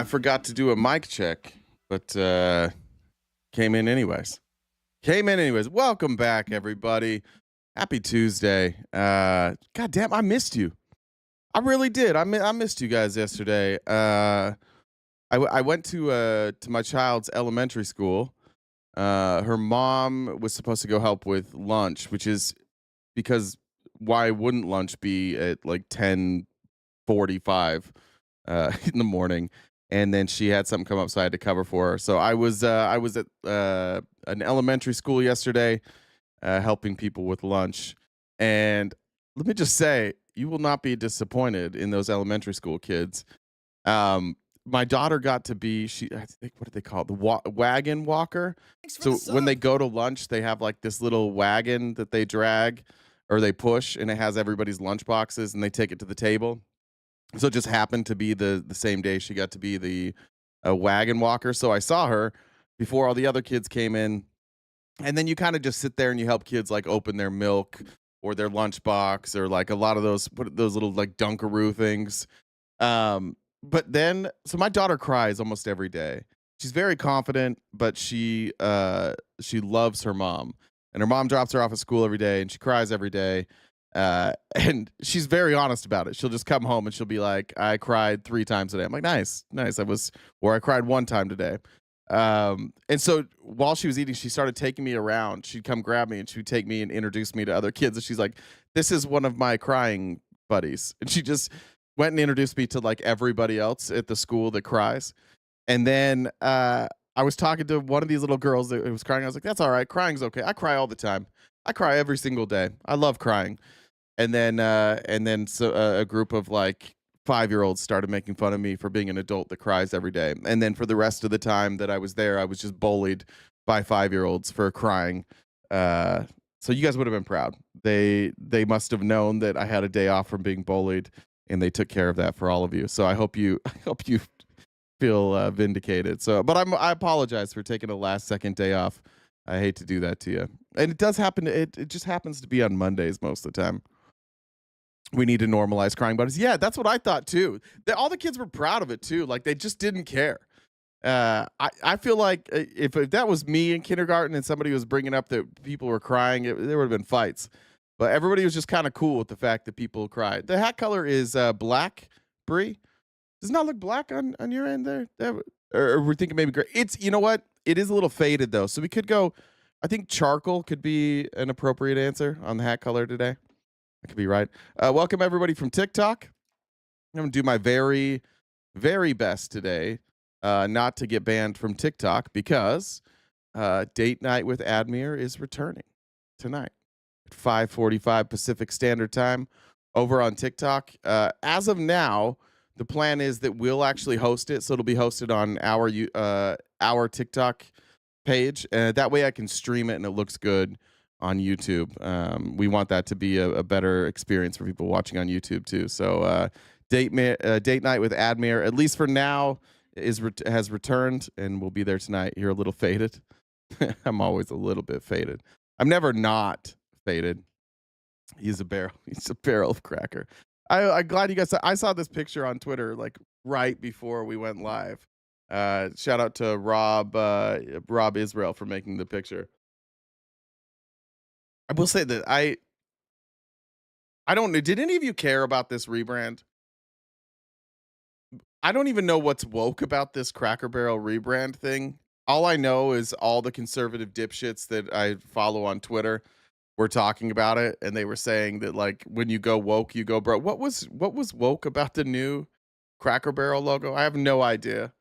I forgot to do a mic check, but came in anyways. Welcome back, everybody. Happy Tuesday. God damn, I missed you. I really did. I missed you guys yesterday. I went to my child's elementary school. Her mom was supposed to go help with lunch, which is because why wouldn't lunch be at like 10:45 in the morning? And then she had something come up, so I had to cover for her. So I was at an elementary school yesterday, helping people with lunch. And let me just say, you will not be disappointed in those elementary school kids. My daughter got to be I think, what do they call it? The wagon walker. Thanks for So the when they sub. go to lunch, they have like this little wagon that they drag or they push, and it has everybody's lunch boxes, and they take it to the table. So it just happened to be the same day she got to be the wagon walker. So I saw her before all the other kids came in, and then you kind of just sit there and you help kids like open their milk or their lunchbox or like a lot of those little like Dunkaroo things. But then so my daughter cries almost every day. She's very confident, but she loves her mom, and her mom drops her off at school every day, and she cries every day. And she's very honest about it. She'll just come home and she'll be like, I cried 3 times today. I'm like, nice. I cried 1 time today. And so while she was eating, she started taking me around. She'd come grab me and she'd take me and introduce me to other kids. And she's like, this is one of my crying buddies. And she just went and introduced me to like everybody else at the school that cries. And then, I was talking to one of these little girls that was crying. I was like, that's all right. Crying's okay. I cry all the time. I cry every single day. I love crying. And then a group of like 5-year-olds started making fun of me for being an adult that cries every day. And then for the rest of the time that I was there, I was just bullied by 5-year-olds for crying. So you guys would have been proud. They must have known that I had a day off from being bullied, and they took care of that for all of you. So I hope you feel vindicated. So, but I apologize for taking a last second day off. I hate to do that to you. And it does happen. It just happens to be on Mondays most of the time. We need to normalize crying buddies. Yeah, that's what I thought too. All the kids were proud of it too. Like they just didn't care. I feel like if that was me in kindergarten and somebody was bringing up that people were crying, there would have been fights. But everybody was just kind of cool with the fact that people cried. The hat color is black, Bree. Does it not look black on your end there? Or we're thinking maybe gray. You know what? It is a little faded though. So we could go, I think charcoal could be an appropriate answer on the hat color today. I could be right. Welcome everybody from TikTok. I'm going to do my very, very best today not to get banned from TikTok because Date Night with Admir is returning tonight at 5:45 Pacific Standard Time over on TikTok. As of now, the plan is that we'll actually host it, so it'll be hosted on our TikTok page. That way I can stream it and it looks good on YouTube. We want that to be a better experience for people watching on YouTube too. So Date Night with Admir, at least for now, has returned and will be there tonight. You're a little faded. I'm always a little bit faded. I'm never not faded. He's a barrel of cracker. I'm glad you guys I saw this picture on Twitter like right before we went live. Shout out to Rob Israel for making the picture. I will say that I don't know. Did any of you care about this rebrand? I don't even know what's woke about this Cracker Barrel rebrand thing. All I know is all the conservative dipshits that I follow on Twitter were talking about it, and they were saying that like when you go woke, you go broke. What was woke about the new Cracker Barrel logo? I have no idea.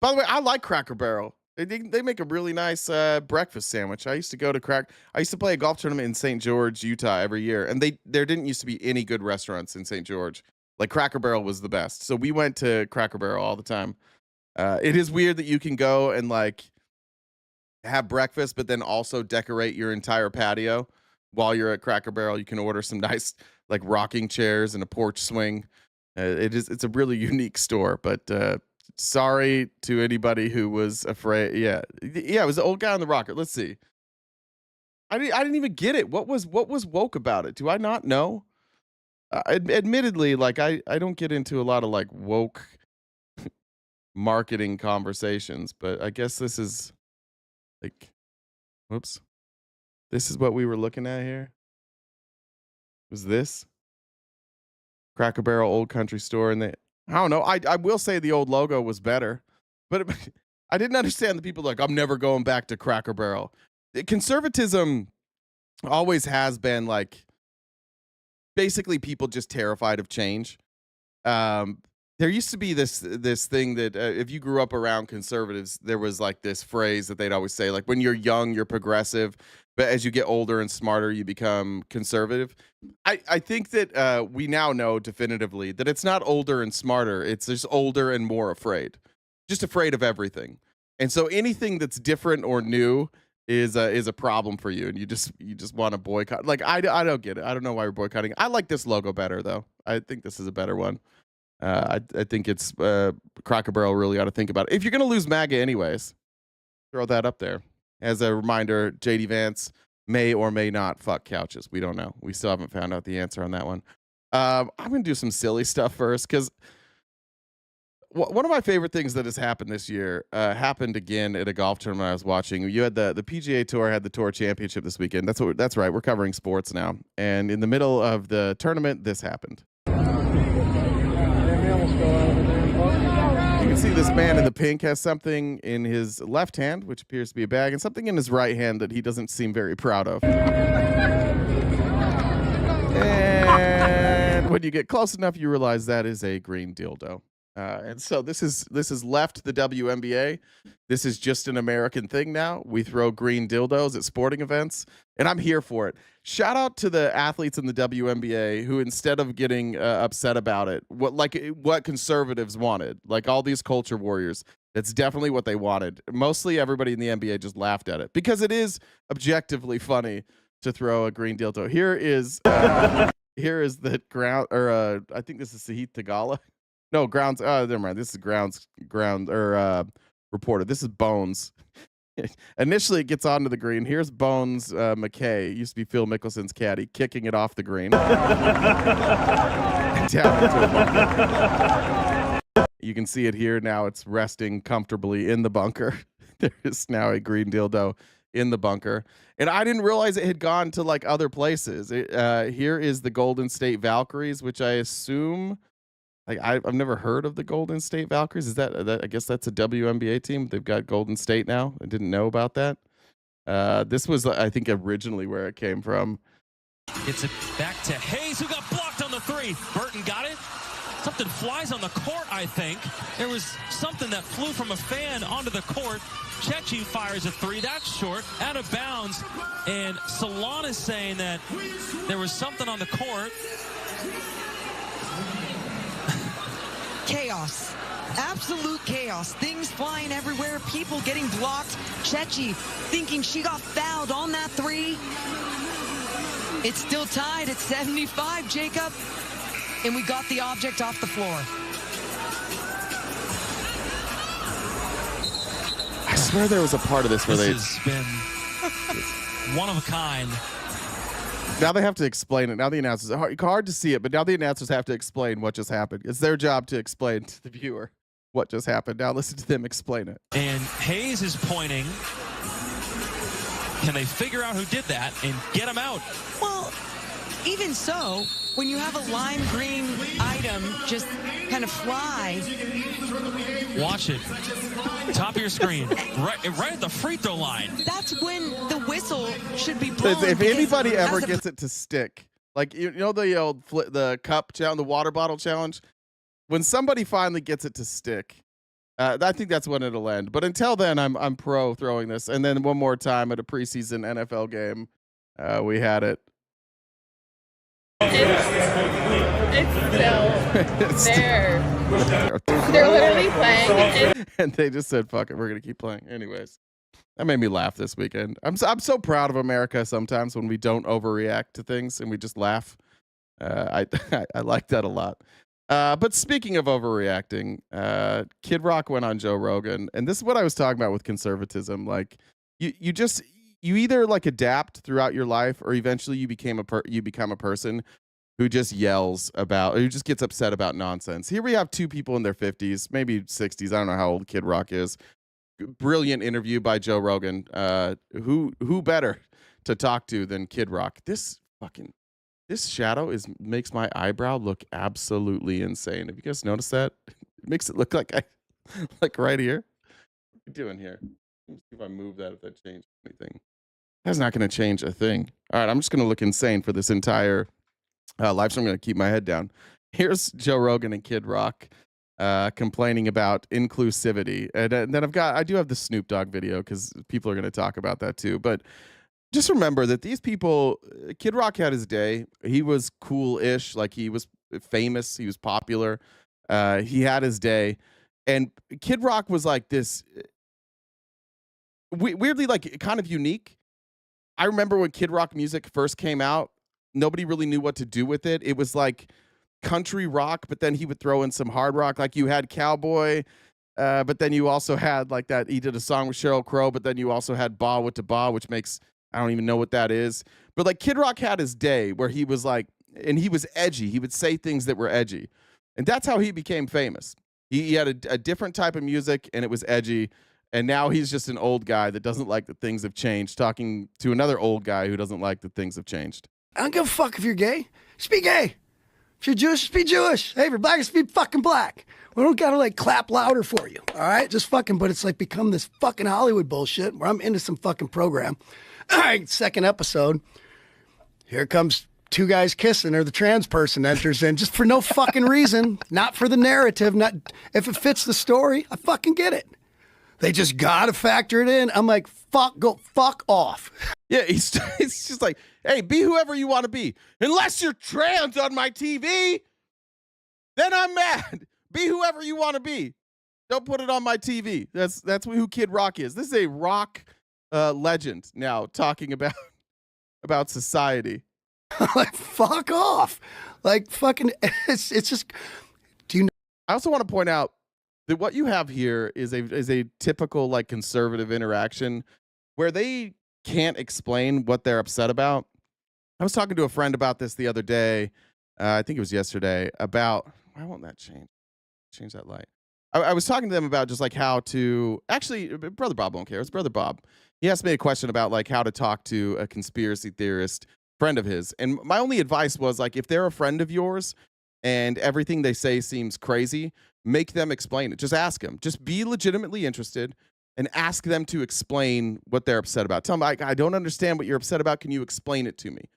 By the way, I like Cracker Barrel. They make a really nice breakfast sandwich. I used to play a golf tournament in St. George, Utah every year, and there didn't used to be any good restaurants in St. George. Like Cracker Barrel was the best. So we went to Cracker Barrel all the time. It is weird that you can go and like have breakfast, but then also decorate your entire patio while you're at Cracker Barrel. You can order some nice like rocking chairs and a porch swing. It's a really unique store, but sorry to anybody who was afraid. Yeah, it was the old guy on the rocket. Let's see. I didn't even get it. What was woke about it? Do I not know? Admittedly, like I don't get into a lot of like woke marketing conversations. But I guess this is like, whoops, this is what we were looking at here. Was this Cracker Barrel Old Country Store? And they, I don't know. I will say the old logo was better, but I didn't understand the people like, I'm never going back to Cracker Barrel. Conservatism always has been like basically people just terrified of change. There used to be this thing that if you grew up around conservatives, there was like this phrase that they'd always say, like, when you're young, you're progressive, but as you get older and smarter, you become conservative. I think that we now know definitively that it's not older and smarter; it's just older and more afraid, just afraid of everything. And so anything that's different or new is a problem for you, and you just want to boycott. Like I don't get it. I don't know why we're boycotting. I like this logo better though. I think this is a better one. I think it's Cracker Barrel really ought to think about it. If you're going to lose MAGA anyways, throw that up there. As a reminder, JD Vance may or may not fuck couches. We don't know. We still haven't found out the answer on that one. I'm going to do some silly stuff first because one of my favorite things that has happened this year happened again at a golf tournament I was watching. You had the PGA Tour had the Tour Championship this weekend. That's right. We're covering sports now. And in the middle of the tournament, this happened. You can see this man in the pink has something in his left hand, which appears to be a bag, and something in his right hand that he doesn't seem very proud of. And when you get close enough, you realize that is a green dildo. And so this is left the WNBA. This is just an American thing now. We throw green dildos at sporting events, and I'm here for it. Shout out to the athletes in the WNBA who, instead of getting upset about it, what conservatives wanted, like all these culture warriors, that's definitely what they wanted. Mostly everybody in the NBA just laughed at it because it is objectively funny to throw a green dildo. Here is the ground, or I think this is Sahith Tagala. No, grounds. Never mind. This is ground reporter. This is Bones. Initially, it gets onto the green. Here's Bones McKay. It used to be Phil Mickelson's caddy, kicking it off the green. You can see it here now. It's resting comfortably in the bunker. There is now a green dildo in the bunker, and I didn't realize it had gone to like other places. Here is the Golden State Valkyries, which I assume. Like I've never heard of the Golden State Valkyries. Is that I guess that's a WNBA team. They've got Golden State now. I didn't know about that. This was, I think, originally where it came from. It's it back to Hayes, who got blocked on the three. Burton got it. Something flies on the court, I think. There was something that flew from a fan onto the court. Chechi fires a three. That's short, out of bounds. And Salon is saying that there was something on the court. Chaos. Absolute chaos. Things flying everywhere. People getting blocked. Chechi thinking she got fouled on that three. It's still tied at 75, Jacob. And we got the object off the floor. I swear there was a part of this where has been one of a kind. Now they have to explain it. Now the announcers, hard to see it, but now the announcers have to explain what just happened. It's their job to explain to the viewer what just happened. Now listen to them explain it. And Hayes is pointing. Can they figure out who did that and get him out? Well, even so, when you have a lime green item just kind of fly. Watch it. Top of your screen. Right at the free throw line. That's when the whistle should be blown. If anybody ever gets it to stick, like you know the old the cup challenge, the water bottle challenge, when somebody finally gets it to stick, I think that's when it'll end. But until then, I'm pro throwing this. And then one more time at a preseason NFL game, we had it. It's still there. They're literally playing. And they just said, fuck it, we're going to keep playing. Anyways, that made me laugh this weekend. I'm so proud of America sometimes when we don't overreact to things and we just laugh. I like that a lot. But speaking of overreacting, Kid Rock went on Joe Rogan. And this is what I was talking about with conservatism. Like, you either like adapt throughout your life or eventually you become a person who just yells about, who just gets upset about nonsense. Here we have two people in their 50s, maybe 60s. I don't know how old Kid Rock is. Brilliant interview by Joe Rogan. Who better to talk to than Kid Rock? This shadow makes my eyebrow look absolutely insane. Have you guys noticed that? It makes it look like like right here. What are you doing here? Let me see if I move that, if that changes anything. That's not going to change a thing. All right, I'm just going to look insane for this entire live stream. I'm going to keep my head down. Here's Joe Rogan and Kid Rock complaining about inclusivity. And then I do have the Snoop Dogg video because people are going to talk about that too. But just remember that these people, Kid Rock had his day. He was cool-ish, like he was famous. He was popular. He had his day. And Kid Rock was like this, weirdly, like kind of unique. I remember when Kid Rock music first came out, nobody really knew what to do with it. It was like country rock, but then he would throw in some hard rock. Like you had Cowboy, but then you also had like that. He did a song with Sheryl Crow, but then you also had Ba with the Ba, which makes, I don't even know what that is. But like Kid Rock had his day where he was like, and he was edgy. He would say things that were edgy. And that's how he became famous. He had a different type of music and it was edgy. And now he's just an old guy that doesn't like that things have changed, talking to another old guy who doesn't like that things have changed. I don't give a fuck if you're gay. Just be gay. If you're Jewish, just be Jewish. Hey, if you're black, just be fucking black. We don't gotta like clap louder for you, all right? Just fucking, but it's like become this fucking Hollywood bullshit where I'm into some fucking program. All right, second episode. Here comes two guys kissing, or the trans person enters in just for no fucking reason, not for the narrative, not if it fits the story, I fucking get it. They just gotta factor it in. I'm like, fuck off. Yeah, he's just like, hey, be whoever you want to be. Unless you're trans on my TV, then I'm mad. Be whoever you want to be. Don't put it on my TV. That's who Kid Rock is. This is a rock legend now talking about society. Like, fuck off. Like, fucking, it's just, do you know? I also want to point out that what you have here is a typical like conservative interaction where they can't explain what they're upset about. I was talking to a friend about this the other day. I think it was yesterday, about, why won't that change that light? I was talking to them about just like how to, actually, Brother Bob won't care. It's Brother Bob. He asked me a question about like how to talk to a conspiracy theorist friend of his. And my only advice was like, if they're a friend of yours and everything they say seems crazy, make them explain it. Just ask them. Just be legitimately interested and ask them to explain what they're upset about. Tell them, I don't understand what you're upset about. Can you explain it to me?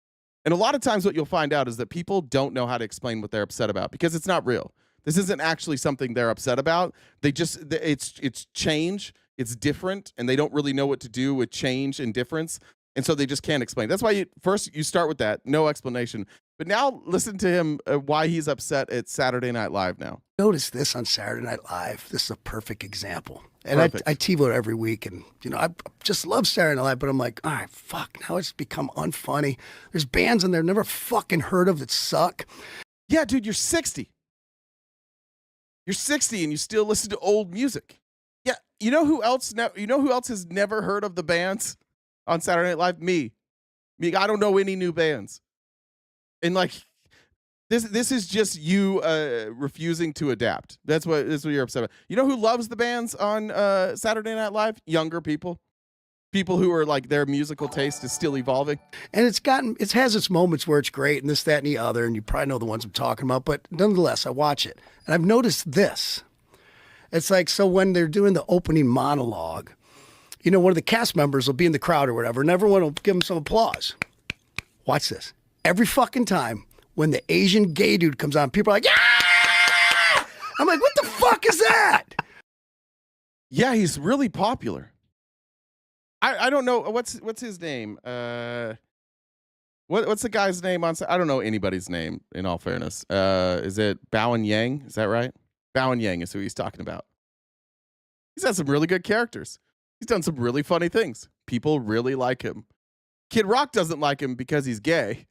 And a lot of times what you'll find out is that people don't know how to explain what they're upset about because it's not real. This isn't actually something they're upset about. It's change. It's different, and they don't really know what to do with change and difference. And so they just can't explain. That's why first you start with that, no explanation. But now listen to him, why he's upset at Saturday Night Live now. Notice this on Saturday Night Live. This is a perfect example. And I TiVo it every week. And, you know, I just love Saturday Night Live. But I'm like, all right, fuck. Now it's become unfunny. There's bands in there I've never fucking heard of that suck. Yeah, dude, you're 60. You're 60 and you still listen to old music. Yeah, you know who else has never heard of the bands on Saturday Night Live? Me. I don't know any new bands. And like this is just you refusing to adapt. That's what you're upset about. You know who loves the bands on Saturday Night Live? Younger people. People who are like, their musical taste is still evolving. And it has its moments where it's great and this, that, and the other, and you probably know the ones I'm talking about, but nonetheless, I watch it. And I've noticed this. It's like, so when they're doing the opening monologue, you know, one of the cast members will be in the crowd or whatever, and everyone will give them some applause. Watch this. Every fucking time when the Asian gay dude comes on, people are like, yeah! I'm like, what the fuck is that? Yeah, he's really popular. I don't know what's his name. What's the guy's name on? I don't know anybody's name. In all fairness, is it Bowen Yang? Is that right? Bowen Yang is who he's talking about. He's had some really good characters. He's done some really funny things. People really like him. Kid Rock doesn't like him because he's gay.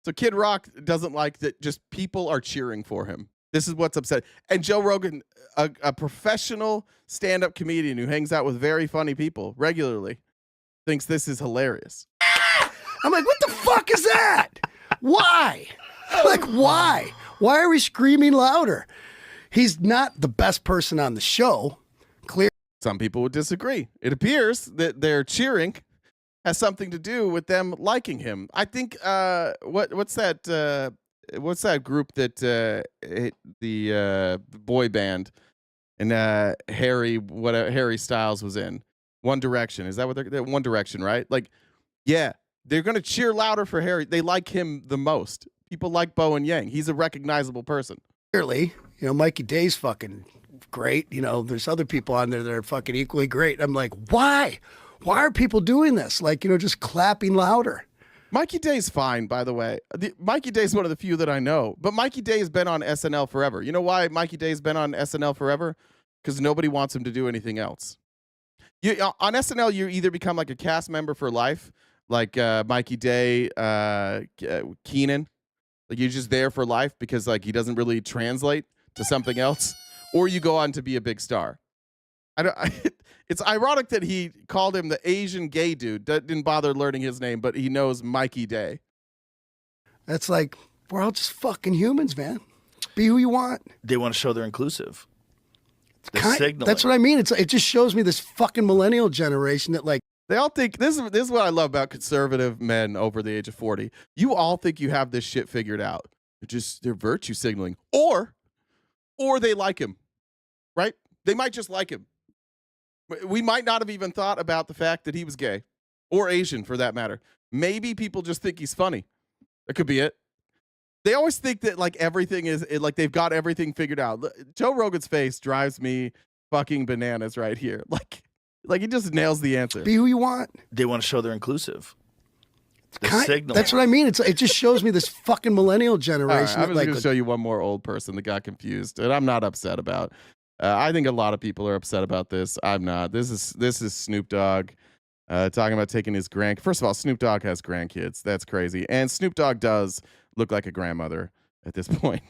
So Kid Rock doesn't like that. Just people are cheering for him. This is what's upset. And Joe Rogan, a professional stand-up comedian who hangs out with very funny people regularly, thinks this is hilarious. I'm like, what the fuck is that? Why? Like, why? Why are we screaming louder? He's not the best person on the show. Clear. Some people would disagree. It appears that their cheering has something to do with them liking him. I think what's that group that the boy band and Harry Styles was in? One Direction. Is that what they're One Direction, right? Like, yeah, they're going to cheer louder for Harry. They like him the most. People like Bowen Yang. He's a recognizable person. Clearly, Mikey Day's fucking great. There's other people on there that are fucking equally great. I'm like, why? Why are people doing this? Like, just clapping louder. Mikey Day's fine, by the way. Mikey Day's one of the few that I know. But Mikey Day has been on SNL forever. You know why Mikey Day's been on SNL forever? Because nobody wants him to do anything else. On SNL, you either become like a cast member for life, like Mikey Day, Keenan. Like, you're just there for life because like he doesn't really translate to something else, or you go on to be a big star. It's ironic that he called him the Asian gay dude. Didn't bother learning his name, but he knows Mikey Day. That's like, we're all just fucking humans, man. Be who you want. They want to show they're inclusive. That's what I mean. It just shows me this fucking millennial generation that like, they all think this is what I love about conservative men over the age of 40. You all think you have this shit figured out. They're virtue signaling, or they like him, right? They might just like him. We might not have even thought about the fact that he was gay or Asian, for that matter. Maybe people just think he's funny. That could be it. They always think that like everything is like they've got everything figured out. Joe Rogan's face drives me fucking bananas right here. Like he just nails the answer. Be who you want. They want to show they're inclusive. That's what I mean. It just shows me this fucking millennial generation. I'm just going to show you one more old person that got confused, and I'm not upset about. I think a lot of people are upset about this. I'm not. This is Snoop Dogg talking about taking his First of all, Snoop Dogg has grandkids. That's crazy, and Snoop Dogg does look like a grandmother at this point.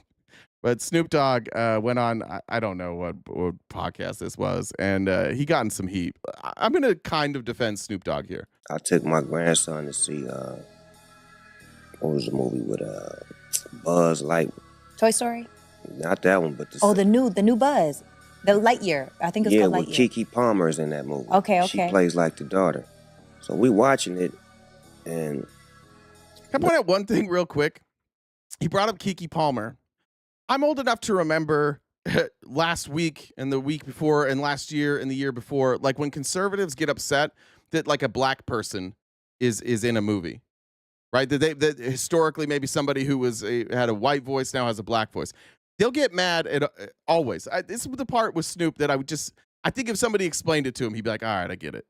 But Snoop Dogg went on, I don't know what podcast this was, and he got in some heat. I'm going to kind of defend Snoop Dogg here. I took my grandson to see, what was the movie with Buzz Lightyear? Toy Story? Not that one, but the new Buzz. The Lightyear. I think it's called Lightyear. Yeah, with Kiki Palmer's in that movie. Okay. She plays like the daughter. So we watching it, and... Can I point out one thing real quick? He brought up Kiki Palmer. I'm old enough to remember last week and the week before and last year and the year before, like when conservatives get upset that like a black person is in a movie, right? That historically maybe somebody who had a white voice now has a black voice. They'll get mad at always. This is the part with Snoop that I think if somebody explained it to him, he'd be like, all right, I get it.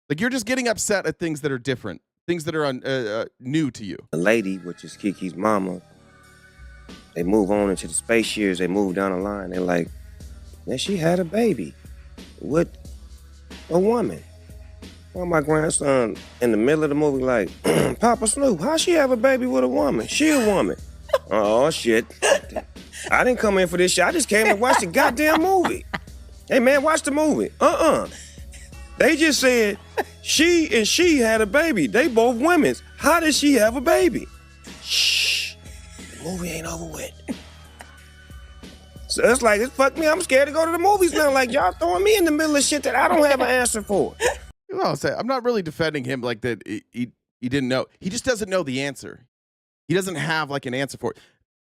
Like you're just getting upset at things that are different, things that are new to you. The lady, which is Kiki's mama, they move on into the space years. They move down the line. They're like, man, she had a baby with a woman. Well, my grandson in the middle of the movie like, Papa Snoop, how she have a baby with a woman? She a woman. Oh, shit. I didn't come in for this shit. I just came to watch the goddamn movie. Hey, man, watch the movie. They just said she had a baby. They both women's. How did she have a baby? Shh. The movie ain't over with. So it's like, fuck me, I'm scared to go to the movies now. Like, y'all throwing me in the middle of shit that I don't have an answer for. I'm not really defending him like that. He didn't know. He just doesn't know the answer. He doesn't have like an answer for it.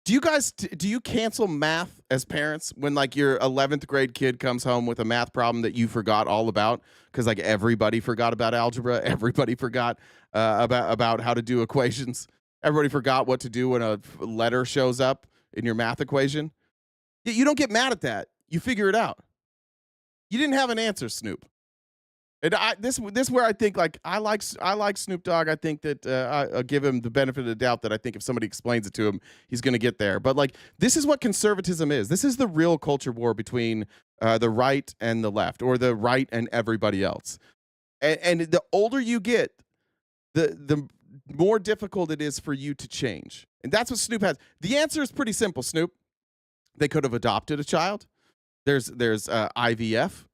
Do you cancel math as parents when like your 11th grade kid comes home with a math problem that you forgot all about? Because like everybody forgot about algebra. Everybody forgot about how to do equations. Everybody forgot what to do when a letter shows up in your math equation. You don't get mad at that. You figure it out. You didn't have an answer, Snoop. And this where I think like I like Snoop Dogg. I think that I'll give him the benefit of the doubt that I think if somebody explains it to him, he's going to get there. But like this is what conservatism is. This is the real culture war between the right and the left, or the right and everybody else. And the older you get, the more difficult it is for you to change. And that's what Snoop has. The answer is pretty simple, Snoop. They could have adopted a child. There's IVF.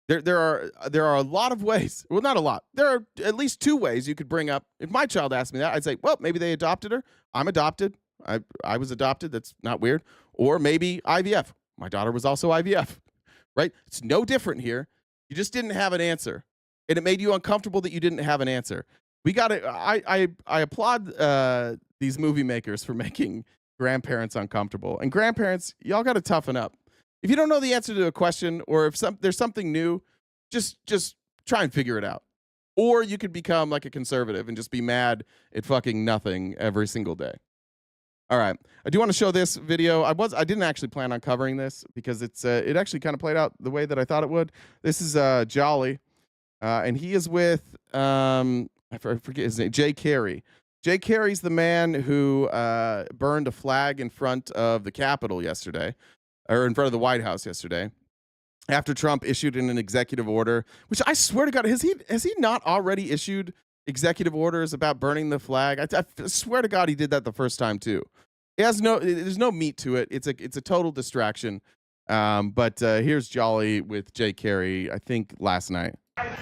There are a lot of ways. Well, not a lot. There are at least two ways you could bring up. If my child asked me that, I'd say, well, maybe they adopted her. I'm adopted. I was adopted. That's not weird. Or maybe IVF. My daughter was also IVF, right? It's no different here. You just didn't have an answer, and it made you uncomfortable that you didn't have an answer. We got to. I applaud these movie makers for making grandparents uncomfortable. And grandparents, y'all got to toughen up. If you don't know the answer to a question, or if there's something new, just try and figure it out. Or you could become like a conservative and just be mad at fucking nothing every single day. All right, I do want to show this video. I didn't actually plan on covering this because it actually kind of played out the way that I thought it would. This is Jolly, and he is with I forget his name, Jay Carey. Jay Carey's the man who burned a flag in front of the Capitol yesterday, or in front of the White House yesterday, after Trump issued an executive order, which I swear to God, has he not already issued executive orders about burning the flag? I swear to God he did that the first time too. There's no meat to it. It's a total distraction. But here's Jolly with Jay Carey, I think last night.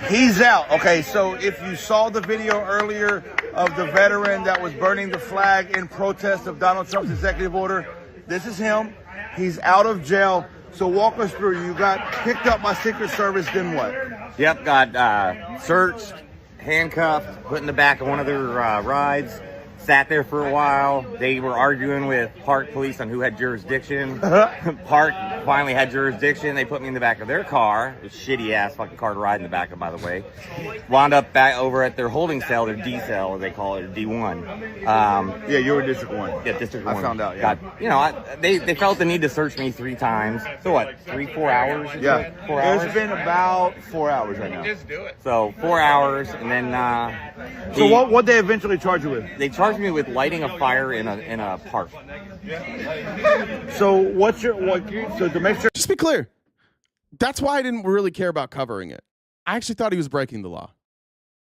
He's out. Okay, so if you saw the video earlier of the veteran that was burning the flag in protest of Donald Trump's executive order, this is him. He's out of jail. So walk us through. You got picked up by Secret Service, then what? Yep, got searched, handcuffed, put in the back of one of their rides, sat there for a while. They were arguing with Park Police on who had jurisdiction. Park finally had jurisdiction. They put me in the back of their car, a shitty-ass fucking car to ride in the back of, by the way. Wound up back over at their holding cell, their D cell, as they call it, or D1. Yeah, you were District 1. Yeah, District 1. I found out, yeah. They felt the need to search me 3 times. So what, 4 hours? Yeah. 4 hours? It's been about 4 hours right now. Just do it. So 4 hours, and then... so what they eventually charge you with? They charged me with lighting a fire in a park. So so to make sure... Just be clear. That's why I didn't really care about covering it. I actually thought he was breaking the law.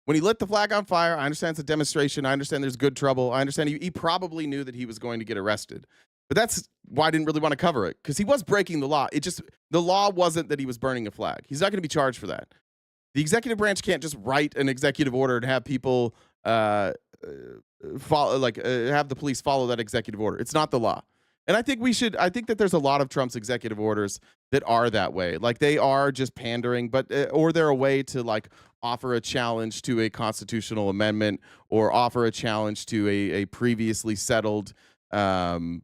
When he lit the flag on fire, I understand it's a demonstration. I understand there's good trouble. I understand he probably knew that he was going to get arrested. But that's why I didn't really want to cover it, because he was breaking the law. The law wasn't that he was burning a flag. He's not going to be charged for that. The executive branch can't just write an executive order and have people have the police follow that executive order. It's not the law. And I think that there's a lot of Trump's executive orders that are that way. Like, they are just pandering, but or they're a way to like offer a challenge to a constitutional amendment, or offer a challenge to a previously settled I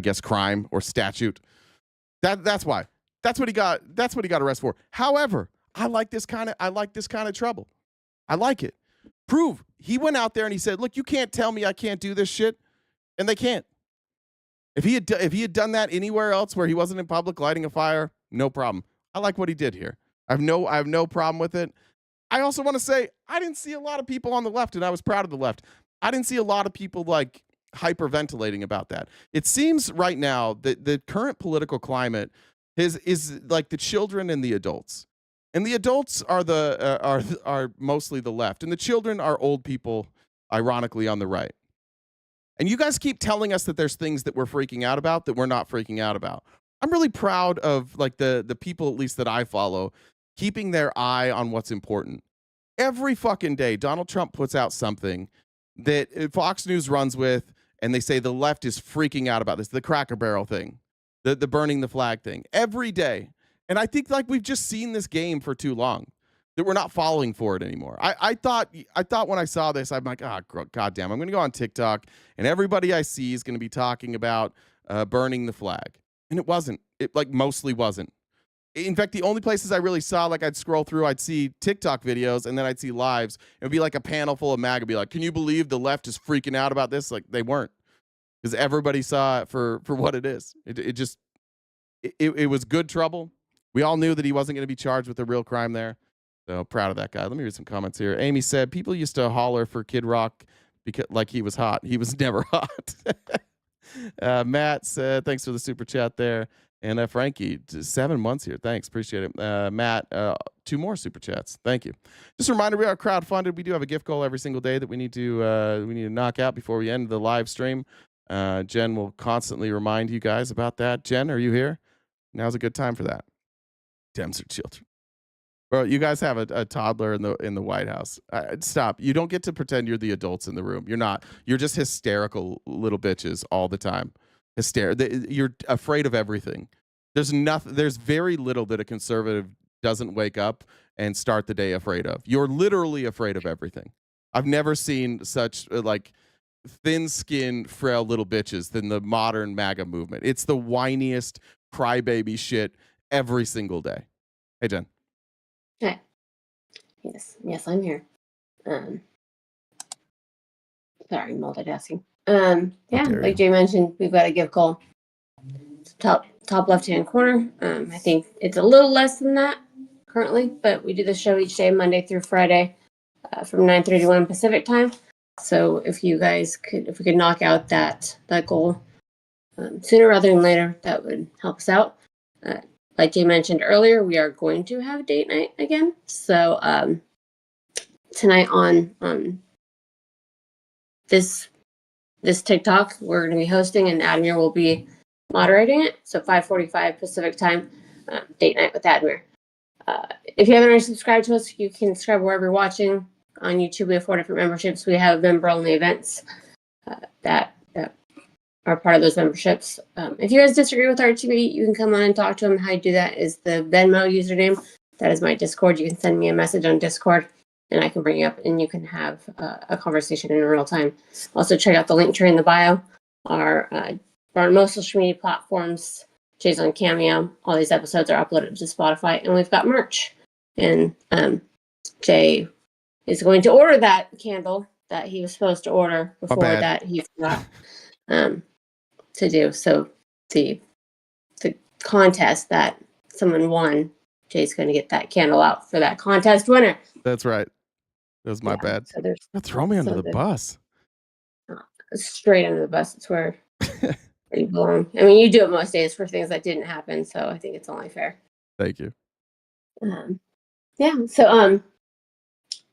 guess crime or statute. That's why. That's what he got arrested for. However, I like this kind of trouble. I like it. Prove. He went out there and he said, "Look, you can't tell me I can't do this shit." And they can't. If he had done that anywhere else where he wasn't in public lighting a fire, no problem. I like what he did here. I have no problem with it. I also want to say I didn't see a lot of people on the left, and I was proud of the left. I didn't see a lot of people like hyperventilating about that. It seems right now that the current political climate is like the children and the adults. And the adults are mostly the left, and the children are old people, ironically, on the right. And you guys keep telling us that there's things that we're freaking out about that we're not freaking out about. I'm really proud of like the people, at least that I follow, keeping their eye on what's important. Every fucking day, Donald Trump puts out something that Fox News runs with, and they say the left is freaking out about this, the Cracker Barrel thing, the burning the flag thing, every day. And I think like we've just seen this game for too long, that we're not falling for it anymore. I thought when I saw this, I'm like, goddamn, I'm going to go on TikTok and everybody I see is going to be talking about burning the flag. And it wasn't. It like mostly wasn't. In fact, the only places I really saw, like I'd scroll through, I'd see TikTok videos and then I'd see lives. It would be like a panel full of MAGA be like, can you believe the left is freaking out about this? Like, they weren't. Because everybody saw it for what it is. It was good trouble. We all knew that he wasn't going to be charged with a real crime there. So proud of that guy. Let me read some comments here. Amy said, people used to holler for Kid Rock because like he was hot. He was never hot. Matt said, thanks for the super chat there. And Frankie, 7 months here. Thanks. Appreciate it. Matt, 2 more super chats. Thank you. Just a reminder, we are crowdfunded. We do have a gift goal every single day that we need to knock out before we end the live stream. Jen will constantly remind you guys about that. Jen, are you here? Now's a good time for that. Dems are children. Bro, you guys have a toddler in the White House. Stop. You don't get to pretend you're the adults in the room. You're not. You're just hysterical little bitches all the time. You're afraid of everything. There's nothing. There's very little that a conservative doesn't wake up and start the day afraid of. You're literally afraid of everything. I've never seen such like thin-skinned, frail little bitches than the modern MAGA movement. It's the whiniest crybaby shit every single day. Hey, Jen. Hi. Yes, I'm here. Sorry, multitasking. Yeah, like Jay mentioned, we've got a gift call. Top left-hand corner. I think it's a little less than that currently, but we do the show each day, Monday through Friday, from 9:30 to 1 Pacific time. So if we could knock out that goal sooner rather than later, that would help us out. Like Jay mentioned earlier, we are going to have date night again. So tonight on this TikTok, we're going to be hosting, and Admir will be moderating it. So 5:45 Pacific time, date night with Admir. If you haven't already subscribed to us, you can subscribe wherever you're watching. On YouTube, we have 4 different memberships. We have member-only events that are part of those memberships. If you guys disagree with RTV, you can come on and talk to them. How you do that is the Venmo username. That is my Discord. You can send me a message on Discord, and I can bring you up, and you can have a conversation in real time. Also, check out the link tree in the bio. We're on most social media platforms. Jay's on Cameo. All these episodes are uploaded to Spotify, and we've got merch. And Jay is going to order that candle that he was supposed to order before that he forgot to do. So the contest that someone won, Jay's going to get that candle out for that contest winner. That's right. That was my bad. So throw me under the bus. Straight under the bus. It's where you belong. I mean, you do it most days for things that didn't happen, so I think it's only fair. Thank you. Yeah. So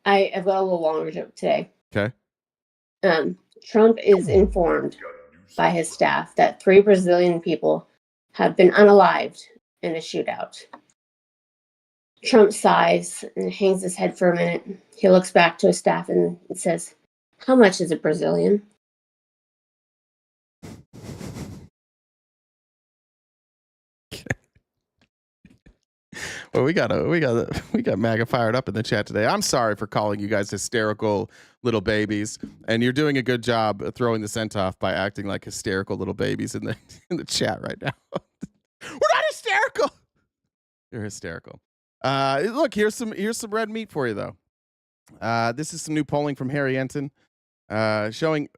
I've got a little longer joke today. Okay. Trump is informed by his staff that 3 Brazilian people have been unalived in a shootout. Trump sighs and hangs his head for a minute. He looks back to his staff and says, "How much is a Brazilian?" Well, we got MAGA fired up in the chat today. I'm sorry for calling you guys hysterical little babies, and you're doing a good job throwing the scent off by acting like hysterical little babies in the chat right now. We're not hysterical. You're hysterical. Look, here's some red meat for you though. This is some new polling from Harry Enton, showing,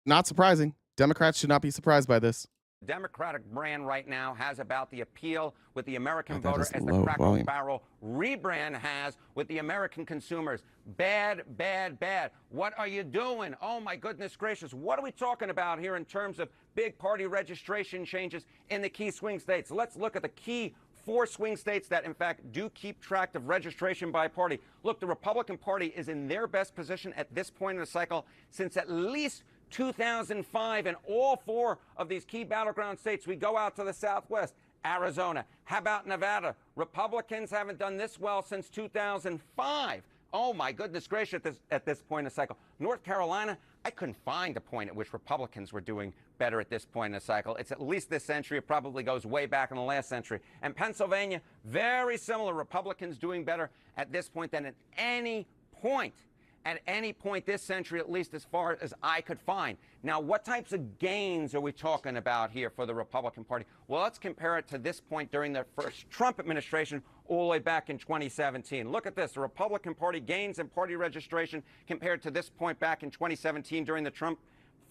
not surprising, Democrats should not be surprised by this. Democratic brand right now has about the appeal with the American voter as the Cracker Barrel rebrand has with the American consumers. Bad, bad, bad. What are you doing? Oh, my goodness gracious. What are we talking about here in terms of big party registration changes in the key swing states? Let's look at the key 4 swing states that, in fact, do keep track of registration by party. Look, the Republican Party is in their best position at this point in the cycle since at least 2005, in all 4 of these key battleground states. We go out to the Southwest, Arizona. How about Nevada? Republicans haven't done this well since 2005. Oh, my goodness gracious, at this point in the cycle. North Carolina, I couldn't find a point at which Republicans were doing better at this point in the cycle. It's at least this century. It probably goes way back in the last century. And Pennsylvania, very similar. Republicans doing better at this point than at any point. At any point this century, at least as far as I could find. Now, what types of gains are we talking about here for the Republican Party? Well, let's compare it to this point during the first Trump administration all the way back in 2017. Look at this. The Republican Party gains in party registration compared to this point back in 2017 during the Trump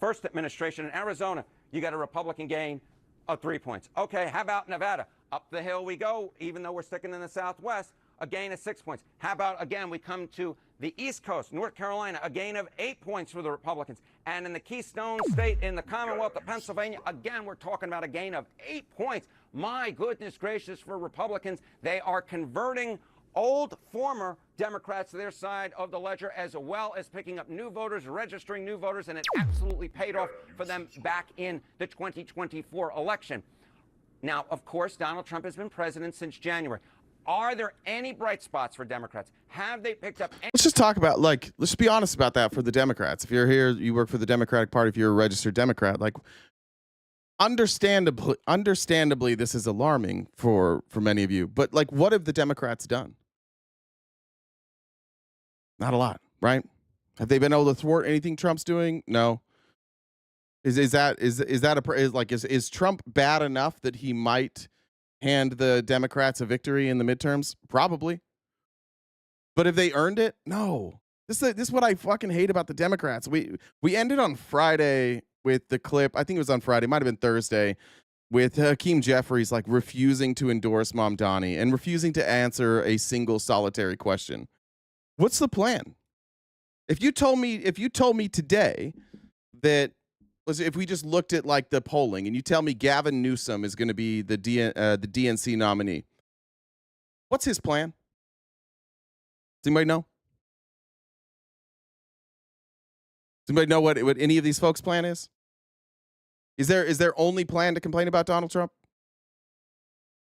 first administration. In Arizona, you got a Republican gain of 3 points. Okay, how about Nevada? Up the hill we go, even though we're sticking in the Southwest, a gain of 6 points. How about, again, we come to the East Coast, North Carolina, a gain of 8 points for the Republicans. And in the Keystone State, in the Commonwealth of Pennsylvania, again, we're talking about a gain of 8 points. My goodness gracious, for Republicans, they are converting old former Democrats to their side of the ledger, as well as picking up new voters, registering new voters, and it absolutely paid off for them back in the 2024 election. Now, of course, Donald Trump has been president since January. Are there any bright spots for Democrats? Have they picked up any? Let's just talk about, like, let's be honest about that for the Democrats. If you're here, you work for the Democratic Party, if you're a registered Democrat, like, understandably, this is alarming for many of you. But, like, what have the Democrats done? Not a lot, right? Have they been able to thwart anything Trump's doing? No. Is Trump bad enough that he might hand the Democrats a victory in the midterms? Probably. But have they earned it? No. This is what I fucking hate about the Democrats. We ended on Friday with the clip. I think it was on Friday, might have been Thursday, with Hakeem Jeffries like refusing to endorse Mamdani and refusing to answer a single solitary question. What's the plan? If you told me today that, if we just looked at like the polling and you tell me Gavin Newsom is going to be the DNC nominee, what's his plan? Does anybody know? Does anybody know what any of these folks' plan is? Is their only plan to complain about Donald Trump?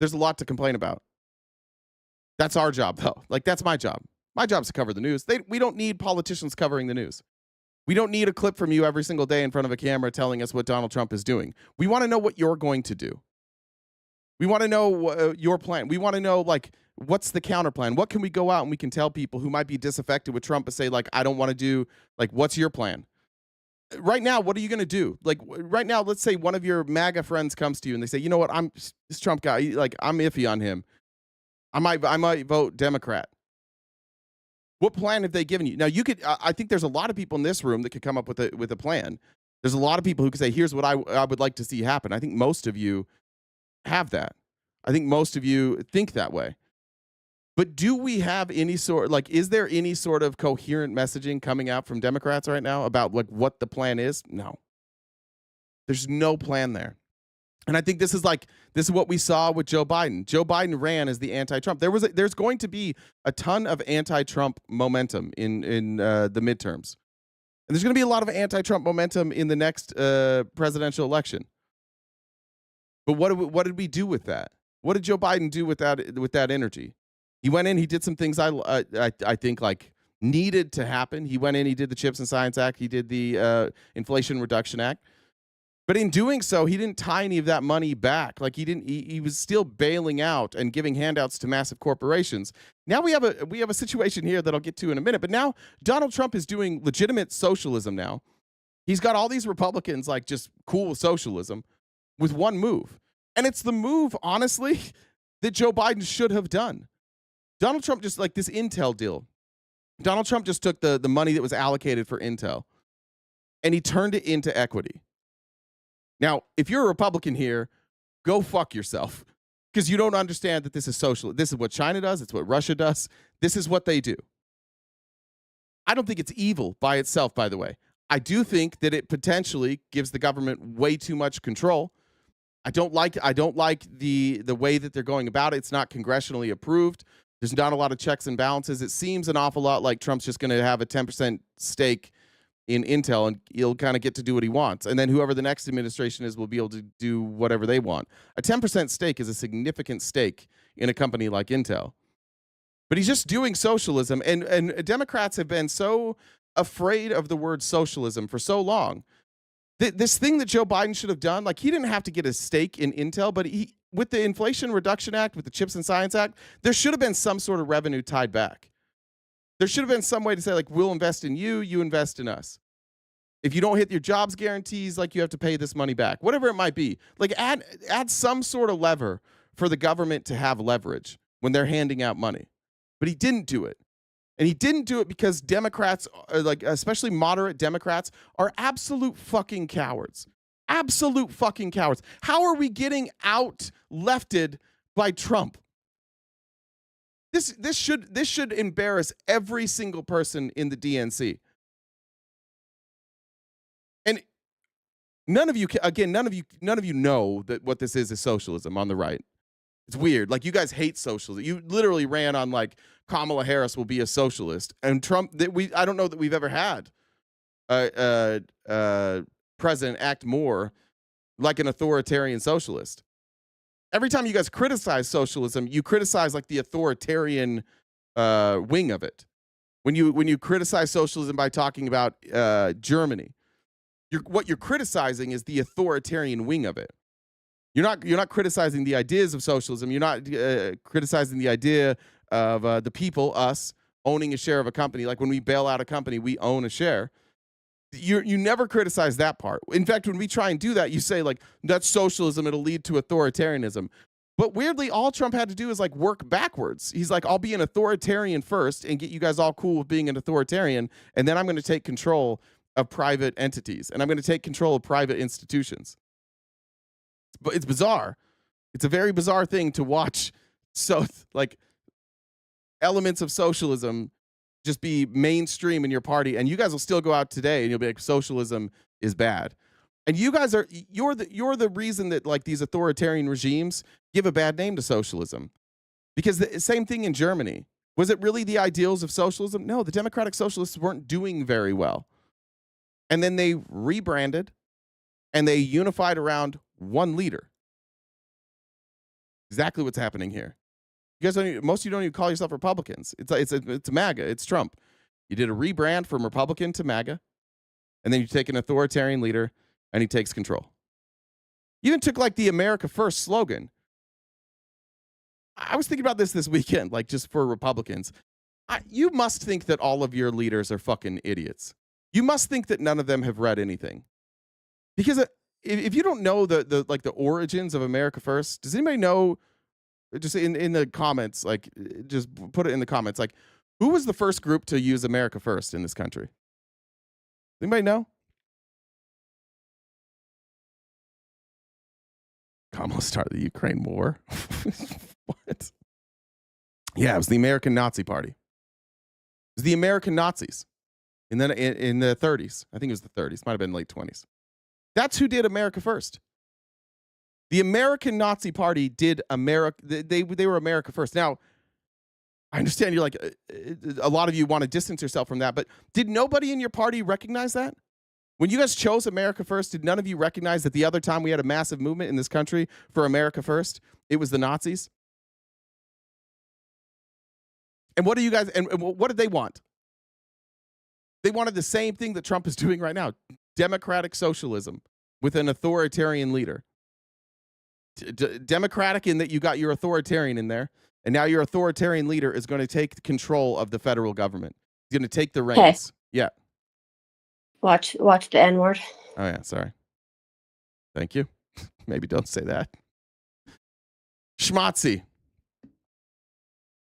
There's a lot to complain about. That's our job, though. Like, that's my job. My job is to cover the news. We don't need politicians covering the news. We don't need a clip from you every single day in front of a camera telling us what Donald Trump is doing. We want to know what you're going to do. We want to know your plan. We want to know, like, what's the counter plan? What can we go out and we can tell people who might be disaffected with Trump and say, like, I don't want to do, like, what's your plan? Right now, what are you going to do? Like, right now, let's say one of your MAGA friends comes to you and they say, you know what, I'm this Trump guy, like, I'm iffy on him. I might vote Democrat. What plan have they given you? Now, you could. I think there's a lot of people in this room that could come up with a plan. There's a lot of people who could say, "Here's what I would like to see happen." I think most of you have that. I think most of you think that way. But do we have any sort, like, is there any sort of coherent messaging coming out from Democrats right now about like what the plan is? No. There's no plan there. And I think this is what we saw with Joe Biden. Joe Biden ran as the anti-Trump. There's going to be a ton of anti-Trump momentum in the midterms. And there's going to be a lot of anti-Trump momentum in the next presidential election. But what did we do with that? What did Joe Biden do with that energy? He went in, he did some things I think like needed to happen. He went in, he did the Chips and Science Act, he did the Inflation Reduction Act. But in doing so, he didn't tie any of that money back. Like he was still bailing out and giving handouts to massive corporations. Now we have a situation here that I'll get to in a minute. But now Donald Trump is doing legitimate socialism now. He's got all these Republicans like just cool with socialism with one move. And it's the move, honestly, that Joe Biden should have done. Donald Trump just, like this Intel deal. Donald Trump just took the money that was allocated for Intel and he turned it into equity. Now, if you're a Republican here, go fuck yourself because you don't understand that this is social. This is what China does. It's what Russia does. This is what they do. I don't think it's evil by itself, by the way. I do think that it potentially gives the government way too much control. I don't like the way that they're going about it. It's not congressionally approved. There's not a lot of checks and balances. It seems an awful lot like Trump's just going to have a 10% stake in Intel, and he'll kind of get to do what he wants. And then whoever the next administration is will be able to do whatever they want. A 10% stake is a significant stake in a company like Intel. But he's just doing socialism. And Democrats have been so afraid of the word socialism for so long. This thing that Joe Biden should have done, like he didn't have to get a stake in Intel, but with the Inflation Reduction Act, with the Chips and Science Act, there should have been some sort of revenue tied back. There should have been some way to say, like, we'll invest in you, you invest in us. If you don't hit your jobs guarantees, like, you have to pay this money back. Whatever it might be. Like, add some sort of lever for the government to have leverage when they're handing out money. But he didn't do it. And he didn't do it because Democrats, like, especially moderate Democrats, are absolute fucking cowards. Absolute fucking cowards. How are we getting out-lefted by Trump? This should embarrass every single person in the DNC. And none of you know that what this is socialism on the right. It's weird. Like, you guys hate socialism. You literally ran on like Kamala Harris will be a socialist, and Trump. I don't know that we've ever had a president act more like an authoritarian socialist. every time you guys criticize socialism, you criticize like the authoritarian wing of it. When you criticize socialism by talking about Germany, what you're criticizing is the authoritarian wing of it. You're not criticizing the ideas of socialism. You're not criticizing the idea of the people, us, owning a share of a company. Like when we bail out a company, we own a share. You never criticize that part. In fact, when we try and do that, you say like, that's socialism, it'll lead to authoritarianism. But weirdly, all Trump had to do is like work backwards. He's like, I'll be an authoritarian first and get you guys all cool with being an authoritarian, and then I'm going to take control of private entities, and I'm going to take control of private institutions. But it's bizarre. It's a very bizarre thing to watch. So like elements of socialism just be mainstream in your party, and you guys will still go out today and you'll be like, socialism is bad. And you guys are you're the reason that like these authoritarian regimes give a bad name to socialism. Because the same thing in Germany. Was it really the ideals of socialism? No, the democratic socialists weren't doing very well. And then they rebranded and they unified around one leader. Exactly what's happening here. You guys most of you don't even call yourself Republicans. It's MAGA. It's Trump. You did a rebrand from Republican to MAGA, and then you take an authoritarian leader, and he takes control. You even took like the America First slogan. I was thinking about this weekend, like just for Republicans. You must think that all of your leaders are fucking idiots. You must think that none of them have read anything, because if you don't know the origins of America First, does anybody know? Just in the comments, like just put it in the comments. Like, who was the first group to use America First in this country? Anybody know? Kamala started the Ukraine war. What? Yeah, it was the American Nazi Party. It was the American Nazis in the 30s. I think it was the 30s. Might have been late 20s. That's who did America First. The American Nazi Party did America. They were America First. Now, I understand you're like, a lot of you want to distance yourself from that, but did nobody in your party recognize that? When you guys chose America First, did none of you recognize that the other time we had a massive movement in this country for America First, it was the Nazis? And what do you guys, and what did they want? They wanted the same thing that Trump is doing right now, democratic socialism with an authoritarian leader. Democratic in that you got your authoritarian in there, and now your authoritarian leader is going to take control of the federal government. He's going to take the reins. Hey. Yeah. Watch the N-word. Oh yeah, sorry. Thank you. Maybe don't say that. Schmatzy.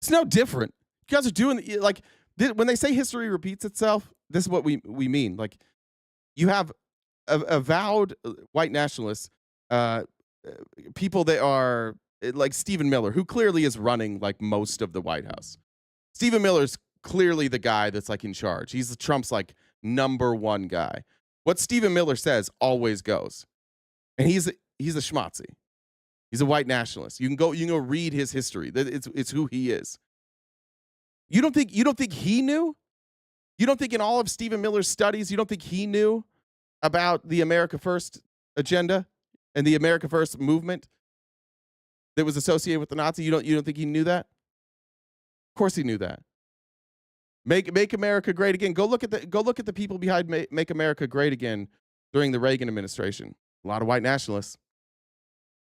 It's no different. You guys are doing like when they say history repeats itself. This is what we mean. Like you have avowed white nationalists. People that are like Stephen Miller, who clearly is running like most of the White House. Stephen Miller's clearly the guy that's like in charge. He's Trump's like #1 guy. What Stephen Miller says always goes. And he's a schmatzy. He's a white nationalist. You can go read his history. It's who he is. You don't think he knew? You don't think in all of Stephen Miller's studies, you don't think he knew about the America First agenda and the America First movement that was associated with the Nazi? You don't think he knew that? Of course he knew that. Make America Great Again. Go look at the people behind Make America Great Again during the Reagan administration. A lot of white nationalists.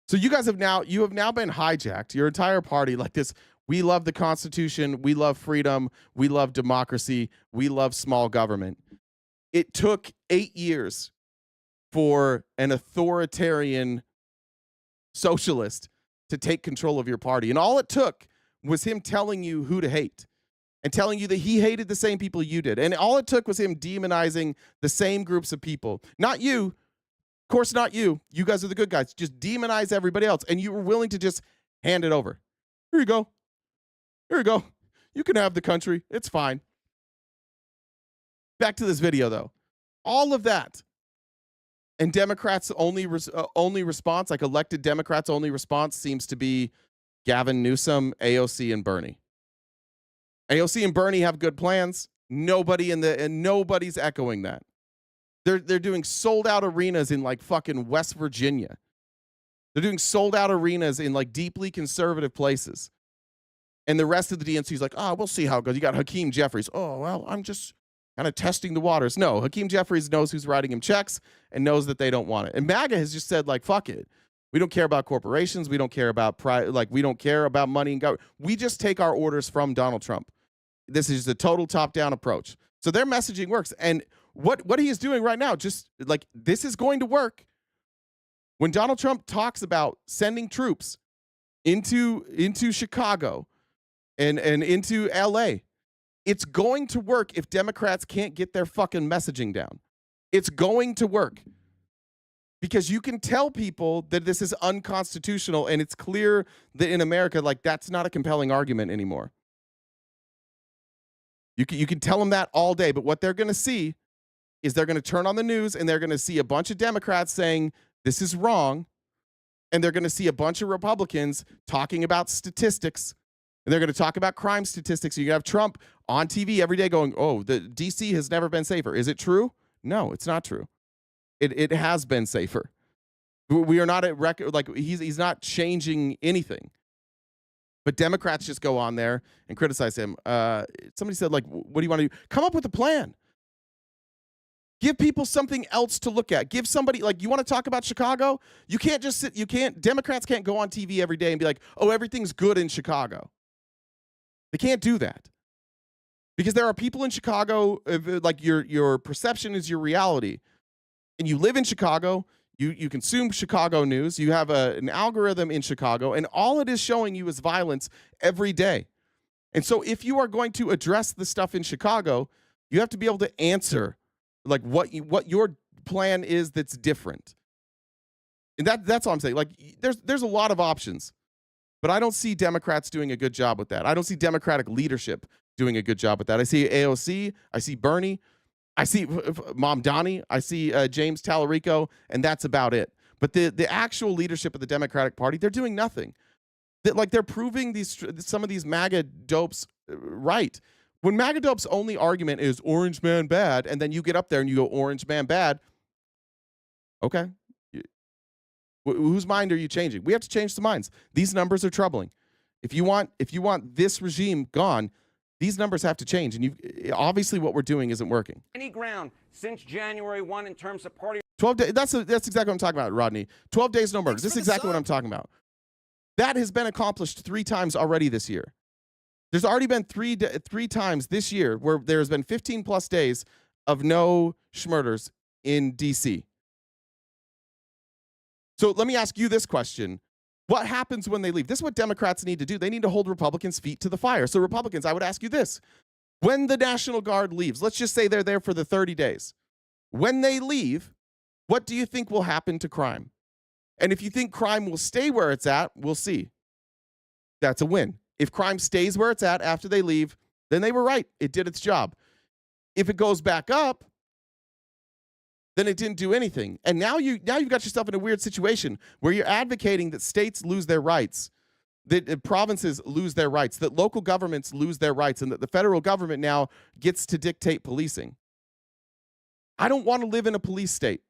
So you guys have now been hijacked, your entire party, like this. We love the Constitution. We love freedom. We love democracy. We love small government. It took 8 years for an authoritarian socialist to take control of your party. And all it took was him telling you who to hate and telling you that he hated the same people you did. And all it took was him demonizing the same groups of people. Not you. Of course, not you. You guys are the good guys. Just demonize everybody else. And you were willing to just hand it over. Here you go. Here you go. You can have the country. It's fine. Back to this video, though. All of that. And Democrats' only response, like elected Democrats' only response, seems to be Gavin Newsom, AOC, and Bernie. AOC and Bernie have good plans. Nobody's echoing that. They're doing sold out arenas in like fucking West Virginia. They're doing sold out arenas in like deeply conservative places. And the rest of the DNC is like, oh, we'll see how it goes. You got Hakeem Jeffries. Oh, well, I'm just kind of testing the waters. No, Hakeem Jeffries knows who's writing him checks and knows that they don't want it. And MAGA has just said, like, fuck it. We don't care about corporations. We don't care about we don't care about money and government. We just take our orders from Donald Trump. This is a total top-down approach. So their messaging works. And what he is doing right now, just like this is going to work. When Donald Trump talks about sending troops into Chicago and into LA, it's going to work if Democrats can't get their fucking messaging down. It's going to work. Because you can tell people that this is unconstitutional, and it's clear that in America, like, that's not a compelling argument anymore. You can tell them that all day, but what they're going to see is they're going to turn on the news, and they're going to see a bunch of Democrats saying this is wrong, and they're going to see a bunch of Republicans talking about statistics, and they're going to talk about crime statistics. You're going to have Trump on TV every day going, oh, the D.C. has never been safer. Is it true? No, it's not true. It has been safer. We are not at record, like he's not changing anything. But Democrats just go on there and criticize him. Somebody said, like, what do you want to do? Come up with a plan. Give people something else to look at. Give somebody, like, you want to talk about Chicago? You can't just sit, Democrats can't go on TV every day and be like, oh, everything's good in Chicago. They can't do that. Because there are people in Chicago, like your perception is your reality. And you live in Chicago, you consume Chicago news, you have an algorithm in Chicago, and all it is showing you is violence every day. And so if you are going to address the stuff in Chicago, you have to be able to answer like what your plan is that's different. And that's all I'm saying. Like there's a lot of options, but I don't see Democrats doing a good job with that. I don't see Democratic leadership doing a good job with that. I see AOC, I see Bernie, I see Mom Donnie, I see James Tallarico, and that's about it. But the actual leadership of the Democratic Party, they're doing nothing. They're proving some of these MAGA dopes right. When MAGA dopes' only argument is orange man bad, and then you get up there and you go orange man bad, okay. Whose mind are you changing? We have to change the minds. These numbers are troubling. If you want this regime gone, these numbers have to change, and obviously what we're doing isn't working. Any ground since January 1 in terms of party 12 days. That's exactly what I'm talking about, Rodney. 12 days, no murders. This is exactly what I'm talking about. That has been accomplished 3 times already this year. There's already been three times this year where there's been 15 plus days of no schmurders in D.C. So let me ask you this question. What happens when they leave? This is what Democrats need to do. They need to hold Republicans' feet to the fire. So Republicans, I would ask you this. When the National Guard leaves, let's just say they're there for the 30 days. When they leave, what do you think will happen to crime? And if you think crime will stay where it's at, we'll see. That's a win. If crime stays where it's at after they leave, then they were right. It did its job. If it goes back up, then it didn't do anything. And now you've got yourself in a weird situation where you're advocating that states lose their rights, that provinces lose their rights, that local governments lose their rights, and that the federal government now gets to dictate policing. I don't want to live in a police state.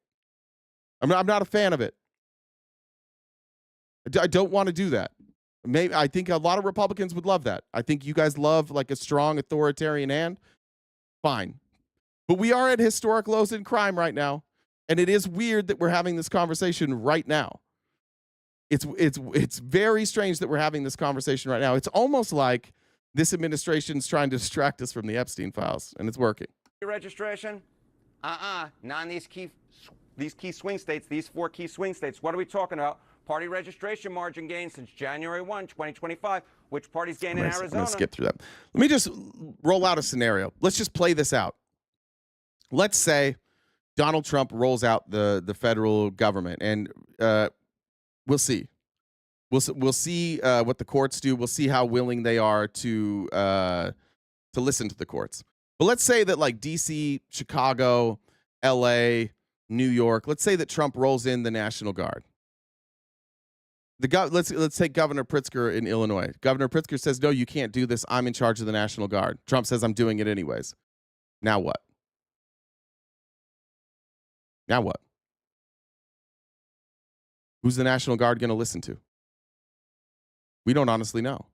I'm not a fan of it. I don't want to do that. I think a lot of Republicans would love that. I think you guys love like a strong authoritarian hand. Fine. But we are at historic lows in crime right now, and it is weird that we're having this conversation right now. It's very strange that we're having this conversation right now. It's almost like this administration's trying to distract us from the Epstein files, and it's working. registration? Not in these key swing states, these 4 key swing states. What are we talking about? Party registration margin gains since January 1, 2025. Which parties gain in Arizona? I'm going to skip through that. Let me just roll out a scenario. Let's just play this out. Let's say Donald Trump rolls out the federal government, and we'll see. We'll see what the courts do. We'll see how willing they are to listen to the courts. But let's say that like D.C., Chicago, L.A., New York. Let's say that Trump rolls in the National Guard. Let's take Governor Pritzker in Illinois. Governor Pritzker says, "No, you can't do this. I'm in charge of the National Guard." Trump says, "I'm doing it anyways." Now what? Now what? Who's the National Guard going to listen to? We don't honestly know.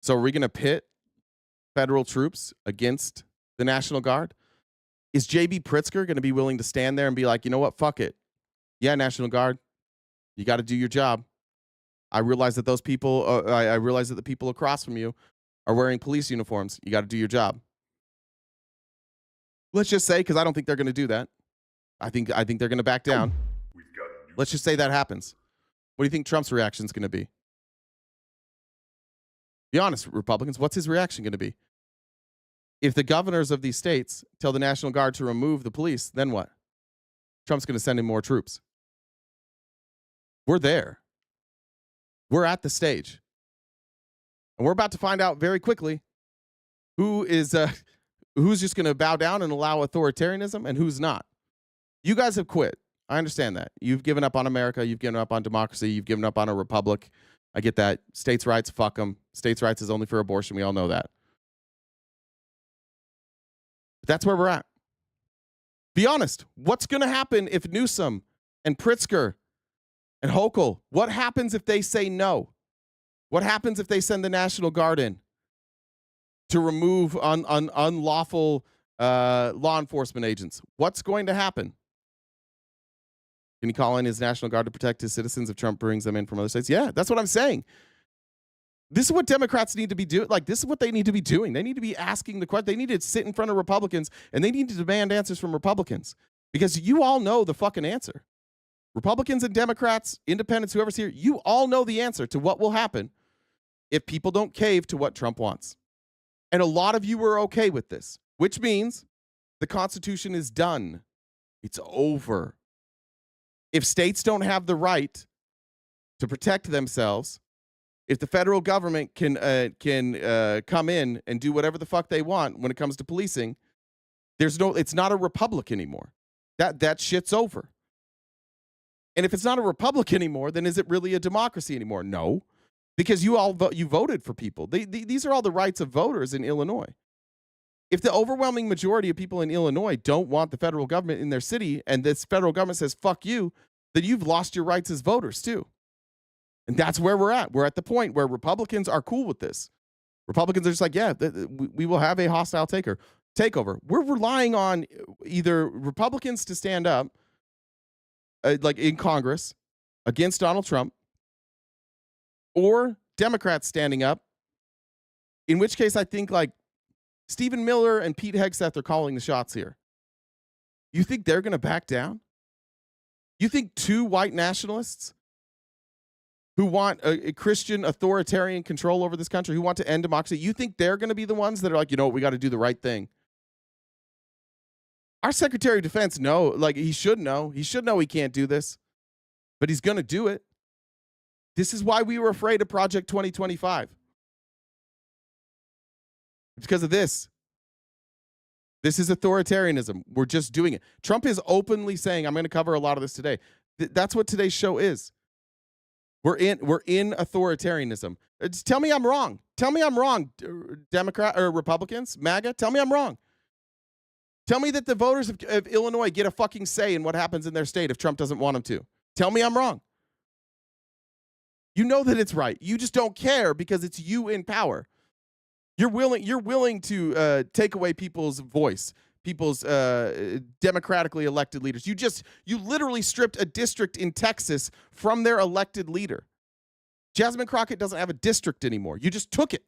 So are we going to pit federal troops against the National Guard? Is J.B. Pritzker going to be willing to stand there and be like, you know what, fuck it. Yeah, National Guard, you got to do your job. I realize that those people, I realize that the people across from you are wearing police uniforms. You got to do your job. Let's just say, because I don't think they're going to do that. I think they're going to back down. Let's just say that happens. What do you think Trump's reaction is going to be? Be honest, Republicans, what's his reaction going to be? If the governors of these states tell the National Guard to remove the police, then what? Trump's going to send in more troops. We're there. We're at the stage. And we're about to find out very quickly who's just going to bow down and allow authoritarianism and who's not. You guys have quit. I understand that. You've given up on America. You've given up on democracy. You've given up on a republic. I get that. States' rights, fuck them. States' rights is only for abortion. We all know that. But that's where we're at. Be honest. What's going to happen if Newsom and Pritzker and Hochul, what happens if they say no? What happens if they send the National Guard in to remove unlawful law enforcement agents? What's going to happen? Can he call in his National Guard to protect his citizens if Trump brings them in from other states? Yeah, that's what I'm saying. This is what Democrats need to be doing. Like, this is what they need to be doing. They need to be asking the question. They need to sit in front of Republicans, and they need to demand answers from Republicans, because you all know the fucking answer. Republicans and Democrats, independents, whoever's here, you all know the answer to what will happen if people don't cave to what Trump wants. And a lot of you are okay with this, which means the Constitution is done. It's over. If states don't have the right to protect themselves, if the federal government can come in and do whatever the fuck they want when it comes to policing, it's not a republic anymore. That shit's over. And if it's not a republic anymore, then is it really a democracy anymore? No, because you voted for people. These are all the rights of voters in Illinois. If the overwhelming majority of people in Illinois don't want the federal government in their city, and this federal government says, fuck you, then you've lost your rights as voters too. And that's where we're at. We're at the point where Republicans are cool with this. Republicans are just like, yeah, we will have a hostile takeover. We're relying on either Republicans to stand up, like in Congress, against Donald Trump, or Democrats standing up, in which case I think like Stephen Miller and Pete Hegseth are calling the shots here. You think they're going to back down? You think two white nationalists who want a Christian authoritarian control over this country, who want to end democracy, you think they're going to be the ones that are like, you know what, we got to do the right thing? Our Secretary of Defense, he should know. He should know he can't do this, but he's going to do it. This is why we were afraid of Project 2025. It's because of this. This is authoritarianism. We're just doing it. Trump is openly saying, I'm going to cover a lot of this today. That's what today's show is. We're in authoritarianism. Tell me I'm wrong. Tell me I'm wrong, Democrat or Republicans, MAGA. Tell me I'm wrong. Tell me that the voters of Illinois get a fucking say in what happens in their state if Trump doesn't want them to. Tell me I'm wrong. You know that it's right. You just don't care because it's you in power. You're willing to take away people's voice, people's democratically elected leaders. You literally stripped a district in Texas from their elected leader. Jasmine Crockett doesn't have a district anymore. You just took it.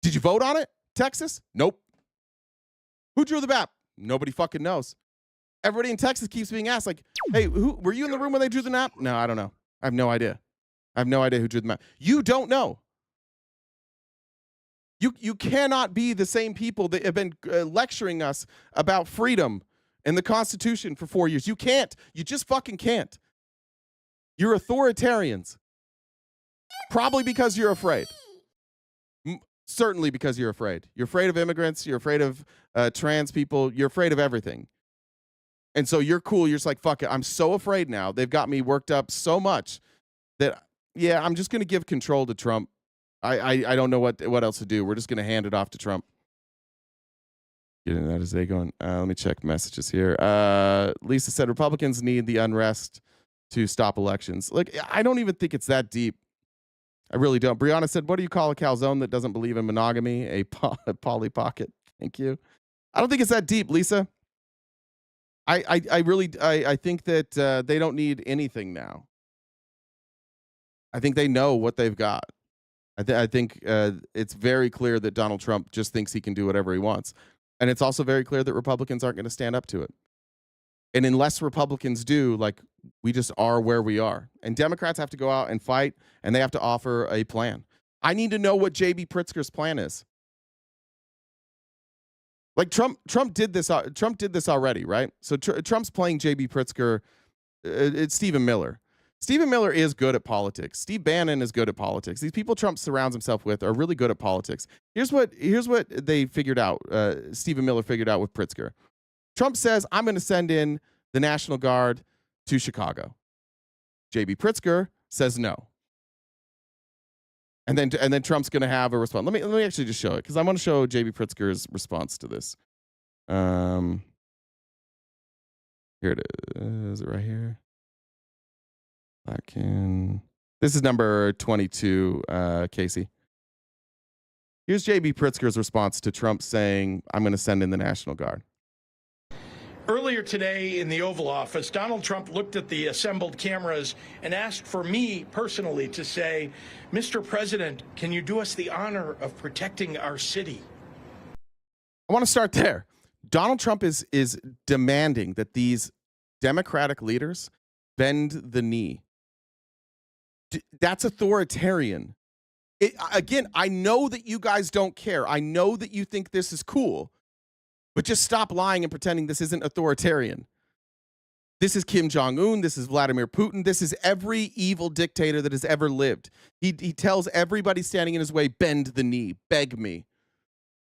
Did you vote on it? Texas? Nope. Who drew the map? Nobody fucking knows. Everybody in Texas keeps being asked, like, hey, were you in the room when they drew the map? No, I don't know. I have no idea. I have no idea who drew the map. You don't know. You cannot be the same people that have been lecturing us about freedom and the Constitution for 4 years. You can't. You just fucking can't. You're authoritarians. Probably because you're afraid. Certainly because you're afraid. You're afraid of immigrants. You're afraid of trans people. You're afraid of everything. And so you're cool. You're just like, fuck it. I'm so afraid now. They've got me worked up so much that, yeah, I'm just going to give control to Trump. I don't know what else to do. We're just going to hand it off to Trump. Getting that as they going. Let me check messages here. Lisa said Republicans need the unrest to stop elections. Like, I don't even think it's that deep. I really don't. Brianna said, what do you call a calzone that doesn't believe in monogamy? A Polly Pocket. Thank you. I don't think it's that deep, Lisa. I really think that they don't need anything now. I think they know what they've got. I think it's very clear that Donald Trump just thinks he can do whatever he wants. And it's also very clear that Republicans aren't going to stand up to it. And unless Republicans do, like, we just are where we are. And Democrats have to go out and fight, and they have to offer a plan. I need to know what J.B. Pritzker's plan is. Like, Trump did this. Trump did this already, right? So Trump's playing J.B. Pritzker. It's Stephen Miller. Stephen Miller is good at politics. Steve Bannon is good at politics. These people Trump surrounds himself with are really good at politics. Here's what they figured out. Stephen Miller figured out with Pritzker. Trump says, I'm going to send in the National Guard to Chicago. J.B. Pritzker says no. And then Trump's going to have a response. Let me actually just show it, because I want to show J.B. Pritzker's response to this. Here it is. Is it right here? This is number 22, Casey. Here's J.B. Pritzker's response to Trump saying, I'm going to send in the National Guard. Earlier today in the Oval Office, Donald Trump looked at the assembled cameras and asked for me personally to say, Mr. President, can you do us the honor of protecting our city? I want to start there. Donald Trump is demanding that these Democratic leaders bend the knee. That's authoritarian. Again, I know that you guys don't care. I know that you think this is cool. But just stop lying and pretending this isn't authoritarian. This is Kim Jong-un. This is Vladimir Putin. This is every evil dictator that has ever lived. He tells everybody standing in his way, bend the knee, beg me,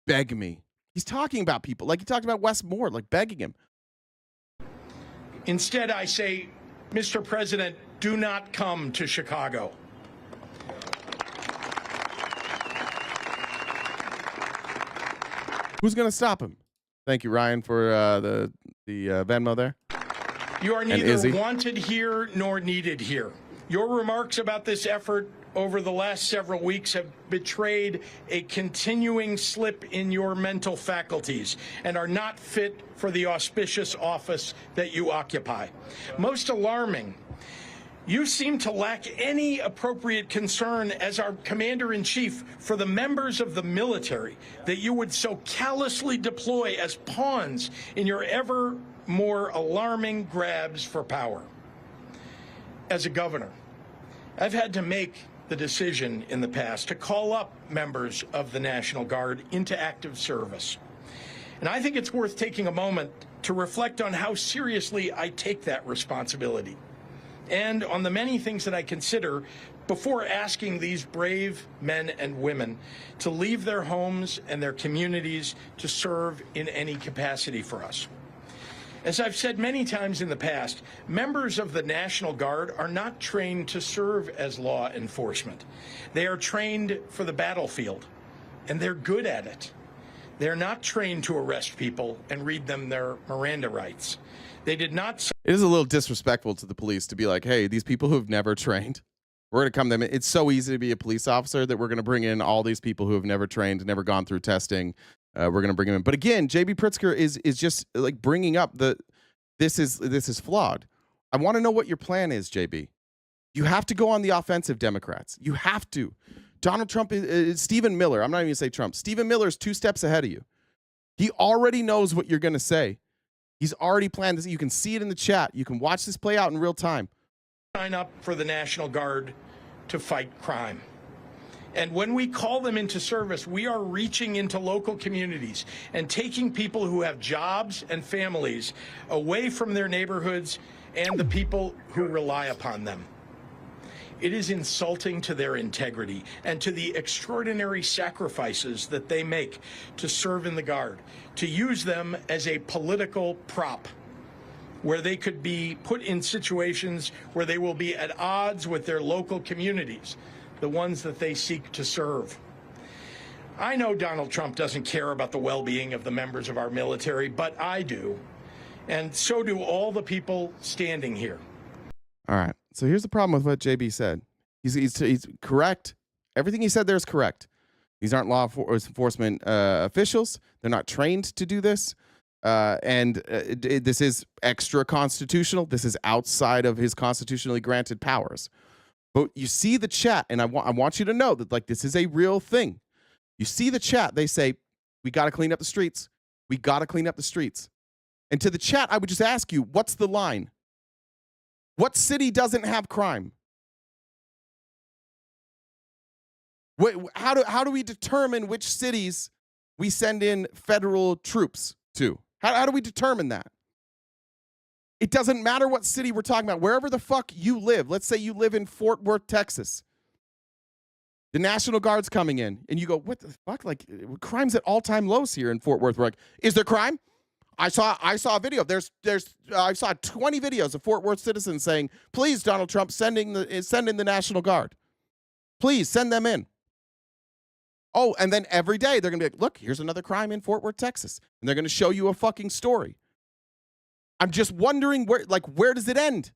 beg me. He's talking about people like he talked about Wes Moore, like begging him. Instead, I say, Mr. President, do not come to Chicago. Who's going to stop him? Thank you, Ryan, for the Venmo there. You are neither wanted here nor needed here. Your remarks about this effort over the last several weeks have betrayed a continuing slip in your mental faculties and are not fit for the auspicious office that you occupy. Most alarming, you seem to lack any appropriate concern as our commander-in-chief for the members of the military that you would so callously deploy as pawns in your ever more alarming grabs for power. As a governor, I've had to make the decision in the past to call up members of the National Guard into active service. And I think it's worth taking a moment to reflect on how seriously I take that responsibility, and on the many things that I consider before asking these brave men and women to leave their homes and their communities to serve in any capacity for us. As I've said many times in the past, members of the National Guard are not trained to serve as law enforcement. They are trained for the battlefield, and they're good at it. They're not trained to arrest people and read them their Miranda rights. They did not. It is a little disrespectful to the police to be like, hey, these people who've never trained, we're going to come to them. It's so easy to be a police officer that we're going to bring in all these people who have never trained, never gone through testing. We're going to bring them in. But again, J.B. Pritzker is just like bringing up this is flawed. I want to know what your plan is, J.B. You have to go on the offensive, Democrats. You have to. Donald Trump is Stephen Miller. I'm not even going to say Trump. Stephen Miller is 2 steps ahead of you. He already knows what you're going to say. He's already planned this. You can see it in the chat. You can watch this play out in real time. Sign up for the National Guard to fight crime. And when we call them into service, we are reaching into local communities and taking people who have jobs and families away from their neighborhoods and the people who rely upon them. It is insulting to their integrity and to the extraordinary sacrifices that they make to serve in the Guard, to use them as a political prop where they could be put in situations where they will be at odds with their local communities, the ones that they seek to serve. I know Donald Trump doesn't care about the well-being of the members of our military, but I do, and so do all the people standing here. All right. So here's the problem with what JB said. He's correct. Everything he said there is correct. These aren't law enforcement officials. They're not trained to do this. This is extra constitutional. This is outside of his constitutionally granted powers. But you see the chat, and I want you to know that, like, this is a real thing. You see the chat. They say, we got to clean up the streets. We got to clean up the streets. And to the chat, I would just ask you, what's the line? What city doesn't have crime? How do we determine which cities we send in federal troops to? How do we determine that? It doesn't matter what city we're talking about. Wherever the fuck you live. Let's say you live in Fort Worth, Texas. The National Guard's coming in, and you go, what the fuck? Like, crime's at all-time lows here in Fort Worth. We're like, is there crime? I saw a video. I saw 20 videos of Fort Worth citizens saying, please, Donald Trump, send in the National Guard. Please send them in. Oh, and then every day they're going to be like, look, here's another crime in Fort Worth, Texas. And they're going to show you a fucking story. I'm just wondering where does it end?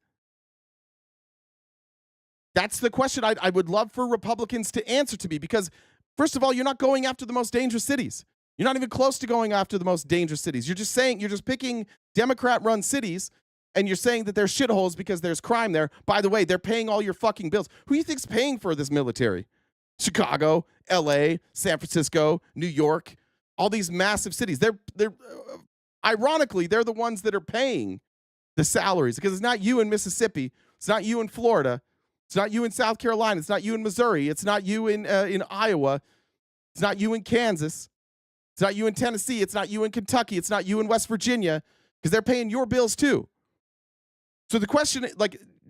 That's the question I would love for Republicans to answer to me, because first of all, you're not going after the most dangerous cities. You're not even close to going after the most dangerous cities. You're just picking Democrat-run cities, and you're saying that they're shitholes because there's crime there. By the way, they're paying all your fucking bills. Who do you think's paying for this military? Chicago, LA, San Francisco, New York, all these massive cities. They're ironically, they're the ones that are paying the salaries, because it's not you in Mississippi. It's not you in Florida. It's not you in South Carolina. It's not you in Missouri. It's not you in Iowa. It's not you in Kansas. It's not you in Tennessee. It's not you in Kentucky. It's not you in West Virginia, because they're paying your bills too. So the question,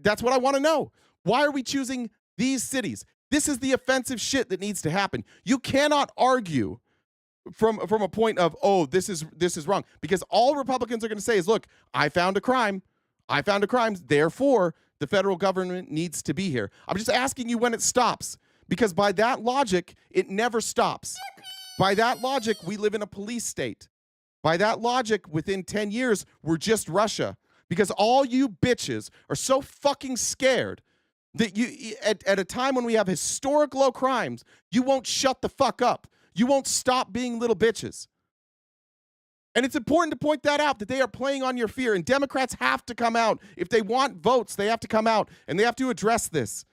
that's what I want to know. Why are we choosing these cities? This is the offensive shit that needs to happen. You cannot argue from a point of, oh, this is wrong, because all Republicans are going to say is, look, I found a crime. Therefore, the federal government needs to be here. I'm just asking you when it stops, because by that logic, it never stops. By that logic, we live in a police state. By that logic, within 10 years, we're just Russia, because all you bitches are so fucking scared that you, at a time when we have historic low crimes, you won't shut the fuck up. You won't stop being little bitches. And it's important to point that out, that they are playing on your fear, and Democrats have to come out. If they want votes, they have to come out, and they have to address this.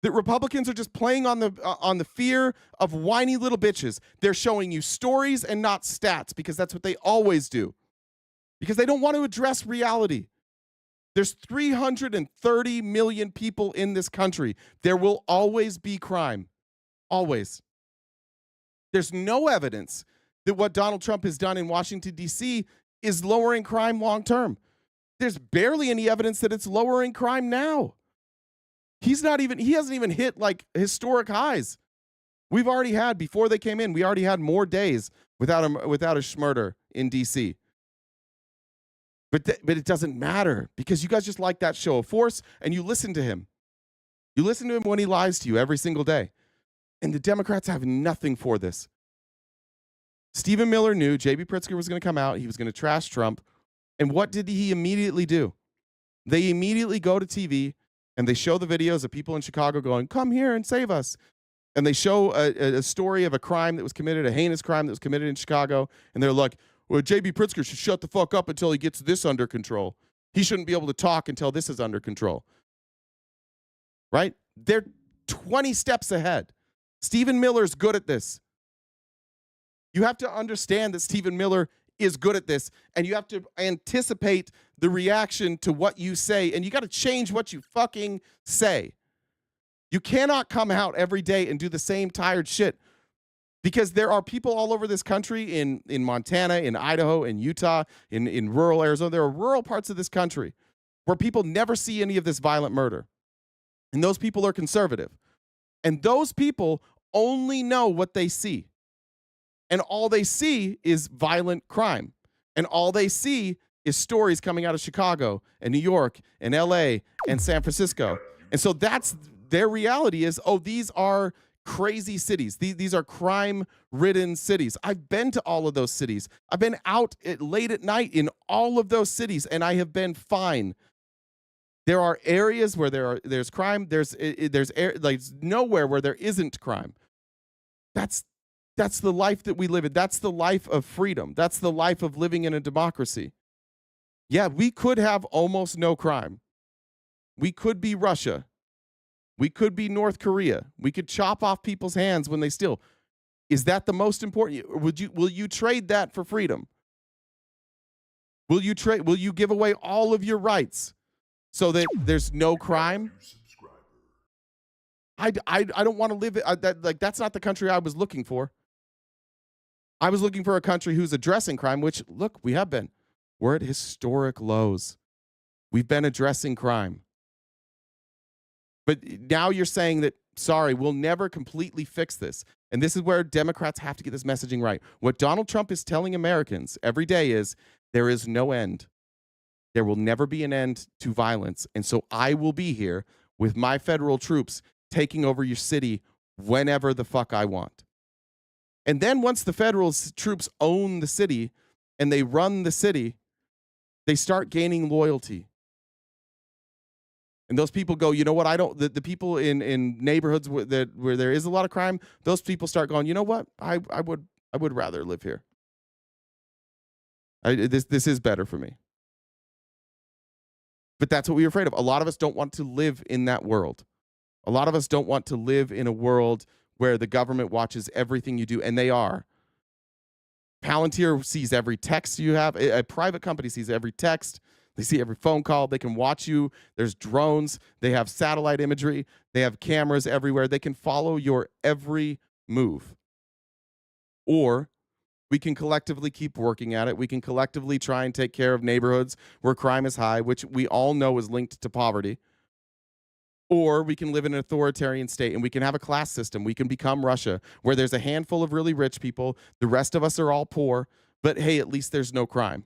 That Republicans are just playing on the fear of whiny little bitches. They're showing you stories and not stats, because that's what they always do. Because they don't want to address reality. There's 330 million people in this country. There will always be crime. Always. There's no evidence that what Donald Trump has done in Washington, D.C. is lowering crime long term. There's barely any evidence that it's lowering crime now. He hasn't even hit like historic highs. We've already had, before they came in, we already had more days without a schmurder in D.C. But it doesn't matter, because you guys just like that show of force, and you listen to him. You listen to him when he lies to you every single day. And the Democrats have nothing for this. Stephen Miller knew J.B. Pritzker was going to come out. He was going to trash Trump. And what did he immediately do? They immediately go to TV, and they show the videos of people in Chicago going, come here and save us. And they show a story of a crime that was committed, a heinous crime that was committed in Chicago. And they're like, well, J.B. Pritzker should shut the fuck up until he gets this under control. He shouldn't be able to talk until this is under control. Right? They're 20 steps ahead. Stephen Miller's good at this. You have to understand that Stephen Miller is good at this, and you have to anticipate the reaction to what you say, and you got to change what you fucking say. You cannot come out every day and do the same tired shit, because there are people all over this country, in Montana, in Idaho, in Utah, in rural Arizona. There are rural parts of this country where people never see any of this violent murder. And those people are conservative. And those people only know what they see. And all they see is violent crime. And all they see is stories coming out of Chicago and New York and LA and San Francisco. And so that's their reality is, oh, these are crazy cities. These are crime-ridden cities. I've been to all of those cities. I've been out late at night in all of those cities, and I have been fine. There are areas where there's crime. There's nowhere where there isn't crime. That's the life that we live in. That's the life of freedom. That's the life of living in a democracy. Yeah, we could have almost no crime. We could be Russia. We could be North Korea. We could chop off people's hands when they steal. Is that the most important? Will you trade that for freedom? Will you give away all of your rights so that there's no crime? I don't want to live that's not the country I was looking for. I was looking for a country who's addressing crime, which, look, we have been. We're at historic lows. We've been addressing crime. But now you're saying that, sorry, we'll never completely fix this. And this is where Democrats have to get this messaging right. What Donald Trump is telling Americans every day is there is no end. There will never be an end to violence. And so I will be here with my federal troops taking over your city whenever the fuck I want. And then once the federal troops own the city and they run the city, they start gaining loyalty. And those people go, you know what? The people in neighborhoods where there is a lot of crime, those people start going, you know what? I would rather live here. This is better for me. But that's what we're afraid of. A lot of us don't want to live in that world. A lot of us don't want to live in a world where the government watches everything you do, and they are. Palantir sees every text you have. A private company sees every text. They see every phone call. They can watch you. There's drones. They have satellite imagery. They have cameras everywhere. They can follow your every move. Or we can collectively keep working at it. We can collectively try and take care of neighborhoods where crime is high, which we all know is linked to poverty. Or we can live in an authoritarian state and we can have a class system. We can become Russia, where there's a handful of really rich people. The rest of us are all poor. But hey, at least there's no crime.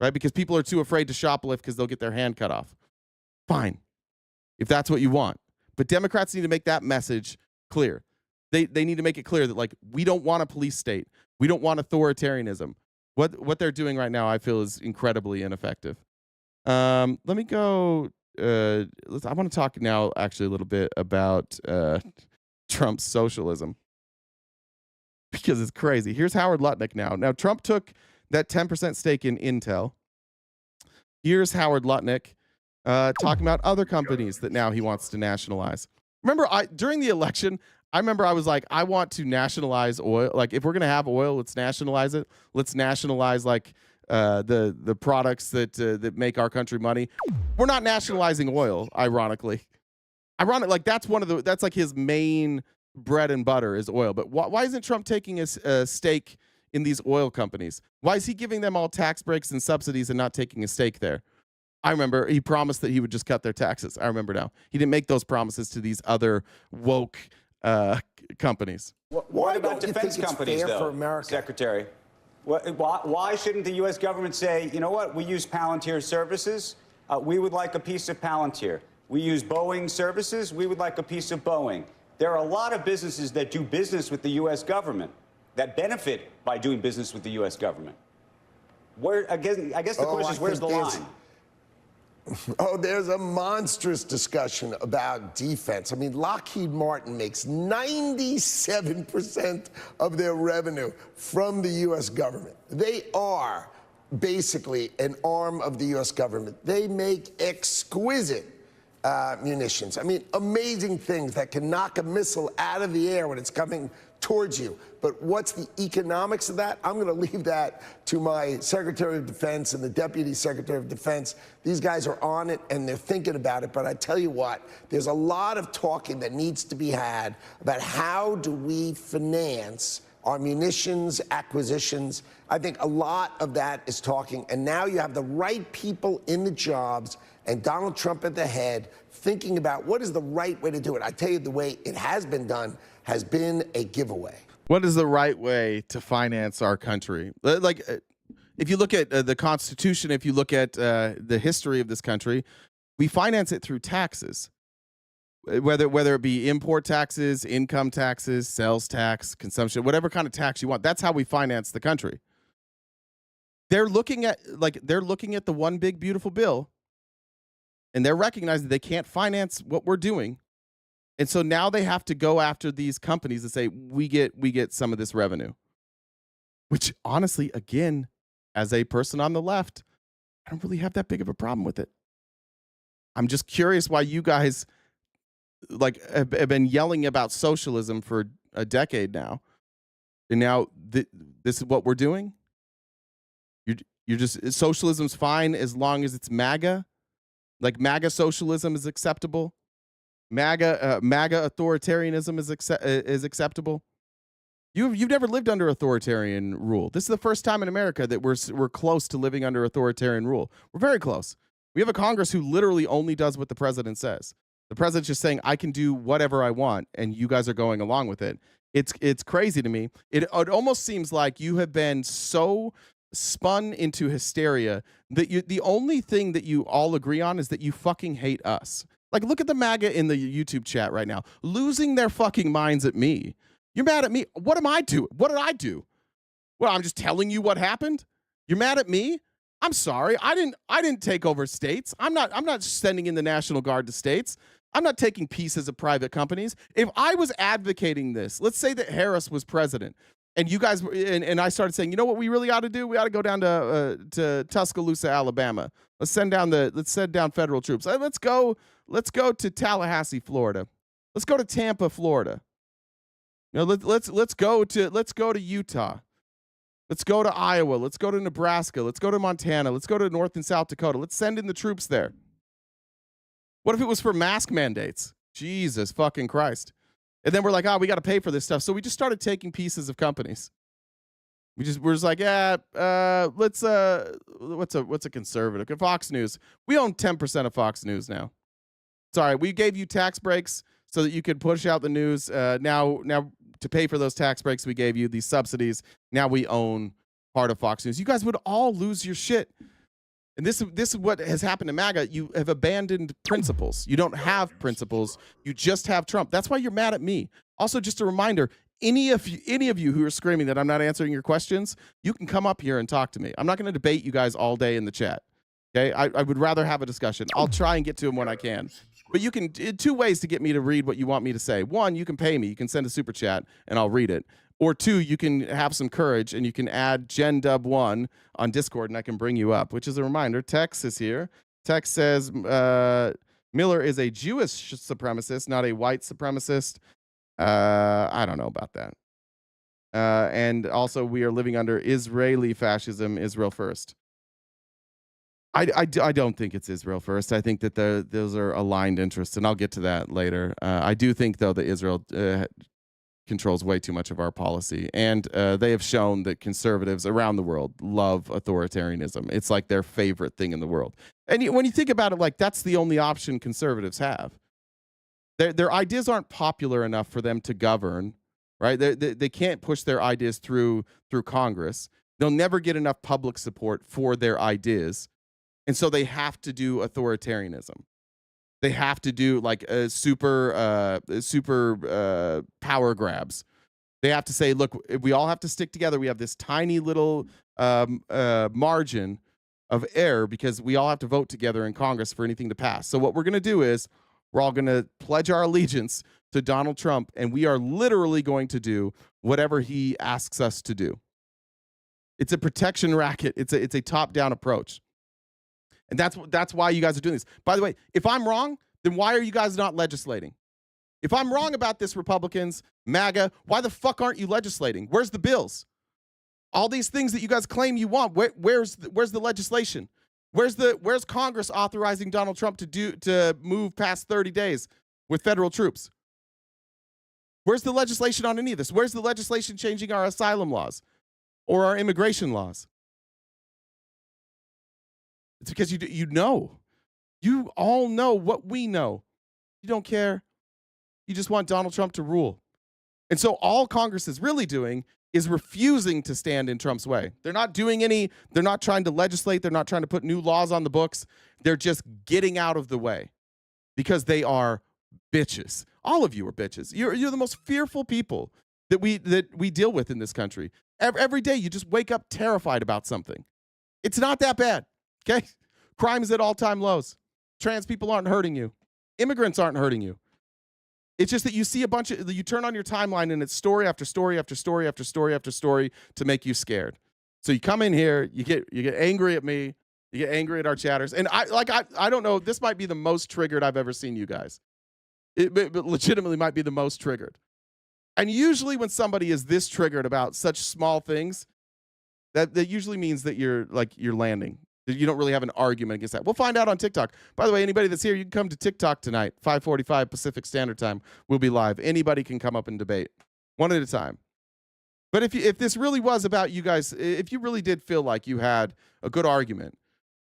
Right? Because people are too afraid to shoplift because they'll get their hand cut off. Fine, if that's what you want. But Democrats need to make that message clear. They need to make it clear that, like, we don't want a police state. We don't want authoritarianism. What they're doing right now, I feel, is incredibly ineffective. Let me go. I want to talk now actually a little bit about Trump's socialism, because it's crazy. Here's Howard Lutnick now. Now, Trump took that 10% stake in Intel. Here's Howard Lutnick talking about other companies that now he wants to nationalize. Remember, during the election, I was like, I want to nationalize oil. Like, if we're going to have oil, let's nationalize it. Let's nationalize, like, the products that make our country money. We're not nationalizing oil, ironically. Like, that's like his main bread and butter is oil. But why isn't Trump taking a stake in these oil companies? Why is he giving them all tax breaks and subsidies and not taking a stake there? I remember he promised that he would just cut their taxes. I remember now. He didn't make those promises to these other woke companies. What about defense companies, though, Secretary? Why shouldn't the U.S. government say, you know what, we use Palantir services, we would like a piece of Palantir. We use Boeing services, we would like a piece of Boeing. There are a lot of businesses that do business with the U.S. government that benefit by doing business with the U.S. government. I guess the question is, where's the line? Oh, there's a monstrous discussion about defense. I mean, Lockheed Martin makes 97% of their revenue from the U.S. government. They are basically an arm of the U.S. government. They make exquisite munitions. I mean, amazing things that can knock a missile out of the air when it's coming towards you. But what's the economics of that? I'm going to leave that to my Secretary of Defense and the Deputy Secretary of Defense. These guys are on it and they're thinking about it. But I tell you what, there's a lot of talking that needs to be had about how do we finance our munitions acquisitions. I think a lot of that is talking. And now you have the right people in the jobs and Donald Trump at the head thinking about what is the right way to do it. I tell you, the way it has been done has been a giveaway. What is the right way to finance our country? Like, if you look at the Constitution, if you look at the history of this country, we finance it through taxes. Whether it be import taxes, income taxes, sales tax, consumption, whatever kind of tax you want, that's how we finance the country. They're looking at the one big beautiful bill, and they're recognizing they can't finance what we're doing. And so now they have to go after these companies and say, we get some of this revenue. Which honestly, again, as a person on the left, I don't really have that big of a problem with it. I'm just curious why you guys like have been yelling about socialism for a decade now. And now this is what we're doing. You're just, socialism's fine as long as it's MAGA. Like MAGA socialism is acceptable. MAGA authoritarianism is acceptable. You've never lived under authoritarian rule. This is the first time in America that we're close to living under authoritarian rule. We're very close. We have a Congress who literally only does what the president says. The president's just saying, I can do whatever I want, and you guys are going along with it. It's crazy to me. It almost seems like you have been so spun into hysteria that the only thing that you all agree on is that you fucking hate us. Like, look at the MAGA in the YouTube chat right now, losing their fucking minds at me. You're mad at me. What am I doing? What did I do? Well, I'm just telling you what happened. You're mad at me? I'm sorry. I didn't take over states. I'm not sending in the National Guard to states. I'm not taking pieces of private companies. If I was advocating this, let's say that Harris was president, and you guys and I started saying, you know what we really ought to do? We ought to go down to Tuscaloosa, Alabama. Let's send down federal troops. Let's go to Tallahassee, Florida. Let's go to Tampa, Florida. You know, let's go to Utah. Let's go to Iowa. Let's go to Nebraska. Let's go to Montana. Let's go to North and South Dakota. Let's send in the troops there. What if it was for mask mandates? Jesus fucking Christ. And then we're like, we got to pay for this stuff. So we just started taking pieces of companies. We're just like, what's a conservative? Okay, Fox News. We own 10% of Fox News now. Sorry, we gave you tax breaks so that you could push out the news. Now to pay for those tax breaks, we gave you these subsidies. Now we own part of Fox News. You guys would all lose your shit. And this is what has happened to MAGA. You have abandoned principles. You don't have principles. You just have Trump. That's why you're mad at me. Also, just a reminder, any of you who are screaming that I'm not answering your questions, you can come up here and talk to me. I'm not going to debate you guys all day in the chat. Okay? I would rather have a discussion. I'll try and get to them when I can. But you can, two ways to get me to read what you want me to say. One, you can pay me. You can send a super chat, and I'll read it. Or two, you can have some courage, and you can add GenDub1 on Discord, and I can bring you up, which is a reminder. Tex is here. Tex says Miller is a Jewish supremacist, not a white supremacist. I don't know about that. And also, we are living under Israeli fascism, Israel first. I don't think it's Israel first. I think that those are aligned interests, and I'll get to that later. I do think, though, that Israel controls way too much of our policy, and they have shown that conservatives around the world love authoritarianism. It's like their favorite thing in the world. And when you think about it, like, that's the only option conservatives have. Their ideas aren't popular enough for them to govern, right? They can't push their ideas through Congress. They'll never get enough public support for their ideas. And so they have to do authoritarianism. They have to do like super power grabs. They have to say, look, we all have to stick together. We have this tiny little margin of error because we all have to vote together in Congress for anything to pass. So what we're going to do is we're all going to pledge our allegiance to Donald Trump, and we are literally going to do whatever he asks us to do. It's a protection racket. It's a top-down approach. And that's why you guys are doing this. By the way, if I'm wrong, then why are you guys not legislating? If I'm wrong about this, Republicans, MAGA, why the fuck aren't you legislating? Where's the bills? All these things that you guys claim you want, where's the legislation? Where's Congress authorizing Donald Trump to move past 30 days with federal troops? Where's the legislation on any of this? Where's the legislation changing our asylum laws or our immigration laws? It's because you know. You all know what we know. You don't care. You just want Donald Trump to rule. And so all Congress is really doing is refusing to stand in Trump's way. They're not trying to legislate. They're not trying to put new laws on the books. They're just getting out of the way because they are bitches. All of you are bitches. You're the most fearful people that we deal with in this country. Every day you just wake up terrified about something. It's not that bad. Okay? Crime is at all-time lows. trans people aren't hurting you. Immigrants aren't hurting you. It's just that you see you turn on your timeline and it's story after story after story after story after story to make you scared. So you come in here, you get angry at me, you get angry at our chatters, and I don't know. This might be the most triggered I've ever seen you guys. It legitimately might be the most triggered. And usually when somebody is this triggered about such small things, that usually means that you're landing. You don't really have an argument against that. We'll find out on TikTok. By the way, anybody that's here, you can come to TikTok tonight, 5:45 Pacific Standard Time. We'll be live. Anybody can come up and debate, one at a time. But if this really was about you guys, if you really did feel like you had a good argument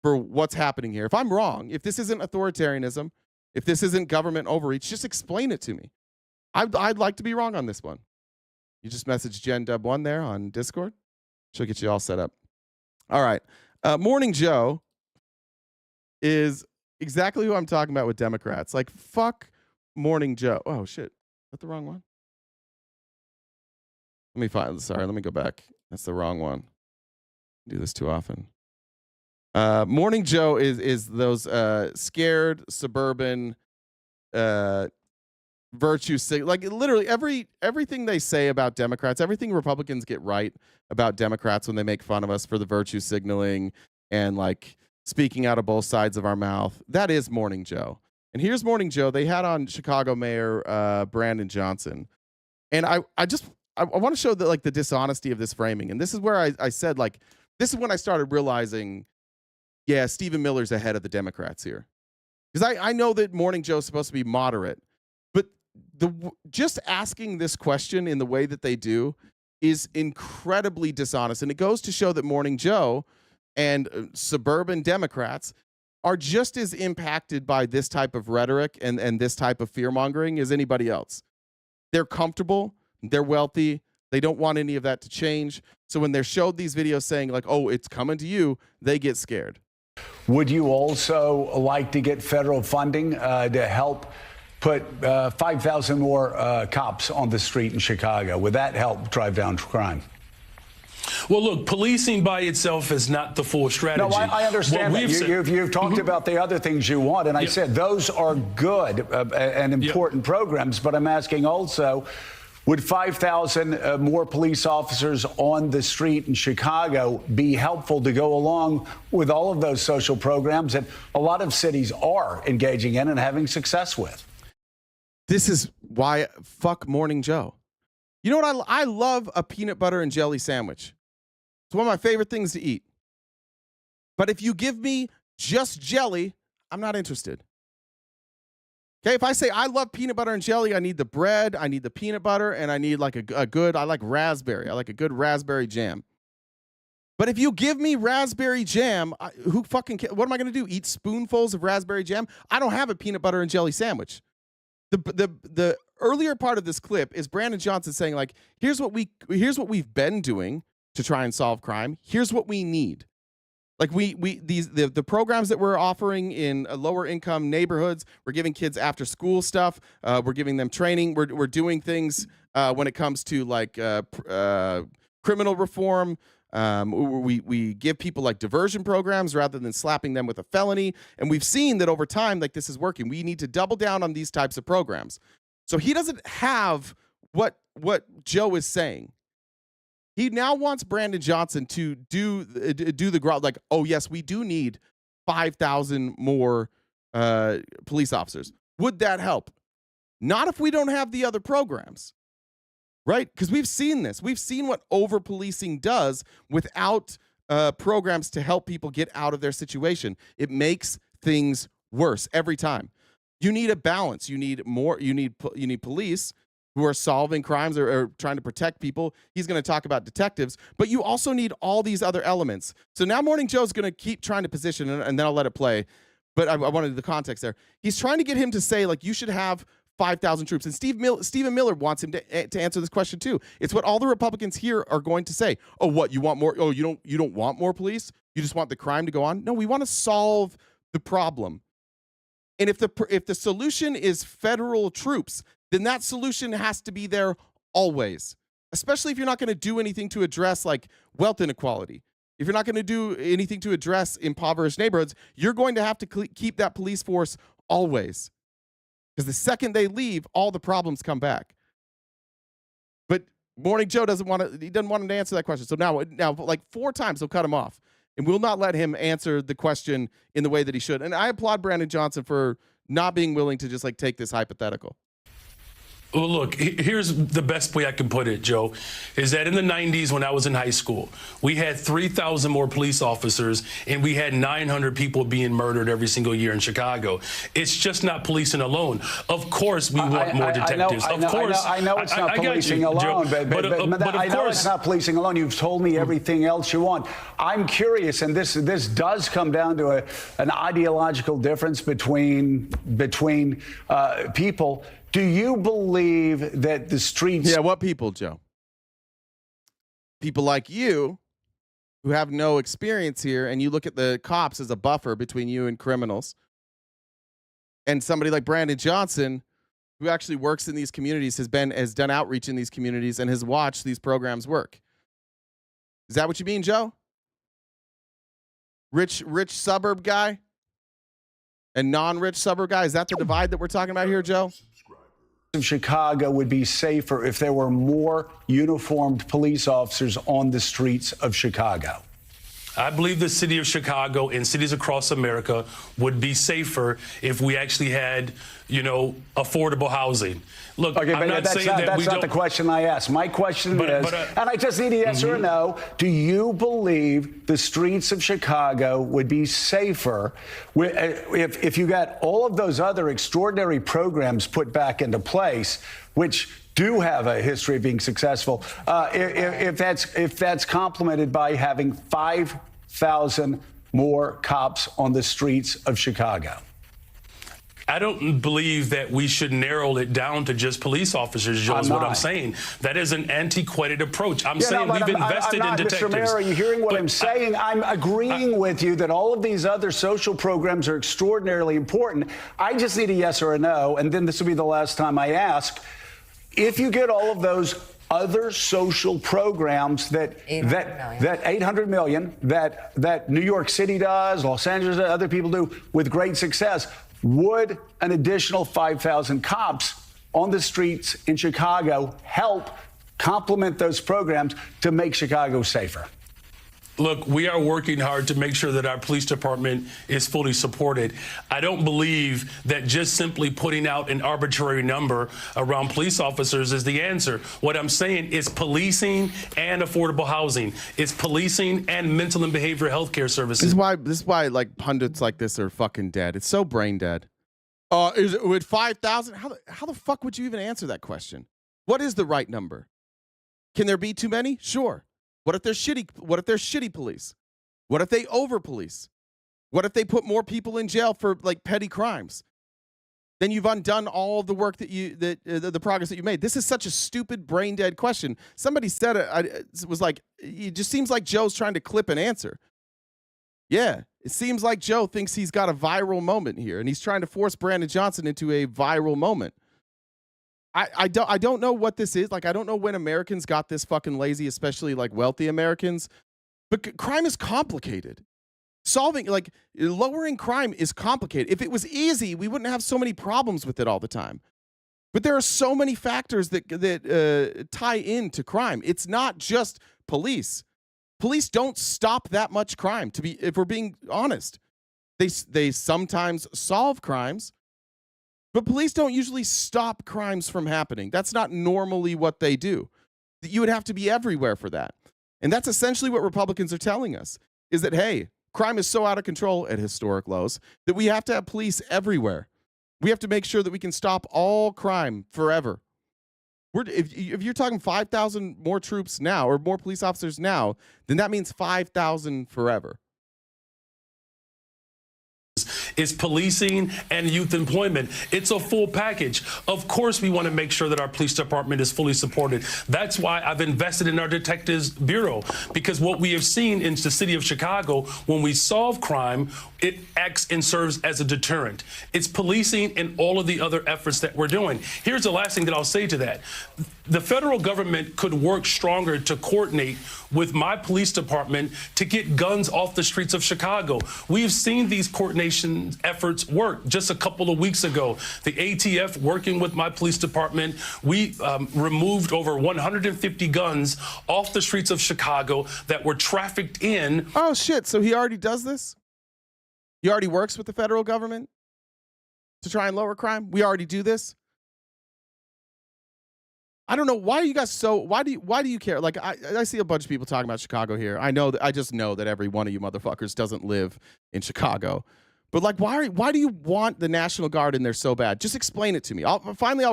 for what's happening here, if I'm wrong, if this isn't authoritarianism, if this isn't government overreach, just explain it to me. I'd like to be wrong on this one. You just message Jen Dub1 there on Discord. She'll get you all set up. All right. Morning Joe is exactly who I'm talking about with Democrats. Like, fuck Morning Joe. Oh, shit. Is that the wrong one? Let me go back. That's the wrong one. I do this too often. Morning Joe is those scared suburban virtue like literally everything they say about Democrats, everything Republicans get right about Democrats when they make fun of us for the virtue signaling and like speaking out of both sides of our mouth. That is Morning Joe. And here's Morning Joe. They had on Chicago Mayor Brandon Johnson. And I want to show the dishonesty of this framing. And this is where I said, like, this is when I started realizing, yeah, Stephen Miller's ahead of the Democrats here. Because I know that Morning Joe's supposed to be moderate, but just asking this question in the way that they do is incredibly dishonest. And it goes to show that Morning Joe and suburban Democrats are just as impacted by this type of rhetoric and this type of fear-mongering as anybody else. They're comfortable, they're wealthy, they don't want any of that to change. So when they're showed these videos saying like, oh, it's coming to you, they get scared. Would you also like to get federal funding to help put 5,000 more cops on the street in Chicago? Would that help drive down crime? Well, look, policing by itself is not the full strategy. No, I understand that. You've talked about the other things you want, and I said those are good and important programs, but I'm asking also, would 5,000 more police officers on the street in Chicago be helpful to go along with all of those social programs that a lot of cities are engaging in and having success with? This is why fuck Morning Joe. You know what? I love a peanut butter and jelly sandwich. It's one of my favorite things to eat. But if you give me just jelly, I'm not interested. Okay, if I say I love peanut butter and jelly, I need the bread, I need the peanut butter, and I need like I like raspberry. I like a good raspberry jam. But if you give me raspberry jam, what am I going to do? Eat spoonfuls of raspberry jam? I don't have a peanut butter and jelly sandwich. The earlier part of this clip is Brandon Johnson saying like, here's what we've been doing to try and solve crime. Here's what we need. Like the programs that we're offering in lower income neighborhoods, we're giving kids after school stuff. We're giving them training. We're doing things when it comes to like criminal reform. We give people like diversion programs rather than slapping them with a felony. And we've seen that over time, like this is working. We need to double down on these types of programs. So he doesn't have what Joe is saying. He now wants Brandon Johnson to do the ground like, oh yes, we do need 5,000 more police officers. Would that help? Not if we don't have the other programs. Right? Because we've seen this. We've seen what over-policing does without programs to help people get out of their situation. It makes things worse every time. You need a balance. You need police who are solving crimes or trying to protect people. He's going to talk about detectives, but you also need all these other elements. So now Morning Joe's going to keep trying to position, and then I'll let it play. But I wanted the context there. He's trying to get him to say, like, you should have 5,000 troops. And Stephen Miller wants him to answer this question too. It's what all the Republicans here are going to say. Oh, what, you want more? Oh, you don't want more police? You just want the crime to go on? No, we want to solve the problem. And if the solution is federal troops, then that solution has to be there always, especially if you're not going to do anything to address like wealth inequality. if you're not going to do anything to address impoverished neighborhoods, you're going to have to keep that police force always. Because the second they leave, all the problems come back. But Morning Joe doesn't want him to answer that question. So now like 4 times he'll cut him off. And we'll not let him answer the question in the way that he should. And I applaud Brandon Johnson for not being willing to just like take this hypothetical. Well, look, here's the best way I can put it, Joe, is that in the 90s when I was in high school, we had 3,000 more police officers and we had 900 people being murdered every single year in Chicago. It's just not policing alone. Of course, we want more detectives. I know it's not policing alone, but I know it's not policing alone. You've told me everything else you want. I'm curious, and this does come down to an ideological difference between people. Do you believe that the streets... Yeah, what people, Joe? People like you who have no experience here, and you look at the cops as a buffer between you and criminals. And somebody like Brandon Johnson, who actually works in these communities, has done outreach in these communities and has watched these programs work. Is that what you mean, Joe? Rich suburb guy and non-rich suburb guy? Is that the divide that we're talking about here, Joe? Of Chicago would be safer if there were more uniformed police officers on the streets of Chicago. I believe the city of Chicago and cities across America would be safer if we actually had, affordable housing. Look, okay, I'm not saying that that's not the question I asked. My question is, and I just need a yes or a no, do you believe the streets of Chicago would be safer if you got all of those other extraordinary programs put back into place, which do have a history of being successful, if that's complemented by having 5,000 more cops on the streets of Chicago? I don't believe that we should narrow it down to just police officers, Joe, is what I'm saying. That is an antiquated approach. I'm saying we've invested in detectives. Mr. Mayor, are you hearing what I'm saying? I'm agreeing with you that all of these other social programs are extraordinarily important. I just need a yes or a no, and then this will be the last time I ask. If you get all of those other social programs that 800 million that New York City does, Los Angeles, other people do with great success, would an additional 5,000 cops on the streets in Chicago help complement those programs to make Chicago safer? Look, we are working hard to make sure that our police department is fully supported. I don't believe that just simply putting out an arbitrary number around police officers is the answer. What I'm saying is policing and affordable housing. It's policing and mental and behavioral health care services. This is why like pundits like this are fucking dead. It's so brain dead. Is it with 5,000? How the fuck would you even answer that question? What is the right number? Can there be too many? Sure. What if they're shitty police? What if they over police? What if they put more people in jail for like petty crimes? Then you've undone all the work that the progress that you made. This is such a stupid, brain dead question. Somebody said it was like, it just seems like Joe's trying to clip an answer. Yeah, it seems like Joe thinks he's got a viral moment here, and he's trying to force Brandon Johnson into a viral moment. I don't know what this is. Like, I don't know when Americans got this fucking lazy, especially like wealthy Americans. But crime is complicated. Lowering crime is complicated. If it was easy, we wouldn't have so many problems with it all the time. But there are so many factors that tie into crime. It's not just police. Police don't stop that much crime. If we're being honest, they sometimes solve crimes. But police don't usually stop crimes from happening. That's not normally what they do. You would have to be everywhere for that. And that's essentially what Republicans are telling us, is that, hey, crime is so out of control at historic lows that we have to have police everywhere. We have to make sure that we can stop all crime forever. If you're talking 5,000 more troops now or more police officers now, then that means 5,000 forever. It's policing and youth employment. It's a full package. Of course, we want to make sure that our police department is fully supported. That's why I've invested in our Detectives Bureau, because what we have seen in the city of Chicago, when we solve crime, it acts and serves as a deterrent. It's policing and all of the other efforts that we're doing. Here's the last thing that I'll say to that. The federal government could work stronger to coordinate with my police department to get guns off the streets of Chicago. We've seen these coordination efforts work. Just a couple of weeks ago, the ATF working with my police department, we removed over 150 guns off the streets of Chicago that were trafficked in. Oh, shit. So he already does this? He already works with the federal government to try and lower crime? We already do this? I don't know, why are you guys so, why do you care? Like, I see a bunch of people talking about Chicago here. I just know that every one of you motherfuckers doesn't live in Chicago. But like, why do you want the National Guard in there so bad? Just explain it to me. I'll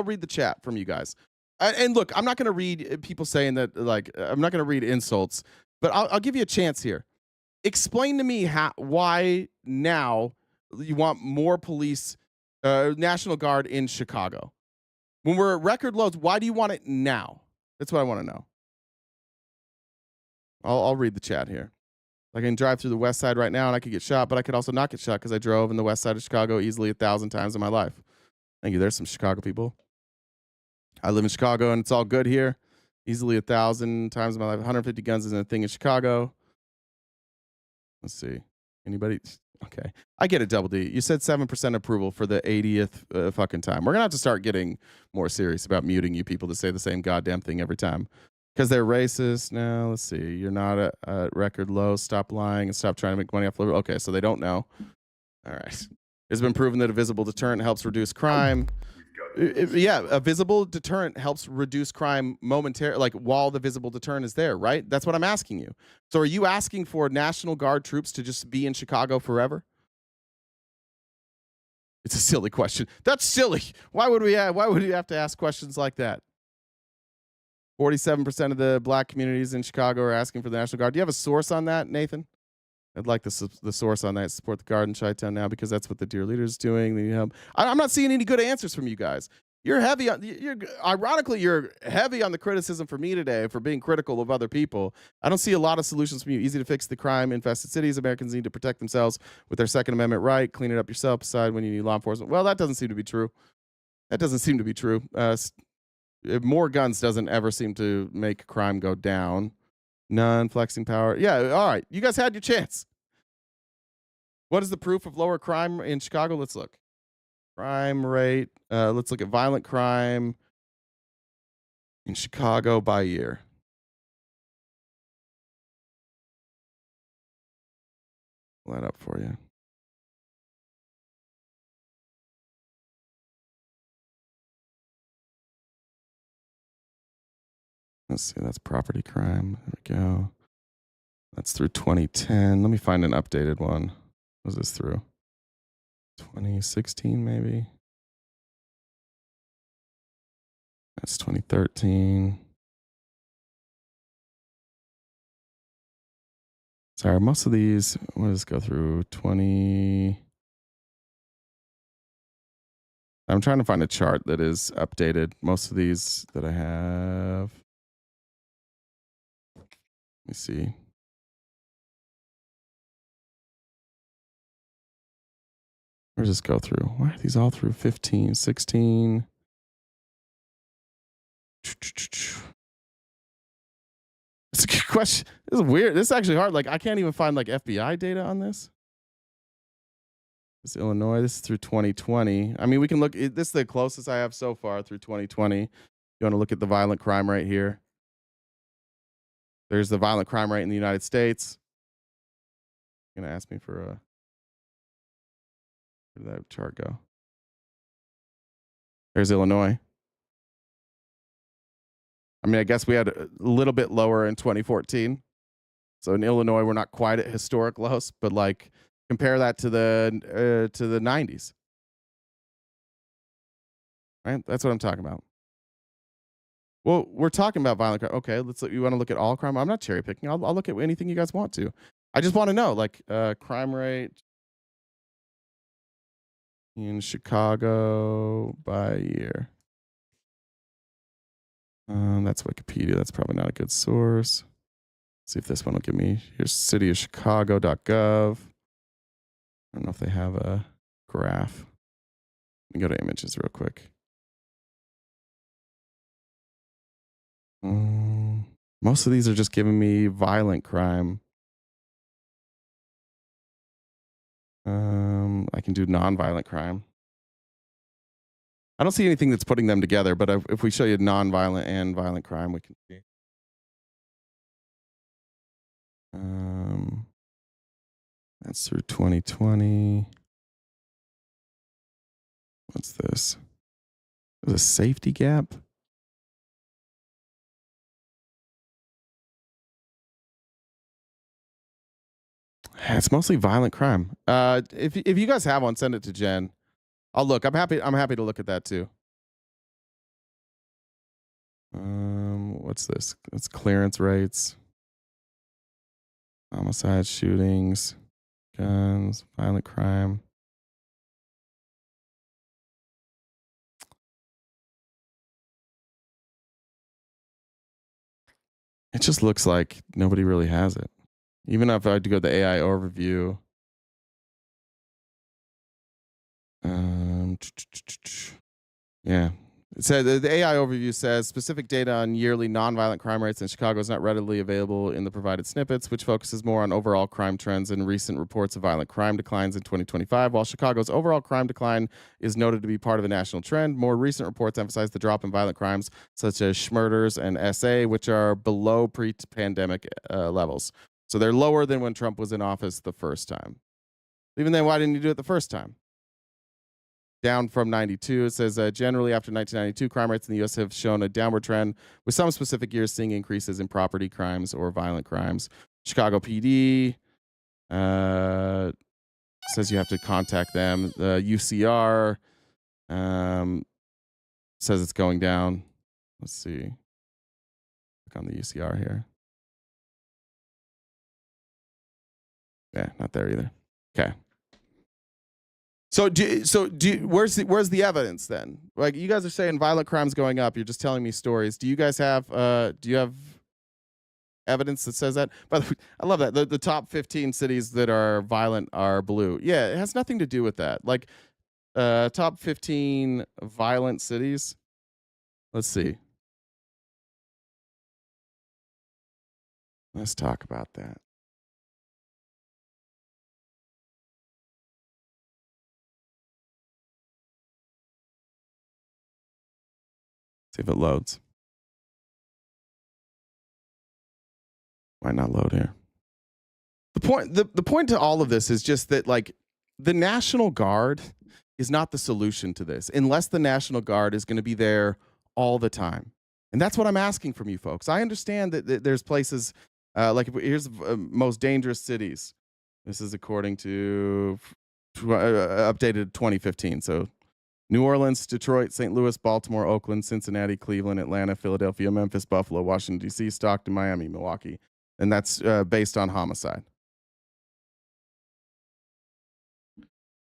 read the chat from you guys. And look, I'm not going to read people saying that, like, I'm not going to read insults, but I'll give you a chance here. Explain to me why now you want more police, National Guard in Chicago. When we're at record lows, why do you want it now? That's what I want to know. I'll read the chat here. I can drive through the west side right now and I could get shot, but I could also not get shot because I drove in the west side of Chicago easily 1,000 times in my life. Thank you. There's some Chicago people. I live in Chicago and it's all good here. Easily 1,000 times in my life. 150 guns isn't a thing in Chicago. Let's see. Anybody? Okay. I get it, Double D. You said 7% approval for the 80th fucking time. We're going to have to start getting more serious about muting you people to say the same goddamn thing every time. Because they're racist. Now, let's see. You're not at record low. Stop lying and stop trying to make money off liberal. Okay, so they don't know. All right. It's been proven that a visible deterrent helps reduce crime. Yeah, a visible deterrent helps reduce crime momentarily, like while the visible deterrent is there, right? That's what I'm asking you. So are you asking for National Guard troops to just be in Chicago forever? It's a silly question. That's silly. Why would we have to ask questions like that? 47% of the black communities in Chicago are asking for the National Guard. Do you have a source on that, Nathan? I'd like the source on that. Support the Guard in Chi-Town now because that's what the Dear Leader is doing. I'm not seeing any good answers from you guys. Ironically, you're heavy on the criticism for me today for being critical of other people. I don't see a lot of solutions from you. Easy to fix the crime-infested cities. Americans need to protect themselves with their Second Amendment right. Clean it up yourself. Decide when you need law enforcement. Well, that doesn't seem to be true. More guns doesn't ever seem to make crime go down. None, flexing power. Yeah, all right. You guys had your chance. What is the proof of lower crime in Chicago? Let's look. Crime rate. Let's look at violent crime in Chicago by year. Pull that up for you. Let's see, that's property crime. There we go. That's through 2010. Let me find an updated one. What was this through? 2016, maybe? That's 2013. Sorry, most of these, what does this go through? 20. I'm trying to find a chart that is updated. Most of these that I have. Let me see. Where does this go through? Why are these all through 15, 16? That's a good question. This is weird. This is actually hard. Like, I can't even find like FBI data on this. This is Illinois. This is through 2020. I mean, we can look. This is the closest I have so far through 2020. You want to look at the violent crime rate here? There's the violent crime rate in the United States. You're going to ask me for a... Where did that chart go? There's Illinois. I mean, I guess we had a little bit lower in 2014. So in Illinois, we're not quite at historic lows, but like compare that to the 90s. Right? That's what I'm talking about. Well, we're talking about violent crime. Okay, you want to look at all crime? I'm not cherry picking. I'll look at anything you guys want to. I just want to know, like, crime rate. in Chicago by year. That's Wikipedia. That's probably not a good source. Let's see if this one will give me. Here's cityofchicago.gov. I don't know if they have a graph. Let me go to images real quick. Most of these are just giving me violent crime. I can do non-violent crime. I don't see anything that's putting them together, but if we show you non-violent and violent crime, we can see. That's through 2020. What's this? There's a safety gap. It's mostly violent crime. If you guys have one, send it to Jen. I'll look. I'm happy to look at that too. What's this? It's clearance rates, homicide, shootings, guns, violent crime. It just looks like nobody really has it. Even if I had to go to the AI overview. Yeah. It said the AI overview says specific data on yearly nonviolent crime rates in Chicago is not readily available in the provided snippets, which focuses more on overall crime trends and recent reports of violent crime declines in 2025. While Chicago's overall crime decline is noted to be part of a national trend, more recent reports emphasize the drop in violent crimes such as murders and SA, which are below pre-pandemic levels. So they're lower than when Trump was in office the first time. Even then, why didn't you do it the first time? Down from 92. It says generally after 1992, crime rates in the U.S. have shown a downward trend, with some specific years seeing increases in property crimes or violent crimes. Chicago PD says you have to contact them. The UCR says it's going down. Let's see. Click on the UCR here. Yeah, not there either. Okay. So where's the evidence then? Like, you guys are saying violent crime's going up. You're just telling me stories. Do you guys have evidence that says that? By the way, I love that. The top 15 cities that are violent are blue. Yeah, it has nothing to do with that. Like, top 15 violent cities. Let's see. Let's talk about that. See if it loads. Might not load here. The point to all of this is just that, like, the National Guard is not the solution to this, unless the National Guard is going to be there all the time. And that's what I'm asking from you folks. I understand that there's places like, here's most dangerous cities. This is according to updated 2015. So New Orleans, Detroit, St. Louis, Baltimore, Oakland, Cincinnati, Cleveland, Atlanta, Philadelphia, Memphis, Buffalo, Washington, D.C., Stockton, Miami, Milwaukee. And that's based on homicide.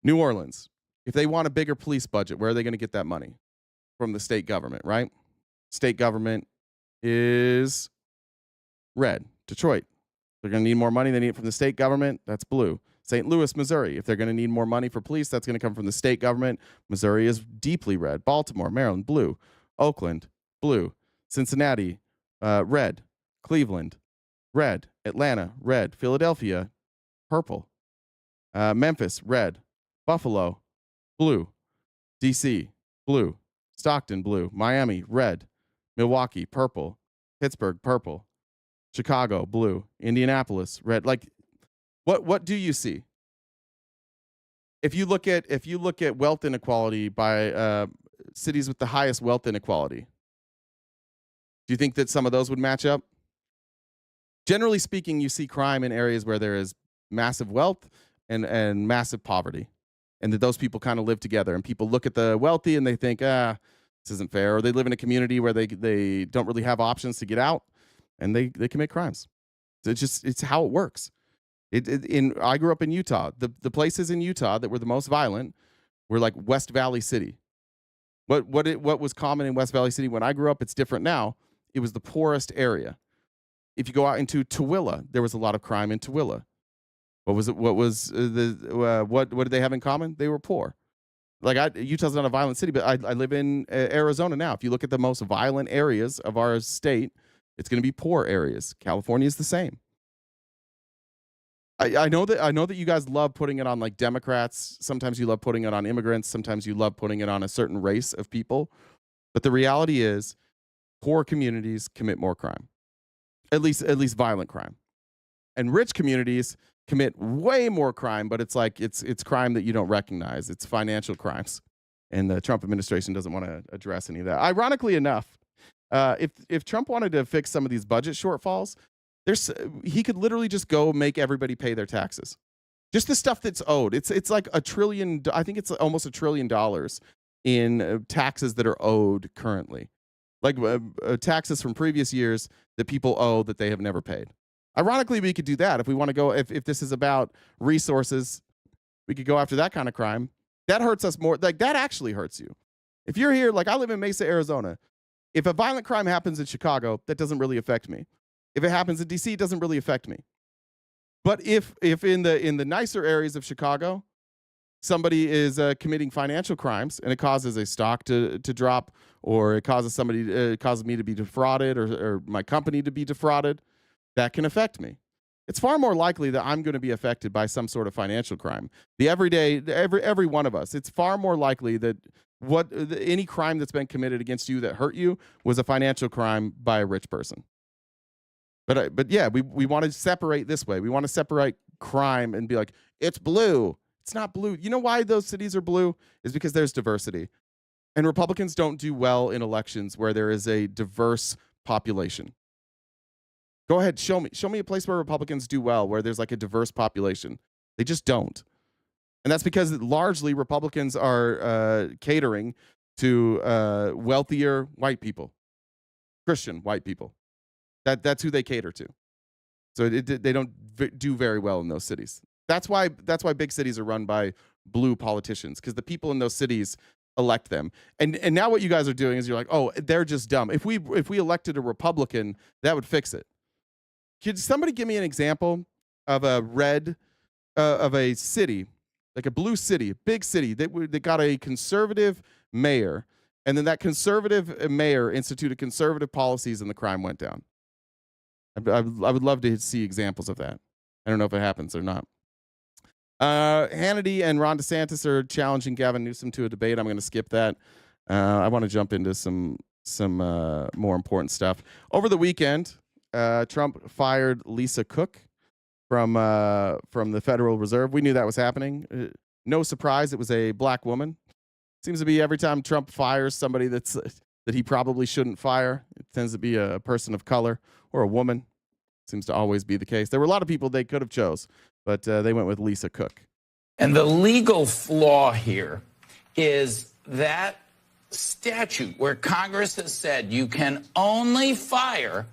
New Orleans, if they want a bigger police budget, where are they going to get that money? From the state government, right? State government is red. Detroit, they're going to need more money. They need it from the state government. That's blue. St. Louis, Missouri, if they're going to need more money for police, that's going to come from the state government. Missouri is deeply red. Baltimore, Maryland, blue. Oakland, blue. Cincinnati, red. Cleveland, red. Atlanta, red. Philadelphia, purple. Memphis, red. Buffalo, blue. DC, blue. Stockton, blue. Miami, red. Milwaukee, purple. Pittsburgh, purple. Chicago, blue. Indianapolis, red. Like, what do you see? If you look at wealth inequality by cities with the highest wealth inequality, do you think that some of those would match up? Generally speaking, you see crime in areas where there is massive wealth and massive poverty, and that those people kind of live together. And people look at the wealthy and they think, this isn't fair. Or they live in a community where they don't really have options to get out, and they commit crimes. It's how it works. I grew up in Utah. The places in Utah that were the most violent We're like West Valley City. What was common in West Valley City when I grew up, it's different now. It was the poorest area. If you go out into Tooele, there was a lot of crime in Tooele. What did they have in common? They were poor. Like Utah's not a violent city, but I live in Arizona now. If you look at the most violent areas of our state, it's going to be poor areas. California is the same. I know that you guys love putting it on like Democrats. Sometimes you love putting it on immigrants. Sometimes you love putting it on a certain race of people. But the reality is, poor communities commit more crime, at least violent crime, and rich communities commit way more crime. But it's like it's crime that you don't recognize. It's financial crimes, and the Trump administration doesn't want to address any of that. Ironically enough, if Trump wanted to fix some of these budget shortfalls, he could literally just go make everybody pay their taxes. Just the stuff that's owed. It's like $1 trillion. I think it's almost $1 trillion in taxes that are owed currently. Like taxes from previous years that people owe that they have never paid. Ironically, we could do that. If we want to go, if this is about resources, we could go after that kind of crime. That hurts us more. Like that actually hurts you. If you're here, like I live in Mesa, Arizona. If a violent crime happens in Chicago, that doesn't really affect me. If it happens in DC, it doesn't really affect me. But if in the nicer areas of Chicago, somebody is committing financial crimes and it causes a stock to drop, or it causes me to be defrauded, or my company to be defrauded, that can affect me. It's far more likely that I'm going to be affected by some sort of financial crime. Every one of us, it's far more likely that any crime that's been committed against you that hurt you was a financial crime by a rich person. But yeah, we want to separate this way. We want to separate crime and be like, it's blue. It's not blue. You know why those cities are blue? Is because there's diversity. And Republicans don't do well in elections where there is a diverse population. Go ahead, show me a place where Republicans do well, where there's like a diverse population. They just don't. And that's because largely Republicans are catering to wealthier white people, Christian white people. That's who they cater to. So they don't do very well in those cities. That's why big cities are run by blue politicians, because the people in those cities elect them. And now what you guys are doing is you're like, oh, they're just dumb. If we elected a Republican, that would fix it. Could somebody give me an example of a city, like a blue city, a big city that got a conservative mayor, and then that conservative mayor instituted conservative policies and the crime went down? I would love to see examples of that. I don't know if it happens or not. Hannity and Ron DeSantis are challenging Gavin Newsom to a debate. I'm going to skip that. I want to jump into some more important stuff. Over the weekend, Trump fired Lisa Cook from the Federal Reserve. We knew that was happening. No surprise, it was a black woman. Seems to be every time Trump fires somebody that he probably shouldn't fire, it tends to be a person of color or a woman. Seems to always be the case. There were a lot of people they could have chose, but they went with Lisa Cook. And the legal flaw here is that statute where Congress has said you can only fire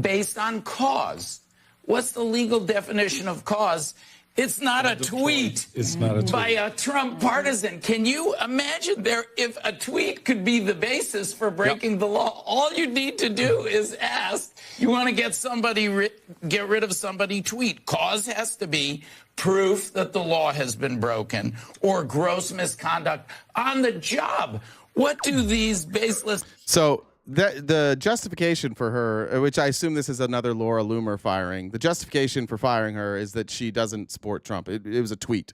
based on cause. What's the legal definition of cause? It's not a tweet. It's not a tweet by a Trump partisan. Can you imagine if a tweet could be the basis for breaking the law? All you need to do is ask, you want to get rid of somebody, tweet. Cause has to be proof that the law has been broken or gross misconduct on the job. What do these baseless... So the justification for her, which I assume this is another Laura Loomer firing, the justification for firing her is that she doesn't support Trump. It was a tweet,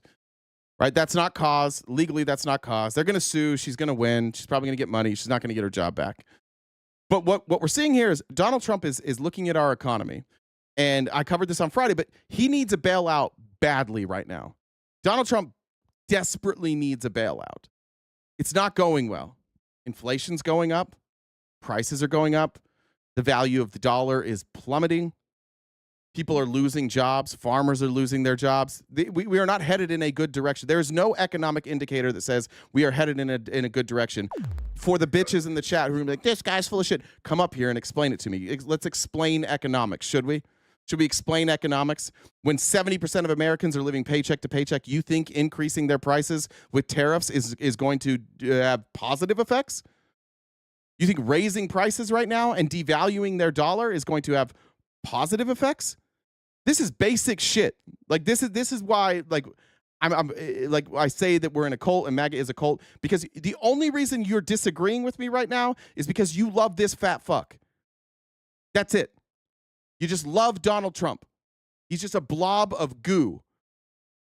right? That's not cause. Legally, that's not cause. They're going to sue. She's going to win. She's probably going to get money. She's not going to get her job back. But what we're seeing here is Donald Trump is looking at our economy. And I covered this on Friday, but he needs a bailout badly right now. Donald Trump desperately needs a bailout. It's not going well. Inflation's going up. Prices are going up. The value of the dollar is plummeting. People are losing jobs. Farmers are losing their jobs. We are not headed in a good direction. There is no economic indicator that says we are headed in a good direction. For the bitches in the chat who are like, this guy's full of shit, come up here and explain it to me. Let's explain economics, should we? Should we explain economics? When 70% of Americans are living paycheck to paycheck, you think increasing their prices with tariffs is going to have positive effects? You think raising prices right now and devaluing their dollar is going to have positive effects? This is basic shit. Like this is why like I'm like I say that we're in a cult and MAGA is a cult, because the only reason you're disagreeing with me right now is because you love this fat fuck. That's it. You just love Donald Trump. He's just a blob of goo.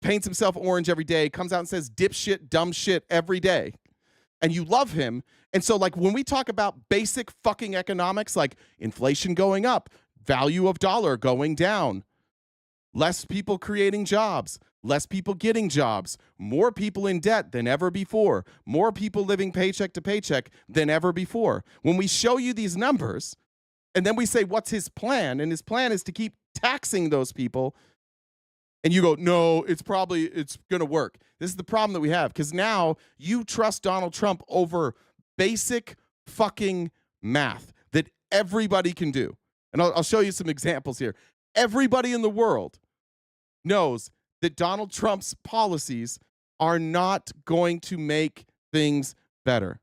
Paints himself orange every day, comes out and says dipshit, dumb shit every day. And you love him. And so like when we talk about basic fucking economics, like inflation going up, value of dollar going down, less people creating jobs, less people getting jobs, more people in debt than ever before, more people living paycheck to paycheck than ever before. When we show you these numbers, and then we say, what's his plan? And his plan is to keep taxing those people. And you go, no, it's going to work. This is the problem that we have, because now you trust Donald Trump over basic fucking math that everybody can do. And I'll show you some examples here. Everybody in the world knows that Donald Trump's policies are not going to make things better.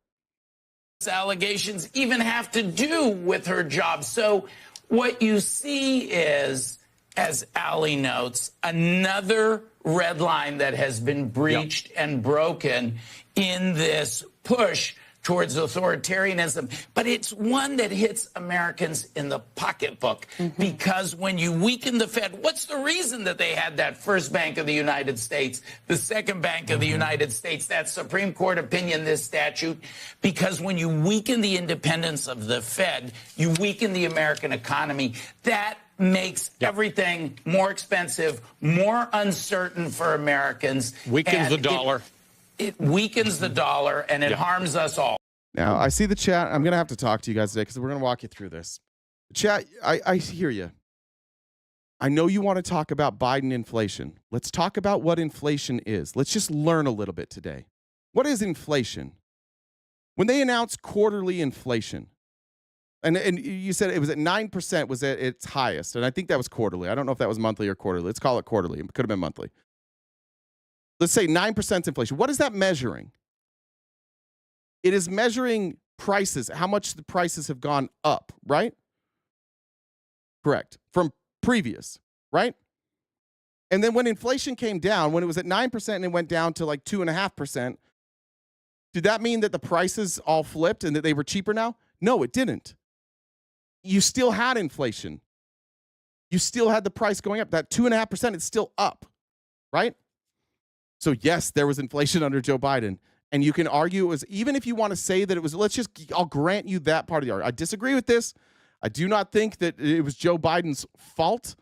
Allegations even have to do with her job. So what you see is, as Ali notes, another red line that has been breached and broken in this push towards authoritarianism. But it's one that hits Americans in the pocketbook, because when you weaken the Fed, what's the reason that they had that first Bank of the United States, the second Bank of the United States, that Supreme Court opinion, this statute? Because when you weaken the independence of the Fed, you weaken the American economy. That makes everything more expensive, more uncertain for Americans. Weakens the dollar. It weakens the dollar, and it harms us all. Now, I see the chat. I'm going to have to talk to you guys today because we're going to walk you through this. Chat, I hear you. I know you want to talk about Biden inflation. Let's talk about what inflation is. Let's just learn a little bit today. What is inflation? When they announced quarterly inflation, and you said it was at 9%, was at its highest, and I think that was quarterly. I don't know if that was monthly or quarterly. Let's call it quarterly. It could have been monthly. Let's say 9% inflation. What is that measuring? It is measuring prices, how much the prices have gone up, right? Correct. From previous, right? And then when inflation came down, when it was at 9% and it went down to like 2.5%, did that mean that the prices all flipped and that they were cheaper now? No, it didn't. You still had inflation. You still had the price going up. That 2.5%, it's still up, right? So yes, there was inflation under Joe Biden. And you can argue it was, even if you want to say that it was, I'll grant you that part of the argument. I disagree with this. I do not think that it was Joe Biden's fault.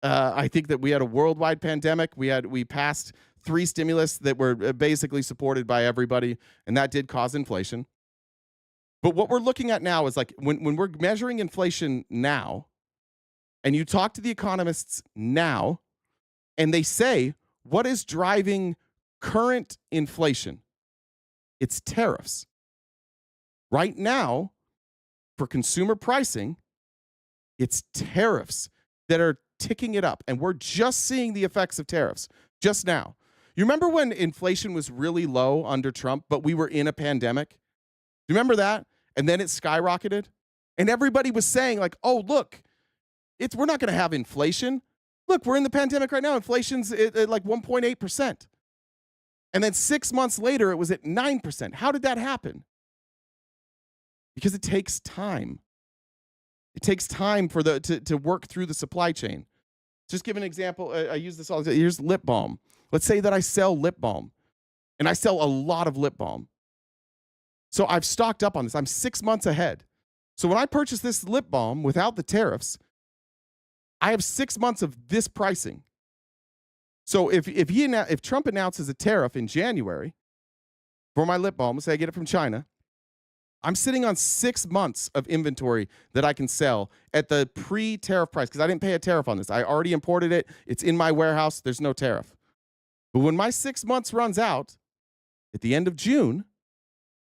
I think that we had a worldwide pandemic. We passed 3 stimulus that were basically supported by everybody, and that did cause inflation. But what we're looking at now is like when we're measuring inflation now, and you talk to the economists now, and they say, what is driving current inflation? It's tariffs. Right now, for consumer pricing, it's tariffs that are ticking it up. And we're just seeing the effects of tariffs just now. You remember when inflation was really low under Trump, but we were in a pandemic? Do you remember that? And then it skyrocketed. And everybody was saying like, oh, look, we're not going to have inflation. Look, we're in the pandemic right now. Inflation's at like 1.8%. And then 6 months later, it was at 9%. How did that happen? Because it takes time. It takes time for to work through the supply chain. Just give an example. I use this all the time. Here's lip balm. Let's say that I sell lip balm, and I sell a lot of lip balm. So I've stocked up on this. I'm 6 months ahead. So when I purchase this lip balm without the tariffs, I have 6 months of this pricing. So if Trump announces a tariff in January for my lip balm, say I get it from China, I'm sitting on 6 months of inventory that I can sell at the pre-tariff price because I didn't pay a tariff on this. I already imported it. It's in my warehouse. There's no tariff. But when my 6 months runs out at the end of June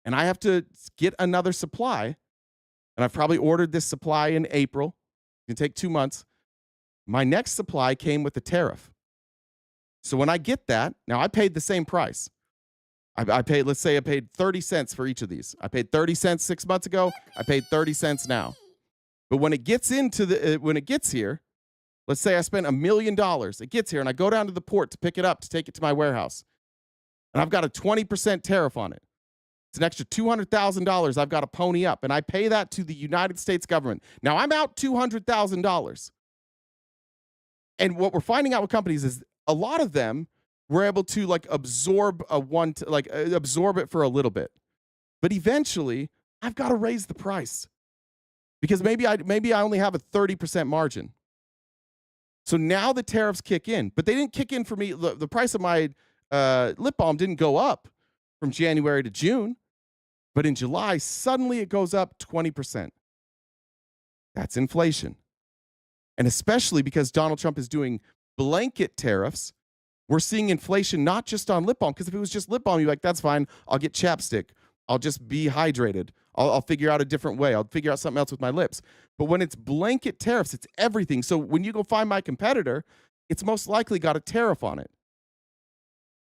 and I have to get another supply, and I've probably ordered this supply in April, it can take 2 months. My next supply came with a tariff. So when I get that, now I paid the same price. I paid, let's say I paid 30 cents for each of these. I paid 30 cents 6 months ago. I paid 30 cents now. But when it gets when it gets here, let's say I spent $1 million. It gets here and I go down to the port to pick it up, to take it to my warehouse. And I've got a 20% tariff on it. It's an extra $200,000 I've got to pony up. And I pay that to the United States government. Now I'm out $200,000. And what we're finding out with companies is a lot of them were able to like absorb absorb it for a little bit. But eventually I've got to raise the price because maybe I only have a 30% margin. So now the tariffs kick in, but they didn't kick in for me. The price of my lip balm didn't go up from January to June, but in July, suddenly it goes up 20%. That's inflation. And especially because Donald Trump is doing blanket tariffs, we're seeing inflation not just on lip balm, because if it was just lip balm, you're like, that's fine. I'll get chapstick. I'll just be hydrated. I'll figure out a different way. I'll figure out something else with my lips. But when it's blanket tariffs, it's everything. So when you go find my competitor, it's most likely got a tariff on it.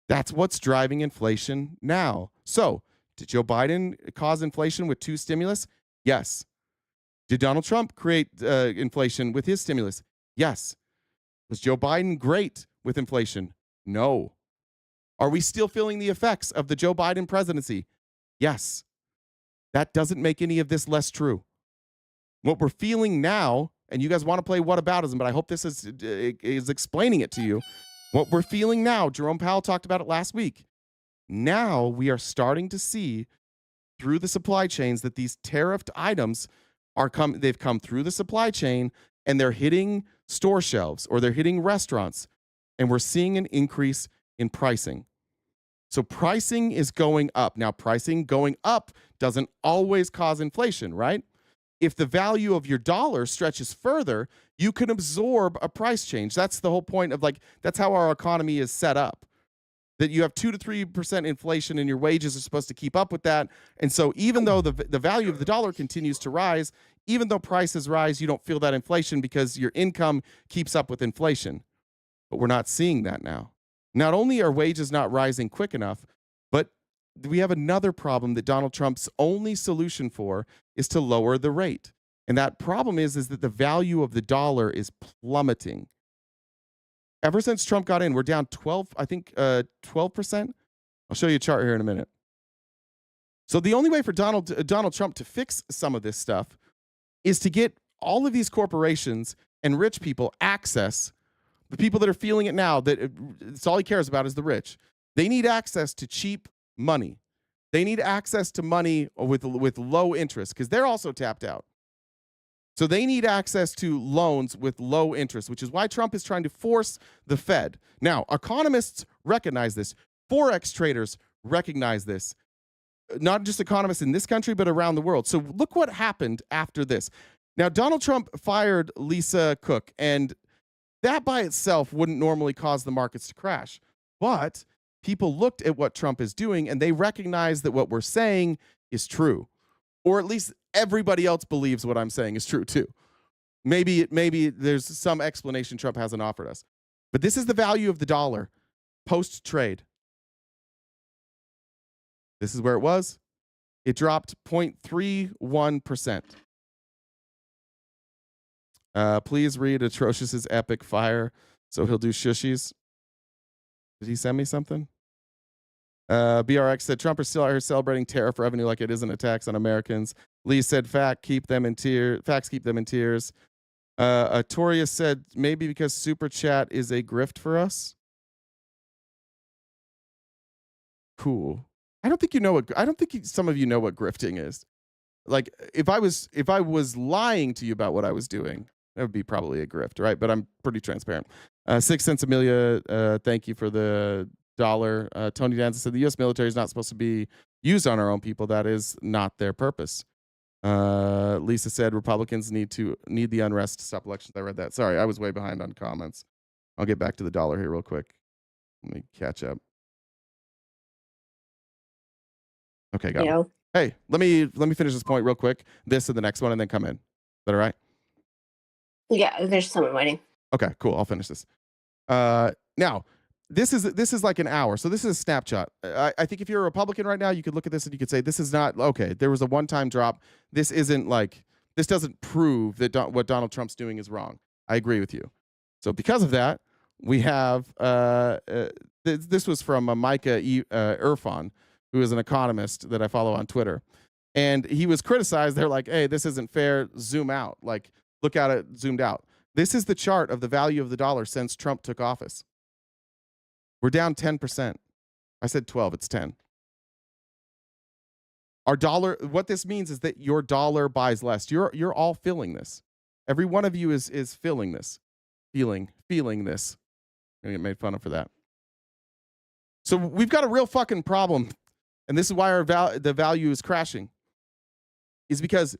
That's what's driving inflation now. So did Joe Biden cause inflation with 2 stimulus? Yes. Did Donald Trump create inflation with his stimulus? Yes. Was Joe Biden great with inflation? No. Are we still feeling the effects of the Joe Biden presidency? Yes. That doesn't make any of this less true. What we're feeling now, and you guys want to play whataboutism, but I hope this is explaining it to you. What we're feeling now, Jerome Powell talked about it last week. Now we are starting to see through the supply chains that these tariffed items they've come through the supply chain and they're hitting store shelves or they're hitting restaurants, and we're seeing an increase in pricing. So pricing is going up. Now, pricing going up doesn't always cause inflation, right? If the value of your dollar stretches further, you can absorb a price change. That's the whole point of that's how our economy is set up. That you have 2 to 3% inflation and your wages are supposed to keep up with that. And so even though the value of the dollar continues to rise, even though prices rise, you don't feel that inflation because your income keeps up with inflation. But we're not seeing that now. Not only are wages not rising quick enough, but we have another problem that Donald Trump's only solution for is to lower the rate. And that problem is that the value of the dollar is plummeting. Ever since Trump got in, we're down 12%. I'll show you a chart here in a minute. So the only way for Donald Trump to fix some of this stuff is to get all of these corporations and rich people access, the people that are feeling it now, that it's all he cares about is the rich. They need access to cheap money. They need access to money with low interest because they're also tapped out. So they need access to loans with low interest, which is why Trump is trying to force the Fed. Now, economists recognize this. Forex traders recognize this. Not just economists in this country, but around the world. So look what happened after this. Now, Donald Trump fired Lisa Cook, and that by itself wouldn't normally cause the markets to crash. But people looked at what Trump is doing, and they recognize that what we're saying is true. Or at least everybody else believes what I'm saying is true too. Maybe there's some explanation Trump hasn't offered us. But this is the value of the dollar post-trade. This is where it was. It dropped 0.31%. Please read Atrocious's epic fire so he'll do shushies. Did he send me something? BRX said Trump is still out here celebrating tariff revenue like it isn't a tax on Americans. Lee said facts keep them in tears. Toria said maybe because super chat is a grift for us. Cool. I don't think some of you know what grifting is. Like if I was lying to you about what I was doing, that would be probably a grift, right? But I'm pretty transparent. 6 cents Amelia, thank you for the $1. Tony Danza said the U.S. military is not supposed to be used on our own people. That is not their purpose. Lisa said Republicans need the unrest to stop elections. I read that. Sorry, I was way behind on comments. I'll get back to the dollar here real quick. Let me catch up. Okay, got it. Hey, let me finish this point real quick. This and the next one, and then come in. Is that all right? Yeah, there's someone waiting. Okay, cool. I'll finish this. Now, this is like an hour. So this is a snapshot. I think if you're a Republican right now, you could look at this and you could say, this is not, okay, there was a one-time drop. This isn't like, this doesn't prove that what Donald Trump's doing is wrong. I agree with you. So because of that, we have, this was from Micah Irfan, who is an economist that I follow on Twitter. And he was criticized. They're like, hey, this isn't fair. Zoom out. Like, look at it zoomed out. This is the chart of the value of the dollar since Trump took office. We're down 10%. I said 12, it's 10. Our dollar, what this means is that your dollar buys less. You're all feeling this. Every one of you is feeling this. Feeling this. I'm gonna get made fun of for that. So we've got a real fucking problem. And this is why the value is crashing. Is because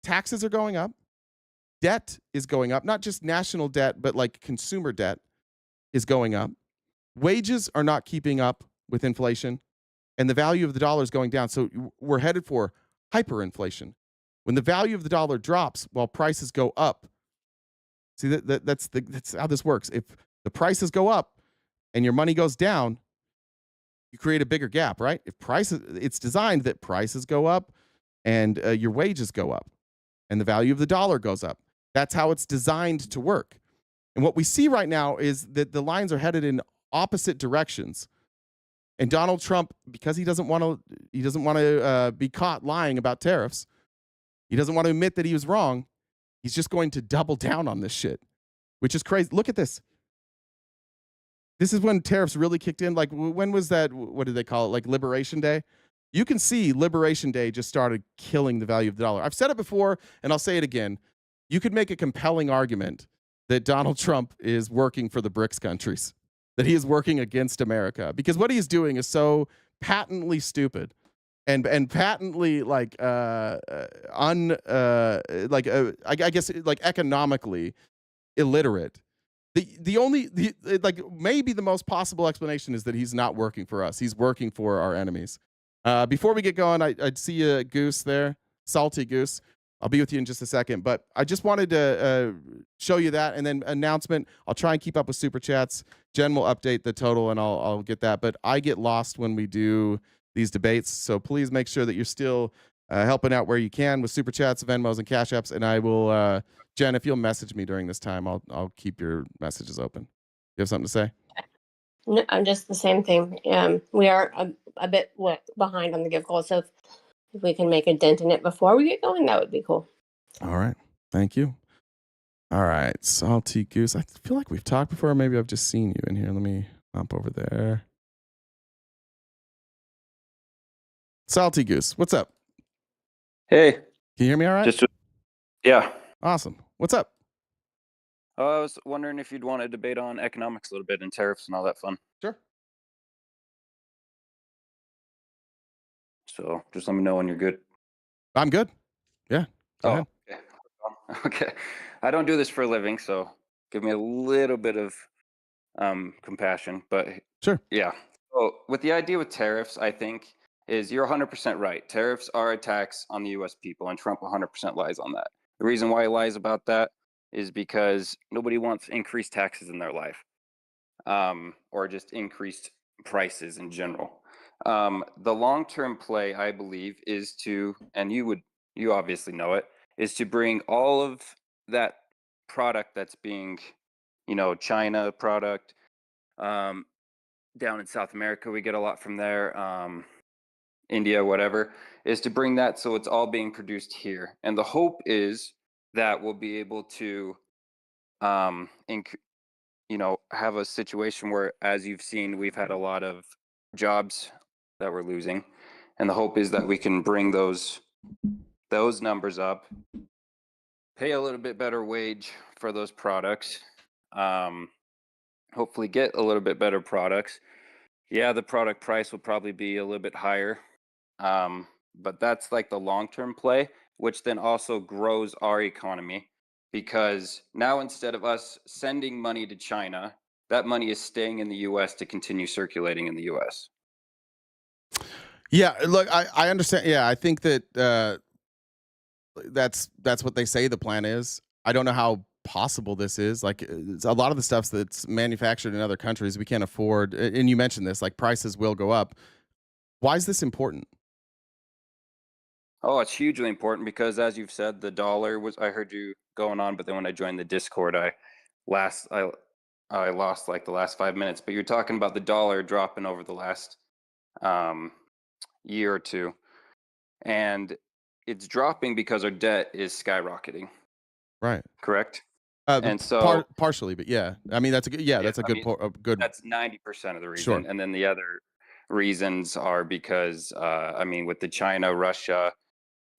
taxes are going up. Debt is going up. Not just national debt, but like consumer debt is going up. Wages are not keeping up with inflation, and the value of the dollar is going down. So we're headed for hyperinflation. When the value of the dollar drops while prices go up, see that's how this works. If the prices go up and your money goes down, you create a bigger gap, right? If prices, it's designed that prices go up and your wages go up, and the value of the dollar goes up. That's how it's designed to work. And what we see right now is that the lines are headed in opposite directions. And Donald Trump, because he doesn't want to be caught lying about tariffs, he doesn't want to admit that he was wrong. He's just going to double down on this shit, which is crazy. Look at this. This is when tariffs really kicked in. Like, when was that? What did they call it? Like Liberation Day? You can see Liberation Day just started killing the value of the dollar. I've said it before, and I'll say it again. You could make a compelling argument that Donald Trump is working for the BRICS countries, that he is working against America, because what he is doing is so patently stupid and patently like I guess like economically illiterate. Maybe the most possible explanation is that he's not working for us. He's working for our enemies. Before we get going, I'd see a Goose there, Salty Goose. I'll be with you in just a second, but I just wanted to show you that, and then announcement. I'll try and keep up with super chats. Jen will update the total, and I'll get that. But I get lost when we do these debates, so please make sure that you're still helping out where you can with super chats, Venmos, and Cash Apps. And I will, Jen, if you'll message me during this time, I'll keep your messages open. You have something to say? No, I'm just the same thing. We are a bit behind on the give goal, so if we can make a dent in it before we get going, that would be cool. All right. Thank you. All right. Salty Goose. I feel like we've talked before. Maybe I've just seen you in here. Let me hop over there. Salty Goose. What's up? Hey. Can you hear me all right? Yeah. Awesome. What's up? I was wondering if you'd want to debate on economics a little bit and tariffs and all that fun. Sure. So just let me know when you're good. I'm good. Yeah. Go ahead. Okay. Okay. I don't do this for a living, so give me a little bit of compassion. But sure. Yeah. So with the idea with tariffs, I think is you're 100% right. Tariffs are a tax on the U.S. people, and Trump 100% lies on that. The reason why he lies about that is because nobody wants increased taxes in their life, or just increased prices in general. The long-term play, I believe, is to, and you obviously know it, is to bring all of that product that's being, China product, down in South America, we get a lot from there, India, whatever, is to bring that so it's all being produced here. And the hope is that we'll be able to, have a situation where, as you've seen, we've had a lot of jobs that we're losing, and the hope is that we can bring those numbers up, pay a little bit better wage for those products, hopefully get a little bit better products. Yeah, the product price will probably be a little bit higher, but that's like the long-term play, which then also grows our economy, because now instead of us sending money to China, that money is staying in the U.S. to continue circulating in the U.S. Yeah, look, I understand. Yeah, I think that that's what they say the plan is. I don't know how possible this is. Like a lot of the stuff that's manufactured in other countries we can't afford. And you mentioned this, like prices will go up. Why is this important? Oh, it's hugely important because, as you've said, the dollar was. I heard you going on, but then when I joined the Discord, I lost like the last 5 minutes. But you're talking about the dollar dropping over the last year or two, and it's dropping because our debt is skyrocketing. Right. Correct. And so partially, but yeah, I mean that's a good that's a good good. That's 90% of the reason, Sure. and then the other reasons are because I mean, with the China, Russia,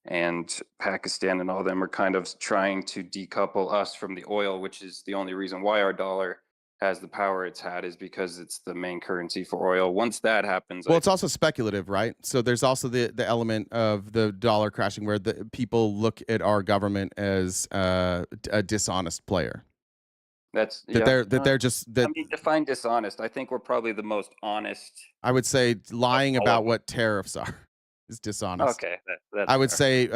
and Pakistan and all them are kind of trying to decouple us from the oil, which is the only reason why our dollar has the power it's had, is because it's the main currency for oil. Once that happens, Well, it's also speculative, right? So there's also the element of the dollar crashing where the people look at our government as a dishonest player. That's they're just that. I mean, define dishonest. I think we're probably the most honest. I would say lying about what tariffs are is dishonest. Okay, that's I would fair. say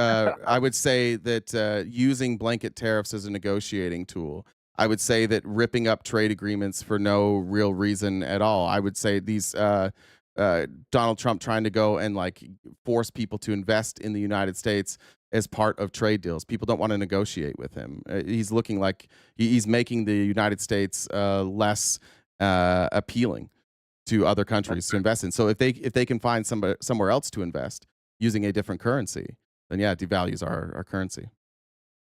I would say that using blanket tariffs as a negotiating tool. I would say that ripping up trade agreements for no real reason at all. I would say these Donald Trump trying to go and like force people to invest in the United States as part of trade deals. People don't want to negotiate with him. He's looking like he's making the United States less appealing to other countries to invest in. So if they can find somewhere else to invest using a different currency, then yeah, it devalues our currency.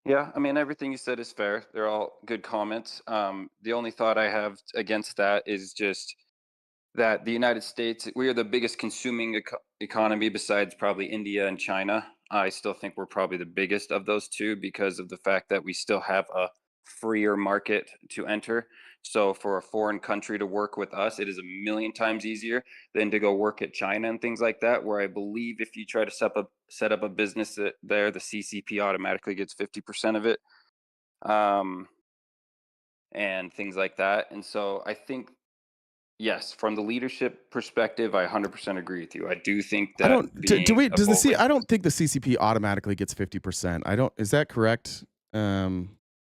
Yeah, I mean, everything you said is fair. They're all good comments. The only thought I have against that is just that the United States, we are the biggest consuming economy besides probably India and China. I still think we're probably the biggest of those two because of the fact that we still have a freer market to enter. So for a foreign country to work with us, it is a million times easier than to go work at China and things like that, where I believe if you try to set up a business there, the CCP automatically gets 50% of it, and things like that. And so I think, yes, from the leadership perspective, I 100% agree with you. I do think that I don't think the CCP automatically gets 50%. Is that correct?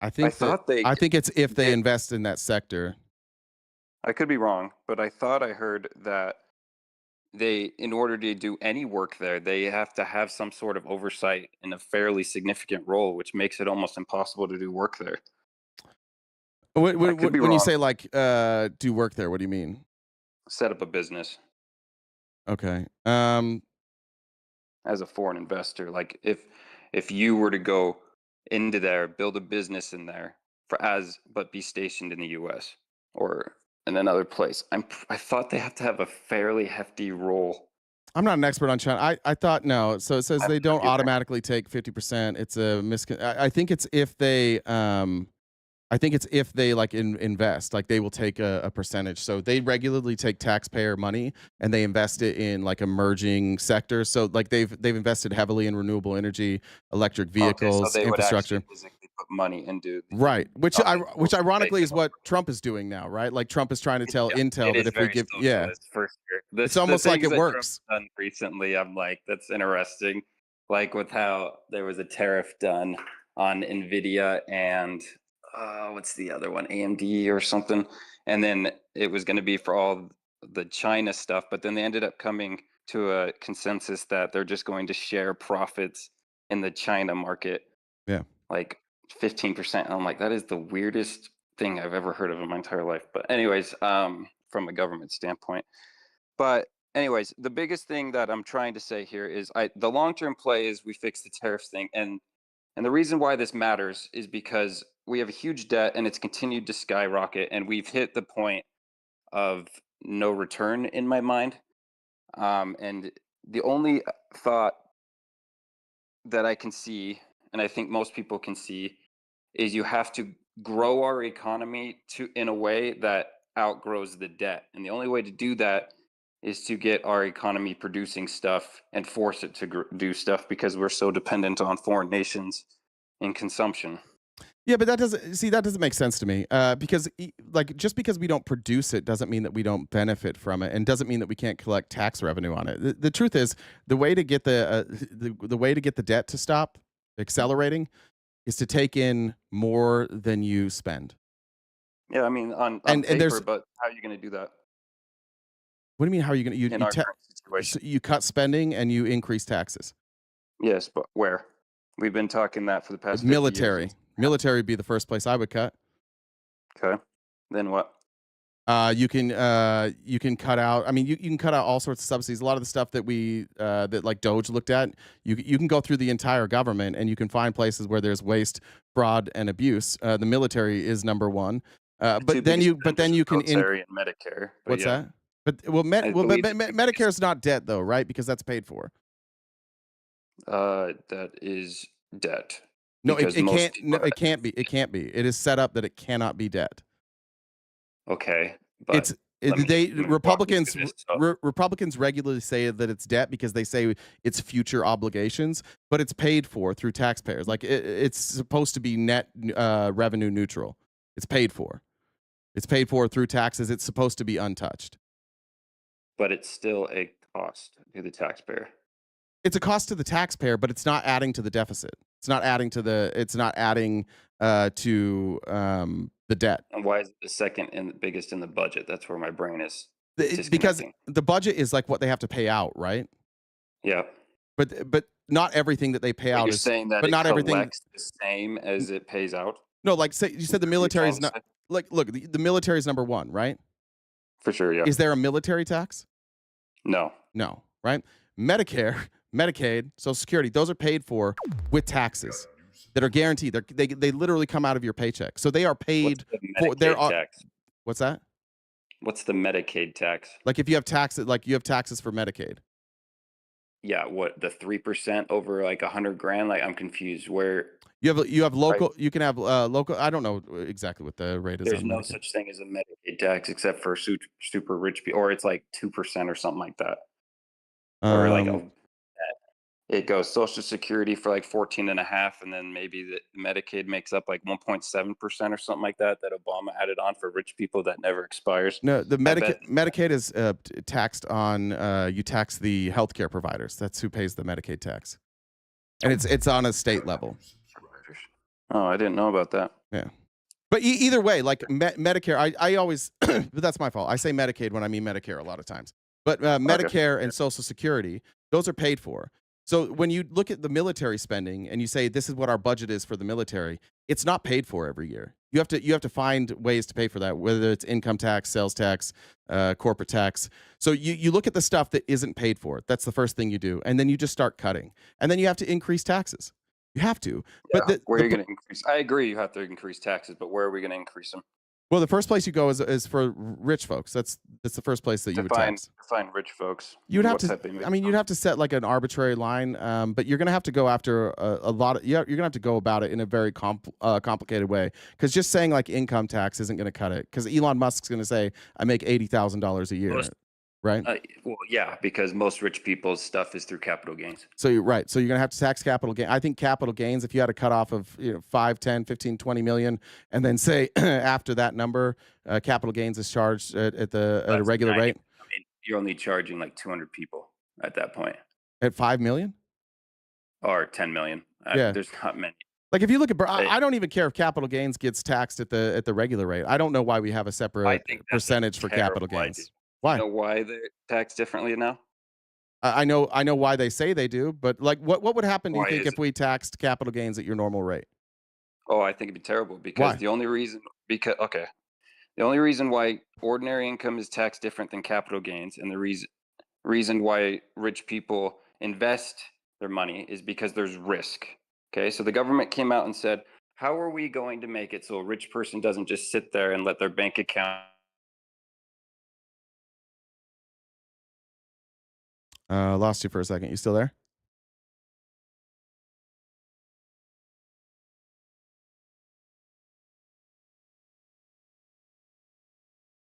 I think it's if they invest in that sector. I could be wrong, but I thought I heard that in order to do any work there, they have to have some sort of oversight in a fairly significant role, which makes it almost impossible to do work there. When you say like do work there, what do you mean? Set up a business. Okay. As a foreign investor, like if you were to go into there, build a business in there but be stationed in the U.S. or in another place, I thought they have to have a fairly hefty role. I'm not an expert on China. I thought no. So it says they don't automatically take 50%. It's a I think it's if they like invest, like they will take a percentage. So they regularly take taxpayer money and they invest it in like emerging sectors. So like they've invested heavily in renewable energy, electric vehicles, so they infrastructure. Would physically put money into right, which ironically is what Trump is doing now, right? Like Trump is trying to tell Intel that if we give, it's almost like it works. Done recently, I'm like, that's interesting. Like with how there was a tariff done on Nvidia and what's the other one, AMD or something, and then it was going to be for all the China stuff, but then they ended up coming to a consensus that they're just going to share profits in the China market, like 15%. And I'm like, that is the weirdest thing I've ever heard of in my entire life. But anyways, from a government standpoint. But anyways, the biggest thing that I'm trying to say here is the long-term play is we fix the tariffs thing, and the reason why this matters is because we have a huge debt and it's continued to skyrocket, and we've hit the point of no return in my mind. And the only thought that I can see, and I think most people can see, is you have to grow our economy in a way that outgrows the debt. And the only way to do that is to get our economy producing stuff and force it to do stuff, because we're so dependent on foreign nations in consumption. Yeah, but that doesn't make sense to me. Because like just because we don't produce it doesn't mean that we don't benefit from it, and doesn't mean that we can't collect tax revenue on it. The truth is, the way to get the way to get the debt to stop accelerating is to take in more than you spend. Yeah, I mean, on And paper, there's but how are you going to do that what do you mean? How are you going to in our current situation? you cut spending and you increase taxes? Yes, but where? We've been talking that for the past 50 Military. years. Military would be the first place I would cut. Okay. Then what? You can cut out. I mean, you can cut out all sorts of subsidies. A lot of the stuff that we that like Doge looked at, you can go through the entire government and you can find places where there's waste, fraud, and abuse. The military is number one. But then you can military and Medicare. But what's yeah. that? But Medicare is not debt though, right? Because that's paid for. That is debt. No, Because it most can't. people No, it can't be. It can't be. It is set up that it cannot be debt. Okay, but Republicans Republicans regularly say that it's debt because they say it's future obligations, but it's paid for through taxpayers. Like it's supposed to be net revenue neutral. It's paid for. It's paid for through taxes. It's supposed to be untouched. But it's still a cost to the taxpayer. It's a cost to the taxpayer, but it's not adding to the deficit. It's not adding to the. It's not adding to the debt. And why is it the second and the biggest in the budget? That's where my brain is. Because the budget is like what they have to pay out, right? Yeah. But not everything that they pay out You're is. saying that but not everything. the same as it pays out. No, like say you said the military is not. Like, look, the military is number one, right? For sure, yeah. Is there a military tax? No. No, right? Medicare, Medicaid, Social Security, those are paid for with taxes that are guaranteed. They literally come out of your paycheck. So they are paid for their tax. What's that? What's the Medicaid tax? Like if you have taxes, like you have taxes for Medicaid. Yeah, what, the 3% over like 100 grand? Like I'm confused. Where you have local, right. You can have local. I don't know exactly what the rate is. There's no such thing as a Medicaid tax except for super rich people, or it's like 2% or something like that. Or like it goes Social Security for like 14.5%, and then maybe the Medicaid makes up like 1.7% or something like that Obama added on for rich people that never expires. No, the Medicaid is taxed on. You tax the healthcare providers. That's who pays the Medicaid tax, and it's on a state level. Oh, I didn't know about that. Yeah. But either way, like Medicare, I always, but that's my fault. I say Medicaid when I mean Medicare a lot of times. But Medicare and Social Security, those are paid for. So when you look at the military spending and you say this is what our budget is for the military, it's not paid for every year. You have to find ways to pay for that, whether it's income tax, sales tax, corporate tax. So you look at the stuff that isn't paid for. That's the first thing you do, and then you just start cutting, and then you have to increase taxes. You have to. Yeah, but where are you going to increase? I agree, you have to increase taxes, but where are we going to increase them? Well, the first place you go is for rich folks. That's the first place that you would tax. Define rich folks. You'd have to. I mean, you'd have to set like an arbitrary line, but you're going to have to go after a lot of. You're going to have to go about it in a very complicated way. Because just saying like income tax isn't going to cut it. Because Elon Musk's going to say, "I make $80,000 a year." Right. Well, yeah, because most rich people's stuff is through capital gains. So you're right. So you're going to have to tax capital gain. I think capital gains, if you had a cutoff of 5, 10, 15, 20 million, and then say after that number, capital gains is charged at a regular rate. I mean, you're only charging like 200 people at that point. At 5 million? Or 10 million. Yeah. There's not many. Like if you look at, I don't even care if capital gains gets taxed at the regular rate. I don't know why we have a separate percentage for capital gains. Why? You know why they're taxed differently now? I know why they say they do, but like what would happen, do you think, if we taxed capital gains at your normal rate? Oh, I think it'd be terrible because the only reason why ordinary income is taxed different than capital gains, and the reason why rich people invest their money is because there's risk. Okay, so the government came out and said, how are we going to make it so a rich person doesn't just sit there and let their bank account lost you for a second. You still there?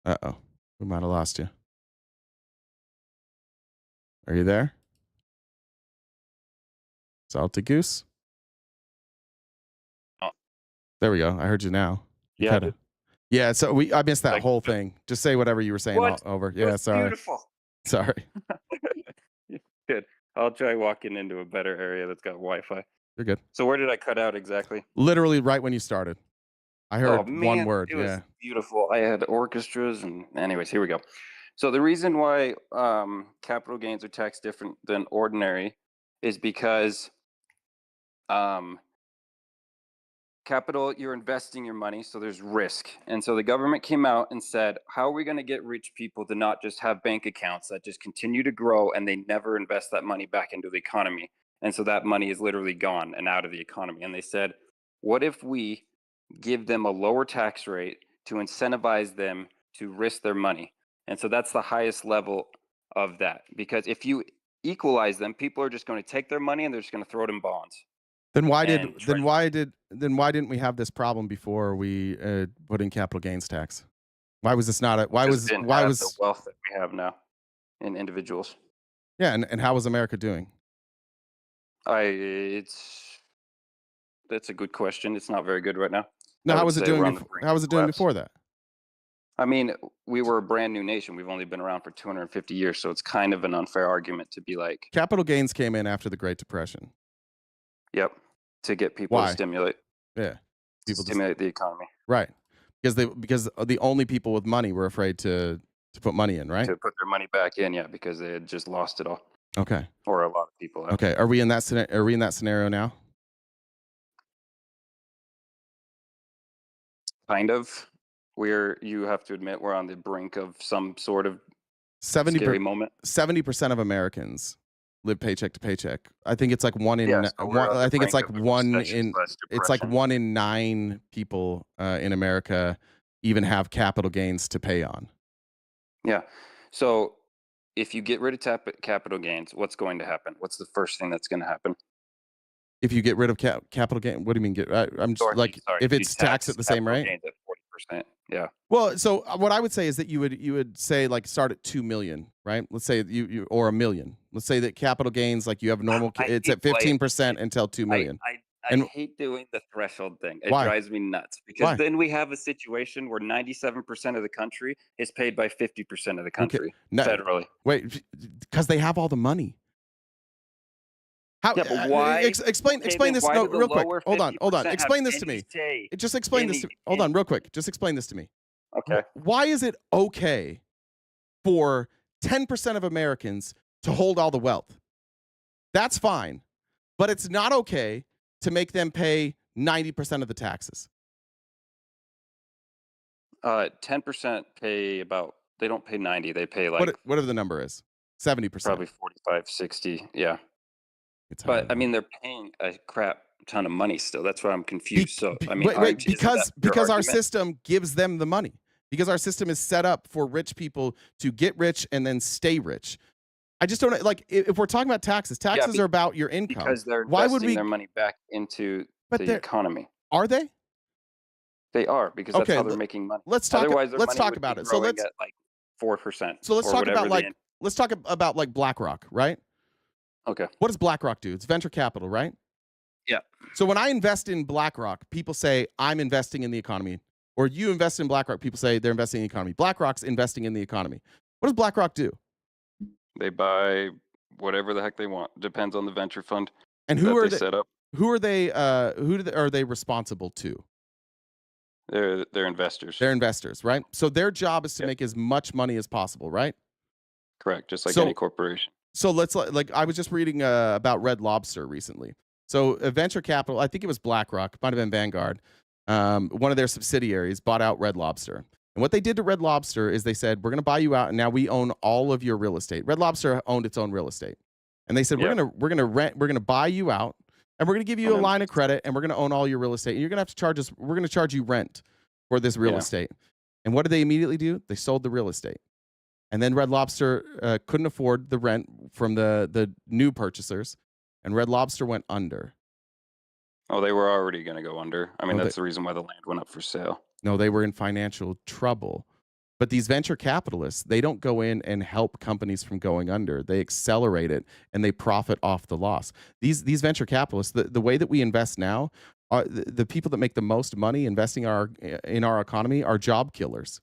Uh-oh. We might have lost you. Are you there? Salty Goose? Oh. There we go. I heard you now. Yeah, so I missed that whole thing. Just say whatever you were saying over. Yeah, sorry. Beautiful. Sorry. Good. I'll try walking into a better area that's got Wi-Fi. You're good. So where did I cut out exactly? Literally right when you started. I heard one word. It was beautiful. I had orchestras and anyways, here we go. So the reason why capital gains are taxed different than ordinary is because capital, you're investing your money, so there's risk. And so the government came out and said, how are we going to get rich people to not just have bank accounts that just continue to grow and they never invest that money back into the economy? And so that money is literally gone and out of the economy. And they said, what if we give them a lower tax rate to incentivize them to risk their money? And so that's the highest level of that. Because if you equalize them, people are just going to take their money and they're just going to throw it in bonds. Then why didn't we have this problem before we put in capital gains tax? Why was this not a the wealth that we have now in individuals? Yeah, and how was America doing? That's a good question. It's not very good right now. No, how was it doing before that? I mean, we were a brand new nation. We've only been around for 250 years, so it's kind of an unfair argument to be like capital gains came in after the Great Depression. Yep, to get people to stimulate. Yeah, people stimulate the economy. Right, because the only people with money were afraid to put money in, right? To put their money back in, yeah, because they had just lost it all. Okay. Or a lot of people have. Okay, are we in that scenario now? Kind of. You have to admit, we're on the brink of some sort of scary moment. 70% of Americans live paycheck to paycheck. I think it's like one in 9 people in America even have capital gains to pay on. Yeah. So if you get rid of capital gains, what's going to happen? What's the first thing that's going to happen? If you get rid of capital gain, what do you mean? If it's taxed at the same rate, at 40%. Yeah. Well, so what I would say is that you would say like start at 2 million, right? Let's say you or $1 million. Let's say that capital gains, like you have normal, it's at 15% until 2 million. I hate doing the threshold thing. It drives me nuts because then we have a situation where 97% of the country is paid by 50% of the country federally. Wait, because they have all the money. How? Yeah, but why? Explain this. No, real quick. Hold on. Explain this to me. Just explain this. Hold on, real quick. Just explain this to me. Okay. Why is it okay for 10% of Americans to hold all the wealth? That's fine, but it's not okay to make them pay 90% of the taxes. 10% pay about. They don't pay 90. They pay like whatever the number is. 70%. Probably 45, 60. Yeah. But I mean, they're paying a crap ton of money still. That's why I'm confused. Because our system gives them the money. Because our system is set up for rich people to get rich and then stay rich. I just don't like if we're talking about taxes. Taxes are about your income. Because they're investing their money back into the economy. Are they? They are because that's how they're making money. Let's talk. Otherwise, let's talk about it. So let's get like 4%. So let's talk about like BlackRock, right? Okay. What does BlackRock do? It's venture capital, right? Yeah. So when I invest in BlackRock, people say I'm investing in the economy. Or you invest in BlackRock, people say they're investing in the economy. BlackRock's investing in the economy. What does BlackRock do? They buy whatever the heck they want. Depends on the venture fund. And who are they set up? Who are they? Are they responsible to? They're investors. They're investors, right? So their job is to make as much money as possible, right? Correct. Just like any corporation. So let's I was just reading about Red Lobster recently. So venture capital, I think it was BlackRock, might have been Vanguard. One of their subsidiaries bought out Red Lobster. And what they did to Red Lobster is they said, we're going to buy you out and now we own all of your real estate. Red Lobster owned its own real estate. And they said, we're going to buy you out and we're going to give you a line of credit and we're going to own all your real estate. And you're going to have to charge us, we're going to charge you rent for this real estate. And what did they immediately do? They sold the real estate. And then Red Lobster couldn't afford the rent from the new purchasers, and Red Lobster went under. Oh, they were already going to go under. I mean, that's the reason why the land went up for sale. No, they were in financial trouble. But these venture capitalists, they don't go in and help companies from going under. They accelerate it, and they profit off the loss. These venture capitalists, the way that we invest now, are the people that make the most money investing in our economy are job killers.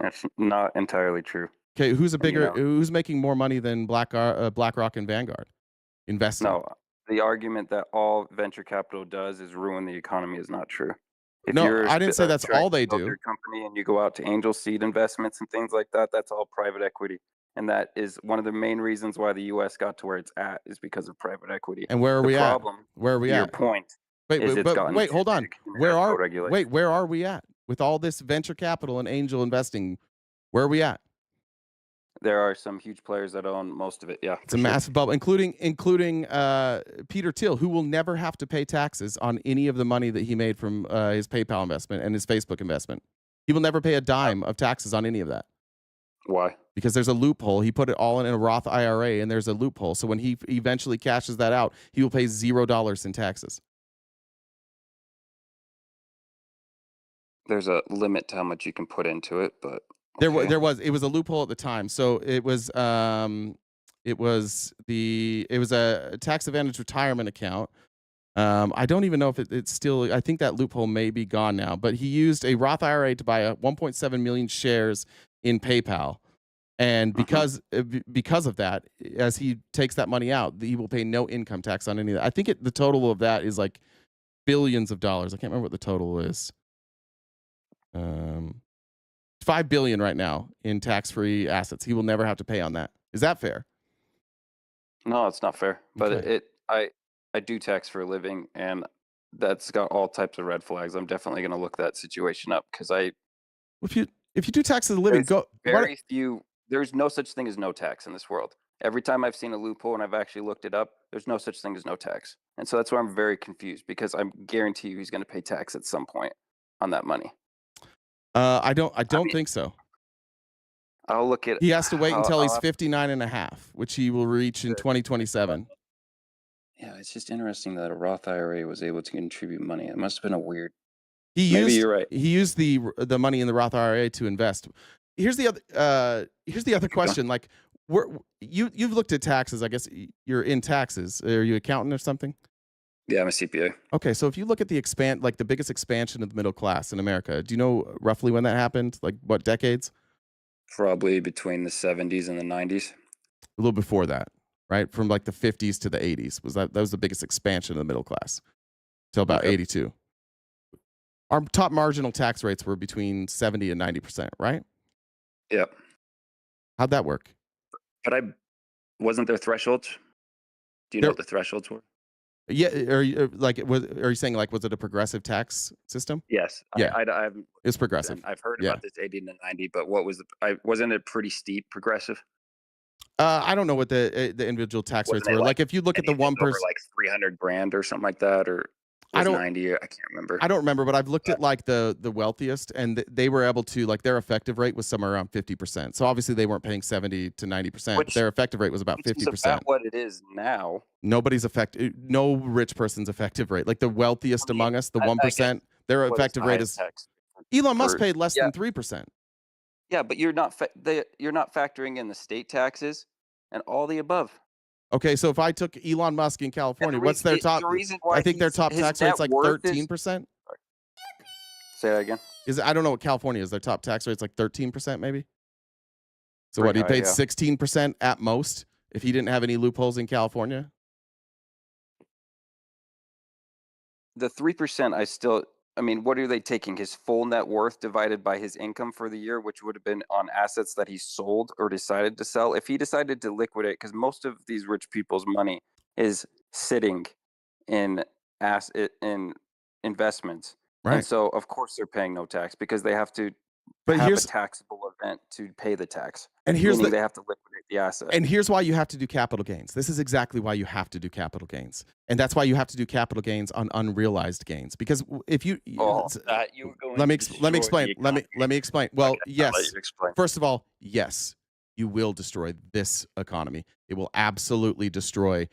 That's not entirely true. Okay, who's making more money than BlackRock and Vanguard? Investing. No, the argument that all venture capital does is ruin the economy is not true. If No, you're I didn't say that's trying all to they build do. your company and you go out to angel seed investments and things like that, that's all private equity. And that is one of the main reasons why the U.S. got to where it's at is because of private equity. And where are we at? Problem, Where are we to your at? point, Wait, is it's gotten wait, too hold on. big and it Where has no are regulation. where are we at with all this venture capital and angel investing? Where are we at? There are some huge players that own most of it. Yeah, It's a massive bubble, including Peter Thiel, who will never have to pay taxes on any of the money that he made from his PayPal investment and his Facebook investment. He will never pay a dime of taxes on any of that. Why? Because there's a loophole. He put it all in a Roth IRA, and there's a loophole. So when he eventually cashes that out, he will pay $0 in taxes. There's a limit to how much you can put into it, but okay. It was a loophole at the time. So it was a tax advantage retirement account. I don't even know if it's still. I think that loophole may be gone now. But he used a Roth IRA to buy 1.7 million shares in PayPal, and because of that, as he takes that money out, he will pay no income tax on any of that. I think the total of that is like billions of dollars. I can't remember what the total is. $5 billion right now in tax-free assets. He will never have to pay on that. Is that fair? No, it's not fair. But Okay. I do tax for a living, and that's got all types of red flags. I'm definitely going to look that situation up because If you do tax as a living, there's no such thing as no tax in this world. Every time I've seen a loophole and I've actually looked it up, there's no such thing as no tax. And so that's why I'm very confused because I guarantee you he's going to pay tax at some point on that money. I don't think so. I'll look at. He has to wait until he's 59 and a half, which he will reach in 2027. Yeah, it's just interesting that a Roth IRA was able to contribute money. It must have been a weird. Maybe you're right. He used the money in the Roth IRA to invest. Here's the other question. Like, you've looked at taxes. I guess you're in taxes. Are you an accountant or something? Yeah, I'm a CPA. Okay, so if you look at the biggest expansion of the middle class in America, do you know roughly when that happened? Like what decades? Probably between the 70s and the 90s. A little before that, right? From like the 50s to the 80s. That was the biggest expansion of the middle class till about 82. Our top marginal tax rates were between 70 and 90%, right? Yep. How'd that work? But wasn't there thresholds? Do you know what the thresholds were? Yeah, are you saying like was it a progressive tax system? Yes. Yeah, I've it's progressive. I've heard about this 80 to 90, but what was wasn't it pretty steep progressive? I don't know what the individual tax rates were. Like if you look at the 1%, like 300 grand or something like that, or was 90? I can't remember. I don't remember, but I've looked at like the wealthiest, and they were able to like their effective rate was somewhere around 50%. So obviously they weren't paying 70 to 90%. But their effective rate was about 50%. Is about what it is now. Nobody's no rich person's effective rate. Like the wealthiest among us, the 1%, their effective rate is. Elon Musk paid less than 3%. Yeah, but you're not factoring in the state taxes and all the above. Okay, so if I took Elon Musk in California, what's their top? I think their top tax rate's like 13%. Say that again. I don't know what California is. Their top tax rate's like 13%, maybe. So what? He paid 16% at most if he didn't have any loopholes in California. The 3%, I mean, what are they taking? His full net worth divided by his income for the year, which would have been on assets that he sold or decided to sell. If he decided to liquidate, because most of these rich people's money is sitting in investments. Right. And so, of course, they're paying no tax because they have to have a taxable event to pay the tax. And they have to liquidate the asset. And here's why you have to do capital gains. This is exactly why you have to do capital gains. And that's why you have to do capital gains on unrealized gains. Because if you let me explain. Let me explain. Well, yes. First of all, yes, you will destroy this economy. It will absolutely destroy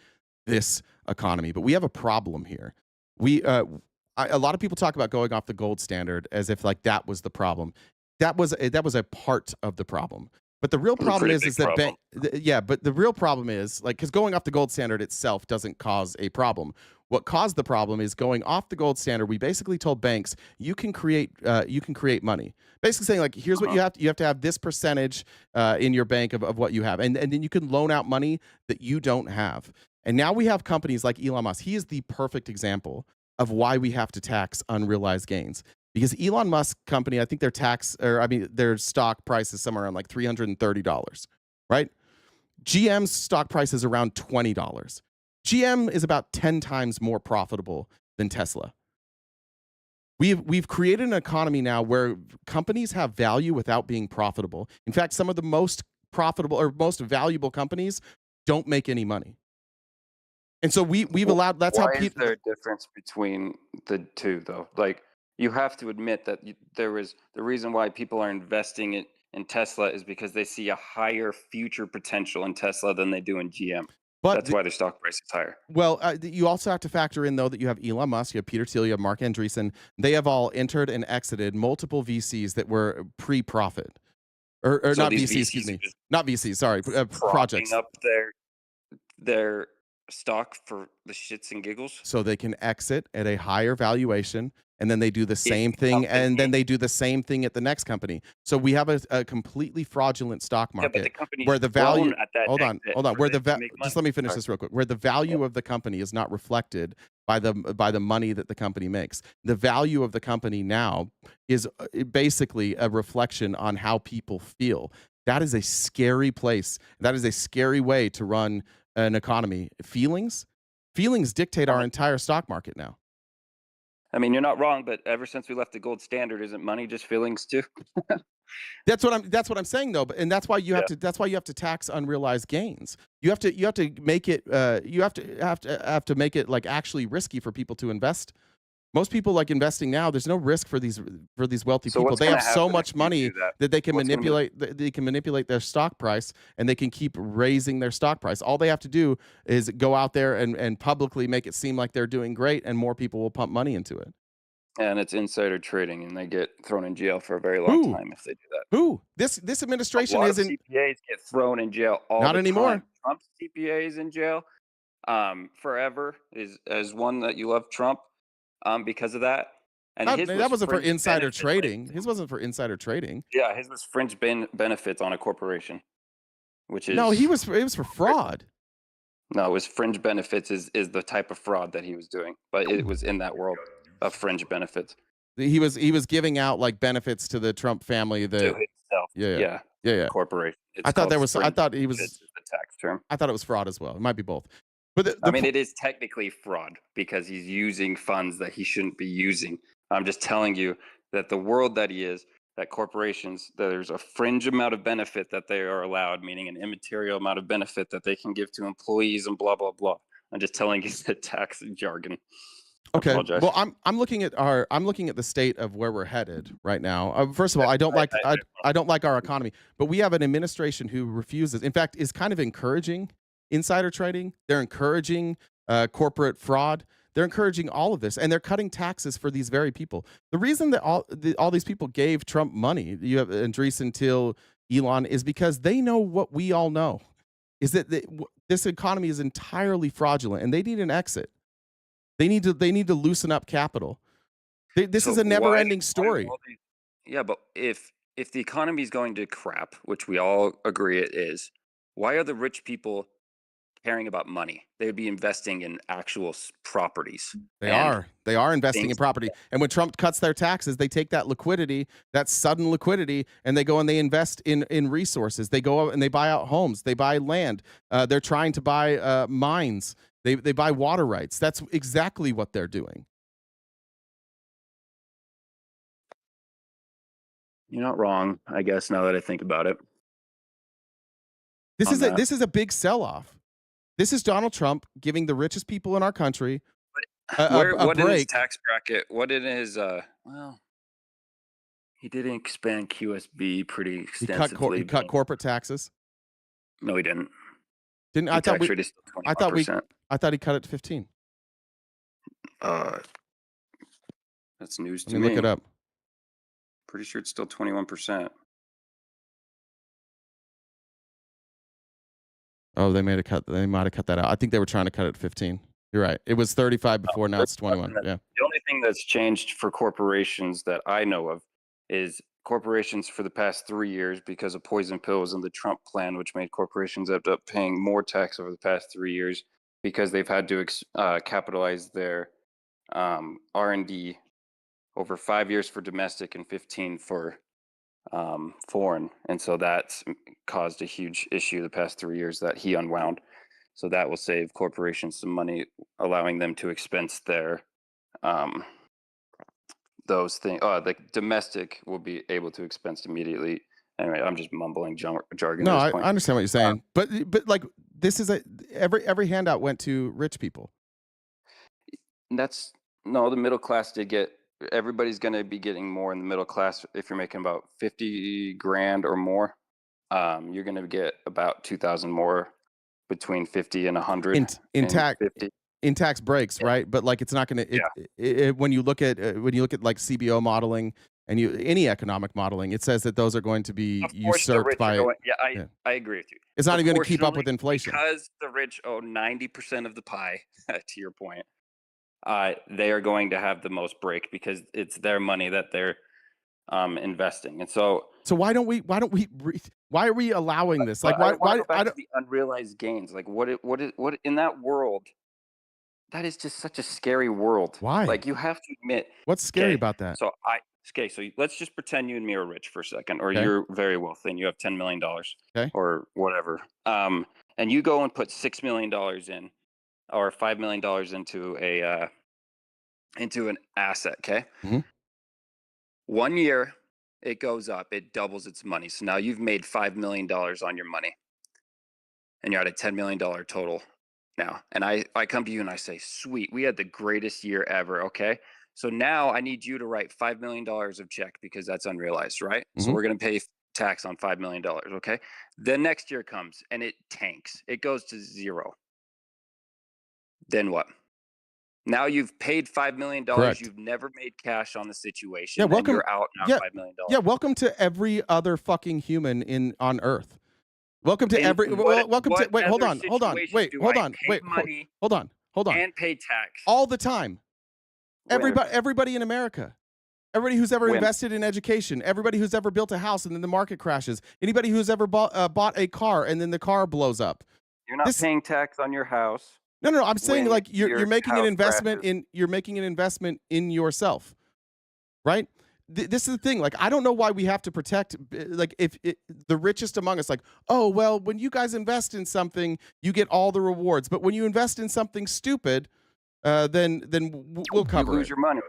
this economy. But we have a problem here. A lot of people talk about going off the gold standard as if like that was the problem. That was a part of the problem. But the real problem is that but the real problem is like because going off the gold standard itself doesn't cause a problem. What caused the problem is going off the gold standard. We basically told banks you can create money. Basically saying like here's what you have to have this percentage in your bank of what you have, and then you can loan out money that you don't have. And now we have companies like Elon Musk. He is the perfect example of why we have to tax unrealized gains. Because Elon Musk company, I think their stock price is somewhere around like $330, right? GM's stock price is around $20. GM is about 10 times more profitable than Tesla. We've created an economy now where companies have value without being profitable. In fact, some of the most profitable or most valuable companies don't make any money. And so we've allowed, that's how people. Why is there a difference between the two, though? Like, you have to admit that there is the reason why people are investing in Tesla is because they see a higher future potential in Tesla than they do in GM. But that's why their stock price is higher. Well, you also have to factor in, though, that you have Elon Musk, you have Peter Thiel, you have Mark Andreessen. They have all entered and exited multiple VCs that were pre-profit. Or so not VCs, excuse me. Not VCs, sorry. Projects. Up their stock for the shits and giggles. So they can exit at a higher valuation, and then they do the same thing, and then they do the same thing at the next company. So we have a completely fraudulent stock market where the value. Hold on. Where just let me finish this real quick. Where the value of the company is not reflected by the money that the company makes. The value of the company now is basically a reflection on how people feel. That is a scary place. That is a scary way to run an economy. Feelings dictate our entire stock market now. I mean, you're not wrong, but ever since we left the gold standard, isn't money just feelings too? That's what I'm saying, though, and that's why you have to tax unrealized gains. You have to make it you have to make it like actually risky for people to invest. Most people like investing now. There's no risk for these wealthy people. They have so much money that they can manipulate. They can manipulate their stock price, and they can keep raising their stock price. All they have to do is go out there and publicly make it seem like they're doing great, and more people will pump money into it. And it's insider trading, and they get thrown in jail for a very long time if they do that. Who? This administration isn't. CPAs get thrown in jail all not the anymore. Time. Trump's CPA is in jail forever. Is as one that you love Trump. Because of that. And that wasn't for insider trading. His wasn't for insider trading. Yeah, his was fringe benefits on a corporation, which is... No, it was for fraud. No, it was fringe benefits is the type of fraud that he was doing. But it was in that world of fringe benefits. He was giving out like benefits to the Trump family. To himself. Yeah. Corporation. I thought he was... It's the tax term. I thought it was fraud as well. It might be both. But it is technically fraud because he's using funds that he shouldn't be using. I'm just telling you that the world that he is, that corporations, there's a fringe amount of benefit that they are allowed, meaning an immaterial amount of benefit that they can give to employees and blah, blah, blah. I'm just telling you the tax jargon. Okay. Well, I'm looking at the state of where we're headed right now. First of all, I don't like our economy, but we have an administration who refuses, in fact, is kind of encouraging insider trading. They're encouraging corporate fraud. They're encouraging all of this, and they're cutting taxes for these very people. The reason that all these people gave Trump money, you have Andreessen, Thiel, Elon, is because they know what we all know, is that this economy is entirely fraudulent, and they need an exit. They need to loosen up capital. This is a never-ending story. Yeah, but if the economy is going to crap, which we all agree it is, why are the rich people caring about money? They would be investing in actual properties. They are investing in property. And when Trump cuts their taxes, they take that liquidity, that sudden liquidity, and they go and they invest in resources. They go out and they buy out homes. They buy land. They're trying to buy mines. They buy water rights. That's exactly what they're doing. You're not wrong, I guess, now that I think about it. This is a big sell-off. This is Donald Trump giving the richest people in our country what break. In his tax bracket? What in his well, he did expand QSB pretty extensively. He cut corporate taxes. No, he didn't. I thought he cut it to 15. That's news to me. Look it up. Pretty sure it's still 21%. Oh, they might have cut that out. I think they were trying to cut it to 15. You're right. It was 35 before. Now it's 21. Yeah. The only thing that's changed for corporations that I know of is corporations for the past 3 years, because of poison pills and the Trump plan, which made corporations end up paying more tax over the past 3 years, because they've had to capitalize their R&D over 5 years for domestic and 15 for foreign. And so that's caused a huge issue the past 3 years that he unwound. So that will save corporations some money, allowing them to expense their those things. The domestic will be able to expense immediately. Anyway, I'm just mumbling jargon. No, at this I point. understand what you're saying, but like this is every handout went to rich people. That's no, the middle class did get. Everybody's going to be getting more in the middle class. If you're making about 50 grand or more, you're going to get about 2,000 more between 50 and 100 in tax breaks, right? But like it's not going to. When you look at like CBO modeling and any economic modeling, it says that those are going to be usurped by. I agree with you. It's not even going to keep up with inflation because the rich own 90% of the pie. To your point. They are going to have the most break because it's their money that they're investing, and so why are we allowing this? Like why the unrealized gains? Like what in that world? That is just such a scary world. Why? Like you have to admit what's scary about that. So let's just pretend you and me are rich for a second, or you're very wealthy and you have $10 million, or whatever, and you go and put $6 million in. Or $5 million into an asset. Okay. Mm-hmm. 1 year, it goes up. It doubles its money. So now you've made $5 million on your money, and you're at a $10 million total now. And I come to you and I say, "Sweet, we had the greatest year ever." Okay. So now I need you to write $5 million of check because that's unrealized, right? Mm-hmm. So we're going to pay tax on $5 million. Okay. The next year comes and it tanks. It goes to zero. Then what? Now you've paid $5 million. Correct. You've never made cash on the situation. Yeah, welcome. And you're out now $5 million. Yeah, welcome to every other fucking human on Earth. Welcome to every. Welcome to. Wait, hold on. Wait, hold on. Wait, hold on. And pay tax all the time. Everybody in America. Everybody who's ever invested in education, everybody who's ever built a house and then the market crashes, anybody who's ever bought a car and then the car blows up. You're not paying tax on your house. No. I'm saying like you're making an investment in yourself, right? This is the thing. Like I don't know why we have to protect. Like if the richest among us, like well, when you guys invest in something, you get all the rewards. But when you invest in something stupid, then we'll cover you lose your money,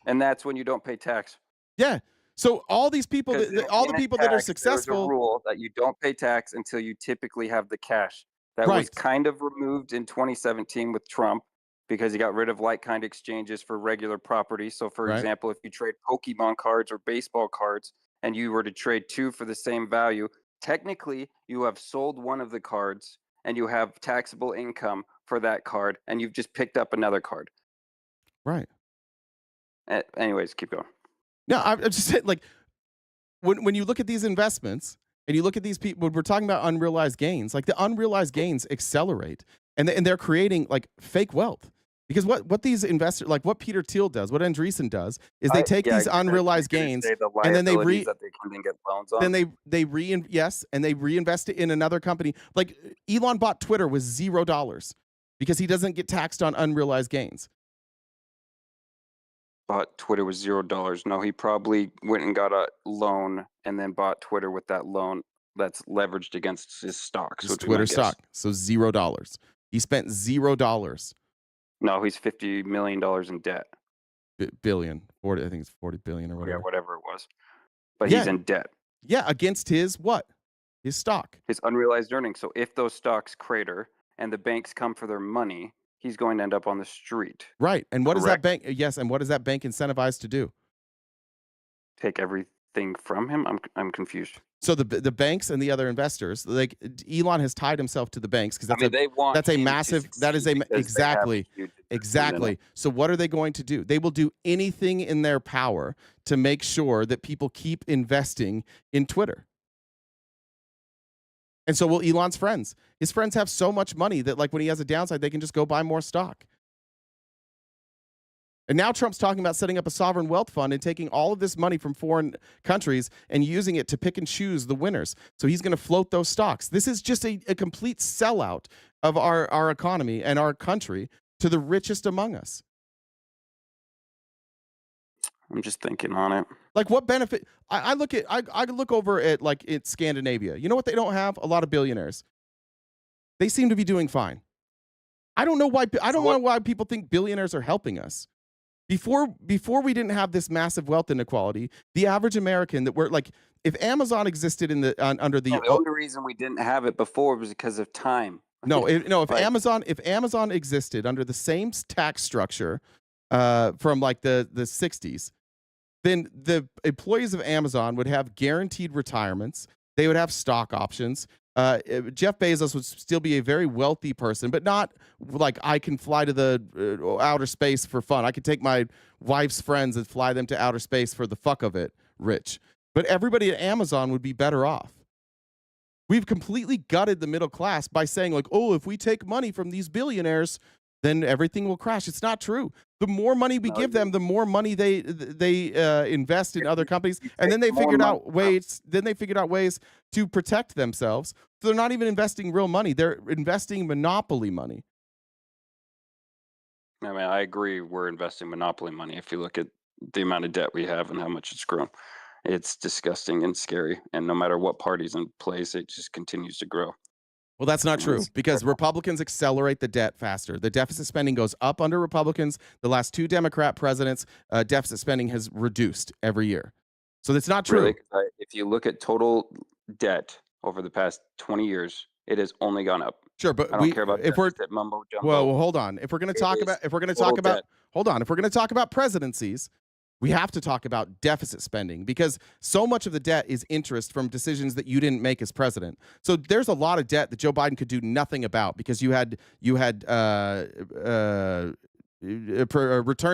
and that's when you don't pay tax. Yeah. So all these people, all the people that are successful, there's a rule that you don't pay tax until you typically have the cash. That was kind of removed in 2017 with Trump because he got rid of like-kind exchanges for regular property. So, for example, if you trade Pokemon cards or baseball cards and you were to trade two for the same value, technically you have sold one of the cards and you have taxable income for that card and you've just picked up another card. Right. Anyways, keep going. No, I'm just saying, like, when you look at these investments, and you look at these people, when we're talking about unrealized gains, like the unrealized gains accelerate and they're creating like fake wealth. Because what these investors, like what Peter Thiel does, what Andreessen does, is they take these unrealized gains and then they reinvest it in another company. Like Elon bought Twitter with $0 because he doesn't get taxed on unrealized gains. Bought Twitter with $0. No, he probably went and got a loan and then bought Twitter with that loan that's leveraged against his stock. His Twitter stock. So $0. He spent $0. No, he's $50 million in debt. Billion. 40, I think it's 40 billion or whatever. Yeah, whatever it was. But he's in debt. Yeah, against his what? His stock. His unrealized earnings. So if those stocks crater and the banks come for their money, he's going to end up on the street. Right. And what does that bank? Yes. And what does that bank incentivized to do? Take everything from him? I'm confused. So the banks and the other investors, like Elon has tied himself to the banks because exactly. So what are they going to do? They will do anything in their power to make sure that people keep investing in Twitter. And so will Elon's friends. His friends have so much money that like when he has a downside, they can just go buy more stock. And now Trump's talking about setting up a sovereign wealth fund and taking all of this money from foreign countries and using it to pick and choose the winners. So he's going to float those stocks. This is just a complete sellout of our economy and our country to the richest among us. I'm just thinking on it. Like, what benefit? I look over at, like, it's Scandinavia. You know what they don't have? A lot of billionaires. They seem to be doing fine. I don't know why. I don't know why people think billionaires are helping us. Before we didn't have this massive wealth inequality, the average American that we're like, if Amazon existed in the under the only reason we didn't have it before was because of time. If Amazon existed under the same tax structure from like the 60s, then the employees of Amazon would have guaranteed retirements. They would have stock options. Jeff Bezos would still be a very wealthy person, but not like I can fly to the outer space for fun. I could take my wife's friends and fly them to outer space for the fuck of it, rich. But everybody at Amazon would be better off. We've completely gutted the middle class by saying, like, oh, if we take money from these billionaires, then everything will crash. It's not true. The more money we give them, the more money they invest in other companies, and then they figured out ways. Then they figured out ways to protect themselves. So they're not even investing real money; they're investing monopoly money. I mean, I agree. We're investing monopoly money. If you look at the amount of debt we have and how much it's grown, it's disgusting and scary. And no matter what party's in place, it just continues to grow. Well, that's not true because Republicans accelerate the debt faster. The deficit spending goes up under Republicans. The last 2 Democrat presidents, deficit spending has reduced every year. So that's not true. Really, if you look at total debt over the past 20 years, it has only gone up. Sure, but I don't care about if we're mumbo jumbo. well, hold on. If we're going to talk about presidencies, we have to talk about deficit spending because so much of the debt is interest from decisions that you didn't make as president. So there's a lot of debt that Joe Biden could do nothing about because you had returns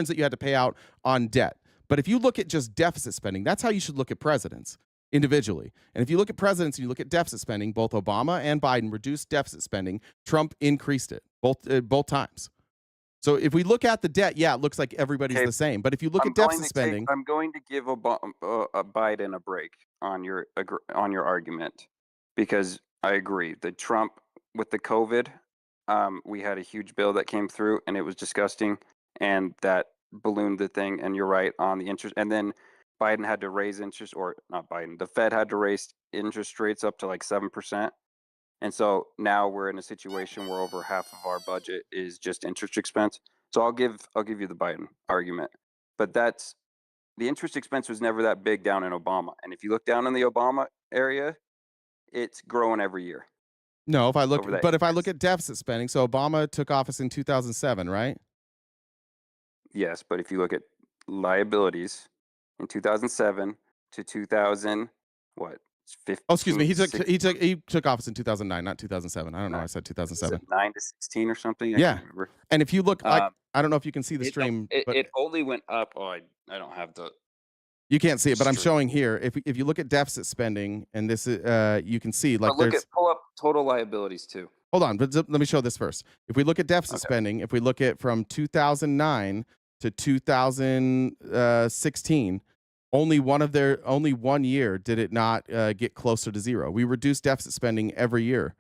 that you had to pay out on debt. But if you look at just deficit spending, that's how you should look at presidents individually. And if you look at presidents and you look at deficit spending, both Obama and Biden reduced deficit spending. Trump increased it both times. So if we look at the debt, yeah, it looks like everybody's the same. But if you look at deficit spending, I'm going to give Biden a break on your argument because I agree that Trump with the COVID, we had a huge bill that came through and it was disgusting, and that ballooned the thing. And you're right on the interest. And then Biden had to raise interest, or not Biden, the Fed had to raise interest rates up to like 7%. And so now we're in a situation where over half of our budget is just interest expense. So I'll give you the Biden argument. But the interest expense was never that big down in Obama. And if you look down in the Obama area, it's growing every year. No, if I look at deficit spending, so Obama took office in 2007, right? Yes, but if you look at liabilities in 2007 to 2000, what? 15, oh, excuse me. He took office in 2009, not 2007. I don't know. I said 2007. 9 to 16 or something. Yeah. And if you look, I don't know if you can see the stream. It only went up. Oh, I don't have the. You can't see it, but I'm showing here. If you look at deficit spending, and this is you can see like pull up total liabilities too. Hold on, but let me show this first. If we look at deficit spending, if we look at from 2009 to 2016. Only 1 year did it not get closer to zero. We reduced deficit spending every year,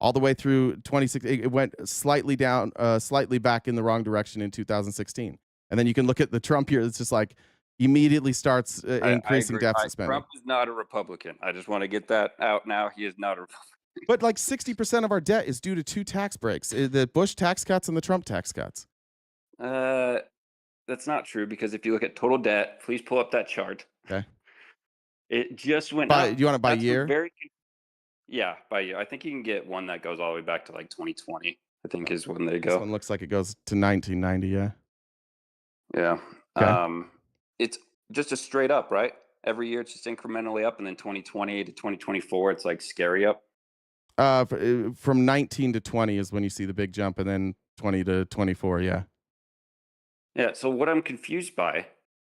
all the way through 2016. It went slightly down, slightly back in the wrong direction in 2016. And then you can look at the Trump year. It's just like immediately starts increasing deficit spending. Trump is not a Republican. I just want to get that out now. He is not a Republican. But like 60% of our debt is due to 2 tax breaks: the Bush tax cuts and the Trump tax cuts. That's not true because if you look at total debt, please pull up that chart. Okay. It just went up. Do you want it by year? Yeah, by year. I think you can get one that goes all the way back to like 2020. I think is when they go. This one looks like it goes to 1990. Yeah. Yeah. Okay. It's just a straight up, right? Every year it's just incrementally up, and then 2020 to 2024, it's like scary up. From 19 to 20 is when you see the big jump, and then 20 to 24. Yeah. Yeah, so what I'm confused by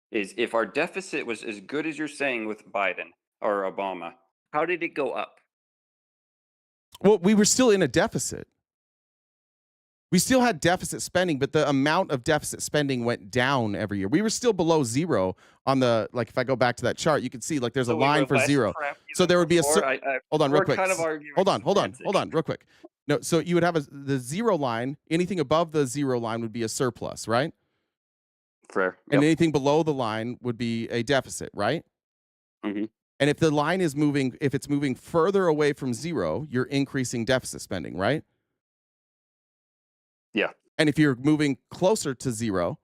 is if our deficit was as good as you're saying with Biden or Obama, how did it go up? Well, we were still in a deficit. We still had deficit spending, but the amount of deficit spending went down every year. We were still below zero on the, like, if I go back to that chart, you can see like there's a line for zero. So there would be a, hold on real quick. Hold on real quick. No, so you would have the zero line, anything above the zero line would be a surplus, right? Fair. And anything below the line would be a deficit, right? Mm-hmm. And if the line is moving, if it's moving further away from zero, you're increasing deficit spending, right? Yeah. And if you're moving closer to zero,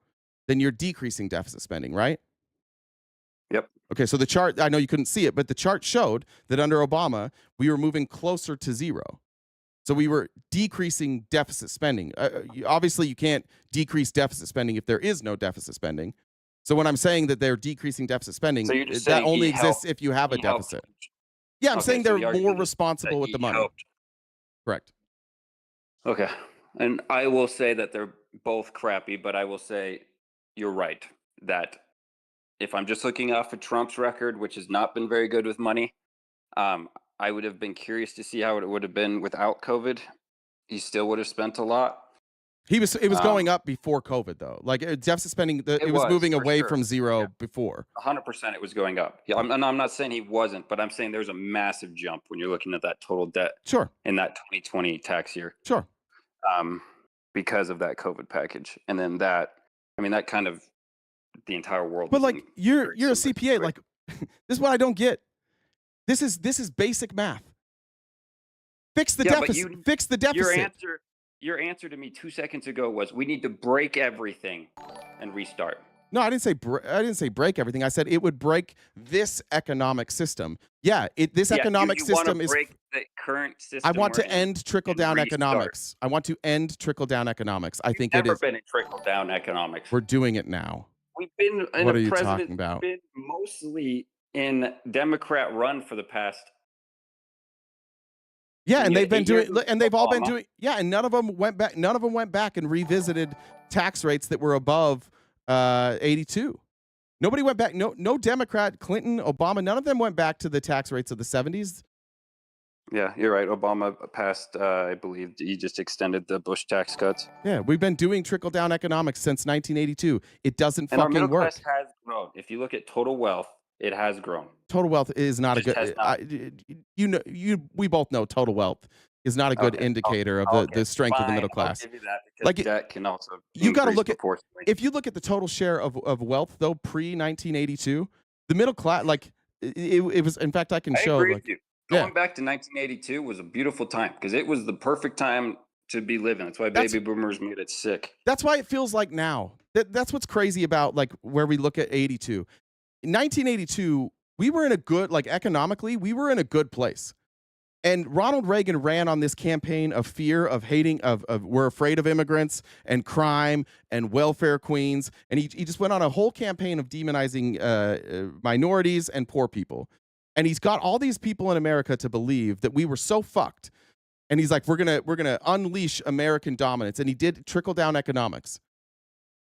then you're decreasing deficit spending, right? Yep. Okay, so the chart, I know you couldn't see it, but the chart showed that under Obama, we were moving closer to zero. So we were decreasing deficit spending. Obviously, you can't decrease deficit spending if there is no deficit spending. So when I'm saying that they're decreasing deficit spending, that only exists if you have a deficit. Yeah, I'm saying they're more responsible with the money. Correct. Okay. And I will say that they're both crappy, but I will say you're right that if I'm just looking off of Trump's record, which has not been very good with money, I would have been curious to see how it would have been without COVID. He still would have spent a lot. It was going up before COVID though. Like deficit spending, it was moving away from zero before. 100% it was going up. Yeah, I'm not saying he wasn't, but I'm saying there's a massive jump when you're looking at that total debt. Sure. In that 2020 tax year. Sure. Because of that COVID package, and then that kind of the entire world. But like you're a CPA, like this is what I don't get. This is basic math. Fix the deficit. Fix the deficit. Your answer to me 2 seconds ago was we need to break everything and restart. No, I didn't say break everything. I said it would break this economic system. Yeah, this economic system is break the current system. I want to end trickle down economics. I want to end trickle down economics. I think it is. Never been in trickle down economics. We're doing it now. We've been. What are you talking about? Been mostly in Democrat run for the past. Yeah, and they've been doing, and they've all been doing. Yeah, and none of them went back. None of them went back and revisited tax rates that were above 82. Nobody went back. No Democrat, Clinton, Obama, none of them went back to the tax rates of the 70s. Yeah, you're right. Obama passed, I believe he just extended the Bush tax cuts. Yeah, we've been doing trickle down economics since 1982. It doesn't and fucking our middle work. Class has grown. If you look at total wealth, it has grown. Total wealth is not a good. We both know total wealth is not a good indicator of the strength of the middle class. I'll give you that because like that can also. You got to look at if you look at the total share of wealth though pre 1982, the middle class like it was. In fact, I can show. Agree with you. Going back to 1982 was a beautiful time because it was the perfect time to be living. That's why baby boomers made it sick. That's why it feels like now. That's what's crazy about like where we look at 82. In 1982, we were in a good, like economically, we were in a good place. And Ronald Reagan ran on this campaign of fear, of hating, of we're afraid of immigrants and crime and welfare queens. And he just went on a whole campaign of demonizing minorities and poor people. And he's got all these people in America to believe that we were so fucked. And he's like, we're gonna unleash American dominance. And he did trickle down economics.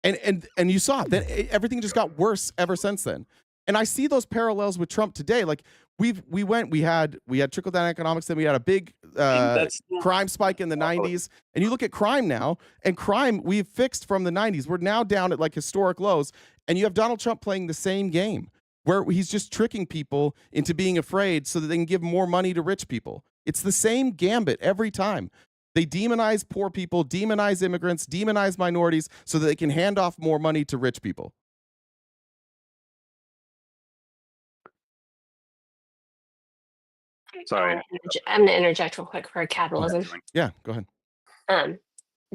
And you saw that everything just got worse ever since then. And I see those parallels with Trump today. Like we had trickle down economics, then we had a big crime spike in the 90s. And you look at crime now, and crime we've fixed from the 90s. We're now down at like historic lows. And you have Donald Trump playing the same game where he's just tricking people into being afraid so that they can give more money to rich people. It's the same gambit every time. They demonize poor people, demonize immigrants, demonize minorities so that they can hand off more money to rich people. Sorry. I'm going to interject real quick for capitalism. Yeah, go ahead.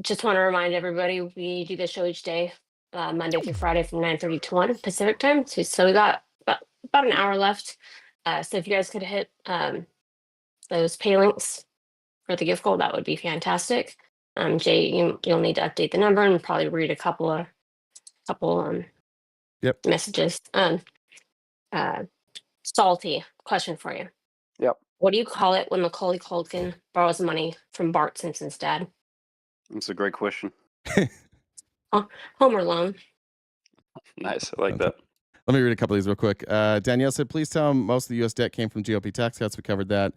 Just want to remind everybody, we do this show each day, Monday through Friday from 9:30 to 1 Pacific time. So we got about an hour left. So if you guys could hit those pay links for the gift goal, that would be fantastic. Jay, you'll need to update the number and probably read a couple messages. Salty question for you. Yep. What do you call it when Macaulay Culkin borrows money from Bart Simpson's dad? That's a great question. Home Alone. Nice. I like that. Let me read a couple of these real quick. Danielle said, please tell him most of the U.S. debt came from GOP tax cuts. We covered that.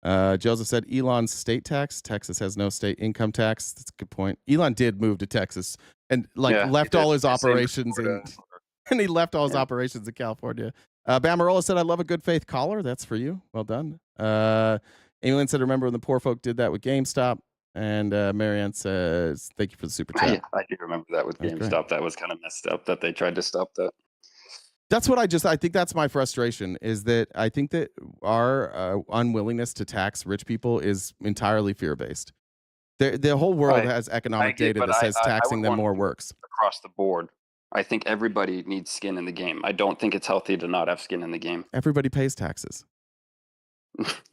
Joseph said Elon's state tax. Texas has no state income tax. That's a good point. Elon did move to Texas and left all his operations and he left all his operations in California. Bamarola said, I love a good faith caller. That's for you. Well done. Emily said, remember when the poor folk did that with GameStop? And Marianne says, thank you for the super chat. I do remember that with GameStop. That was kind of messed up that they tried to stop that. That's what I think that's my frustration, is that I think that our unwillingness to tax rich people is entirely fear-based. The whole world has economic data that says taxing them more works. Across the board. I think everybody needs skin in the game. I don't think it's healthy to not have skin in the game. Everybody pays taxes.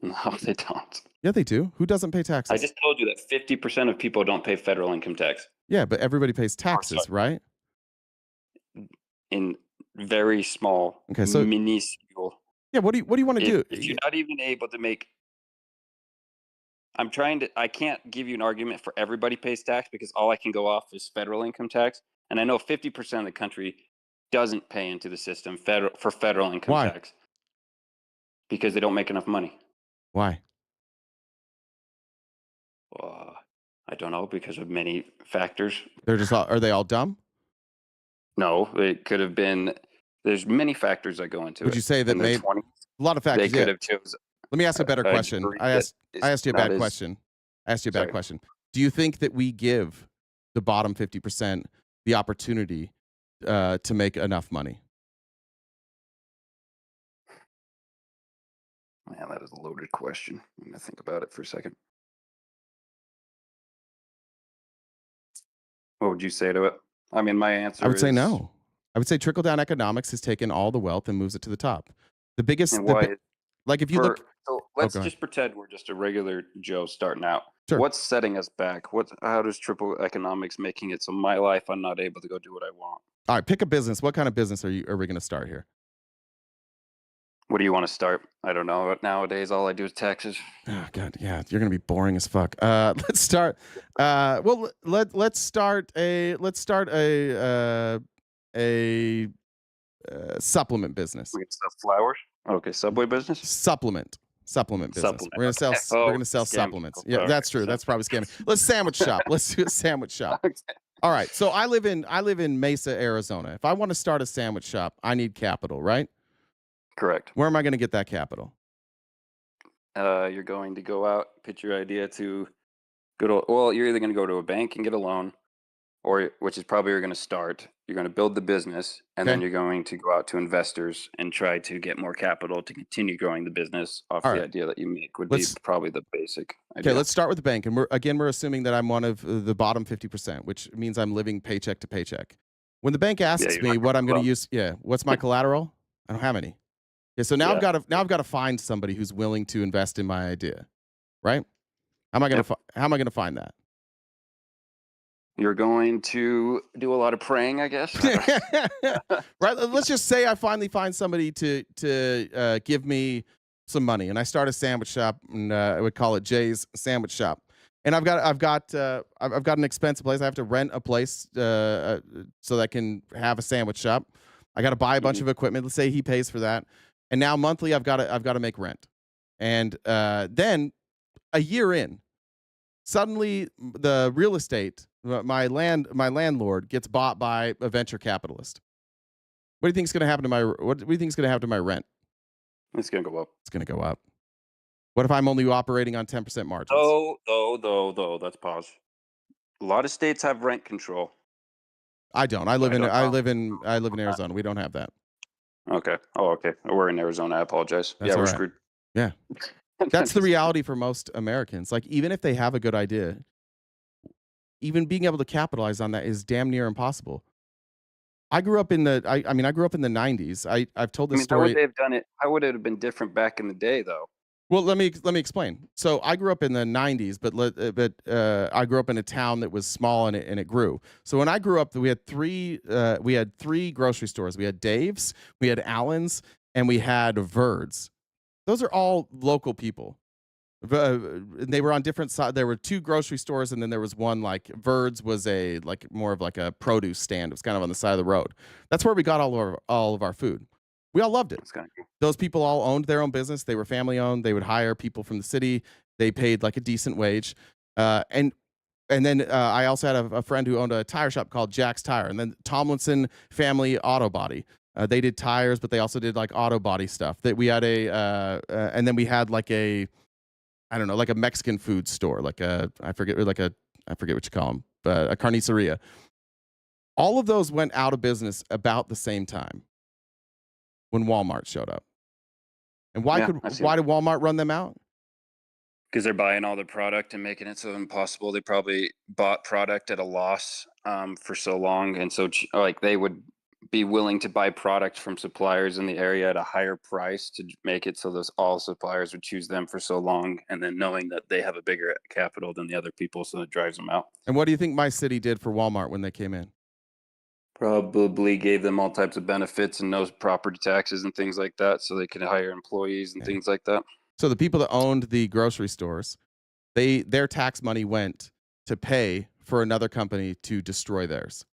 No, they don't. Yeah, they do. Who doesn't pay taxes? I just told you that 50% of people don't pay federal income tax. Yeah, but everybody pays taxes, right? In very small, minuscule. Yeah, what do you want to do? If you're not even able to make, I can't give you an argument for everybody pays tax because all I can go off is federal income tax. And I know 50% of the country doesn't pay into the system for federal income tax. Because they don't make enough money. Why? I don't know, because of many factors. Are they all dumb? No, it could have been. There's many factors that go into it. Would you say that a lot of factors? They could have chosen. Let me ask a better question. I asked you a bad question. Do you think that we give the bottom 50% the opportunity to make enough money? Man, that is a loaded question. I'm going to think about it for a second. What would you say to it? I mean, my answer I would say no. I would say trickle-down economics has taken all the wealth and moves it to the top. The biggest... if you look... So let's just pretend we're just a regular Joe starting out. Sure. What's setting us back? How does triple economics making it so my life I'm not able to go do what I want? All right, pick a business. What kind of business are we going to start here? What do you want to start? I don't know. Nowadays, all I do is taxes. Oh God, yeah, you're gonna be boring as fuck. Let's start. Let's start a supplement business. We can sell flowers. Okay, Subway business. Supplement business. We're gonna sell supplements. Yeah, that's true. That's probably scamming. Let's sandwich shop. Let's do a sandwich shop. Okay. All right. So I live in Mesa, Arizona. If I want to start a sandwich shop, I need capital, right? Correct. Where am I going to get that capital? You're going to go out, pitch your idea to you're either going to go to a bank and get a loan, or which is probably you're going to start. You're going to build the business, and then you're going to go out to investors and try to get more capital to continue growing the business off the idea that you make would be probably the basic idea. Okay, let's start with the bank. And we're assuming that I'm one of the bottom 50%, which means I'm living paycheck to paycheck. When the bank asks me what I'm going to use, what's my collateral? I don't have any. Yeah, so now I've got to find somebody who's willing to invest in my idea, right? How am I going to find that? You're going to do a lot of praying, I guess. Right. Let's just say I finally find somebody to give me some money, and I start a sandwich shop, and I would call it Jay's Sandwich Shop. And I've got an expensive place. I have to rent a place so that I can have a sandwich shop. I got to buy a bunch of equipment. Let's say he pays for that. And now monthly, I've got to make rent, and then a year in, suddenly the real estate, my landlord gets bought by a venture capitalist. What do you think is going to happen to my rent? It's going to go up. It's going to go up. What if I'm only operating on 10% margins? Though, let's pause. A lot of states have rent control. I don't. I live in Arizona. We don't have that. Okay. Oh, okay. We're in Arizona. I apologize. We're screwed. Yeah. That's the reality for most Americans. Like, even if they have a good idea, even being able to capitalize on that is damn near impossible. I grew up in the 90s. I've told this story. How would they have done it? How would it have been different back in the day, though? Well, let me explain. So I grew up in the 90s, but I grew up in a town that was small and it grew. So when I grew up, we had three grocery stores. We had Dave's, we had Allen's, and we had Verd's. Those are all local people. They were on different sides. There were two grocery stores, and then there was one, like Verd's was more of like a produce stand. It was kind of on the side of the road. That's where we got all of our food. We all loved it. That's kind of cool. Those people all owned their own business. They were family owned. They would hire people from the city. They paid like a decent wage. And then I also had a friend who owned a tire shop called Jack's Tire. And then Tomlinson Family Auto Body. They did tires, but they also did like auto body stuff. That we had and then we had like I don't know, like a Mexican food store, I forget what you call them, but a carniceria. All of those went out of business about the same time when Walmart showed up. And why did Walmart run them out? Because they're buying all the product and making it so impossible. They probably bought product at a loss for so long, and so like they would be willing to buy product from suppliers in the area at a higher price to make it so all suppliers would choose them for so long, and then knowing that they have a bigger capital than the other people, so it drives them out. And what do you think my city did for Walmart when they came in? Probably gave them all types of benefits and no property taxes and things like that, so they can hire employees and things like that. So the people that owned the grocery stores, their tax money went to pay for another company to destroy theirs.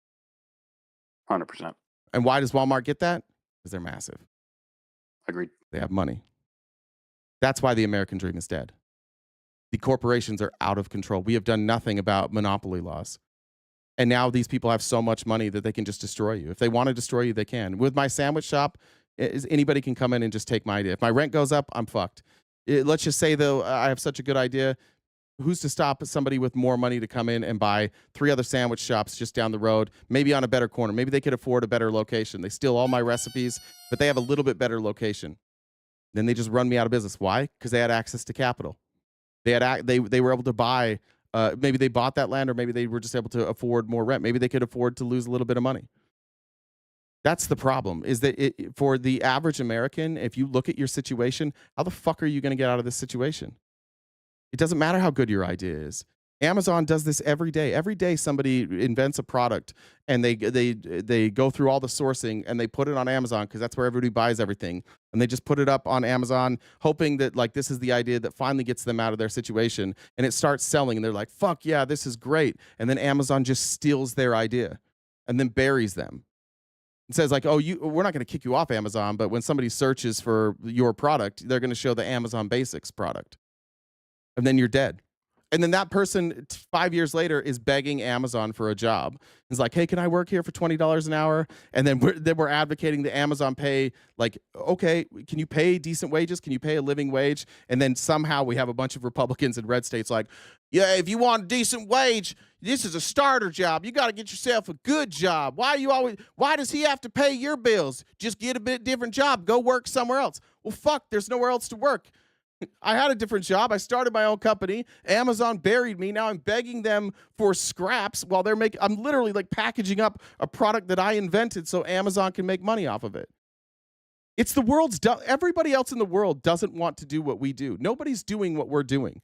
100%. And why does Walmart get that? Because they're massive. Agreed. They have money. That's why the American dream is dead. The corporations are out of control. We have done nothing about monopoly laws. And now these people have so much money that they can just destroy you. If they want to destroy you, they can. With my sandwich shop, anybody can come in and just take my idea. If my rent goes up, I'm fucked. Let's just say, though, I have such a good idea. Who's to stop somebody with more money to come in and buy 3 other sandwich shops just down the road, maybe on a better corner? Maybe they could afford a better location. They steal all my recipes, but they have a little bit better location. Then they just run me out of business. Why? Because they had access to capital. They were able to buy. Maybe they bought that land, or maybe they were just able to afford more rent. Maybe they could afford to lose a little bit of money. That's the problem, is that for the average American, if you look at your situation, how the fuck are you going to get out of this situation? It doesn't matter how good your idea is. Amazon does this every day. Every day somebody invents a product and they go through all the sourcing and they put it on Amazon because that's where everybody buys everything. And they just put it up on Amazon hoping that like this is the idea that finally gets them out of their situation, and it starts selling and they're like, fuck yeah, this is great. And then Amazon just steals their idea and then buries them. It says like, oh, we're not going to kick you off Amazon, but when somebody searches for your product, they're going to show the Amazon Basics product. And then you're dead. And then that person 5 years later is begging Amazon for a job. It's like, hey, can I work here for $20 an hour? And then we're advocating the Amazon pay, like, okay, can you pay decent wages? Can you pay a living wage? And then somehow we have a bunch of Republicans in red states like, yeah, if you want a decent wage, this is a starter job. You got to get yourself a good job. Why does he have to pay your bills? Just get a bit different job. Go work somewhere else. Well, fuck, there's nowhere else to work. I had a different job. I started my own company. Amazon buried me. Now I'm begging them for scraps while I'm literally like packaging up a product that I invented so Amazon can make money off of it. It's the world's everybody else in the world doesn't want to do what we do. Nobody's doing what we're doing.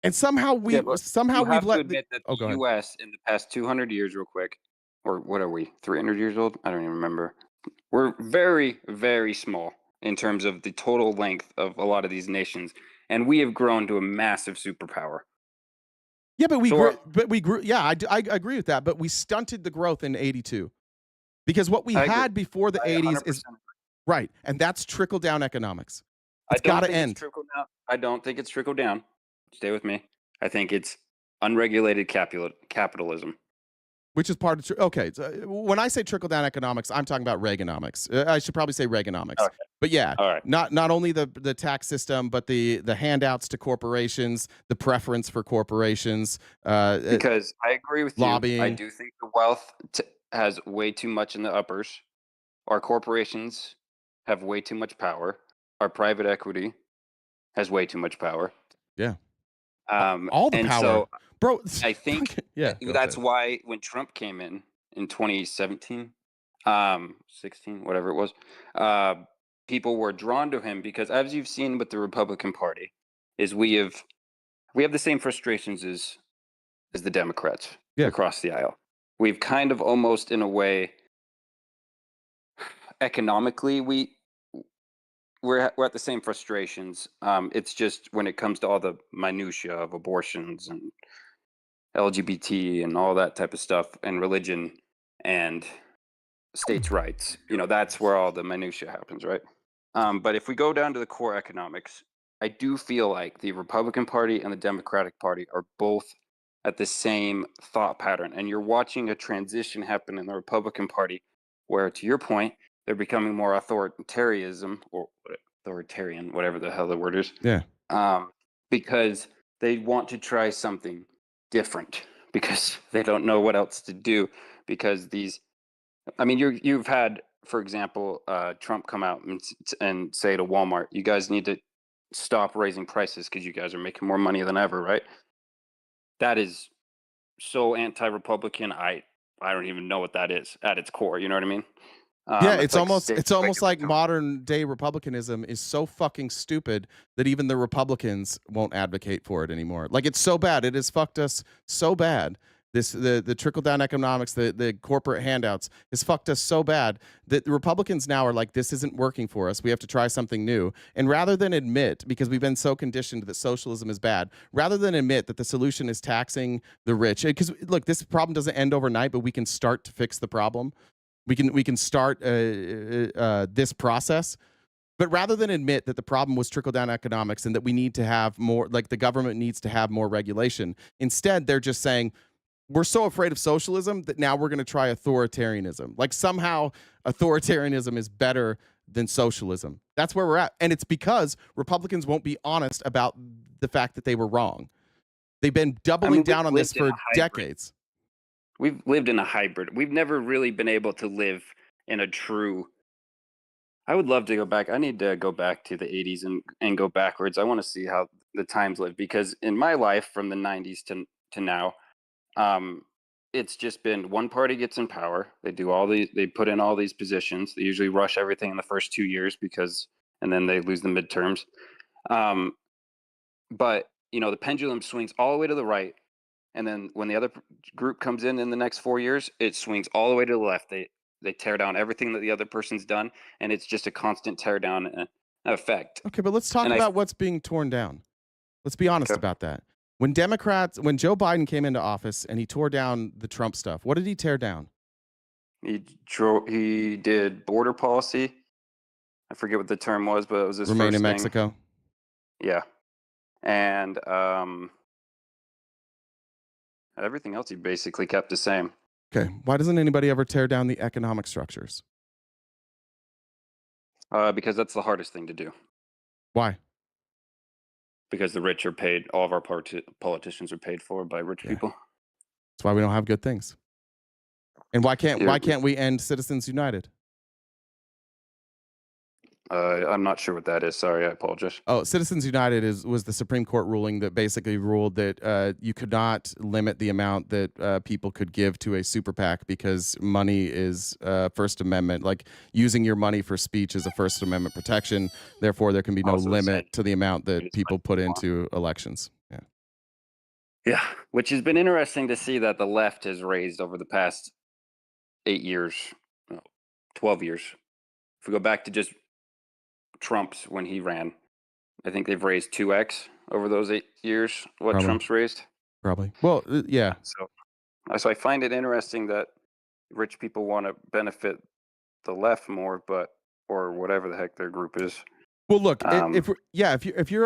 And somehow we've let the U.S. in the past 200 years, real quick, or what are we, 300 years old? I don't even remember. We're very, very small in terms of the total length of a lot of these nations, and we have grown to a massive superpower. Yeah, but we grew. Yeah, I agree with that. But we stunted the growth in '82 because what we had before the '80s is right, and that's trickle down economics. It's got to end. I don't think it's trickle down. Stay with me. I think it's unregulated capitalism. Which is part of okay. So when I say trickle down economics, I'm talking about Reaganomics. I should probably say Reaganomics. Okay. But yeah, all right. Not only the tax system, but the handouts to corporations, the preference for corporations. Because I agree with lobbying. You. I do think the wealth has way too much in the uppers. Our corporations have way too much power. Our private equity has way too much power. Yeah. All the power. So, bro, I think that's why when Trump came in 2017, 16, whatever it was, people were drawn to him because, as you've seen with the Republican Party, is we have the same frustrations as the Democrats across the aisle. We've kind of almost, in a way, economically, we're at the same frustrations. It's just when it comes to all the minutia of abortions and LGBT and all that type of stuff and religion and states' rights. That's where all the minutia happens, right? But if we go down to the core economics, I do feel like the Republican Party and the Democratic Party are both at the same thought pattern. And you're watching a transition happen in the Republican Party where, to your point, they're becoming more authoritarianism or authoritarian, whatever the hell the word is. Yeah. Because they want to try something different because they don't know what else to do. Because you've had, for example, Trump come out and say to Walmart, you guys need to stop raising prices because you guys are making more money than ever, right? That is so anti-Republican. I don't even know what that is at its core. You know what I mean? Yeah, it's almost like modern day Republicanism is so fucking stupid that even the Republicans won't advocate for it anymore. Like, it's so bad. It has fucked us so bad. The trickle down economics, the corporate handouts has fucked us so bad that the Republicans now are like, this isn't working for us. We have to try something new. And rather than admit, because we've been so conditioned that socialism is bad, rather than admit that the solution is taxing the rich, because look, this problem doesn't end overnight, but we can start to fix the problem. We can start this process. But rather than admit that the problem was trickle-down economics and that we need to have more, like the government needs to have more regulation, instead they're just saying, we're so afraid of socialism that now we're going to try authoritarianism. Like somehow authoritarianism is better than socialism. That's where we're at. And it's because Republicans won't be honest about the fact that they were wrong. They've been doubling down on this for decades. We've lived in a hybrid. We've never really been able to live in a true... I would love to go back. I need to go back to the 80s and go backwards. I want to see how the times live, because in my life from the 90s to now, it's just been one party gets in power. They put in all these positions. They usually rush everything in the first 2 years and then they lose the midterms. But the pendulum swings all the way to the right. And then when the other group comes in the next 4 years, it swings all the way to the left. They tear down everything that the other person's done. And it's just a constant tear down effect. Okay, but let's talk about what's being torn down. Let's be honest about that. When Joe Biden came into office and he tore down the Trump stuff, what did he tear down? He did border policy. I forget what the term was, but it was his Remain first in thing. Mexico. Yeah. And everything else he basically kept the same. Okay. Why doesn't anybody ever tear down the economic structures? Because that's the hardest thing to do. Why? Because the rich are paid. All of our politicians are paid for by rich people. That's why we don't have good things. And why can't we end Citizens United? I'm not sure what that is. Sorry, I apologize. Oh, Citizens United was the Supreme Court ruling that basically ruled that you could not limit the amount that people could give to a super PAC because money is First Amendment. Like using your money for speech is a First Amendment protection. Therefore, there can be no limit to the amount that people put into elections. Yeah. Yeah, which has been interesting to see that the left has raised over the past 8 years, 12 years. If we go back to just Trump's when he ran, I think they've raised 2x over those 8 years. What Probably. Trump's raised? Probably. Well, yeah. So I find it interesting that rich people want to benefit the left more, or whatever the heck their group is. Well, look, if you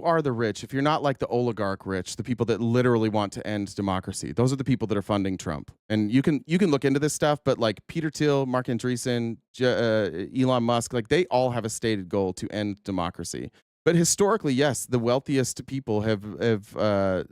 are the rich, if you're not like the oligarch rich, the people that literally want to end democracy, those are the people that are funding Trump. And you can look into this stuff, but like Peter Thiel, Mark Andreessen, Elon Musk, like they all have a stated goal to end democracy. But historically, yes, the wealthiest people have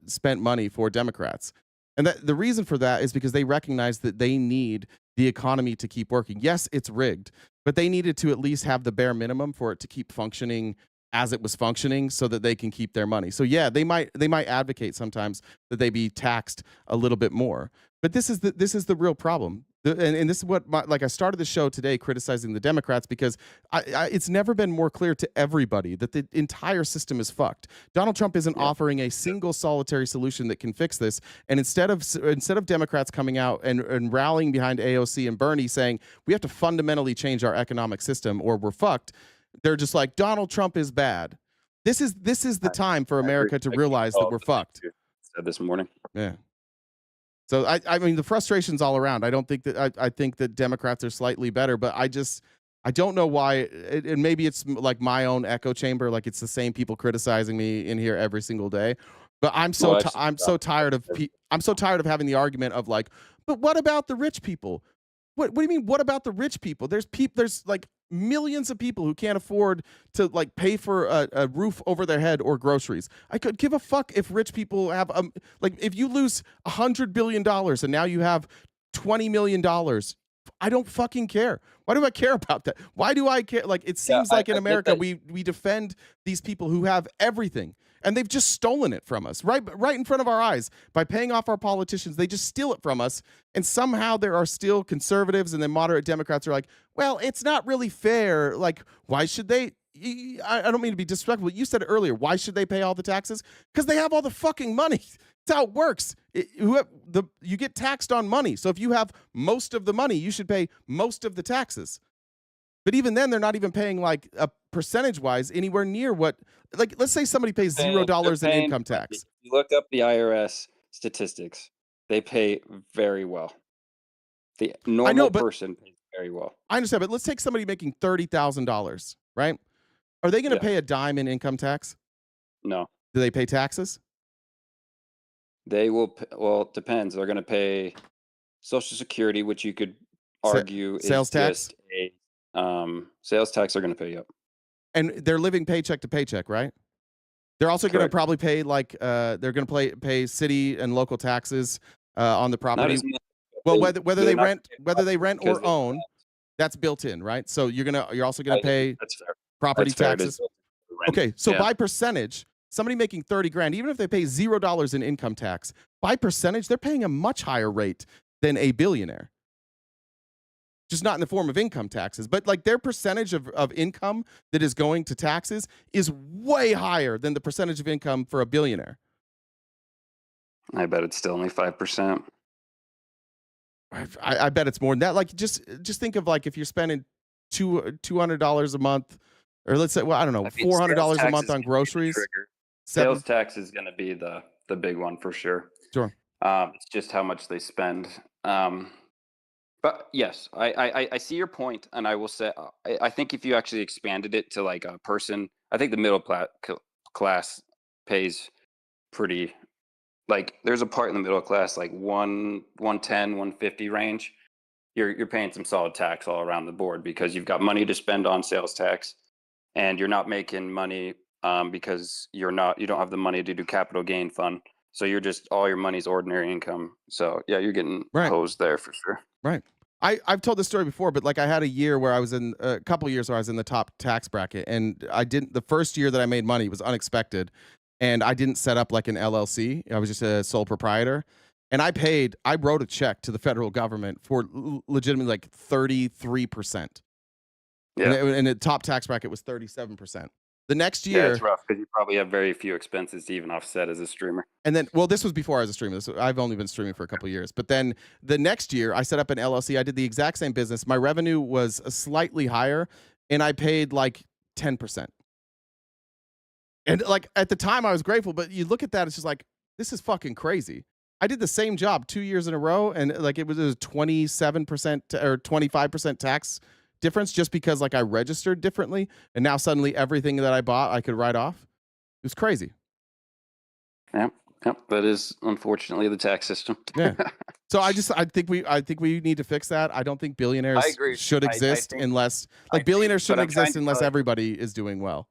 spent money for Democrats. And the reason for that is because they recognize that they need the economy to keep working. Yes, it's rigged, but they needed to at least have the bare minimum for it to keep functioning as it was functioning so that they can keep their money. So yeah, they might advocate sometimes that they be taxed a little bit more. But this is the real problem. And this is what I started the show today criticizing the Democrats because it's never been more clear to everybody that the entire system is fucked. Donald Trump isn't offering a single solitary solution that can fix this. And instead of Democrats coming out and rallying behind AOC and Bernie saying we have to fundamentally change our economic system or we're fucked, they're just like Donald Trump is bad. This is the time for America to realize that we're fucked. Said this morning. Yeah. So I mean, the frustration's all around. I don't think that I think that Democrats are slightly better, but I don't know why. And maybe it's like my own echo chamber. Like it's the same people criticizing me in here every single day. But I'm so I'm so tired of I'm so tired of having the argument of like, but what about the rich people? What do you mean? What about the rich people? There's like millions of people who can't afford to like pay for a roof over their head or groceries. I could give a fuck if rich people have like if you lose $100 billion and now you have $20 million. I don't fucking care. Why do I care about that? Why do I care? Like it seems like in America we defend these people who have everything. And they've just stolen it from us right in front of our eyes by paying off our politicians. They just steal it from us. And somehow there are still conservatives and then moderate Democrats are like, well, it's not really fair. Like, why should they? I don't mean to be disrespectful. You said it earlier. Why should they pay all the taxes? Because they have all the fucking money. That's how it works. You get taxed on money. So if you have most of the money, you should pay most of the taxes. But even then, they're not even paying like a percentage-wise anywhere near what. Like, let's say somebody pays $0 in income tax. If you look up the IRS statistics, they pay very well. The normal person pays very well. I understand, but let's take somebody making $30,000, right? Are they going to pay a dime in income tax? No. Do they pay taxes? They will. Well, it depends. They're going to pay Social Security, which you could argue sales is tax. Just sales tax are going to pay up. And they're living paycheck to paycheck, right? They're also going to probably pay like they're going to pay city and local taxes on the property. Well, whether they rent or own, that's built in, right? So you're also going to pay property taxes. Okay, so by percentage, somebody making 30 grand, even if they pay $0 in income tax, by percentage, they're paying a much higher rate than a billionaire. Just not in the form of income taxes, but like their percentage of income that is going to taxes is way higher than the percentage of income for a billionaire. I bet it's still only 5%. I bet it's more than that. Like just think of like if you're spending $200 a month, or let's say, well, I don't know, $400 a month on groceries. Sales tax is going to be the big one for sure. Sure. It's just how much they spend. But yes, I see your point, and I will say I think if you actually expanded it to like a person, I think the middle class pays pretty. Like there's a part in the middle class, like 110, 150 range. You're paying some solid tax all around the board because you've got money to spend on sales tax, and you're not making money because you don't have the money to do capital gain fund. So you're just all your money's ordinary income. So yeah, you're getting hosed there for sure. Right. I've told this story before, but like I had a year where I was in a couple years where I was in the top tax bracket, and the first year that I made money was unexpected, and I didn't set up like an LLC. I was just a sole proprietor, and I wrote a check to the federal government for legitimately like 33%. Yeah. And the top tax bracket was 37%. The next year, yeah, it's rough because you probably have very few expenses to even offset as a streamer. And then, well, this was before I was a streamer. I've only been streaming for a couple of years. But then the next year, I set up an LLC. I did the exact same business. My revenue was slightly higher, and I paid like 10%. And like at the time, I was grateful. But you look at that, it's just like, this is fucking crazy. I did the same job 2 years in a row, and like it was a 27% or 25% tax difference just because like I registered differently, and now suddenly everything that I bought I could write off. It was crazy. Yep. That is unfortunately the tax system. Yeah. So I think we need to fix that. I don't think billionaires should exist unless billionaires shouldn't exist unless everybody is doing well.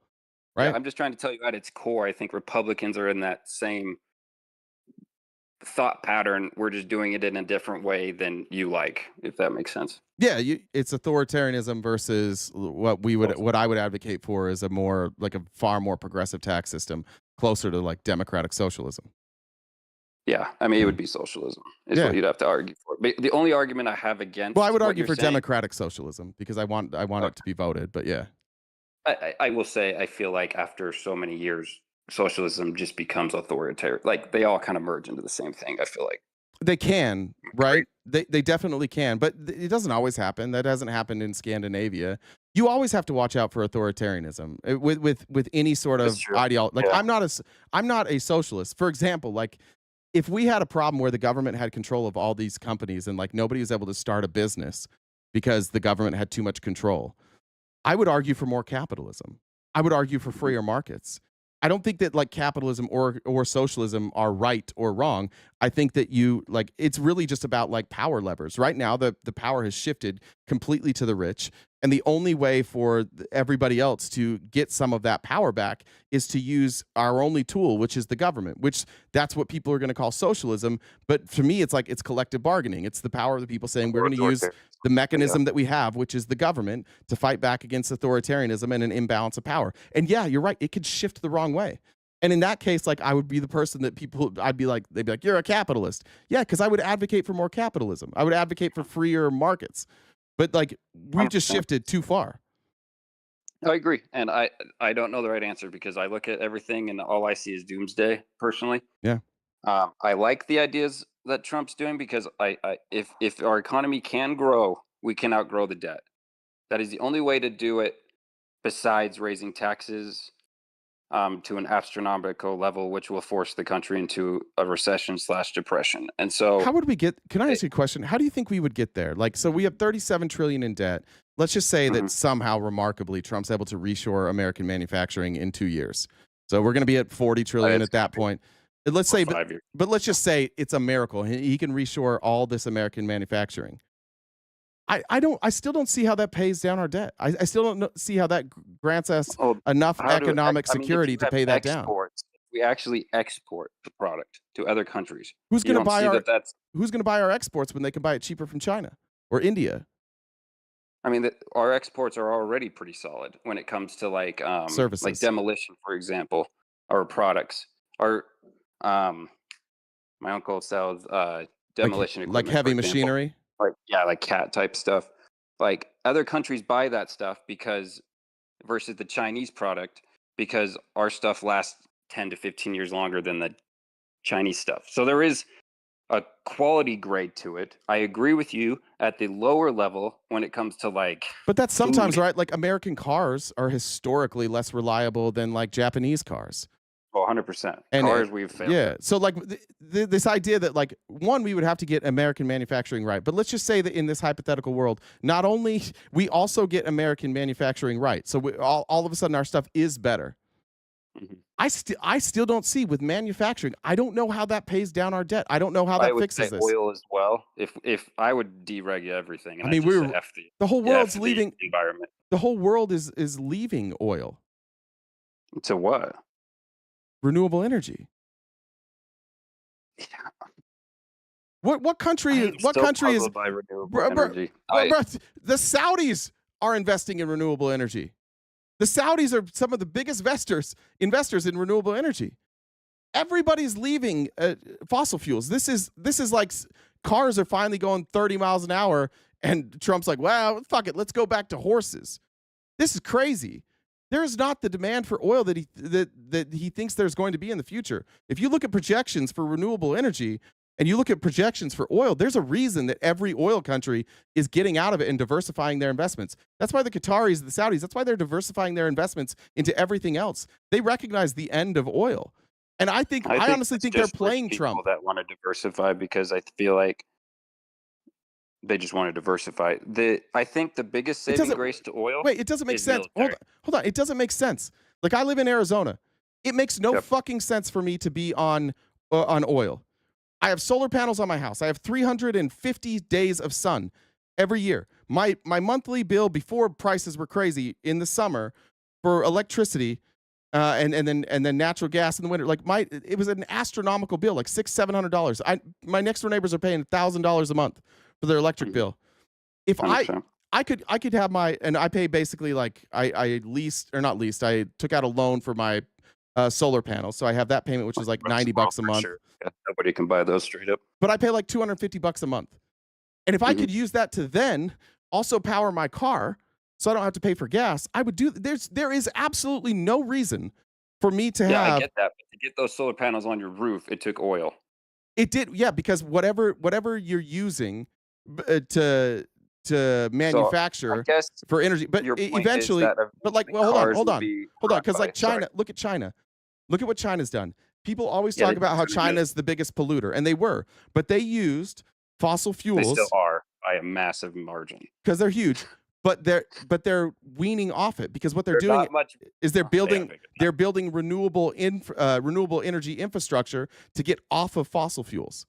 Right? Yeah, I'm just trying to tell you at its core, I think Republicans are in that same thought pattern. We're just doing it in a different way than you like, if that makes sense. Yeah, it's authoritarianism versus what I would advocate for is a far more progressive tax system, closer to like democratic socialism. Yeah, I mean it would be socialism is what you'd have to argue for. But the only argument I have against, well, I would argue for democratic socialism because I want it to be voted. But yeah, I will say I feel like after so many years, socialism just becomes authoritarian. Like they all kind of merge into the same thing. I feel like they can, right? They definitely can, but it doesn't always happen. That hasn't happened in Scandinavia. You always have to watch out for authoritarianism with any sort of ideology. Like I'm not a socialist, for example. Like if we had a problem where the government had control of all these companies and like nobody was able to start a business because the government had too much control, I would argue for more capitalism. I would argue for freer markets. I don't think that like capitalism or socialism are right or wrong. I think that it's really just about like power levers. Right now, the power has shifted completely to the rich. And the only way for everybody else to get some of that power back is to use our only tool, which is the government, which that's what people are going to call socialism. But for me, it's like it's collective bargaining. It's the power of the people saying we're going to use the mechanism that we have, which is the government, to fight back against authoritarianism and an imbalance of power. And yeah, you're right. It could shift the wrong way. And in that case, like I would be the person that they'd be like, you're a capitalist. Yeah, because I would advocate for more capitalism. I would advocate for freer markets. But like we've just shifted too far. I agree. And I don't know the right answer because I look at everything and all I see is doomsday personally. Yeah. I like the ideas that Trump's doing because if our economy can grow, we can outgrow the debt. That is the only way to do it besides raising taxes to an astronomical level, which will force the country into a recession/depression. And so how would we get, can I ask you a question? How do you think we would get there? Like, so we have 37 trillion in debt. Let's just say that somehow remarkably Trump's able to reshore American manufacturing in 2 years. So we're going to be at 40 trillion at that point. Let's say, but let's just say it's a miracle. He can reshore all this American manufacturing. I still don't see how that pays down our debt. I still don't see how that grants us enough economic security to pay that down. We actually export the product to other countries. Who's going to buy who's going to buy our exports when they can buy it cheaper from China or India? I mean, our exports are already pretty solid when it comes to like services, like demolition, for example, or products. Our my uncle sells demolition equipment, like heavy machinery. Like cat type stuff. Like other countries buy that stuff because versus the Chinese product because our stuff lasts 10 to 15 years longer than the Chinese stuff. So there is a quality grade to it. I agree with you at the lower level when it comes to like. But that's sometimes right. Like American cars are historically less reliable than like Japanese cars. Well, 100%. Cars we've failed. Yeah. So like this idea that like one, we would have to get American manufacturing right. But let's just say that in this hypothetical world, not only we also get American manufacturing right. So all of a sudden our stuff is better. I still don't see with manufacturing. I don't know how that pays down our debt. I don't know how that fixes this. Oil as well. If I would deregulate everything. And I mean, the whole world's leaving environment. The whole world is leaving oil. To what? Renewable energy. Yeah. What country is by renewable energy? The Saudis are investing in renewable energy. The Saudis are some of the biggest investors in renewable energy. Everybody's leaving fossil fuels. This is like cars are finally going 30 miles an hour and Trump's like, "Well, fuck it, let's go back to horses." This is crazy. There is not the demand for oil that he thinks there's going to be in the future. If you look at projections for renewable energy and you look at projections for oil, there's a reason that every oil country is getting out of it and diversifying their investments. That's why the Qataris, the Saudis, that's why they're diversifying their investments into everything else. They recognize the end of oil. And I honestly think they're playing Trump. That want to diversify because I feel like they just want to diversify. I think the biggest saving grace to oil. Wait, it doesn't make sense. Hold on. It doesn't make sense. Like I live in Arizona. It makes no fucking sense for me to be on oil. I have solar panels on my house. I have 350 days of sun every year. My monthly bill before prices were crazy in the summer for electricity and then natural gas in the winter. Like it was an astronomical bill, like $600-700. My next door neighbors are paying $1,000 a month for their electric bill. If I could have and I pay basically like I took out a loan for my solar panels, so I have that payment, which is like $90 a month. Sure. Yeah, nobody can buy those straight up. But I pay like $250 a month, and if I could use that to then also power my car, so I don't have to pay for gas, I would do. There is absolutely no reason for me to have. Yeah, I get that. But to get those solar panels on your roof, it took oil. It did, yeah, because whatever you're using to manufacture for energy, but eventually, hold on, because like China, look at China, look at what China's done. People always talk about how China is the biggest polluter, and they were, but they used fossil fuels. They still are by a massive margin because they're huge. But they're weaning off it because what they're doing is they're building renewable energy infrastructure to get off of fossil fuels.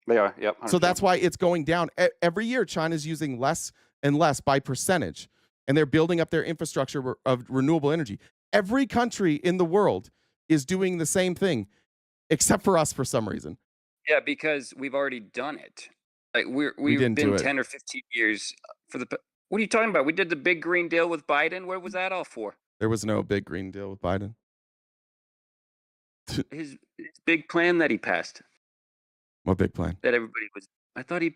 They are, yep. 100%. So that's why it's going down. Every year, China's using less and less by percentage, and they're building up their infrastructure of renewable energy. Every country in the world is doing the same thing, except for us for some reason. Yeah, because we've already done it. Like we've been 10 or 15 years for the. What are you talking about? We did the big green deal with Biden. What was that all for? There was no big green deal with Biden. His big plan that he passed. What big plan? That everybody was. I thought he.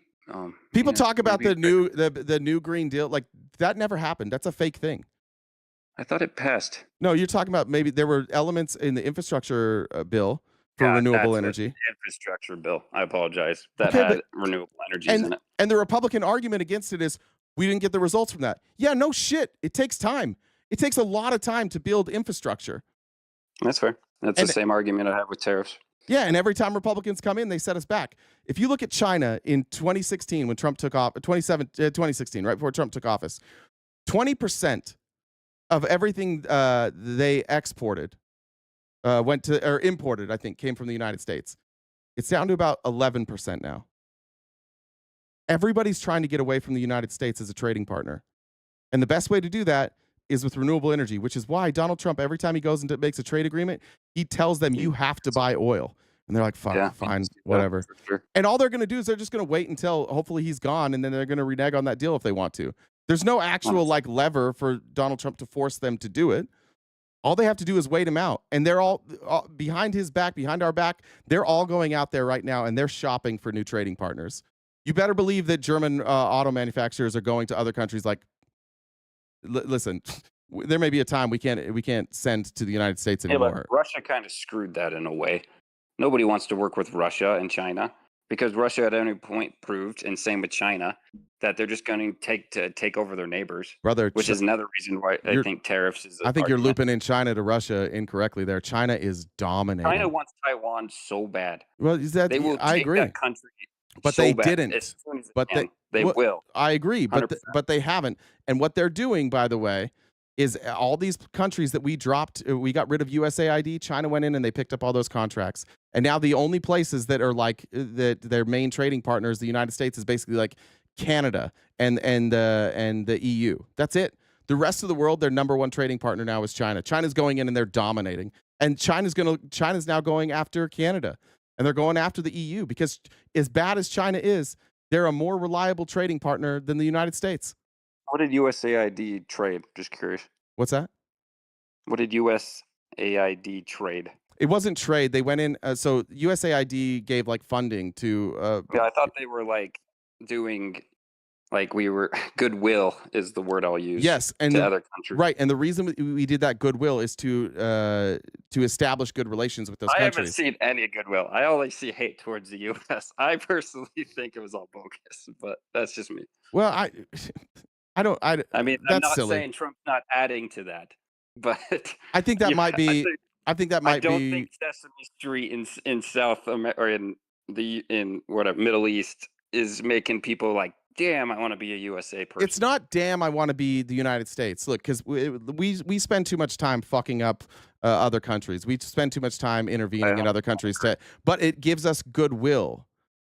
People talk about the new green deal like that never happened. That's a fake thing. I thought it passed. No, you're talking about maybe there were elements in the infrastructure bill for renewable energy. Infrastructure bill. I apologize. That had renewable energies in it. And the Republican argument against it is we didn't get the results from that. Yeah, no shit. It takes time. It takes a lot of time to build infrastructure. That's fair. That's the same argument I have with tariffs. Yeah, and every time Republicans come in, they set us back. If you look at China in 2016, when Trump took off, 2016, right before Trump took office, 20% of everything they exported imported, I think, came from the United States. It's down to about 11% now. Everybody's trying to get away from the United States as a trading partner. And the best way to do that is with renewable energy, which is why Donald Trump, every time he goes and makes a trade agreement, he tells them you have to buy oil. And they're like, fine, whatever. Sure. And all they're going to do is they're just going to wait until hopefully he's gone, and then they're going to renege on that deal if they want to. There's no actual lever for Donald Trump to force them to do it. All they have to do is wait him out. And they're all behind his back, behind our back. They're all going out there right now, and they're shopping for new trading partners. You better believe that German auto manufacturers are going to other countries like, listen, there may be a time we can't send to the United States anymore. Yeah, but Russia kind of screwed that in a way. Nobody wants to work with Russia and China because Russia at any point proved, and same with China, that they're just going to take over their neighbors. Brother, which is another reason why I think tariffs is. I think you're looping in China to Russia incorrectly there. China is dominating. China wants Taiwan so bad. Well, they will take agree. That country. But so they bad. didn't. As soon as but they will. I agree, but they haven't. And what they're doing, by the way, is all these countries that we dropped, we got rid of USAID. China went in and they picked up all those contracts. And now the only places that are like that their main trading partners, the United States, is basically like Canada and the EU. That's it. The rest of the world, their number one trading partner now is China. China's going in and they're dominating. And China's now going after Canada. And they're going after the EU because as bad as China is, they're a more reliable trading partner than the United States. What did USAID trade? Just curious. What's that? What did USAID trade? It wasn't trade. They went in. So USAID gave like funding to. Yeah, I thought they were like doing. Like we were goodwill is the word I'll use. Yes, and to other countries. Right, and the reason we did that goodwill is to establish good relations with those countries. I haven't seen any goodwill. I only see hate towards the U.S. I personally think it was all bogus, but that's just me. Well, I don't. I mean, I'm not saying Trump's not adding to that, but I think that might be. I think that might be. I don't think Sesame Street in South America or in whatever Middle East is making people like. Damn, I want to be a USA person. It's not damn, I want to be the United States. Look, because we spend too much time fucking up other countries. We spend too much time intervening in other countries. But it gives us goodwill,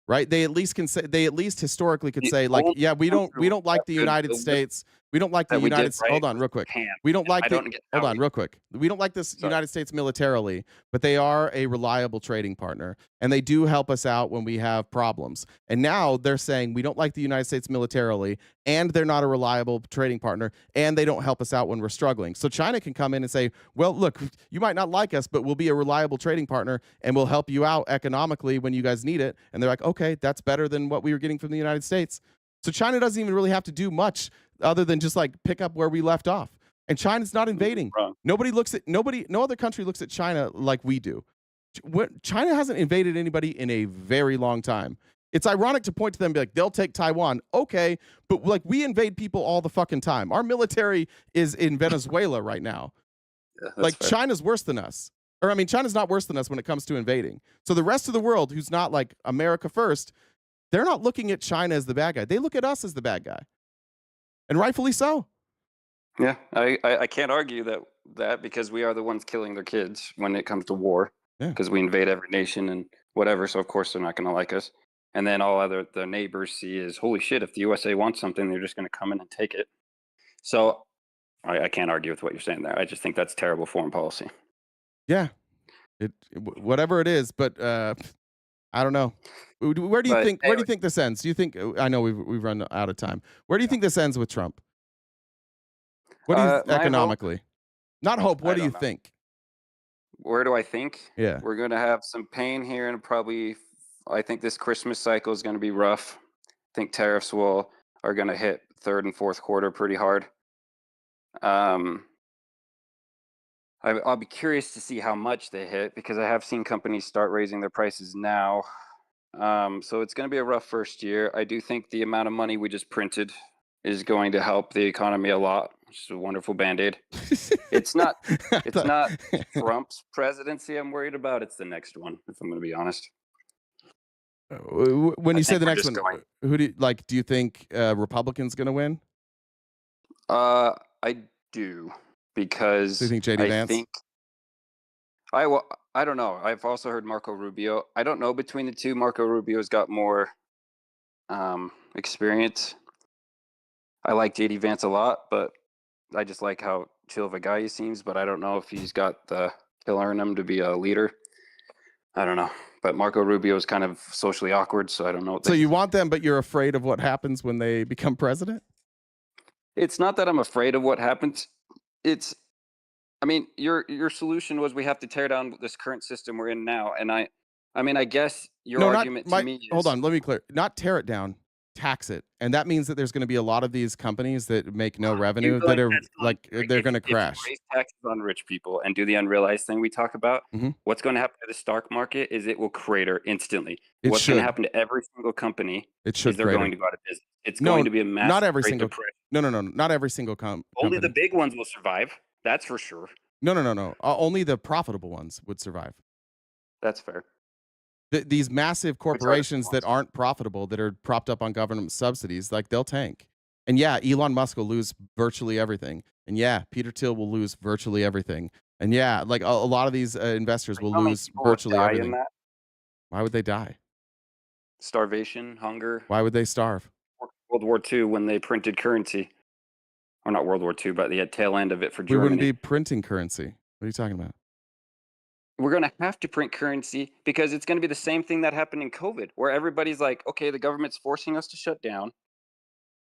right? They at least can say. They at least historically could say, like, yeah, we don't like the United States. We don't like the United States. Hold on, real quick. We don't like hold on, real quick. We don't like this United States militarily, but they are a reliable trading partner, and they do help us out when we have problems. And now they're saying we don't like the United States militarily, and they're not a reliable trading partner, and they don't help us out when we're struggling. So China can come in and say, well, look, you might not like us, but we'll be a reliable trading partner, and we'll help you out economically when you guys need it. And they're like, okay, that's better than what we were getting from the United States. So China doesn't even really have to do much other than just like pick up where we left off. And China's not invading. No other country looks at China like we do. China hasn't invaded anybody in a very long time. It's ironic to point to them and be like, they'll take Taiwan. Okay, but like we invade people all the fucking time. Our military is in Venezuela right now. Yeah, like fair. China's worse than us. Or I mean, China's not worse than us when it comes to invading. So the rest of the world, who's not like America first, they're not looking at China as the bad guy. They look at us as the bad guy, and rightfully so. Yeah, I can't argue that because we are the ones killing their kids when it comes to war. Because we invade every nation and whatever, so of course they're not going to like us. And then all the neighbors see is, holy shit, if the USA wants something, they're just going to come in and take it. So I can't argue with what you're saying there. I just think that's terrible foreign policy. Yeah, whatever it is, but I don't know. Where do you think? Where do you think this ends? Do you think? I know we've run out of time. Where do you think this ends with Trump? What do you economically? Not hope. What do you think? Where do I think? Yeah, we're going to have some pain here, and probably I think this Christmas cycle is going to be rough. I think tariffs are going to hit third and fourth quarter pretty hard. I'll be curious to see how much they hit because I have seen companies start raising their prices now. So it's going to be a rough first year. I do think the amount of money we just printed is going to help the economy a lot, which is a wonderful Band-Aid. It's not Trump's presidency I'm worried about. It's the next one, if I'm going to be honest. When you say the next one, who do you like? Do you think Republicans going to win? I do, because do you think JD Vance? I don't know. I've also heard Marco Rubio. I don't know between the two. Marco Rubio's got more experience. I like JD Vance a lot, but I just like how chill of a guy he seems. But I don't know if he's got the killer in him to be a leader. I don't know. But Marco Rubio is kind of socially awkward, so I don't know. So you want them, but you're afraid of what happens when they become president? It's not that I'm afraid of what happens. I mean, your solution was we have to tear down this current system we're in now. And I mean, I guess your argument to me is... Hold on, let me clear. Not tear it down, tax it. And that means that there's going to be a lot of these companies that make no revenue that are like, they're going to crash. If you raise taxes on rich people and do the unrealized thing we talk about, what's going to happen to the stock market is it will crater instantly. What's going to happen to every single company is they're going to go out of business. It's going to be a massive not every single depression. No, not every single company. Only the big ones will survive. That's for sure. No. Only the profitable ones would survive. That's fair. These massive corporations that aren't profitable, that are propped up on government subsidies, like they'll tank. And yeah, Elon Musk will lose virtually everything. And yeah, Peter Thiel will lose virtually everything. And yeah, like a lot of these investors will lose virtually everything. Why would they die? Starvation, hunger. Why would they starve? World War II when they printed currency. Or not World War II, but the tail end of it for Germany. We wouldn't be printing currency. What are you talking about? We're going to have to print currency because it's going to be the same thing that happened in COVID, where everybody's like, okay, the government's forcing us to shut down.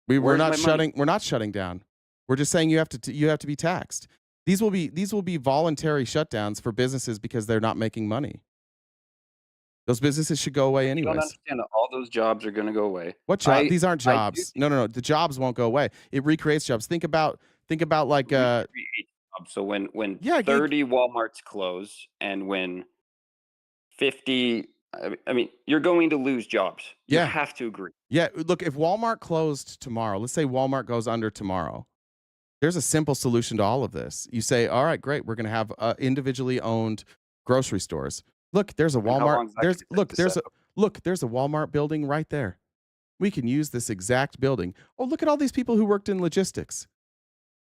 We're not shutting down. We're just saying you have to be taxed. These will be voluntary shutdowns for businesses because they're not making money. Those businesses should go away anyways. You don't understand that all those jobs are going to go away. What job? These aren't jobs. No. The jobs won't go away. It recreates jobs. Think about like so when 30 Walmarts close and when 50, I mean, you're going to lose jobs. You have to agree. Yeah, look, if Walmart closed tomorrow, let's say Walmart goes under tomorrow, there's a simple solution to all of this. You say, all right, great, we're going to have individually owned grocery stores. Look, there's a Walmart. There's a Walmart building right there. We can use this exact building. Oh, look at all these people who worked in logistics.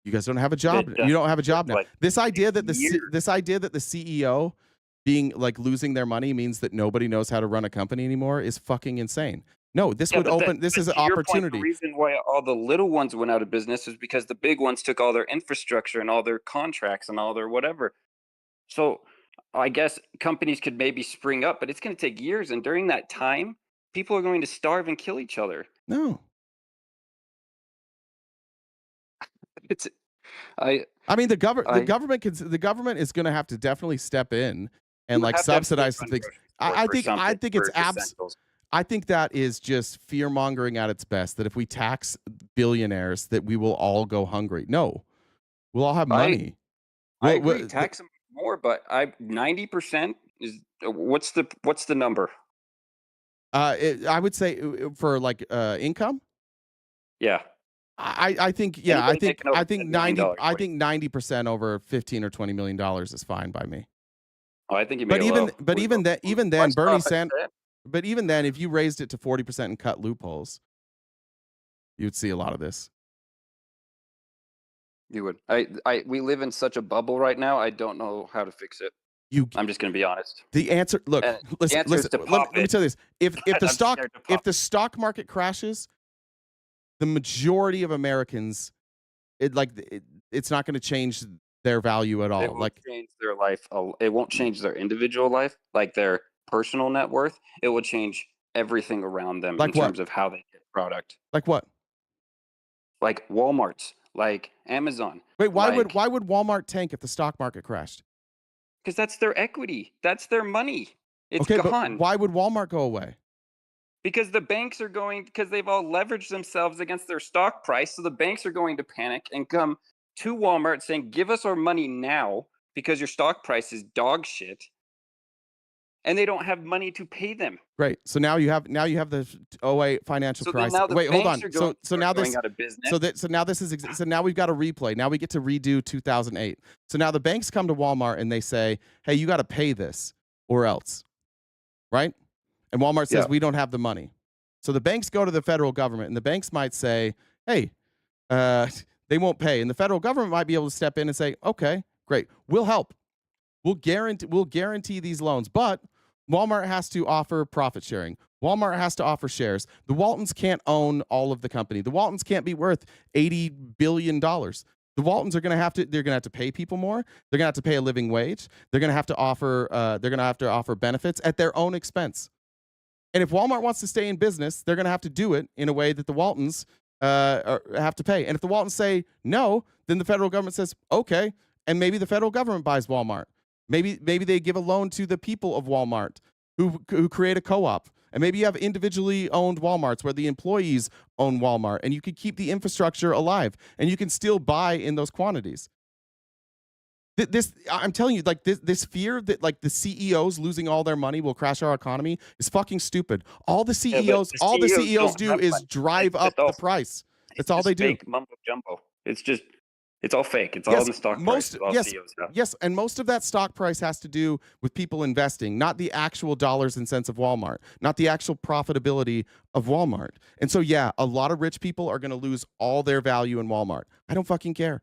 You guys don't have a job. You don't have a job now. Like this idea that the CEO being like losing their money means that nobody knows how to run a company anymore is fucking insane. No, this would open. This is an opportunity. The reason why all the little ones went out of business is because the big ones took all their infrastructure and all their contracts and all their whatever. So I guess companies could maybe spring up, but it's going to take years. And during that time, people are going to starve and kill each other. No. I mean, the government is going to have to definitely step in and like subsidize some things. I think that is just fear mongering at its best. That if we tax billionaires, that we will all go hungry. No, we'll all have money. I agree, tax them more, but 90% is what's the number? I would say for like income. Yeah. I think 90% over $15 or $20 million is fine by me. Oh, I think you But made even low. but even that even then Bernie Sanders. But even then, if you raised it to 40% and cut loopholes, you'd see a lot of this. You would. We live in such a bubble right now. I don't know how to fix it. I'm just going to be honest. The answer, look, And listen, the answer is to let pop me it. tell you this: if I'm scared to pop the stock market crashes, the majority of Americans, it's not going to change their value at all. It won't change their life. It won't change their individual life, like their personal net worth. It will change everything around them in terms of how they get product. Like what? Like Walmart's, like Amazon. Wait, why would Walmart tank if the stock market crashed? Because that's their equity. That's their money. It's okay, gone. But why would Walmart go away? Because the banks are because they've all leveraged themselves against their stock price. So the banks are going to panic and come to Walmart saying, give us our money now because your stock price is dog shit. And they don't have money to pay them. Right. So now you have the 08 financial crisis. Now the Wait, hold on. banks are going out of business. So now we've got a replay. Now we get to redo 2008. So now the banks come to Walmart and they say, "Hey, you got to pay this or else." Right? And Walmart says, "We don't have the money." So the banks go to the federal government and the banks might say, "Hey, they won't pay." And the federal government might be able to step in and say, "Okay, great. We'll help. We'll guarantee these loans, but Walmart has to offer profit sharing. Walmart has to offer shares. The Waltons can't own all of the company. The Waltons can't be worth $80 billion. The Waltons are going to have to pay people more. They're going to have to pay a living wage. They're going to have to offer benefits at their own expense. And if Walmart wants to stay in business, they're going to have to do it in a way that the Waltons have to pay. And if the Waltons say no, then the federal government says, okay, and maybe the federal government buys Walmart. Maybe they give a loan to the people of Walmart who create a co-op. And maybe you have individually owned Walmarts where the employees own Walmart and you can keep the infrastructure alive and you can still buy in those quantities. I'm telling you, like this fear that like the CEOs losing all their money will crash our economy is fucking stupid. All the CEOs do is drive up the price. That's all they do. Fake mumbo jumbo. It's all fake. It's all in the stock price. Yes, and most of that stock price has to do with people investing, not the actual dollars and cents of Walmart, not the actual profitability of Walmart. And so, yeah, a lot of rich people are going to lose all their value in Walmart. I don't fucking care.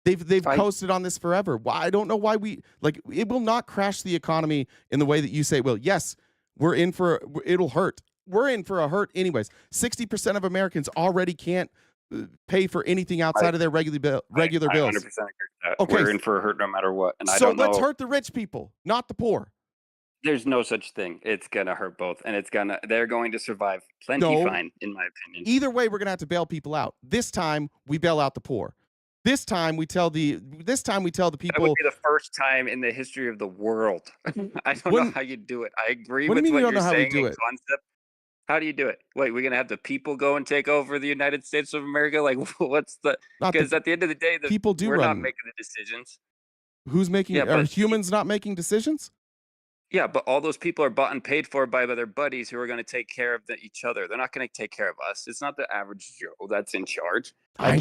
They've coasted on this forever. I don't know why it will not crash the economy in the way that you say, well, yes, it'll hurt. We're in for a hurt anyways. 60% of Americans already can't pay for anything outside of their regular bills. I 100% agree with that. Okay. We're in for a hurt no matter what. And so let's hurt the rich people, not the poor. There's no such thing. It's gonna hurt both, and they're going to survive plenty fine, in my opinion. Either way, we're gonna have to bail people out. This time we bail out the poor. This time we tell the people. That would be the first time in the history of the world. I don't know how you do it. I agree with what you're saying in concept. How do you do it? Wait, we're gonna have the people go and take over the United States of America? Like, what's the? Because at the end of the day, we're not making the decisions. Who's making? Are humans not making decisions? Yeah, but all those people are bought and paid for by their buddies who are going to take care of each other. They're not going to take care of us. It's not the average Joe that's in charge. I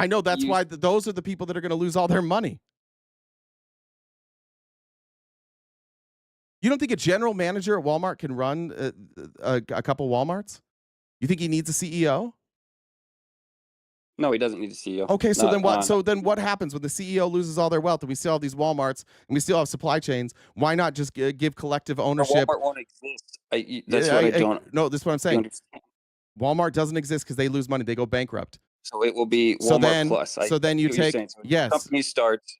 know. That's why those are the people that are going to lose all their money. You don't think a general manager at Walmart can run a couple Walmarts? You think he needs a CEO? No, he doesn't need a CEO. Okay, so then what? So then what happens when the CEO loses all their wealth and we still have these WalMarts and we still have supply chains? Why not just give collective ownership? Walmart won't exist. That's what I don't. No, this is what I'm saying. Walmart doesn't exist because they lose money. They go bankrupt. So it will be Walmart Plus. So then you take yes. Company starts.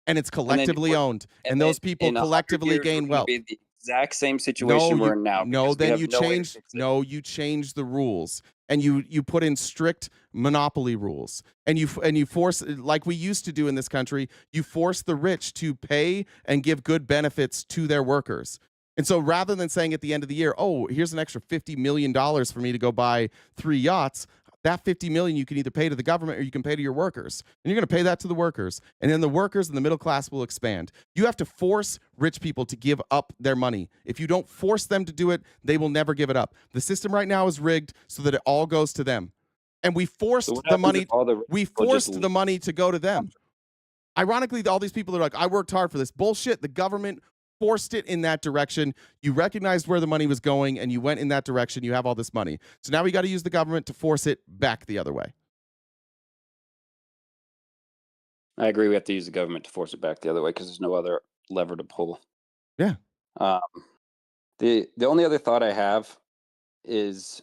And it's collectively owned, and those people collectively gain wealth. Be the exact same situation we're in now. No, then you change. No, you change the rules, and you put in strict monopoly rules, and you force, like we used to do in this country, you force the rich to pay and give good benefits to their workers. And so rather than saying at the end of the year, oh, here's an extra $50 million for me to go buy 3 yachts. That $50 million you can either pay to the government or you can pay to your workers. And you're going to pay that to the workers. And then the workers and the middle class will expand. You have to force rich people to give up their money. If you don't force them to do it, they will never give it up. The system right now is rigged so that it all goes to them. And we forced the money. We forced the money to go to them. Ironically, all these people are like, I worked hard for this. Bullshit. The government forced it in that direction. You recognized where the money was going, and you went in that direction. You have all this money. So now we got to use the government to force it back the other way. I agree. We have to use the government to force it back the other way because there's no other lever to pull. Yeah. The only other thought I have is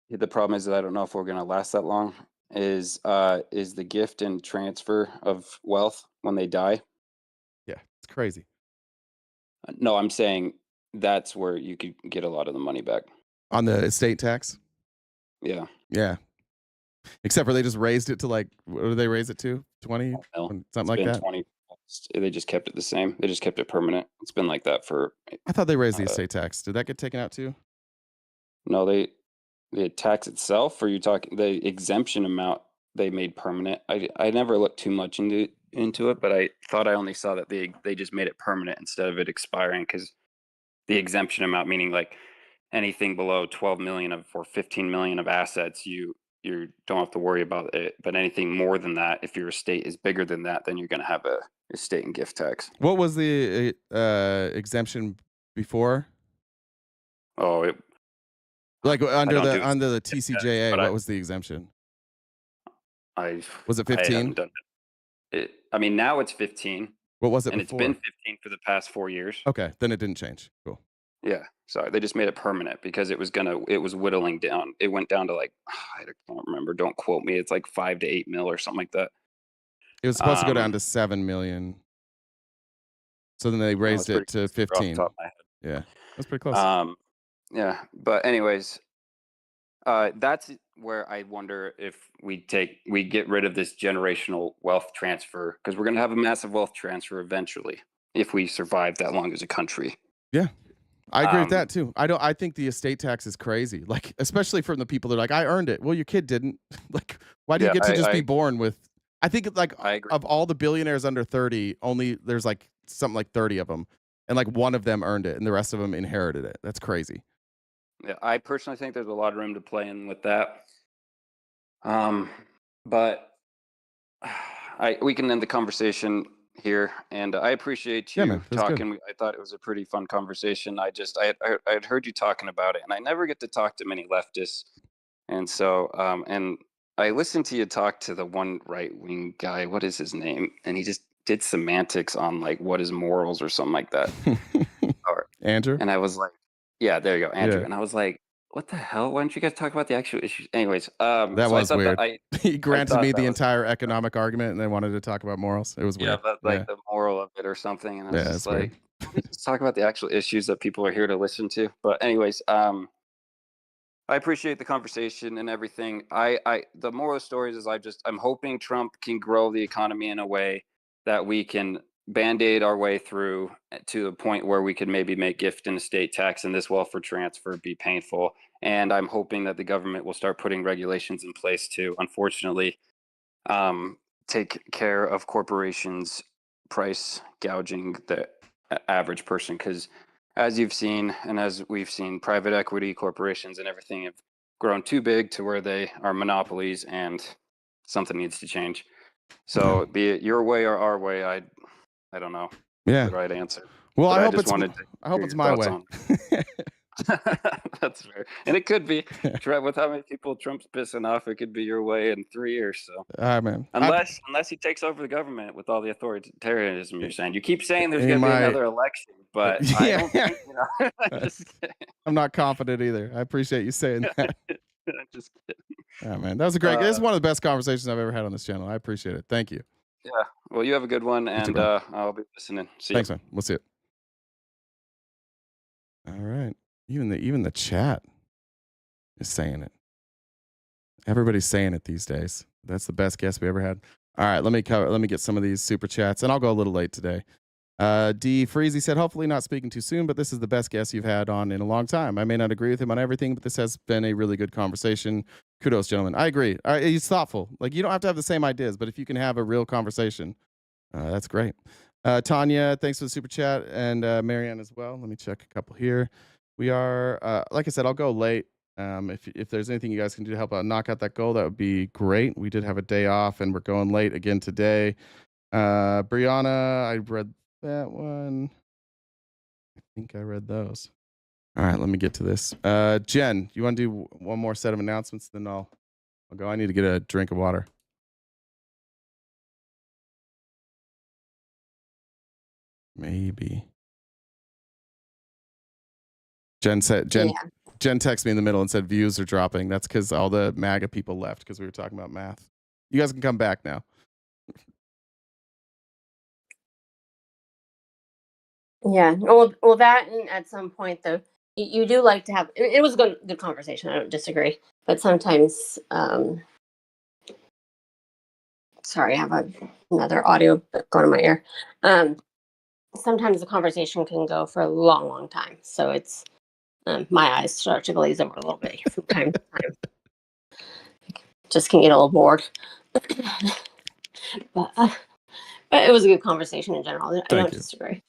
the problem is that I don't know if we're going to last that long. Is the gift and transfer of wealth when they die? Yeah, it's crazy. No, I'm saying that's where you could get a lot of the money back on the estate tax. Yeah. Yeah. Except for they just raised it to like, what did they raise it to? 20? Something like that? 20. They just kept it the same. They just kept it permanent. It's been like that for... I thought they raised the estate tax. Did that get taken out too? No, the tax itself, or you talking the exemption amount they made permanent? I never looked too much into it, but I thought I only saw that they just made it permanent instead of it expiring, because the exemption amount, meaning like anything below 12 million or 15 million of assets, you don't have to worry about it. But anything more than that, if your estate is bigger than that, then you're going to have a estate and gift tax. What was the exemption before? Oh, like under the TCJA, what was the exemption? Was it 15? I mean, now it's 15. What was it and before? It's been 15 for the past 4 years. Okay, then it didn't change. Cool. Yeah, sorry, they just made it permanent because it was whittling down. It went down to like, I don't remember. Don't quote me. It's like 5 to 8 mil or something like that. It was supposed to go down to 7 million. So then they raised it to 15. Yeah, that's pretty close. Yeah, but anyways, that's where I wonder if we get rid of this generational wealth transfer, because we're going to have a massive wealth transfer eventually if we survive that long as a country. Yeah. I agree with that too. I think the estate tax is crazy. Like, especially from the people that are like, I earned it. Well, your kid didn't. Like, why do you get to just be born with? I think like of all the billionaires under 30, only there's like something like 30 of them, and like one of them earned it, and the rest of them inherited it. That's crazy. Yeah, I personally think there's a lot of room to play in with that. But we can end the conversation here, and I appreciate you talking. I thought it was a pretty fun conversation. I had heard you talking about it, and I never get to talk to many leftists, and so and I listened to you talk to the one right-wing guy. What is his name? And he just did semantics on like what is morals or something like that. Andrew. And I was like, yeah, there you go, Andrew. Yeah. And I was like, what the hell? Why don't you guys talk about the actual issues? Anyways, that was weird. He granted me the entire economic argument, and they wanted to talk about morals. It was weird. Yeah, but like the moral of it or something. And I was just like, let's talk about the actual issues that people are here to listen to. But anyways, I appreciate the conversation and everything. The moral of the stories is I'm hoping Trump can grow the economy in a way that we can band-aid our way through to a point where we could maybe make gift and estate tax and this welfare transfer be painful. And I'm hoping that the government will start putting regulations in place to, unfortunately, take care of corporations price gouging the average person. Because as you've seen, and as we've seen, private equity corporations and everything have grown too big to where they are monopolies, and something needs to change. So be it your way or our way, I don't know. Yeah. The right answer. Well, But I hope just it's my way. That's fair, and it could be. With how many people Trump's pissing off, it could be your way in 3 years. So, man. Unless he takes over the government with all the authoritarianism you're saying. You keep saying there's going to be another election, but I don't think, I'm just kidding. I'm not confident either. I appreciate you saying that. I'm just kidding. Yeah, man. That was a great. This is one of the best conversations I've ever had on this channel. I appreciate it. Thank you. Yeah. Well, you have a good one, and I'll be listening. See you. Thanks, man. We'll see it. All right. Even the chat is saying it. Everybody's saying it these days. That's the best guest we ever had. All right, let me get some of these super chats, and I'll go a little late today. D Freezy said, hopefully not speaking too soon, but this is the best guest you've had on in a long time. I may not agree with him on everything, but this has been a really good conversation. Kudos, gentlemen. I agree. He's thoughtful. Like, you don't have to have the same ideas, but if you can have a real conversation, that's great. Tanya, thanks for the super chat, and Marianne as well. Let me check a couple here. We are, like I said, I'll go late. If there's anything you guys can do to help knock out that goal, that would be great. We did have a day off, and we're going late again today. Brianna, I read that one. I think I read those. All right, let me get to this. Jen, you want to do one more set of announcements? Then I'll go. I need to get a drink of water. Maybe. Jen texted me in the middle and said views are dropping. That's because all the MAGA people left because we were talking about math. You guys can come back now. Yeah. Well, that and at some point though, you do like to have. It was a good conversation. I don't disagree, but sometimes, sorry, I have another audio going in my ear. Sometimes the conversation can go for a long, long time. So it's my eyes start to glaze over a little bit from time to time. Just can get a little bored. but it was a good conversation in general. I don't disagree.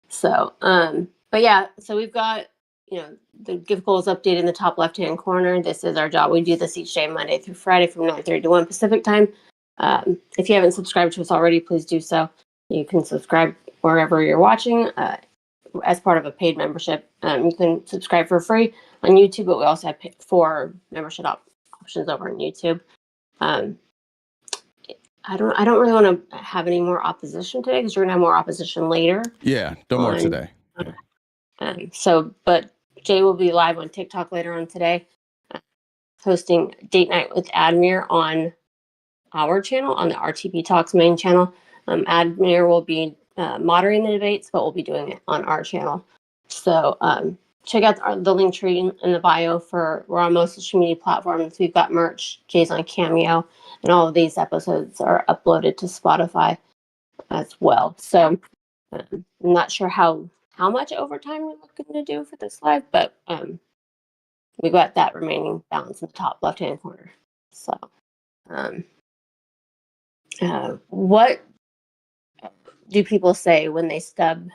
So, but yeah, so we've got, the give goals updated in the top left-hand corner. This is our job. We do this each day, Monday through Friday from 9:30 to 1 Pacific time. If you haven't subscribed to us already, please do so. You can subscribe wherever you're watching as part of a paid membership. You can subscribe for free on YouTube, but we also have 4 membership options over on YouTube. I don't really want to have any more opposition today because we're gonna have more opposition later. Yeah, no more today. But Jay will be live on TikTok later on today, hosting Date Night with Admir on our channel, on the RTP Talks main channel. Admir will be moderating the debates, but we'll be doing it on our channel. So check out the link tree in the bio we're on most social media platforms. We've got merch, Jay's on Cameo, and all of these episodes are uploaded to Spotify as well. So I'm not sure how much overtime we're looking to do for this live, but we got that remaining balance in the top left-hand corner. So what do people say when they stub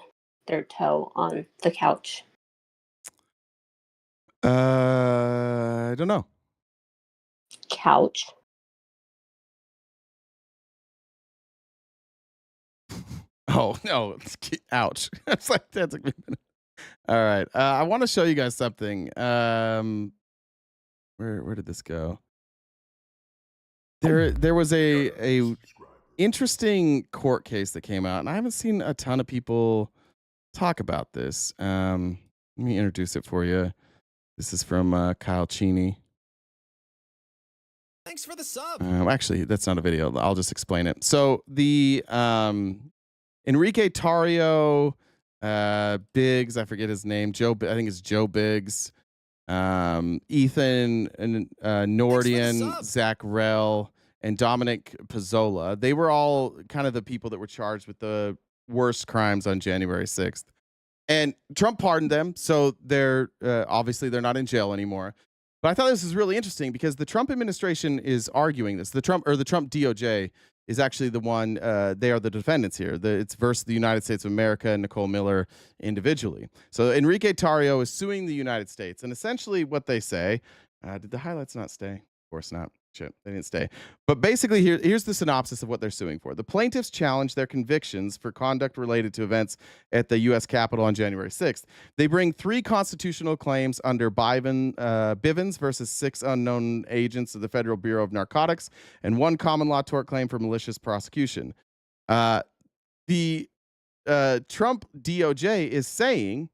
their toe on the couch? I don't know. Couch. Oh no! Ouch! It's like that took me a minute. All right, I want to show you guys something. Where did this go? There was a interesting court case that came out, and I haven't seen a ton of people talk about this. Let me introduce it for you. This is from Kyle Cheney. Thanks for the sub. Actually, that's not a video. I'll just explain it. So the Enrique Tarrio, Biggs, I forget his name. I think it's Joe Biggs. Ethan and Nordian, Zach Rell, and Dominic Pizzola. They were all kind of the people that were charged with the worst crimes on January 6th. And Trump pardoned them, so they're obviously they're not in jail anymore. But I thought this was really interesting because the Trump administration is arguing this. The Trump DOJ is actually the one. They are the defendants here. It's versus the United States of America and Nicole Miller individually. So Enrique Tarrio is suing the United States, and essentially what they say. Did the highlights not stay? Of course not. Shit, they didn't stay. But basically, here's the synopsis of what they're suing for. The plaintiffs challenge their convictions for conduct related to events at the U.S. Capitol on January 6th. They bring 3 constitutional claims under Bivens versus 6 unknown agents of the Federal Bureau of Narcotics and 1 common law tort claim for malicious prosecution. The Trump DOJ is saying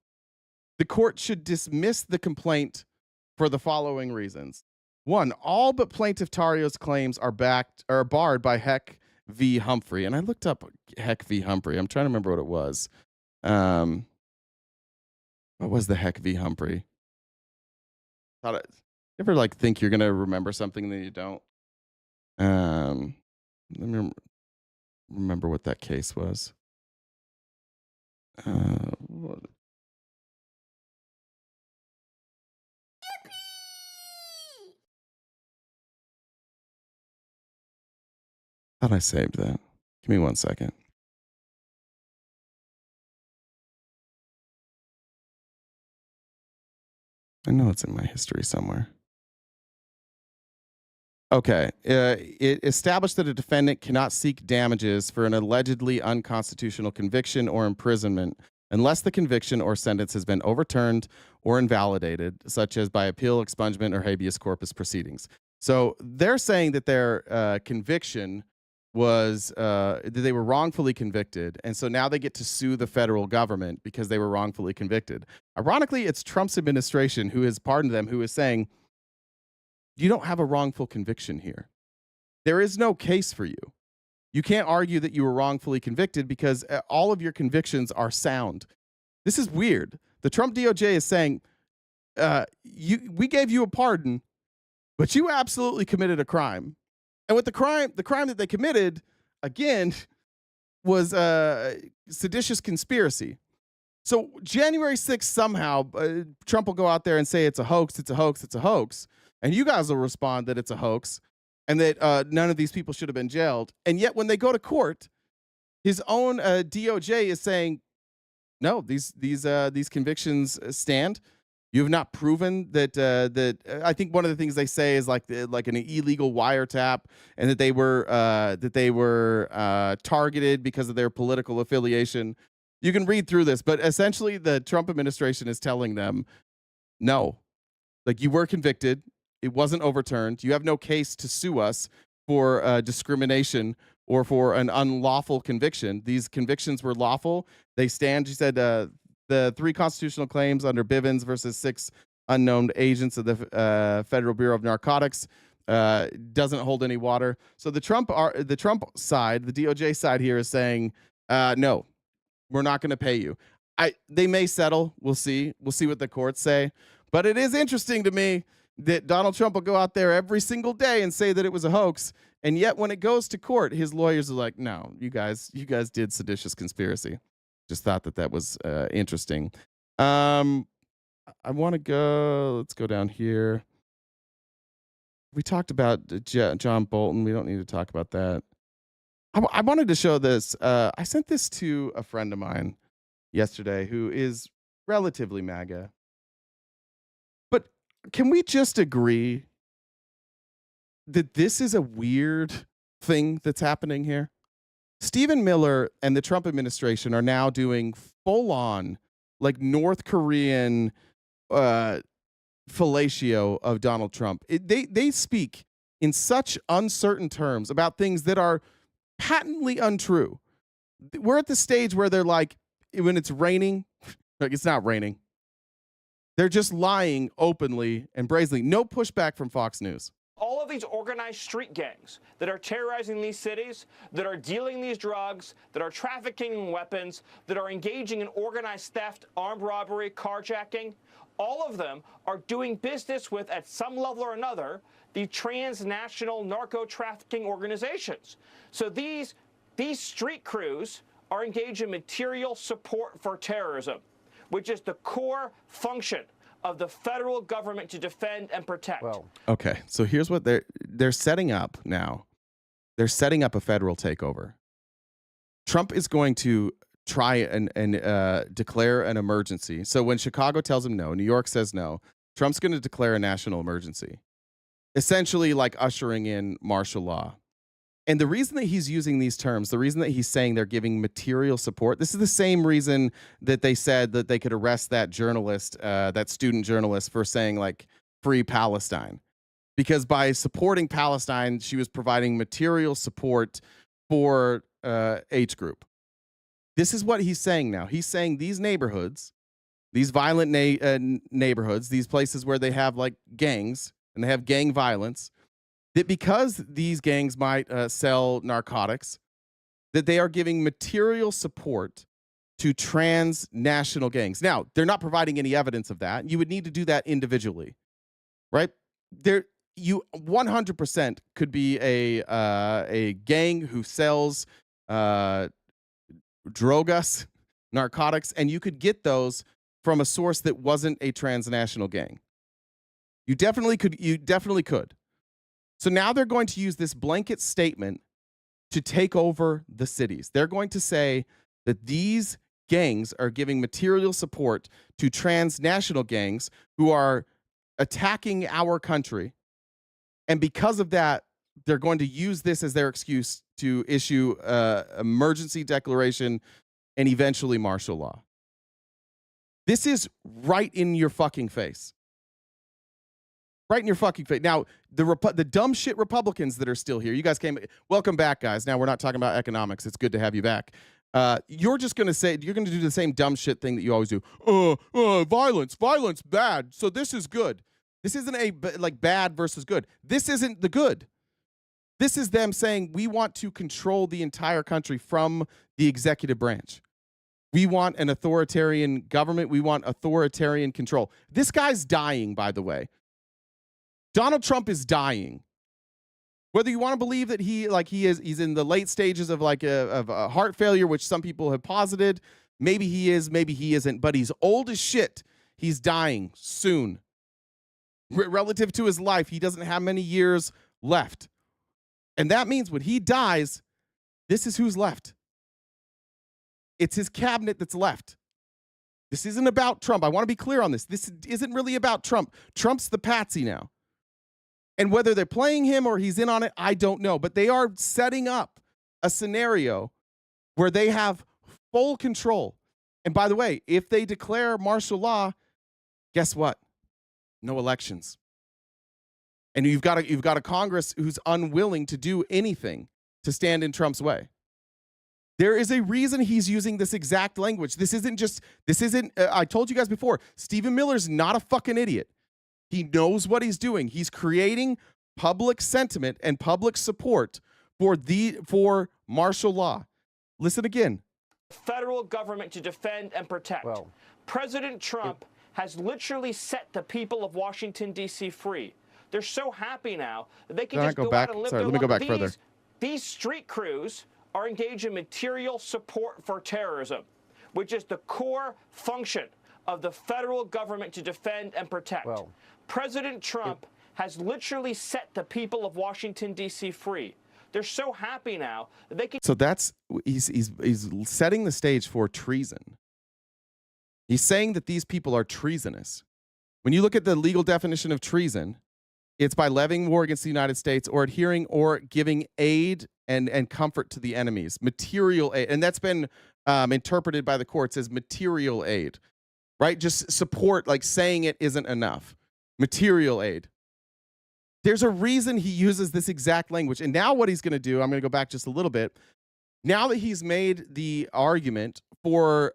the court should dismiss the complaint for the following reasons. 1, all but plaintiff Tarrio's claims are barred by Heck v. Humphrey. And I looked up Heck v. Humphrey. I'm trying to remember what it was. What was the Heck v. Humphrey? You ever think you're gonna remember something and then you don't? Let me remember what that case was. Thought I saved that. Give me 1 second. I know it's in my history somewhere. Okay. It established that a defendant cannot seek damages for an allegedly unconstitutional conviction or imprisonment unless the conviction or sentence has been overturned or invalidated, such as by appeal, expungement, or habeas corpus proceedings. So they're saying that their conviction was that they were wrongfully convicted, and so now they get to sue the federal government because they were wrongfully convicted. Ironically, it's Trump's administration who has pardoned them, who is saying, you don't have a wrongful conviction here. There is no case for you. You can't argue that you were wrongfully convicted because all of your convictions are sound. This is weird. The Trump DOJ is saying, we gave you a pardon, but you absolutely committed a crime. And with the crime that they committed, again, was seditious conspiracy. So January 6th, somehow, Trump will go out there and say it's a hoax, it's a hoax, it's a hoax. And you guys will respond that it's a hoax and that none of these people should have been jailed. And yet when they go to court, his own DOJ is saying, no, these convictions stand. You have not proven that I think one of the things they say is like an illegal wiretap, and that they were targeted because of their political affiliation. You can read through this, but essentially the Trump administration is telling them, no, like you were convicted. It wasn't overturned. You have no case to sue us for discrimination or for an unlawful conviction. These convictions were lawful. They stand. She said the 3 constitutional claims under Bivens versus 6 unknown agents of the Federal Bureau of Narcotics doesn't hold any water. So the Trump side, the DOJ side here is saying, no, we're not going to pay you. They may settle. We'll see. We'll see what the courts say. But it is interesting to me that Donald Trump will go out there every single day and say that it was a hoax, and yet when it goes to court, his lawyers are like, no, you guys did seditious conspiracy. Just thought that was interesting. I want to go, let's go down here. We talked about John Bolton. We don't need to talk about that. I wanted to show this. I sent this to a friend of mine yesterday who is relatively MAGA. Can we just agree that this is a weird thing that's happening here? Stephen Miller and the Trump administration are now doing full-on, like North Korean fellatio of Donald Trump. They speak in such uncertain terms about things that are patently untrue. We're at the stage where they're like, when it's raining, like it's not raining. They're just lying openly and brazenly. No pushback from Fox News. All of these organized street gangs that are terrorizing these cities, that are dealing these drugs, that are trafficking weapons, that are engaging in organized theft, armed robbery, carjacking, all of them are doing business with, at some level or another, the transnational narco-trafficking organizations. So these street crews are engaged in material support for terrorism, which is the core function of the federal government to defend and protect. Well, okay, so here's what they're setting up now. They're setting up a federal takeover. Trump is going to try and declare an emergency. So when Chicago tells him no, New York says no, Trump's going to declare a national emergency, essentially like ushering in martial law. And the reason that he's using these terms, the reason that he's saying they're giving material support, this is the same reason that they said that they could arrest that journalist, that student journalist, for saying like free Palestine. Because by supporting Palestine, she was providing material support for H group. This is what he's saying now. He's saying these neighborhoods, these violent neighborhoods, these places where they have like gangs and they have gang violence, that because these gangs might sell narcotics, that they are giving material support to transnational gangs. Now, they're not providing any evidence of that. You would need to do that individually, right? You 100% could be a gang who sells drogas, narcotics, and you could get those from a source that wasn't a transnational gang. You definitely could. So now they're going to use this blanket statement to take over the cities. They're going to say that these gangs are giving material support to transnational gangs who are attacking our country And because of that, they're going to use this as their excuse to issue emergency declaration and eventually martial law. This is right in your fucking face. Right in your fucking face. Now, the dumb shit Republicans that are still here, you guys came, welcome back, guys. Now, we're not talking about economics. It's good to have you back. You're just going to say, you're going to do the same dumb shit thing that you always do. Violence, bad. So this is good. This isn't like bad versus good. This isn't the good. This is them saying we want to control the entire country from the executive branch. We want an authoritarian government. We want authoritarian control. This guy's dying, by the way. Donald Trump is dying. Whether you want to believe that he's in the late stages of a heart failure, which some people have posited, maybe he is, maybe he isn't, but he's old as shit. He's dying soon. Relative to his life, he doesn't have many years left. And that means when he dies, this is who's left. It's his cabinet that's left. This isn't about Trump. I want to be clear on this. This isn't really about Trump. Trump's the patsy now. And whether they're playing him or he's in on it, I don't know. But they are setting up a scenario where they have full control. And by the way, if they declare martial law, guess what? No elections. And you've got a Congress who's unwilling to do anything to stand in Trump's way. There is a reason he's using this exact language. I told you guys before, Stephen Miller's not a fucking idiot. He knows what he's doing. He's creating public sentiment and public support for martial law. Listen again. Federal government to defend and protect. President Trump has literally set the people of Washington, D.C. free. They're so happy now that they can just go out and live their life. Let me go back further. These street crews are engaged in material support for terrorism, which is the core function of the federal government to defend and protect. President Trump has literally set the people of Washington, D.C. free. They're so happy now that they can... So he's setting the stage for treason. He's saying that these people are treasonous. When you look at the legal definition of treason, it's by levying war against the United States or adhering or giving aid and comfort to the enemies. Material aid. And that's been interpreted by the courts as material aid, right? Just support, like saying it isn't enough. Material aid. There's a reason he uses this exact language. And now what he's going to do, I'm going to go back just a little bit. Now that he's made the argument for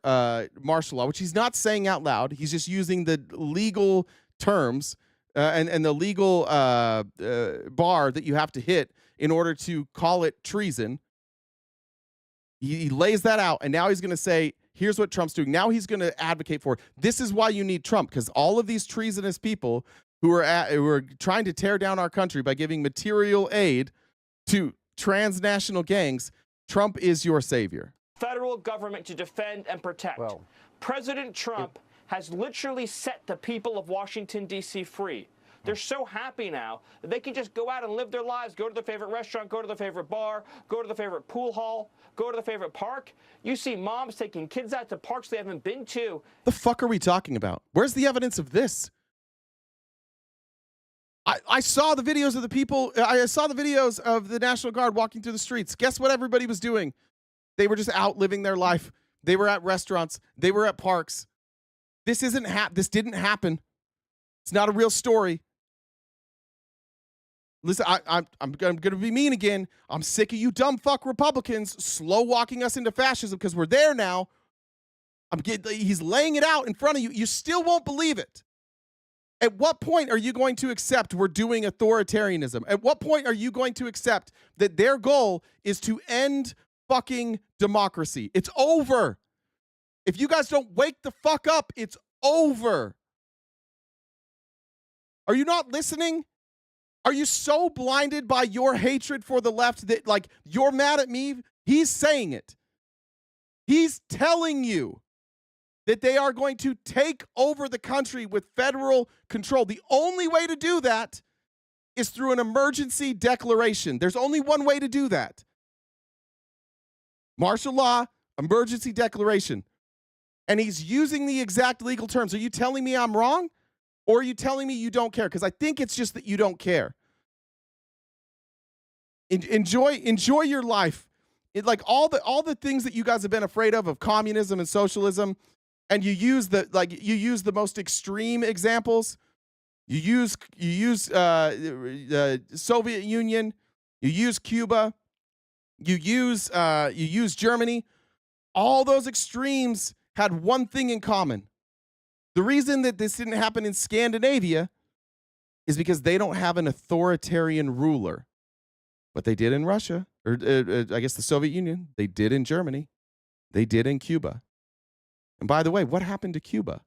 martial law, which he's not saying out loud, he's just using the legal terms and the legal bar that you have to hit in order to call it treason. He lays that out, and now he's going to say, here's what Trump's doing. Now he's going to advocate for it. This is why you need Trump, because all of these treasonous people who are trying to tear down our country by giving material aid to transnational gangs, Trump is your savior. Federal government to defend and protect. President Trump has literally set the people of Washington, D.C. free. They're so happy now that they can just go out and live their lives, go to their favorite restaurant, go to their favorite bar, go to their favorite pool hall, go to their favorite park. You see moms taking kids out to parks they haven't been to. The fuck are we talking about? Where's the evidence of this? I saw the videos of the people. I saw the videos of the National Guard walking through the streets. Guess what everybody was doing? They were just out living their life. They were at restaurants. They were at parks. This this didn't happen. It's not a real story. Listen, I'm going to be mean again. I'm sick of you dumb fuck Republicans slow walking us into fascism because we're there now. He's laying it out in front of you. You still won't believe it. At what point are you going to accept we're doing authoritarianism? At what point are you going to accept that their goal is to end fucking democracy? It's over. If you guys don't wake the fuck up, it's over. Are you not listening? Are you so blinded by your hatred for the left that, like, you're mad at me? He's saying it. He's telling you that they are going to take over the country with federal control. The only way to do that is through an emergency declaration. There's only one way to do that. Martial law, emergency declaration. And he's using the exact legal terms. Are you telling me I'm wrong? Or are you telling me you don't care? Because I think it's just that you don't care. Enjoy your life. Like all the things that you guys have been afraid of communism and socialism, and you use the most extreme examples. You use the Soviet Union, you use Cuba, you use Germany. All those extremes had one thing in common. The reason that this didn't happen in Scandinavia is because they don't have an authoritarian ruler. But they did in Russia, or I guess the Soviet Union. They did in Germany. They did in Cuba. And by the way, what happened to Cuba?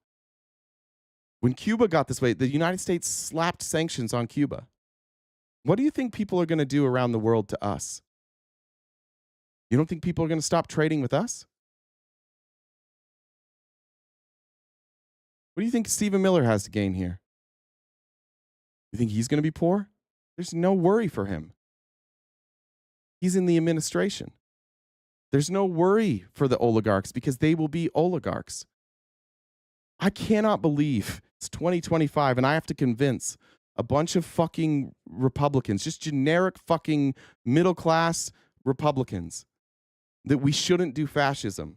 When Cuba got this way, the United States slapped sanctions on Cuba. What do you think people are going to do around the world to us? You don't think people are going to stop trading with us? What do you think Stephen Miller has to gain here? You think he's going to be poor? There's no worry for him. He's in the administration. There's no worry for the oligarchs because they will be oligarchs. I cannot believe it's 2025 and I have to convince a bunch of fucking Republicans, just generic fucking middle-class Republicans, that we shouldn't do fascism,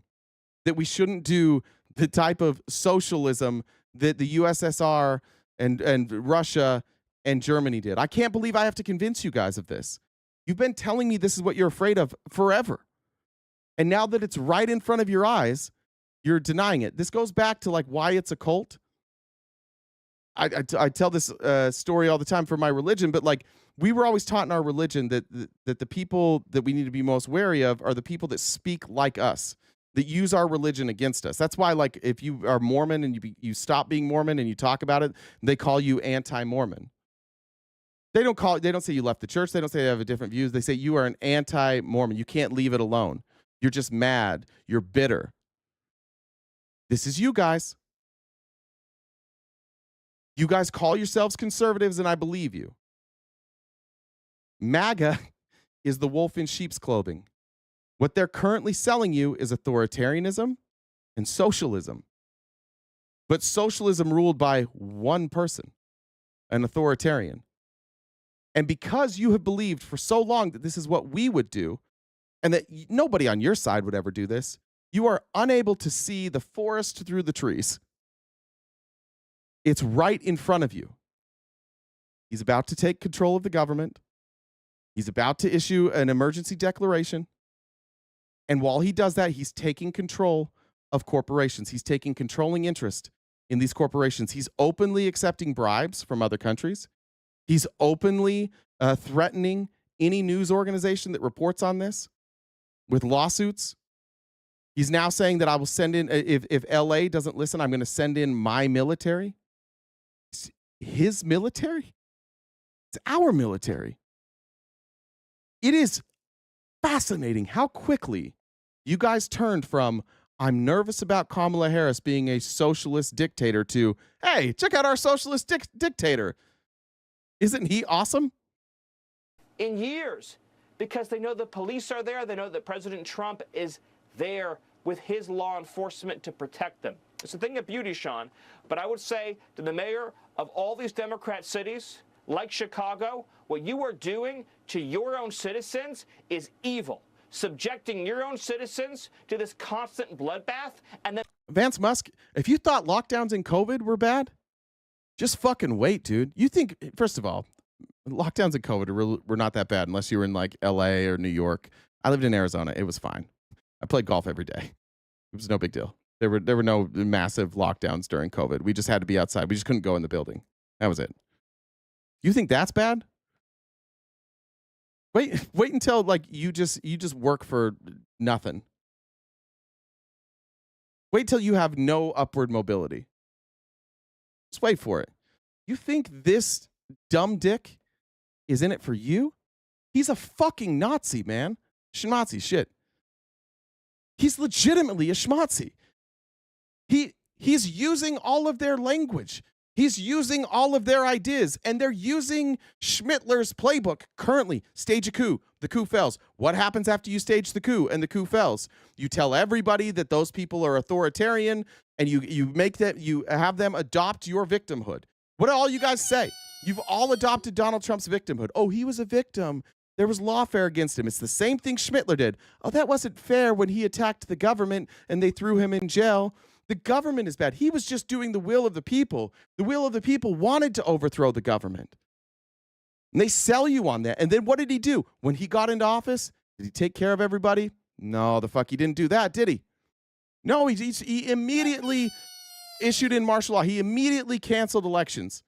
that we shouldn't do the type of socialism that the USSR and Russia and Germany did. I can't believe I have to convince you guys of this. You've been telling me this is what you're afraid of forever. And now that it's right in front of your eyes, you're denying it. This goes back to like why it's a cult. I tell this story all the time for my religion, but like we were always taught in our religion that the people that we need to be most wary of are the people that speak like us, that use our religion against us. That's why, like, if you are Mormon and you stop being Mormon and you talk about it, they call you anti-Mormon. They don't say you left the church. They don't say they have a different views. They say you are an anti-Mormon. You can't leave it alone. You're just mad. You're bitter. This is you guys. You guys call yourselves conservatives, and I believe you. MAGA is the wolf in sheep's clothing. What they're currently selling you is authoritarianism and socialism. But socialism ruled by one person, an authoritarian. And because you have believed for so long that this is what we would do, and that nobody on your side would ever do this, you are unable to see the forest through the trees. It's right in front of you. He's about to take control of the government. He's about to issue an emergency declaration. And while he does that, he's taking control of corporations. He's taking controlling interest in these corporations. He's openly accepting bribes from other countries. He's openly threatening any news organization that reports on this with lawsuits. He's now saying that I will send in, if LA doesn't listen, I'm going to send in my military. His military? It's our military. It is fascinating how quickly you guys turned from, I'm nervous about Kamala Harris being a socialist dictator, to, hey, check out our socialist dictator. Isn't he awesome? In years, because they know the police are there, they know that President Trump is there with his law enforcement to protect them. It's a thing of beauty, Sean, but I would say to the mayor of all these Democrat cities, like Chicago, what you are doing to your own citizens is evil. Subjecting your own citizens to this constant bloodbath, and then Vance Musk, if you thought lockdowns and COVID were bad, just fucking wait, dude. You think, first of all, lockdowns and COVID were not that bad unless you were in like LA or New York. I lived in Arizona. It was fine. I played golf every day. It was no big deal. There were no massive lockdowns during COVID. We just had to be outside. We just couldn't go in the building. That was it. You think that's bad? Wait until like you just work for nothing. Wait till you have no upward mobility. Just wait for it. You think this dumb dick is in it for you? He's a fucking Nazi, man. Schmatzi shit. He's legitimately a schmatzi. He's using all of their language. He's using all of their ideas, and they're using Schmittler's playbook currently. Stage a coup. The coup fails. What happens after you stage the coup and the coup fails? You tell everybody that those people are authoritarian, and you have them adopt your victimhood. What do all you guys say? You've all adopted Donald Trump's victimhood. Oh, he was a victim. there was lawfare against him. It's the same thing Schmittler did. Oh, that wasn't fair when he attacked the government and they threw him in jail. The government is bad. He was just doing the will of the people. The will of the people wanted to overthrow the government. And they sell you on that. And then what did he do? When he got into office, did he take care of everybody? No, the fuck he didn't do that, did he? No, he immediately issued in martial law. He immediately canceled elections.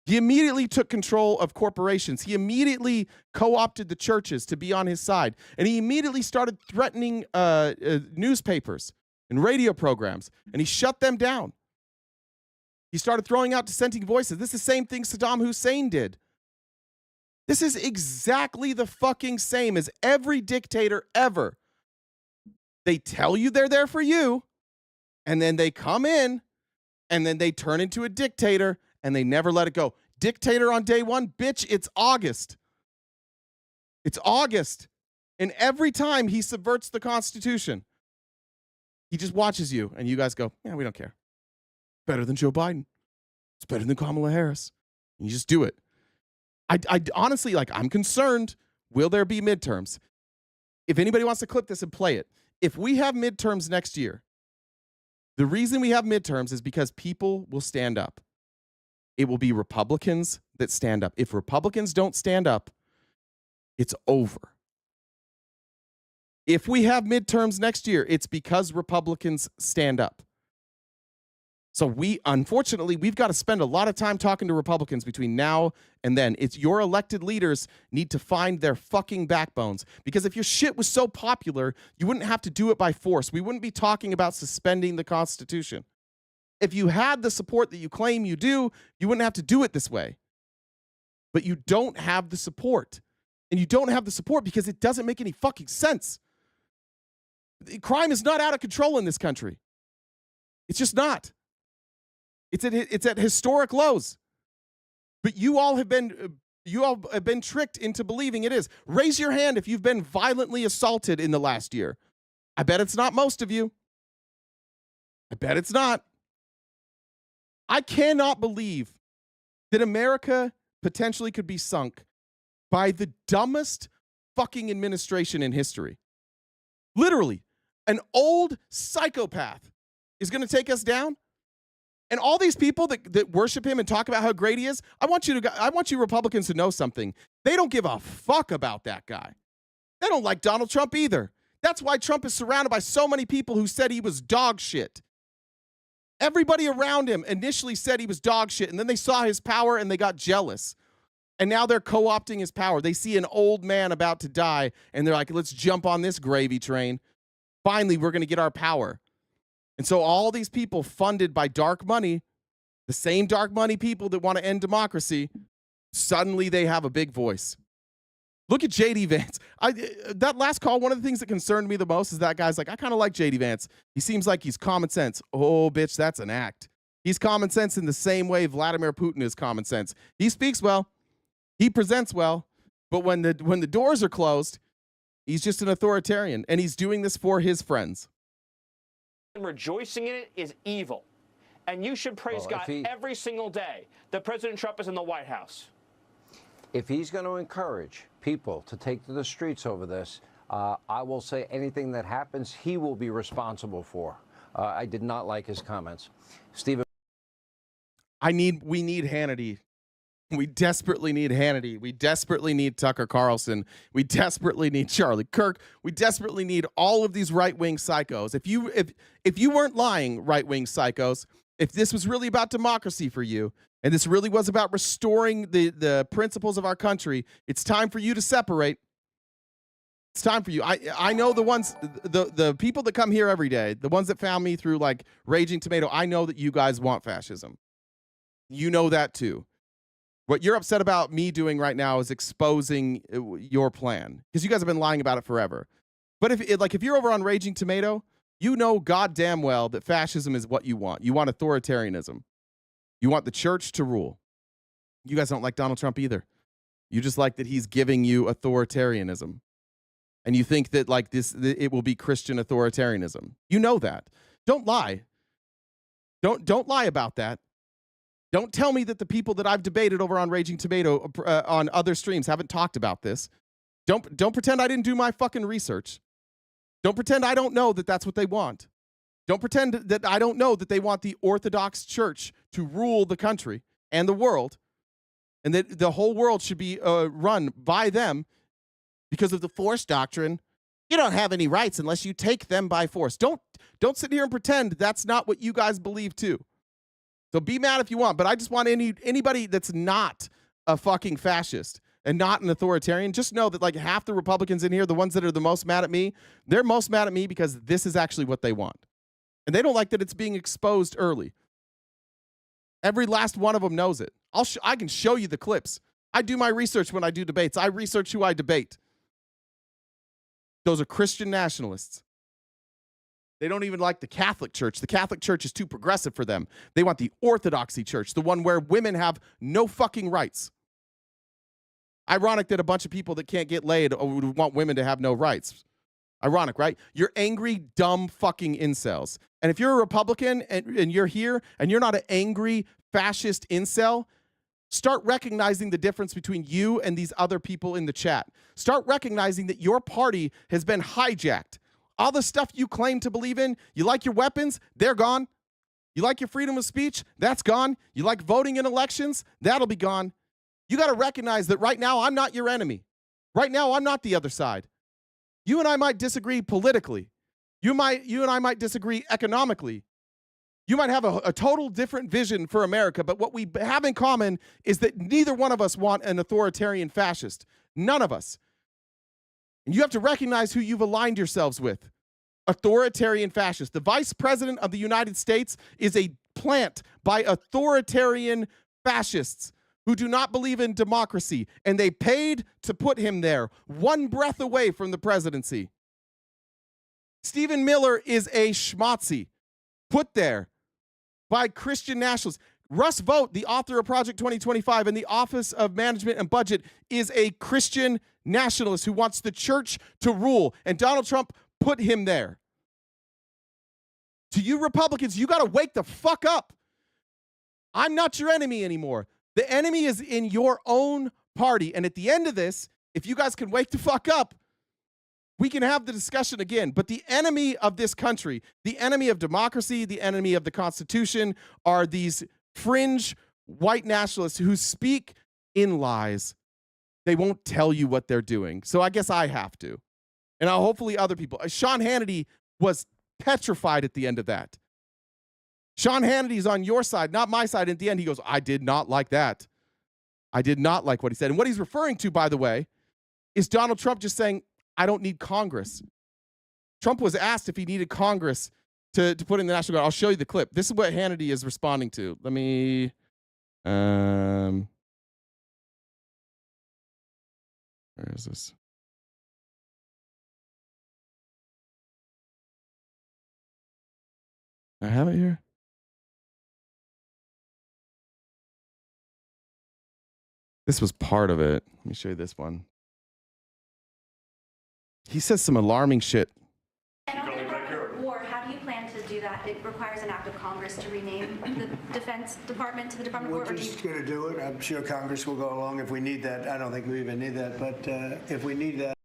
He immediately took control of corporations. He immediately co-opted the churches to be on his side. And he immediately started threatening newspapers and radio programs. And he shut them down. He started throwing out dissenting voices. This is the same thing Saddam Hussein did. This is exactly the fucking same as every dictator ever. They tell you they're there for you, and then they come in, and then they turn into a dictator, and they never let it go. Dictator on day one, bitch, it's August. It's August. And every time he subverts the Constitution, he just watches you, and you guys go, yeah, we don't care. Better than Joe Biden. It's better than Kamala Harris. And you just do it. I honestly, I'm concerned, will there be midterms? If anybody wants to clip this and play it, if we have midterms next year, the reason we have midterms is because people will stand up. It will be Republicans that stand up. If Republicans don't stand up, it's over. If we have midterms next year, it's because Republicans stand up. So unfortunately, we've got to spend a lot of time talking to Republicans between now and then. It's your elected leaders need to find their fucking backbones. Because if your shit was so popular, you wouldn't have to do it by force. We wouldn't be talking about suspending the Constitution. If you had the support that you claim you do, you wouldn't have to do it this way. But you don't have the support. And you don't have the support because it doesn't make any fucking sense. Crime is not out of control in this country. It's just not. It's at historic lows. But you all have been tricked into believing it is. Raise your hand if you've been violently assaulted in the last year. I bet it's not most of you. I bet it's not. I cannot believe that America potentially could be sunk by the dumbest fucking administration in history. Literally, an old psychopath is going to take us down. And all these people that worship him and talk about how great he is, I want you Republicans to know something. They don't give a fuck about that guy. They don't like Donald Trump either. That's why Trump is surrounded by so many people who said he was dog shit. Everybody around him initially said he was dog shit, and then they saw his power and they got jealous. And now they're co-opting his power. They see an old man about to die, and they're like, let's jump on this gravy train. Finally, we're going to get our power. And so all these people funded by dark money, the same dark money people that want to end democracy, suddenly they have a big voice. Look at J.D. Vance. That last call, one of the things that concerned me the most is that guy's like, I kind of like J.D. Vance. He seems like he's common sense. Oh, bitch, that's an act. He's common sense in the same way Vladimir Putin is common sense. He speaks well. He presents well. But when the doors are closed, he's just an authoritarian. And he's doing this for his friends. Rejoicing in it is evil. And you should praise God every single day that President Trump is in the White House. If he's going to encourage people to take to the streets over this, I will say anything that happens, he will be responsible for. I did not like his comments. Stephen. We need Hannity. We desperately need Hannity. We desperately need Tucker Carlson. We desperately need Charlie Kirk. We desperately need all of these right-wing psychos. If you weren't lying, right-wing psychos, if this was really about democracy for you, and this really was about restoring the principles of our country, it's time for you to separate. It's time for you. I know the people that come here every day, the ones that found me through like Raging Tomato, I know that you guys want fascism. You know that too. What you're upset about me doing right now is exposing your plan because you guys have been lying about it forever. But if you're over on Raging Tomato, you know goddamn well that fascism is what you want. You want authoritarianism. You want the church to rule. You guys don't like Donald Trump either. You just like that he's giving you authoritarianism. And you think that like it will be Christian authoritarianism. You know that. Don't lie. Don't lie about that. Don't tell me that the people that I've debated over on Raging Tomato on other streams haven't talked about this. Don't pretend I didn't do my fucking research. Don't pretend I don't know that that's what they want. Don't pretend that I don't know that they want the Orthodox Church to rule the country and the world, and that the whole world should be run by them because of the force doctrine. You don't have any rights unless you take them by force. Don't sit here and pretend that's not what you guys believe too. So be mad if you want, but I just want anybody that's not a fucking fascist and not an authoritarian, just know that like half the Republicans in here, the ones that are the most mad at me, they're most mad at me because this is actually what they want. And they don't like that it's being exposed early. Every last one of them knows it. I can show you the clips. I do my research when I do debates. I research who I debate. Those are Christian nationalists. They don't even like the Catholic Church. The Catholic Church is too progressive for them. They want the Orthodoxy Church, the one where women have no fucking rights. Ironic that a bunch of people that can't get laid would want women to have no rights. Ironic, right? You're angry, dumb fucking incels. And if you're a Republican and you're here and you're not an angry fascist incel, start recognizing the difference between you and these other people in the chat. Start recognizing that your party has been hijacked. All the stuff you claim to believe in, you like your weapons, they're gone. You like your freedom of speech, that's gone. You like voting in elections, that'll be gone. You got to recognize that right now I'm not your enemy. Right now I'm not the other side. You and I might disagree politically. You and I might disagree economically. You might have a total different vision for America, but what we have in common is that neither one of us want an authoritarian fascist. None of us. And you have to recognize who you've aligned yourselves with. Authoritarian fascists. The Vice President of the United States is a plant by authoritarian fascists who do not believe in democracy, and they paid to put him there, one breath away from the presidency. Stephen Miller is a schmotzy put there by Christian nationalists. Russ Vought, the author of Project 2025 and the Office of Management and Budget, is a Christian nationalist who wants the church to rule, and Donald Trump put him there. To you Republicans, you got to wake the fuck up. I'm not your enemy anymore. The enemy is in your own party, and at the end of this, if you guys can wake the fuck up, we can have the discussion again. But the enemy of this country, the enemy of democracy, the enemy of the Constitution are these fringe white nationalists who speak in lies. They won't tell you what they're doing. So I guess I have to. And hopefully other people. Sean Hannity was petrified at the end of that. Sean Hannity's on your side, not my side. At the end, he goes, I did not like that. I did not like what he said. And what he's referring to, by the way, is Donald Trump just saying, I don't need Congress. Trump was asked if he needed Congress to put in the National Guard. I'll show you the clip. This is what Hannity is responding to. Let me... where is this? I have it here. This was part of it. Let me show you this one. He says some alarming shit. And on the Department of War, how do you plan to do that? It requires an act of Congress to rename the Defense Department to the Department of War. We're just going to do it. I'm sure Congress will go along if we need that. I don't think we even need that, but if we need that.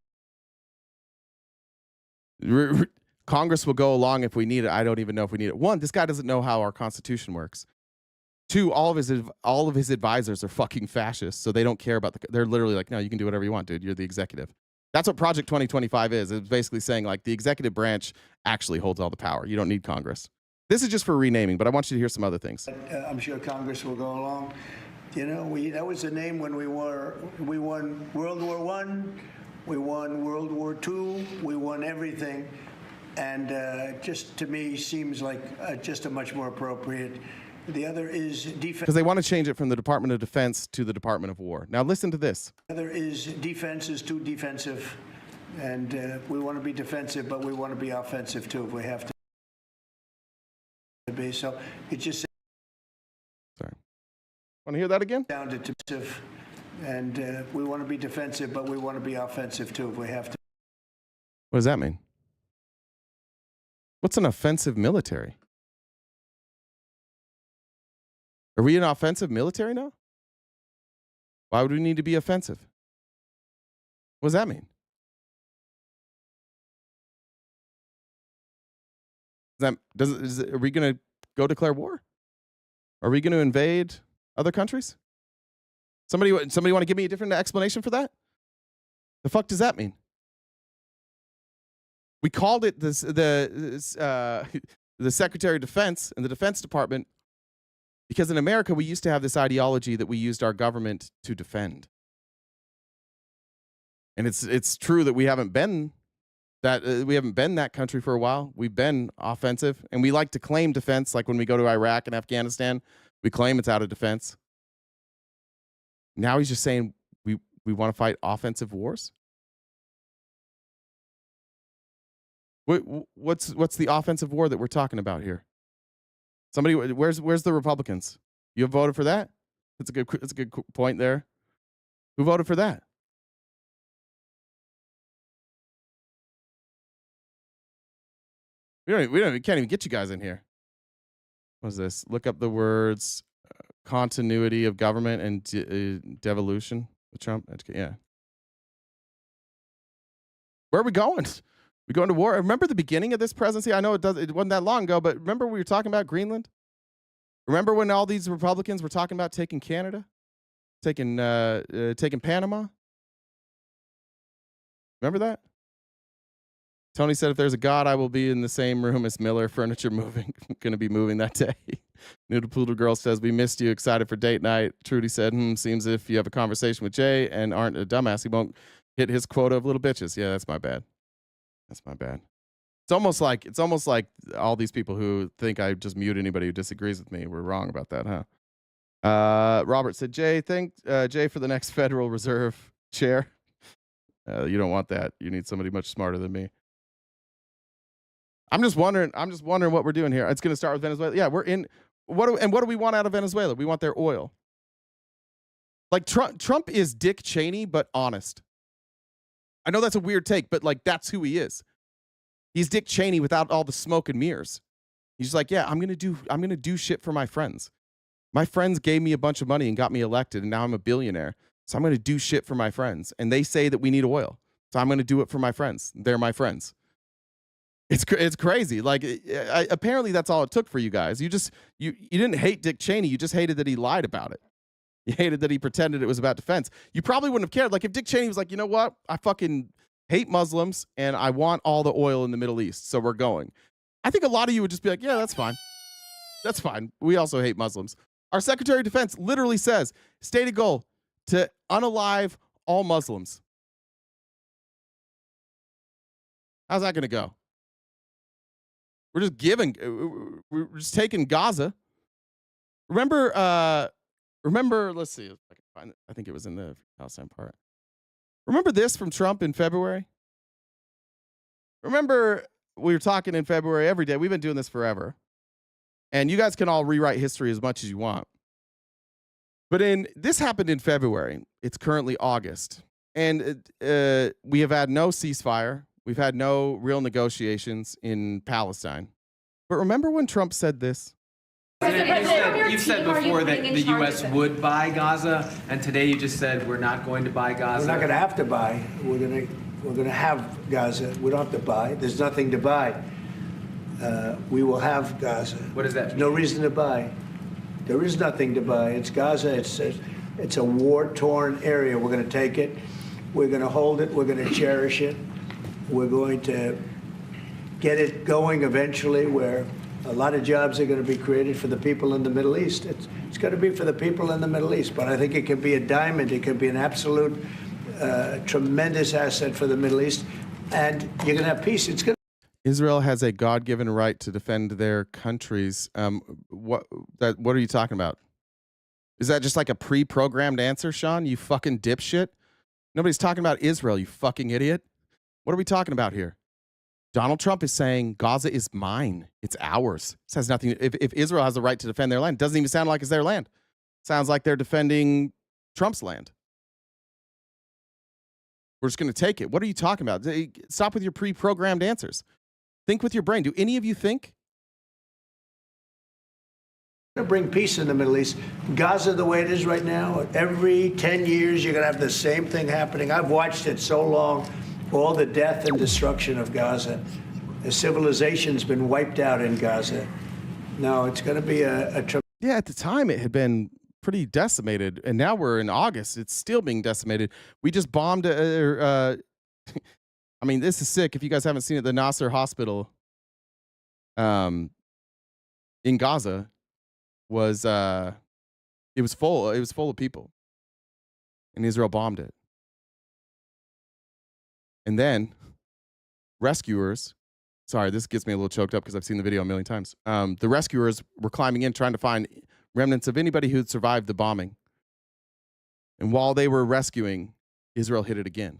Congress will go along if we need it. I don't even know if we need it. One, this guy doesn't know how our Constitution works. Two, all of his advisors are fucking fascists, so they don't care about they're literally like, no, you can do whatever you want, dude. You're the executive. That's what Project 2025 is. It's basically saying like the executive branch actually holds all the power. You don't need Congress. This is just for renaming, but I want you to hear some other things. I'm sure Congress will go along. You know, that was the name when we won World War I, we won World War II, we won everything. And just to me seems like just a much more appropriate. The other is defense. Because they want to change it from the Department of Defense to the Department of War. Now listen to this. The other is defense is too defensive. And we want to be defensive, but we want to be offensive too if we have to be. So it just... Sorry. Want to hear that again? Sounded defensive. And we want to be defensive, but we want to be offensive too if we have to. What does that mean? What's an offensive military? Are we an offensive military now? Why would we need to be offensive? What does that mean? Are we going to go declare war? Are we going to invade other countries? Somebody want to give me a different explanation for that? The fuck does that mean? We called it the Secretary of Defense and the Defense Department because in America we used to have this ideology that we used our government to defend. And it's true that we haven't been that country for a while. We've been offensive, and we like to claim defense. Like when we go to Iraq and Afghanistan, we claim it's out of defense. Now he's just saying we want to fight offensive wars. What's the offensive war that we're talking about here? Somebody, where's the Republicans? You have voted for that? That's a good point there. Who voted for that? We can't even get you guys in here. What is this? Look up the words continuity of government and devolution with Trump. Yeah. Where are we going? We going to war? Remember the beginning of this presidency? I know it wasn't that long ago, but remember we were talking about Greenland? Remember when all these Republicans were talking about taking Canada? Taking Panama? Remember that? Tony said, if there's a God, I will be in the same room as Miller. Furniture moving. Going to be moving that day. Noodle Poodle Girl says, we missed you. Excited for date night. Trudy said, seems if you have a conversation with Jay and aren't a dumbass, he won't hit his quota of little bitches. Yeah, that's my bad. That's my bad. It's almost like all these people who think I just mute anybody who disagrees with me. We're wrong about that, huh? Robert said, Jay, thank Jay for the next Federal Reserve chair. You don't want that. You need somebody much smarter than me. I'm just wondering what we're doing here. It's going to start with Venezuela. Yeah, we're in. What do we want out of Venezuela? We want their oil. Like Trump is Dick Cheney, but honest. I know that's a weird take, but like that's who he is. He's Dick Cheney without all the smoke and mirrors. He's just like, yeah, I'm gonna do shit for my friends. My friends gave me a bunch of money and got me elected, and now I'm a billionaire. So I'm gonna do shit for my friends. And they say that we need oil, so I'm gonna do it for my friends. They're my friends. It's crazy. Like apparently that's all it took for you guys. You didn't hate Dick Cheney. You just hated that he lied about it. You hated that he pretended it was about defense. You probably wouldn't have cared. Like if Dick Cheney was like, you know what? I fucking hate Muslims and I want all the oil in the Middle East. So we're going. I think a lot of you would just be like, yeah, that's fine. That's fine. We also hate Muslims. Our Secretary of Defense literally says, stated goal to unalive all Muslims. How's that going to go? We're just taking Gaza. Remember, let's see if I can find it. I think it was in the Palestine part. Remember this from Trump in February? Remember we were talking in February every day. We've been doing this forever. And you guys can all rewrite history as much as you want. But this happened in February. It's currently August. And we have had no ceasefire. We've had no real negotiations in Palestine. But remember when Trump said this? You've said before that the U.S. would buy Gaza, and today you just said we're not going to buy Gaza. We're not going to have to buy. We're going to have Gaza. We don't have to buy. There's nothing to buy. We will have Gaza. What does that mean? No reason to buy. There is nothing to buy. It's Gaza. It's a war-torn area. We're going to take it. We're going to hold it. We're going to cherish it. We're going to get it going eventually where a lot of jobs are going to be created for the people in the Middle East. It's going to be for the people in the Middle East, but I think it can be a diamond. It can be an absolute tremendous asset for the Middle East, and you're going to have peace. Israel has a God-given right to defend their countries. What are you talking about? Is that just like a pre-programmed answer, Sean? You fucking dipshit. Nobody's talking about Israel, you fucking idiot. What are we talking about here? Donald Trump is saying Gaza is mine. It's ours. This has nothing. If Israel has the right to defend their land, it doesn't even sound like it's their land. It sounds like they're defending Trump's land. We're just going to take it. What are you talking about? Stop with your pre-programmed answers. Think with your brain. Do any of you think? To bring peace in the Middle East. Gaza, the way it is right now, every 10 years you're going to have the same thing happening. I've watched it so long, all the death and destruction of Gaza. The civilization's been wiped out in Gaza. No, it's going to be yeah, at the time it had been pretty decimated, and now we're in August. It's still being decimated. We just bombed I mean, this is sick. If you guys haven't seen it, the Nasser hospital in Gaza was it was full of people, and Israel bombed it. And then rescuers, sorry, this gets me a little choked up because I've seen the video a million times. The rescuers were climbing in trying to find remnants of anybody who'd survived the bombing. And while they were rescuing, Israel hit it again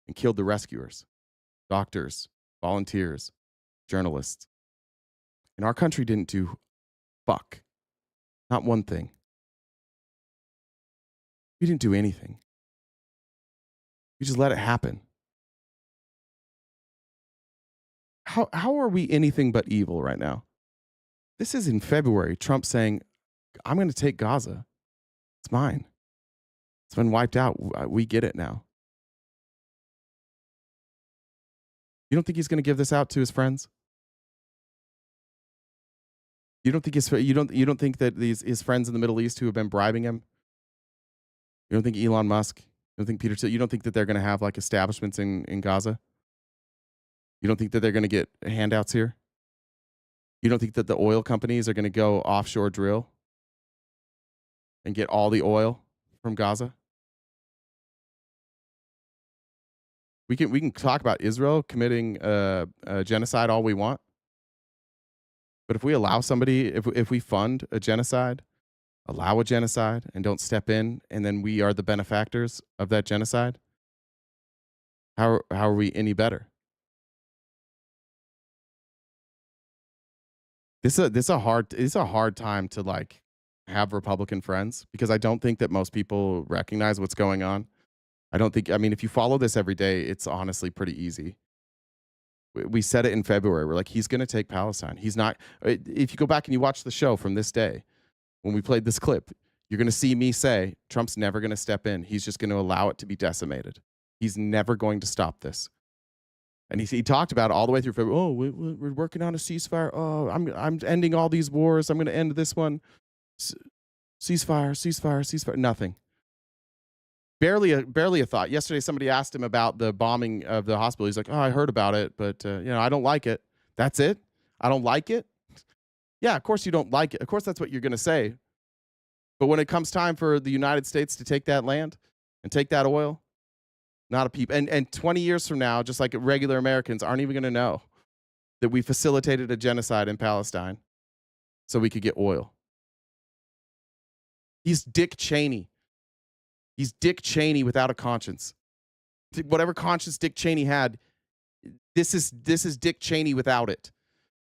and killed the rescuers, doctors, volunteers, journalists. And our country didn't do fuck. Not one thing. We didn't do anything. We just let it happen. How are we anything but evil right now? This is in February. Trump saying, I'm going to take Gaza. It's mine. It's been wiped out. We get it now. You don't think he's going to give this out to his friends? You don't think you don't think that his friends in the Middle East who have been bribing him? You don't think Elon Musk? You don't think Peter? You don't think that they're going to have like establishments in Gaza? You don't think that they're going to get handouts here? You don't think that the oil companies are going to go offshore drill and get all the oil from Gaza? We can talk about Israel committing a genocide all we want. But if we allow somebody, if we fund a genocide, allow a genocide, and don't step in, and then we are the benefactors of that genocide, how are we any better? This is a hard time to like have Republican friends, because I don't think that most people recognize what's going on. I mean, if you follow this every day, it's honestly pretty easy. We said it in February. We're like, he's going to take Palestine. He's not. If you go back and you watch the show from this day, when we played this clip, you're going to see me say, Trump's never going to step in. He's just going to allow it to be decimated. He's never going to stop this. And he talked about it all the way through February. Oh, we're working on a ceasefire. Oh, I'm ending all these wars. I'm going to end this one. Ceasefire. Nothing. Barely a thought. Yesterday, somebody asked him about the bombing of the hospital. He's like, oh, I heard about it, but I don't like it. That's it? I don't like it? Yeah, of course you don't like it. Of course that's what you're going to say. But when it comes time for the United States to take that land and take that oil, not a peep. And 20 years from now, just like regular Americans aren't even going to know that we facilitated a genocide in Palestine so we could get oil. He's Dick Cheney. He's Dick Cheney without a conscience. Whatever conscience Dick Cheney had, this is Dick Cheney without it.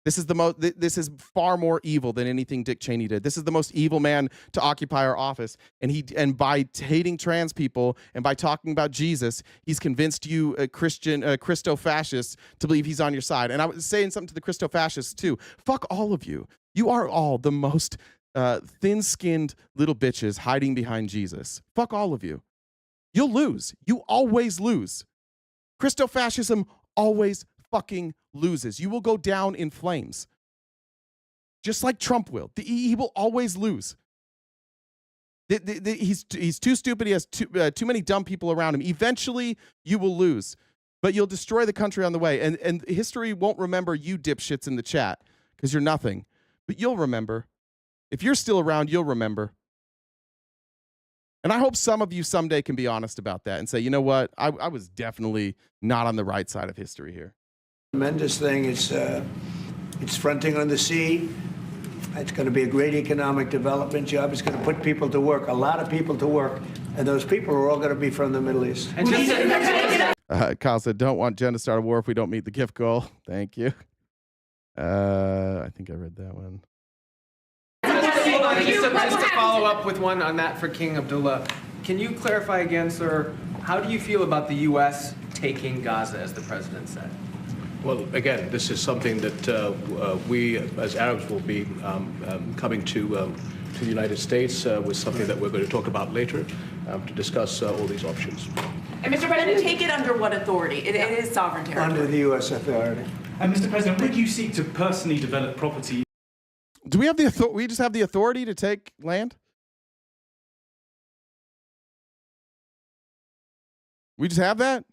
This is far more evil than anything Dick Cheney did. This is the most evil man to occupy our office. And by hating trans people and by talking about Jesus, he's convinced you Christo-fascists to believe he's on your side. And I was saying something to the Christo-fascists too. Fuck all of you. You are all the most thin-skinned little bitches hiding behind Jesus. Fuck all of you. You'll lose. You always lose. Christo-fascism always fucking loses. You will go down in flames. Just like Trump will. He will always lose. He's too stupid. He has too many dumb people around him. Eventually, you will lose. But you'll destroy the country on the way. And history won't remember you dipshits in the chat because you're nothing. But you'll remember. If you're still around, you'll remember. And I hope some of you someday can be honest about that and say, you know what? I was definitely not on the right side of history here. Tremendous thing. It's fronting on the sea. It's going to be a great economic development job. It's going to put people to work, a lot of people to work. And those people are all going to be from the Middle East. Kyle said, don't want Jen to start a war if we don't meet the gift goal. Thank you. I think I read that one. Just to follow up with one on that for King Abdullah, can you clarify again, sir, how do you feel about the U.S. taking Gaza, as the president said? Well, again, this is something that we, as Arabs, will be coming to the United States with something that we're going to talk about later to discuss all these options. And Mr. President, take it under what authority? It is sovereign territory. Under the U.S. authority. And Mr. President, would you seek to personally develop property? Do we have the authority? We just have the authority to take land? We just have that?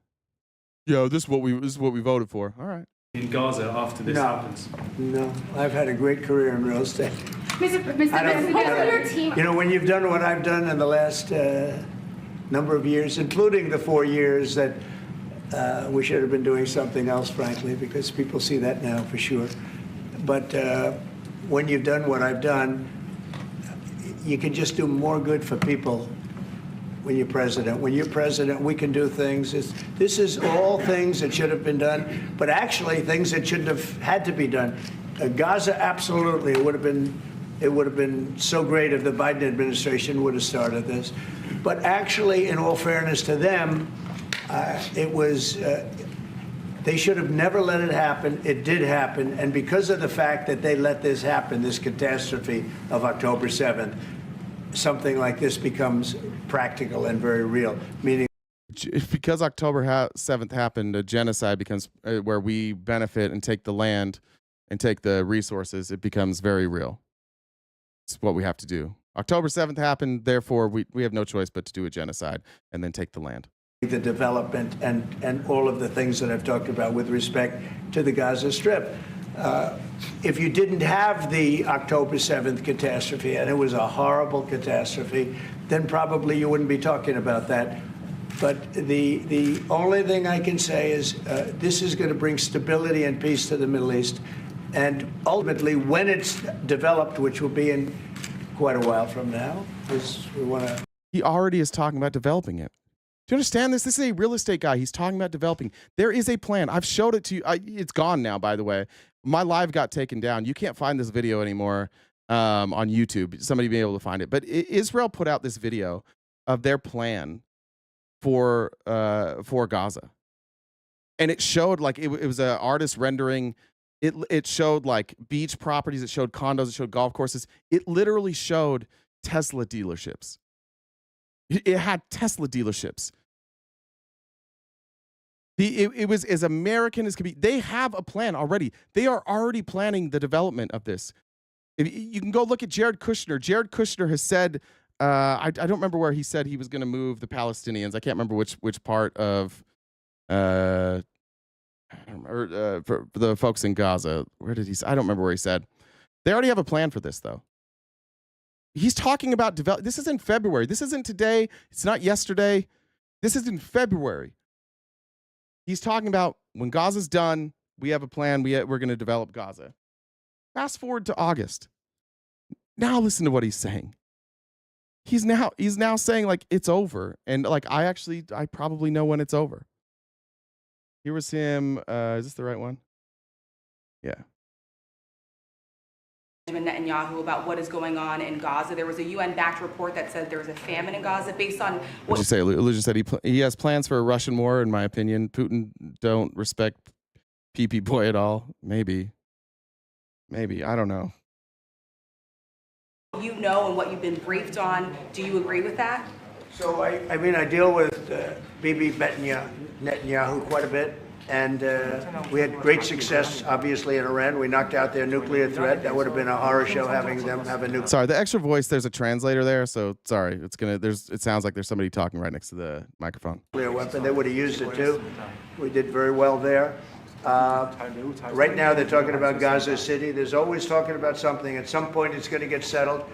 Yo, this is what we voted for. All right. In Gaza after this happens? No, I've had a great career in real estate. Mr. President, your team. You know, when you've done what I've done in the last number of years, including the 4 years that we should have been doing something else, frankly, because people see that now for sure. But when you've done what I've done, you can just do more good for people when you're president. When you're president, we can do things. This is all things that should have been done, but actually things that shouldn't have had to be done. Gaza, absolutely, it would have been so great if the Biden administration would have started this. But actually, in all fairness to them, it was. They should have never let it happen. It did happen, and because of the fact that they let this happen, this catastrophe of October 7th, something like this becomes practical and very real. Meaning, because October 7th happened, a genocide becomes where we benefit and take the land and take the resources. It becomes very real. It's what we have to do. October 7th happened, therefore we have no choice but to do a genocide and then take the land. the development and all of the things that I've talked about with respect to the Gaza Strip. If you didn't have the October 7th catastrophe, and it was a horrible catastrophe, then probably you wouldn't be talking about that. But the only thing I can say is this is going to bring stability and peace to the Middle East. And ultimately, when it's developed, which will be in quite a while from now, we want to. He already is talking about developing it. Do you understand this? This is a real estate guy. He's talking about developing. There is a plan. I've showed it to you. It's gone now, by the way. My live got taken down. You can't find this video anymore on YouTube. Somebody be able to find it. But Israel put out this video of their plan for Gaza, and it showed like it was an artist rendering. It showed like beach properties. It showed condos. It showed golf courses. It literally showed Tesla dealerships. It had Tesla dealerships. It was as American as could be. They have a plan already. They are already planning the development of this. You can go look at Jared Kushner. Jared Kushner has said, I don't remember where he said he was going to move the Palestinians. I can't remember which part of, I don't remember, for the folks in Gaza. Where did he say? I don't remember where he said. They already have a plan for this, though. He's talking about develop. This is in February. This isn't today. It's not yesterday. This is in February. He's talking about when Gaza's done, we have a plan. We're going to develop Gaza. Fast forward to August. Now listen to what he's saying. He's now saying like it's over, and like I probably know when it's over. Here was him. Is this the right one? Yeah. Netanyahu about what is going on in Gaza. There was a UN-backed report that said there was a famine in Gaza based on what you say. Lujan said he has plans for a Russian war. In my opinion, Putin don't respect PP boy at all. Maybe I don't know. You know and what you've been briefed on. Do you agree with that? So I mean I deal with Bibi Netanyahu quite a bit. And we had great success, obviously, in Iran. We knocked out their nuclear threat. That would have been a horror show having them have a nuclear. Sorry, the extra voice. There's a translator there, so sorry. It sounds like there's somebody talking right next to the microphone. Nuclear weapon. They would have used it too. We did very well there. Right now, they're talking about Gaza City. There's always talking about something. At some point, it's going to get settled.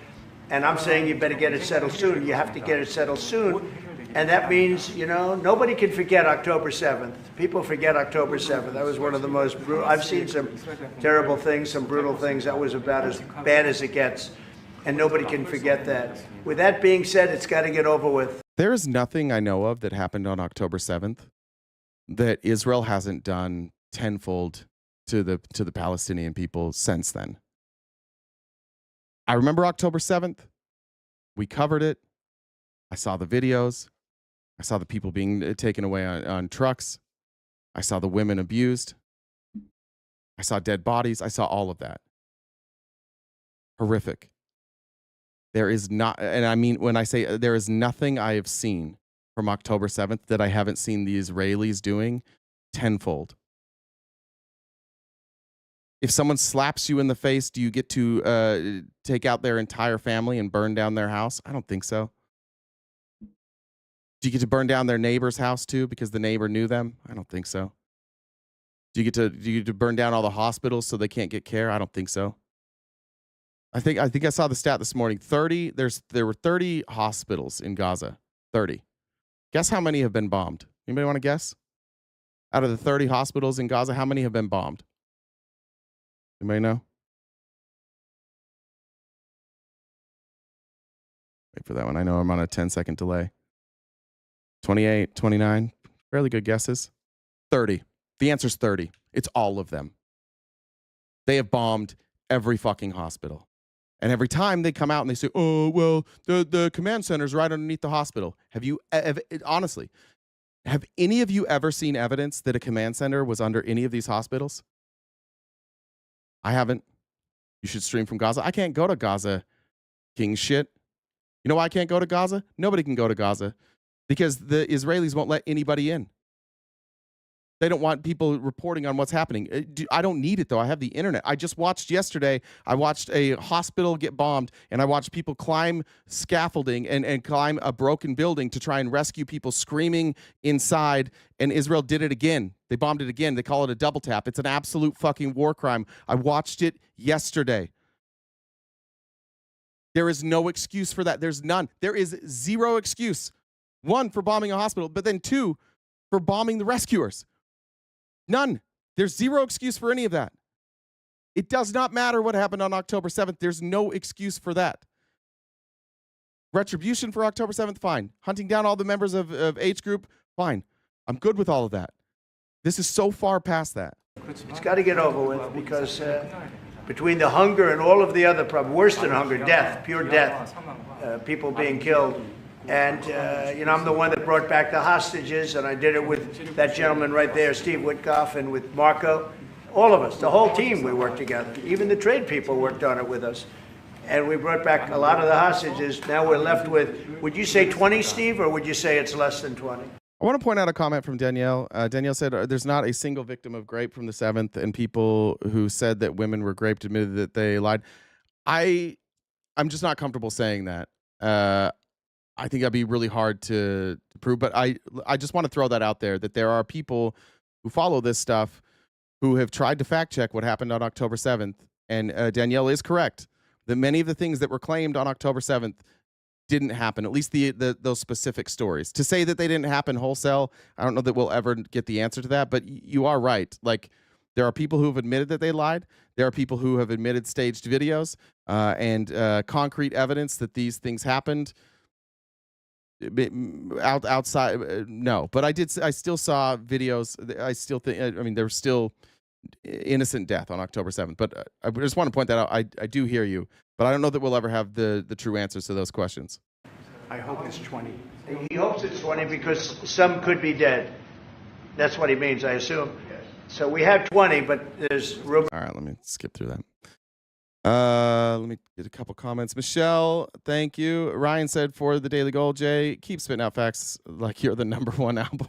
And I'm saying you better get it settled soon. You have to get it settled soon. And that means, nobody can forget October 7th. People forget October 7th. That was one of the most brutal. I've seen some terrible things, some brutal things. That was about as bad as it gets. And nobody can forget that. With that being said, it's got to get over with. There is nothing I know of that happened on October 7th that Israel hasn't done tenfold to the Palestinian people since then. I remember October 7th. We covered it. I saw the videos. I saw the people being taken away on trucks. I saw the women abused. I saw dead bodies. I saw all of that. Horrific. There is not, and I mean, when I say there is nothing I have seen from October 7th that I haven't seen the Israelis doing tenfold. If someone slaps you in the face, do you get to take out their entire family and burn down their house? I don't think so. Do you get to burn down their neighbor's house too because the neighbor knew them? I don't think so. Do you get to burn down all the hospitals so they can't get care? I don't think so. I think I saw the stat this morning. There were 30 hospitals in Gaza. 30. Guess how many have been bombed? Anybody want to guess? Out of the 30 hospitals in Gaza, how many have been bombed? Anybody know? Wait for that one. I know I'm on a 10-second delay. 28, 29. Fairly good guesses. 30. The answer's 30. It's all of them. They have bombed every fucking hospital. And every time they come out and they say, oh, well, the command center's right underneath the hospital. Honestly, have any of you ever seen evidence that a command center was under any of these hospitals? I haven't. You should stream from Gaza. I can't go to Gaza, king shit. You know why I can't go to Gaza? Nobody can go to Gaza because the Israelis won't let anybody in. They don't want people reporting on what's happening. I don't need it, though. I have the internet. I just watched yesterday, I watched a hospital get bombed, and I watched people climb scaffolding and climb a broken building to try and rescue people screaming inside, and Israel did it again. They bombed it again. They call it a double tap. It's an absolute fucking war crime. I watched it yesterday. There is no excuse for that. There's none. There is zero excuse. One, for bombing a hospital, but then two, for bombing the rescuers. None. There's zero excuse for any of that. It does not matter what happened on October 7th. There's no excuse for that. Retribution for October 7th, fine. Hunting down all the members of H group, fine. I'm good with all of that. This is so far past that. It's got to get over with because between the hunger and all of the other problems, worse than hunger, death, pure death, people being killed. And, I'm the one that brought back the hostages, and I did it with that gentleman right there, Steve Witkoff, and with Marco. All of us, the whole team, we worked together. Even the trade people worked on it with us. And we brought back a lot of the hostages. Now we're left with, would you say 20, Steve, or would you say it's less than 20? I want to point out a comment from Danielle. Danielle said there's not a single victim of grape from the 7th, and people who said that women were raped admitted that they lied. I'm just not comfortable saying that. I think that'd be really hard to prove, but I just want to throw that out there, that there are people who follow this stuff who have tried to fact check what happened on October 7th, and Danielle is correct that many of the things that were claimed on October 7th didn't happen, at least those specific stories. To say that they didn't happen wholesale, I don't know that we'll ever get the answer to that, but you are right. Like, there are people who have admitted that they lied. There are people who have admitted staged videos and concrete evidence that these things happened. Outside, no, but I still saw videos. I still think, I mean, there was still innocent death on October 7th, but I just want to point that out. I do hear you, but I don't know that we'll ever have the true answers to those questions. I hope it's 20. He hopes it's 20 because some could be dead. That's what he means, I assume. So we have 20, but there's room. All right, let me skip through that. Let me get a couple comments. Michelle, thank you. Ryan said for the Daily Gold, Jay, keep spitting out facts like you're the #1 album.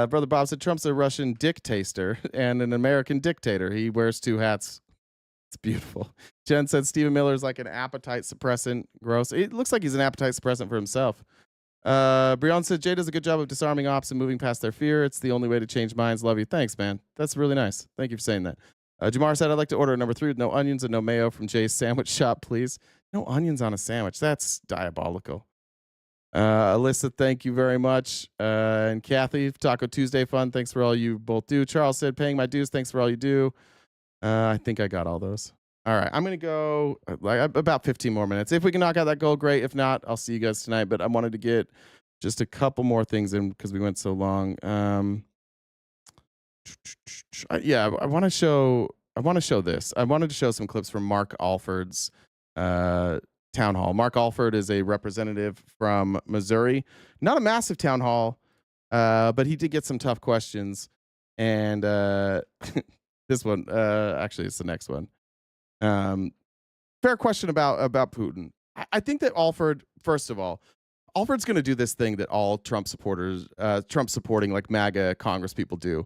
Brother Bob said Trump's a Russian dictator and an American dictator. He wears 2 hats. It's beautiful. Jen said Stephen Miller's like an appetite suppressant. Gross. It looks like he's an appetite suppressant for himself. Brianna said Jay does a good job of disarming ops and moving past their fear. It's the only way to change minds. Love you. Thanks, man. That's really nice. Thank you for saying that. Jamar said, I'd like to order a #3 with no onions and no mayo from Jay's sandwich shop, please. No onions on a sandwich. That's diabolical. Alyssa, thank you very much. And Kathy, Taco Tuesday fun. Thanks for all you both do. Charles said, paying my dues. Thanks for all you do. I think I got all those. All right. I'm going to go about 15 more minutes. If we can knock out that goal, great. If not, I'll see you guys tonight. But I wanted to get just a couple more things in because we went so long. I want to show this. I wanted to show some clips from Mark Alford's town hall. Mark Alford is a representative from Missouri. Not a massive town hall, but he did get some tough questions. And this one, actually, it's the next one. Fair question about Putin. I think that Alford, first of all, Alford's going to do this thing that all Trump supporters, Trump supporting like MAGA Congress people do.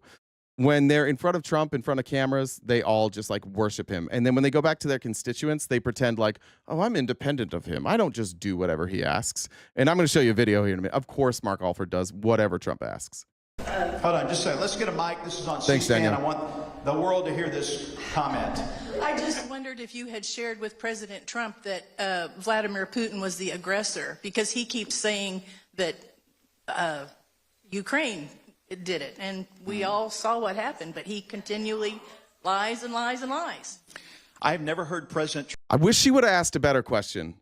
When they're in front of Trump, in front of cameras, they all just like worship him. And then when they go back to their constituents, they pretend like, oh, I'm independent of him. I don't just do whatever he asks. And I'm going to show you a video here in a minute. Of course, Mark Alford does whatever Trump asks. Hold on, just a second. Let's get a mic. This is on Thanks, C-SPAN. Daniel. I want the world to hear this comment. I just wondered if you had shared with President Trump that Vladimir Putin was the aggressor, because he keeps saying that Ukraine did it, and we all saw what happened, but he continually lies and lies and lies. I've never heard President Trump. I wish she would have asked a better question,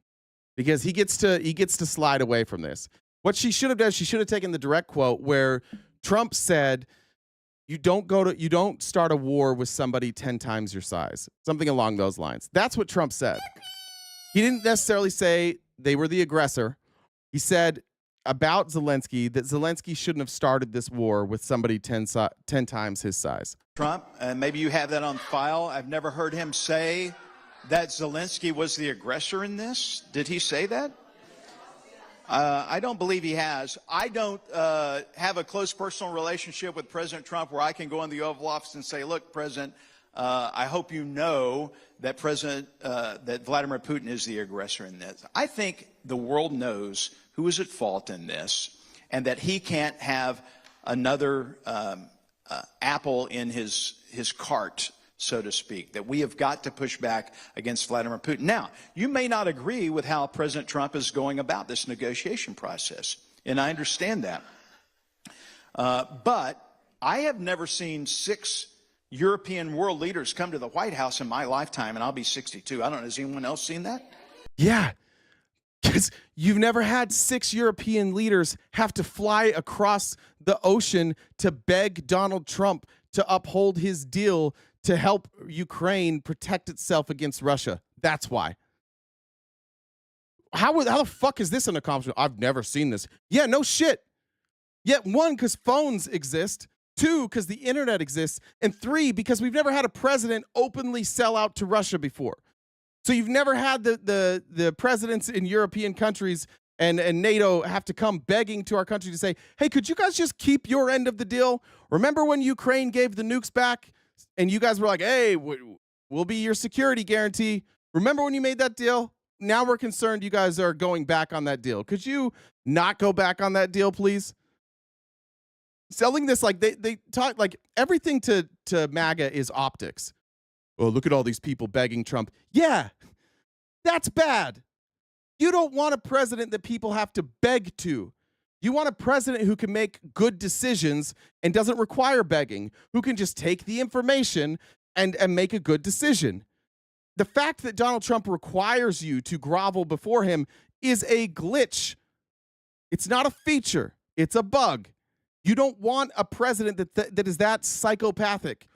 because he gets to slide away from this. What she should have done, she should have taken the direct quote where Trump said, you don't start a war with somebody 10 times your size. Something along those lines. That's what Trump said. He didn't necessarily say they were the aggressor. He said about Zelensky that Zelensky shouldn't have started this war with somebody 10 times his size. Trump, and maybe you have that on file. I've never heard him say that Zelensky was the aggressor in this. Did he say that? I don't believe he has. I don't have a close personal relationship with President Trump where I can go in the Oval Office and say, look, President, I hope you know that that Vladimir Putin is the aggressor in this. I think the world knows who is at fault in this, and that he can't have another apple in his cart, so to speak, that we have got to push back against Vladimir Putin. Now, you may not agree with how President Trump is going about this negotiation process, and I understand that. But I have never seen 6 European world leaders come to the White House in my lifetime, and I'll be 62. I don't know, has anyone else seen that? Yeah, because you've never had 6 European leaders have to fly across the ocean to beg Donald Trump to uphold his deal to help Ukraine protect itself against Russia. That's why. How the fuck is this an accomplishment? I've never seen this. Yeah, no shit. Yet 1, because phones exist. 2, because the internet exists. And 3, because we've never had a president openly sell out to Russia before. So you've never had the presidents in European countries and NATO have to come begging to our country to say, hey, could you guys just keep your end of the deal? Remember when Ukraine gave the nukes back? And you guys were like, hey, we'll be your security guarantee. Remember when you made that deal? Now we're concerned you guys are going back on that deal. Could you not go back on that deal, please? Selling this like they talk like everything to MAGA is optics. Oh, look at all these people begging Trump. Yeah, that's bad. You don't want a president that people have to beg to. You want a president who can make good decisions and doesn't require begging, who can just take the information and make a good decision. The fact that Donald Trump requires you to grovel before him is a glitch. It's not a feature. It's a bug. You don't want a president that is that psychopathic.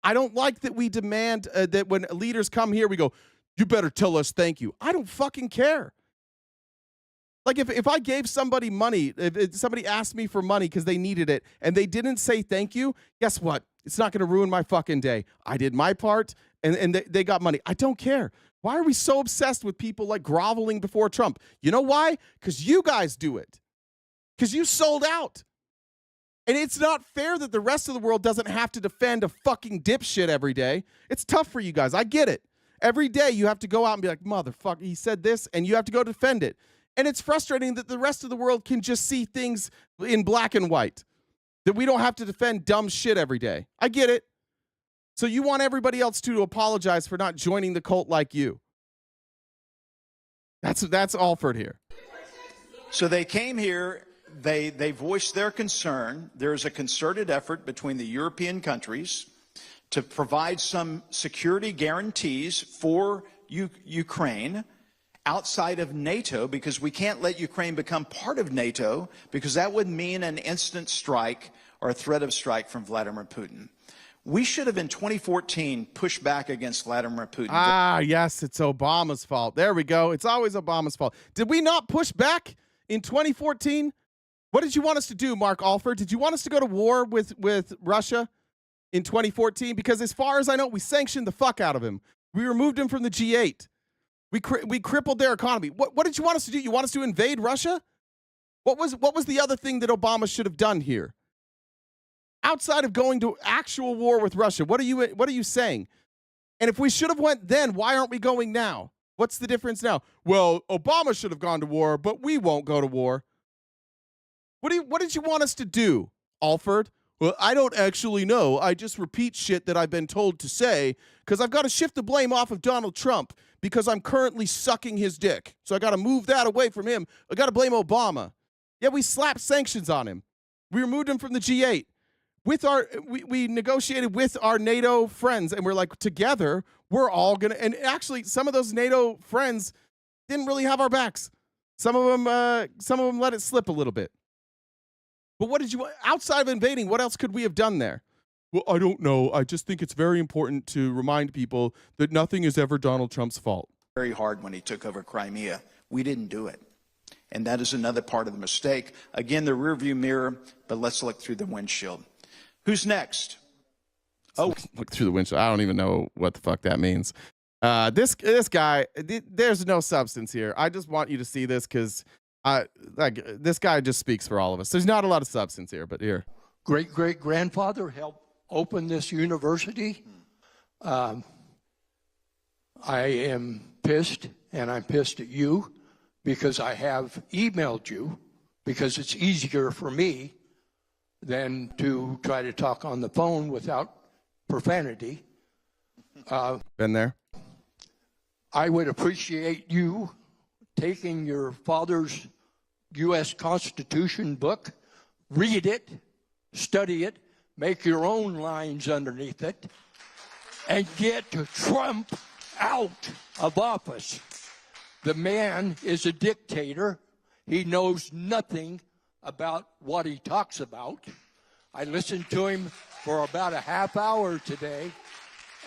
I don't like that we demand that when leaders come here, we go, you better tell us thank you. I don't fucking care. Like if I gave somebody money, if somebody asked me for money because they needed it and they didn't say thank you, guess what? It's not going to ruin my fucking day. I did my part and they got money. I don't care. Why are we so obsessed with people like groveling before Trump? You know why? Because you guys do it. Because you sold out. And it's not fair that the rest of the world doesn't have to defend a fucking dipshit every day. It's tough for you guys. I get it. Every day you have to go out and be like, motherfucker, he said this, and you have to go defend it. And it's frustrating that the rest of the world can just see things in black and white, that we don't have to defend dumb shit every day. I get it. So you want everybody else to apologize for not joining the cult like you. That's Alford here. So they came here, they voiced their concern. There's a concerted effort between the European countries to provide some security guarantees for Ukraine outside of NATO, because we can't let Ukraine become part of NATO, because that would mean an instant strike or a threat of strike from Vladimir Putin. We should have in 2014 pushed back against Vladimir Putin. Ah, yes, it's Obama's fault. There we go. It's always Obama's fault. Did we not push back in 2014? What did you want us to do, Mark Alford? Did you want us to go to war with Russia? in 2014? Because as far as I know, we sanctioned the fuck out of him. We removed him from the G8. We crippled their economy. What did you want us to do? You want us to invade Russia? What was the other thing that Obama should have done here? Outside of going to actual war with Russia, what are you saying? And if we should have went then, why aren't we going now? What's the difference now? Well, Obama should have gone to war, but we won't go to war. What did you want us to do, Alford? Well, I don't actually know. I just repeat shit that I've been told to say because I've got to shift the blame off of Donald Trump because I'm currently sucking his dick. So I got to move that away from him. I got to blame Obama. Yeah, we slapped sanctions on him. We removed him from the G8. We negotiated with our NATO friends, and we're like, together, we're all going to, and actually some of those NATO friends didn't really have our backs. Some of them let it slip a little bit. But what did you, outside of invading, what else could we have done there? Well, I don't know. I just think it's very important to remind people that nothing is ever Donald Trump's fault. Very hard when he took over Crimea. We didn't do it. And that is another part of the mistake. Again, the rearview mirror, but let's look through the windshield. Who's next? Oh, look through the windshield. I don't even know what the fuck that means. This guy, there's no substance here. I just want you to see this because this guy just speaks for all of us. There's not a lot of substance here, but here. Great-great-grandfather helped open this university. I am pissed, and I'm pissed at you because I have emailed you because it's easier for me than to try to talk on the phone without profanity. Been there. I would appreciate you taking your father's U.S. Constitution book, read it, study it, make your own lines underneath it, and get Trump out of office. The man is a dictator. He knows nothing about what he talks about. I listened to him for about a half hour today,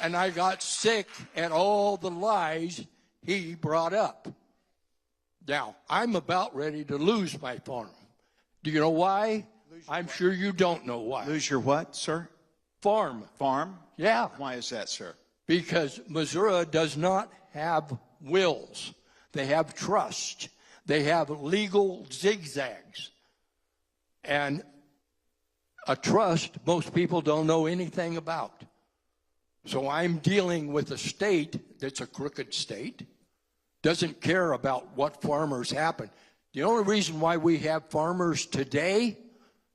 and I got sick at all the lies he brought up. Now, I'm about ready to lose my farm. Do you know why? I'm sure you don't know why. Lose your what, sir? Farm. Farm? Yeah. Why is that, sir? Because Missouri does not have wills. They have trust. They have legal zigzags. And a trust, most people don't know anything about. So I'm dealing with a state that's a crooked state, doesn't care about what farmers happen. The only reason why we have farmers today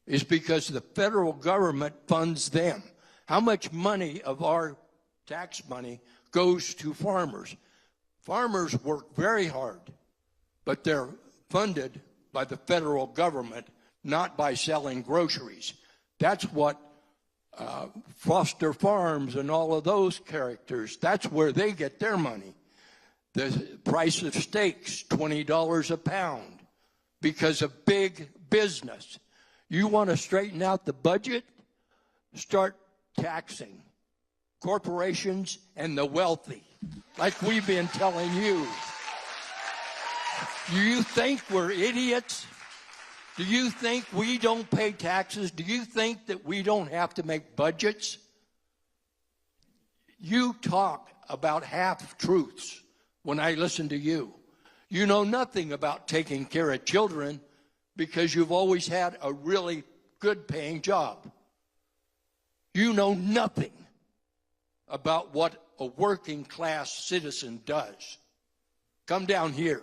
is because the federal government funds them. How much money of our tax money goes to farmers? Farmers work very hard, but they're funded by the federal government, not by selling groceries. That's what Foster Farms and all of those characters, that's where they get their money. The price of steaks, $20 a pound, because of big business. You want to straighten out the budget? Start taxing corporations and the wealthy, like we've been telling you. Do you think we're idiots? Do you think we don't pay taxes? Do you think that we don't have to make budgets? You talk about half-truths when I listen to you. You know nothing about taking care of children because you've always had a really good-paying job. You know nothing about what a working-class citizen does. Come down here.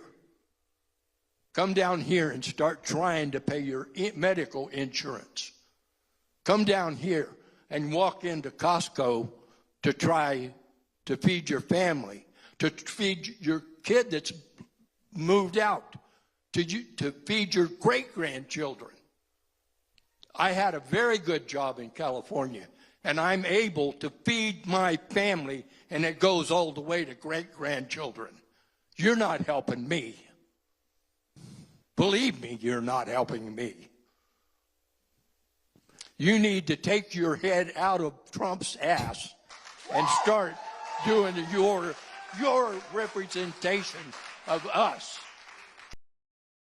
Come down here and start trying to pay your medical insurance. Come down here and walk into Costco to try to feed your family, to feed your kid that's moved out, to feed your great-grandchildren. I had a very good job in California, and I'm able to feed my family, and it goes all the way to great-grandchildren. You're not helping me. Believe me, you're not helping me. You need to take your head out of Trump's ass and start doing your representation of us.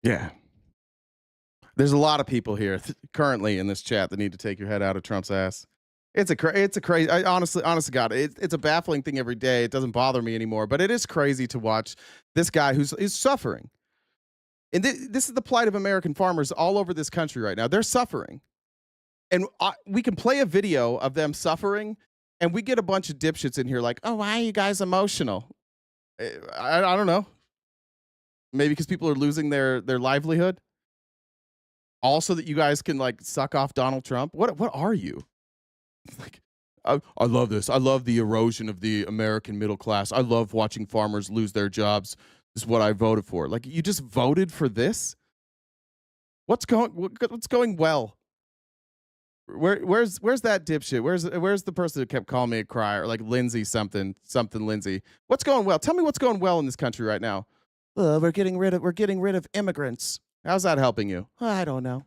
Yeah. There's a lot of people here currently in this chat that need to take your head out of Trump's ass. It's a crazy. Honestly, God, it's a baffling thing every day. It doesn't bother me anymore, but it is crazy to watch this guy who's suffering. And this is the plight of American farmers all over this country right now. They're suffering, and we can play a video of them suffering, and we get a bunch of dipshits in here like, "Oh, why are you guys emotional?" I don't know. Maybe because people are losing their livelihood. Also, that you guys can like suck off Donald Trump. What are you? Like, I love this. I love the erosion of the American middle class. I love watching farmers lose their jobs. This is what I voted for. Like, you just voted for this? What's going well? Where's that dipshit? Where's the person who kept calling me a crier? Like Lindsay something Lindsay. What's going well? Tell me what's going well in this country right now. We're getting rid of immigrants. How's that helping you? I don't know.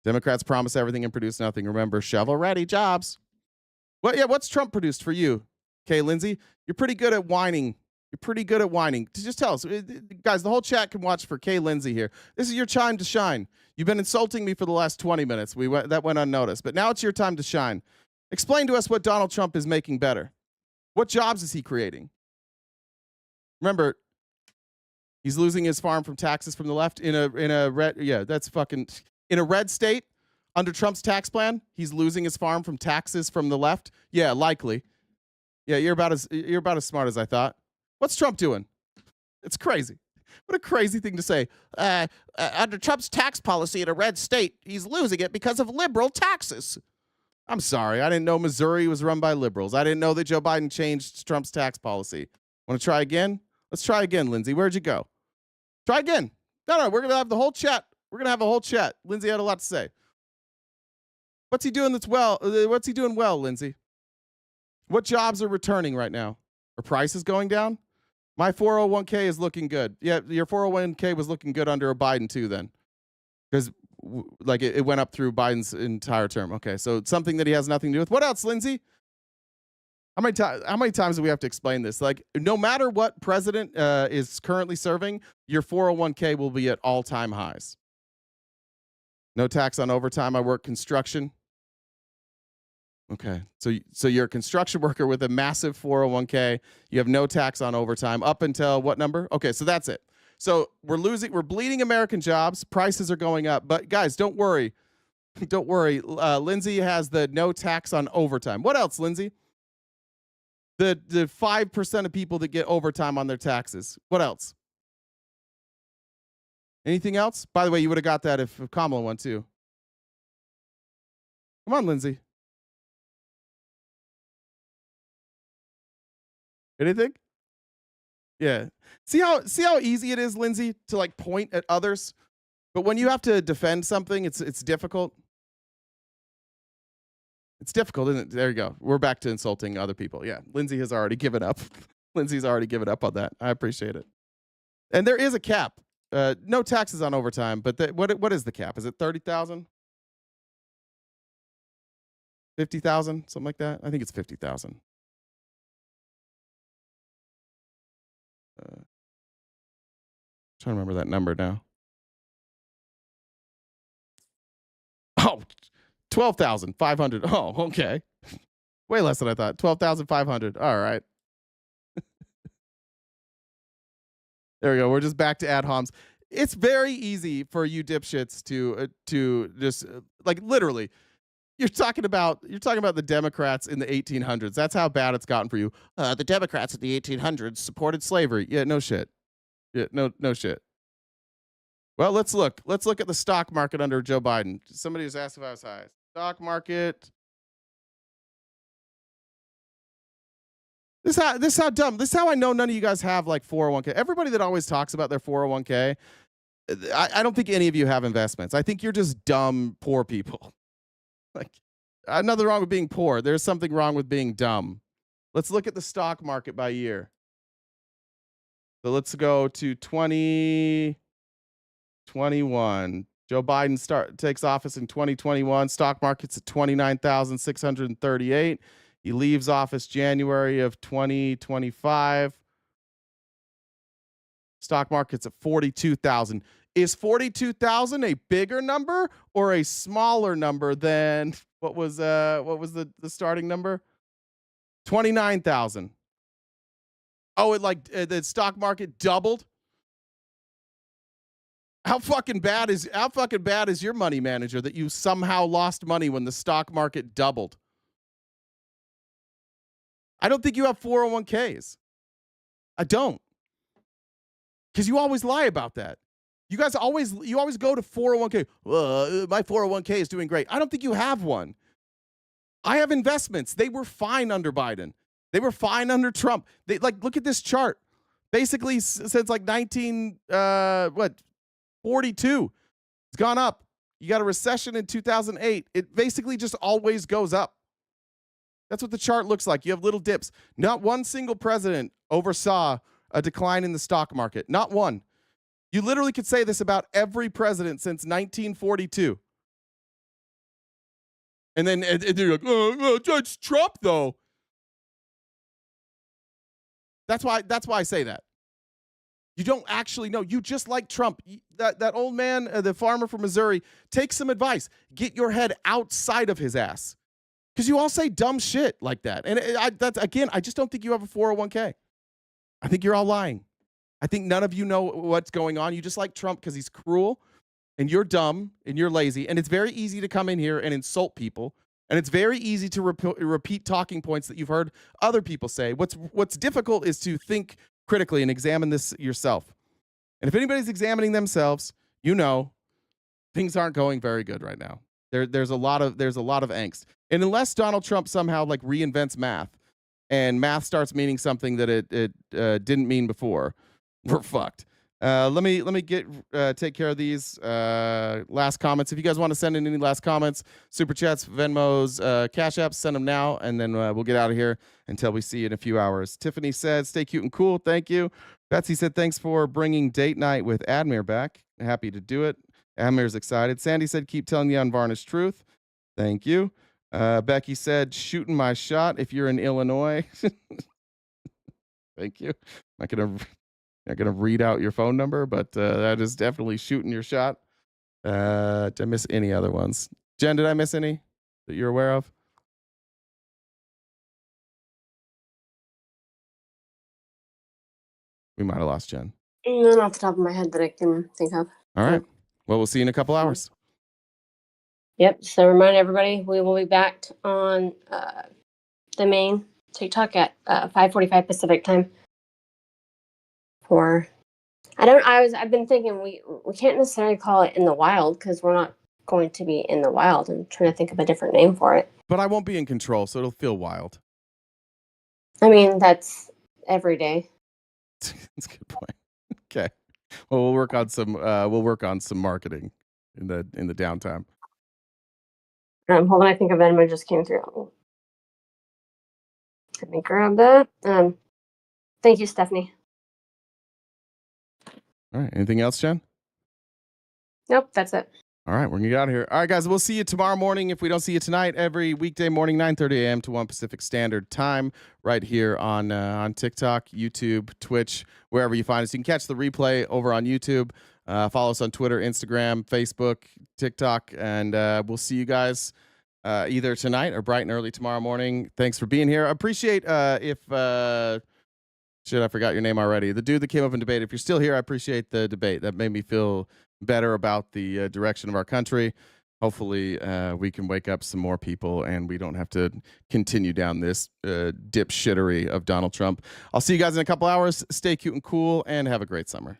Democrats promise everything and produce nothing. Remember, shovel-ready jobs. What's Trump produced for you? Okay, Lindsay, you're pretty good at whining. Just tell us. Guys, the whole chat can watch for Kay Lindsay here. This is your time to shine. You've been insulting me for the last 20 minutes. That went unnoticed. But now it's your time to shine. Explain to us what Donald Trump is making better. What jobs is he creating? Remember, he's losing his farm from taxes from the left in a red. Yeah, that's fucking... In a red state, under Trump's tax plan, he's losing his farm from taxes from the left. Yeah, likely. Yeah, you're about as smart as I thought. What's Trump doing? It's crazy. What a crazy thing to say. Under Trump's tax policy in a red state, he's losing it because of liberal taxes. I'm sorry. I didn't know Missouri was run by liberals. I didn't know that Joe Biden changed Trump's tax policy. Want to try again? Let's try again, Lindsay. Where'd you go? Try again. No, we're going to have the whole chat. We're going to have a whole chat. Lindsay had a lot to say. What's he doing What's he doing well, Lindsay? What jobs are returning right now? Are prices going down? My 401k is looking good. Yeah, your 401k was looking good under a Biden too then. Because it went up through Biden's entire term. Okay, so it's something that he has nothing to do with. What else, Lindsay? How many times do we have to explain this? Like, no matter what president is currently serving, your 401k will be at all-time highs. No tax on overtime. I work construction. Okay. So you're a construction worker with a massive 401k. You have no tax on overtime up until what number? Okay, so that's it. So we're bleeding American jobs. Prices are going up. But guys, don't worry. Don't worry. Lindsay has the no tax on overtime. What else, Lindsay? The 5% of people that get overtime on their taxes. What else? Anything else? By the way, you would have got that if Kamala won too. Come on, Lindsay. Anything? Yeah. See how easy it is, Lindsay, to like point at others? But when you have to defend something, it's difficult. It's difficult, isn't it? There you go. We're back to insulting other people. Yeah. Lindsay has already given up. Lindsay's already given up on that. I appreciate it. And there is a cap. No taxes on overtime, but what is the cap? Is it 30,000? 50,000? Something like that? I think it's 50,000. Trying to remember that number now. Oh, 12,500. Oh, okay. Way less than I thought. 12,500. All right. There we go. We're just back to ad homs. It's very easy for you dipshits to just like literally. You're talking about the Democrats in the 1800s. That's how bad it's gotten for you. The Democrats in the 1800s supported slavery. Yeah, no shit. Yeah, no shit. Well, let's look. Let's look at the stock market under Joe Biden. Somebody just asked if I was high. Stock market. This is how dumb. This is how I know none of you guys have like 401k. Everybody that always talks about their 401k, I don't think any of you have investments. I think you're just dumb, poor people. Like, nothing wrong with being poor. There's something wrong with being dumb. Let's look at the stock market by year. So let's go to 2021. Joe Biden takes office in 2021. Stock market's at 29,638. He leaves office January of 2025. Stock market's at 42,000. Is 42,000 a bigger number or a smaller number than what was the starting number? 29,000. Oh, the stock market doubled. How fucking bad is your money manager that you somehow lost money when the stock market doubled? I don't think you have 401ks. I don't. Because you always lie about that. You always go to 401k. My 401k is doing great. I don't think you have one. I have investments. They were fine under Biden. They were fine under Trump. Look at this chart. Basically, since 42, it's gone up. You got a recession in 2008. It basically just always goes up. That's what the chart looks like. You have little dips. Not one single president oversaw a decline in the stock market. Not one. You literally could say this about every president since 1942. And then you're like, oh, Judge Trump, though. That's why I say that. You don't actually know. You just like Trump. That old man, the farmer from Missouri, take some advice. Get your head outside of his ass. Because you all say dumb shit like that. And I just don't think you have a 401k. I think you're all lying. I think none of you know what's going on. You just like Trump because he's cruel, and you're dumb, and you're lazy. And it's very easy to come in here and insult people. And it's very easy to repeat talking points that you've heard other people say. What's difficult is to think critically and examine this yourself. And if anybody's examining themselves, you know things aren't going very good right now. There's a lot of angst. And unless Donald Trump somehow reinvents math and math starts meaning something that it didn't mean before, we're fucked. Let me take care of these last comments. If you guys want to send in any last comments, super chats, Venmos, Cash Apps, send them now, and then we'll get out of here until we see you in a few hours. Tiffany said, "Stay cute and cool." Thank you. Betsy said, "Thanks for bringing date night with Admir back. Happy to do it." Admir's excited. Sandy said, "Keep telling the unvarnished truth." Thank you. Becky said, "Shooting my shot if you're in Illinois." Thank you. I'm not gonna read out your phone number, but that is definitely shooting your shot. Did I miss any other ones? Jen, did I miss any that you're aware of? We might have lost Jen. None off the top of my head that I can think of. All right. Well, we'll see you in a couple hours. Yep. So remind everybody, we will be back on the main TikTok at 5:45 Pacific time. I've been thinking we can't necessarily call it in the wild because we're not going to be in the wild. I'm trying to think of a different name for it. But I won't be in control, so it'll feel wild. I mean, that's every day. That's a good point. Okay. Well, we'll work on some marketing in the downtime. Hold on, I think a Venmo just came through. Let me grab that. Thank you, Stephanie. All right. Anything else, Jen? Nope, that's it. All right, we're going to get out of here. All right, guys, we'll see you tomorrow morning. If we don't see you tonight, every weekday morning, 9:30 a.m. to 1 Pacific Standard Time, right here on TikTok, YouTube, Twitch, wherever you find us. You can catch the replay over on YouTube. Follow us on Twitter, Instagram, Facebook, TikTok, and we'll see you guys either tonight or bright and early tomorrow morning. Thanks for being here. I appreciate shit, I forgot your name already. The dude that came up and debated. If you're still here, I appreciate the debate. That made me feel better about the direction of our country. Hopefully, we can wake up some more people and we don't have to continue down this dipshittery of Donald Trump. I'll see you guys in a couple hours. Stay cute and cool and have a great summer.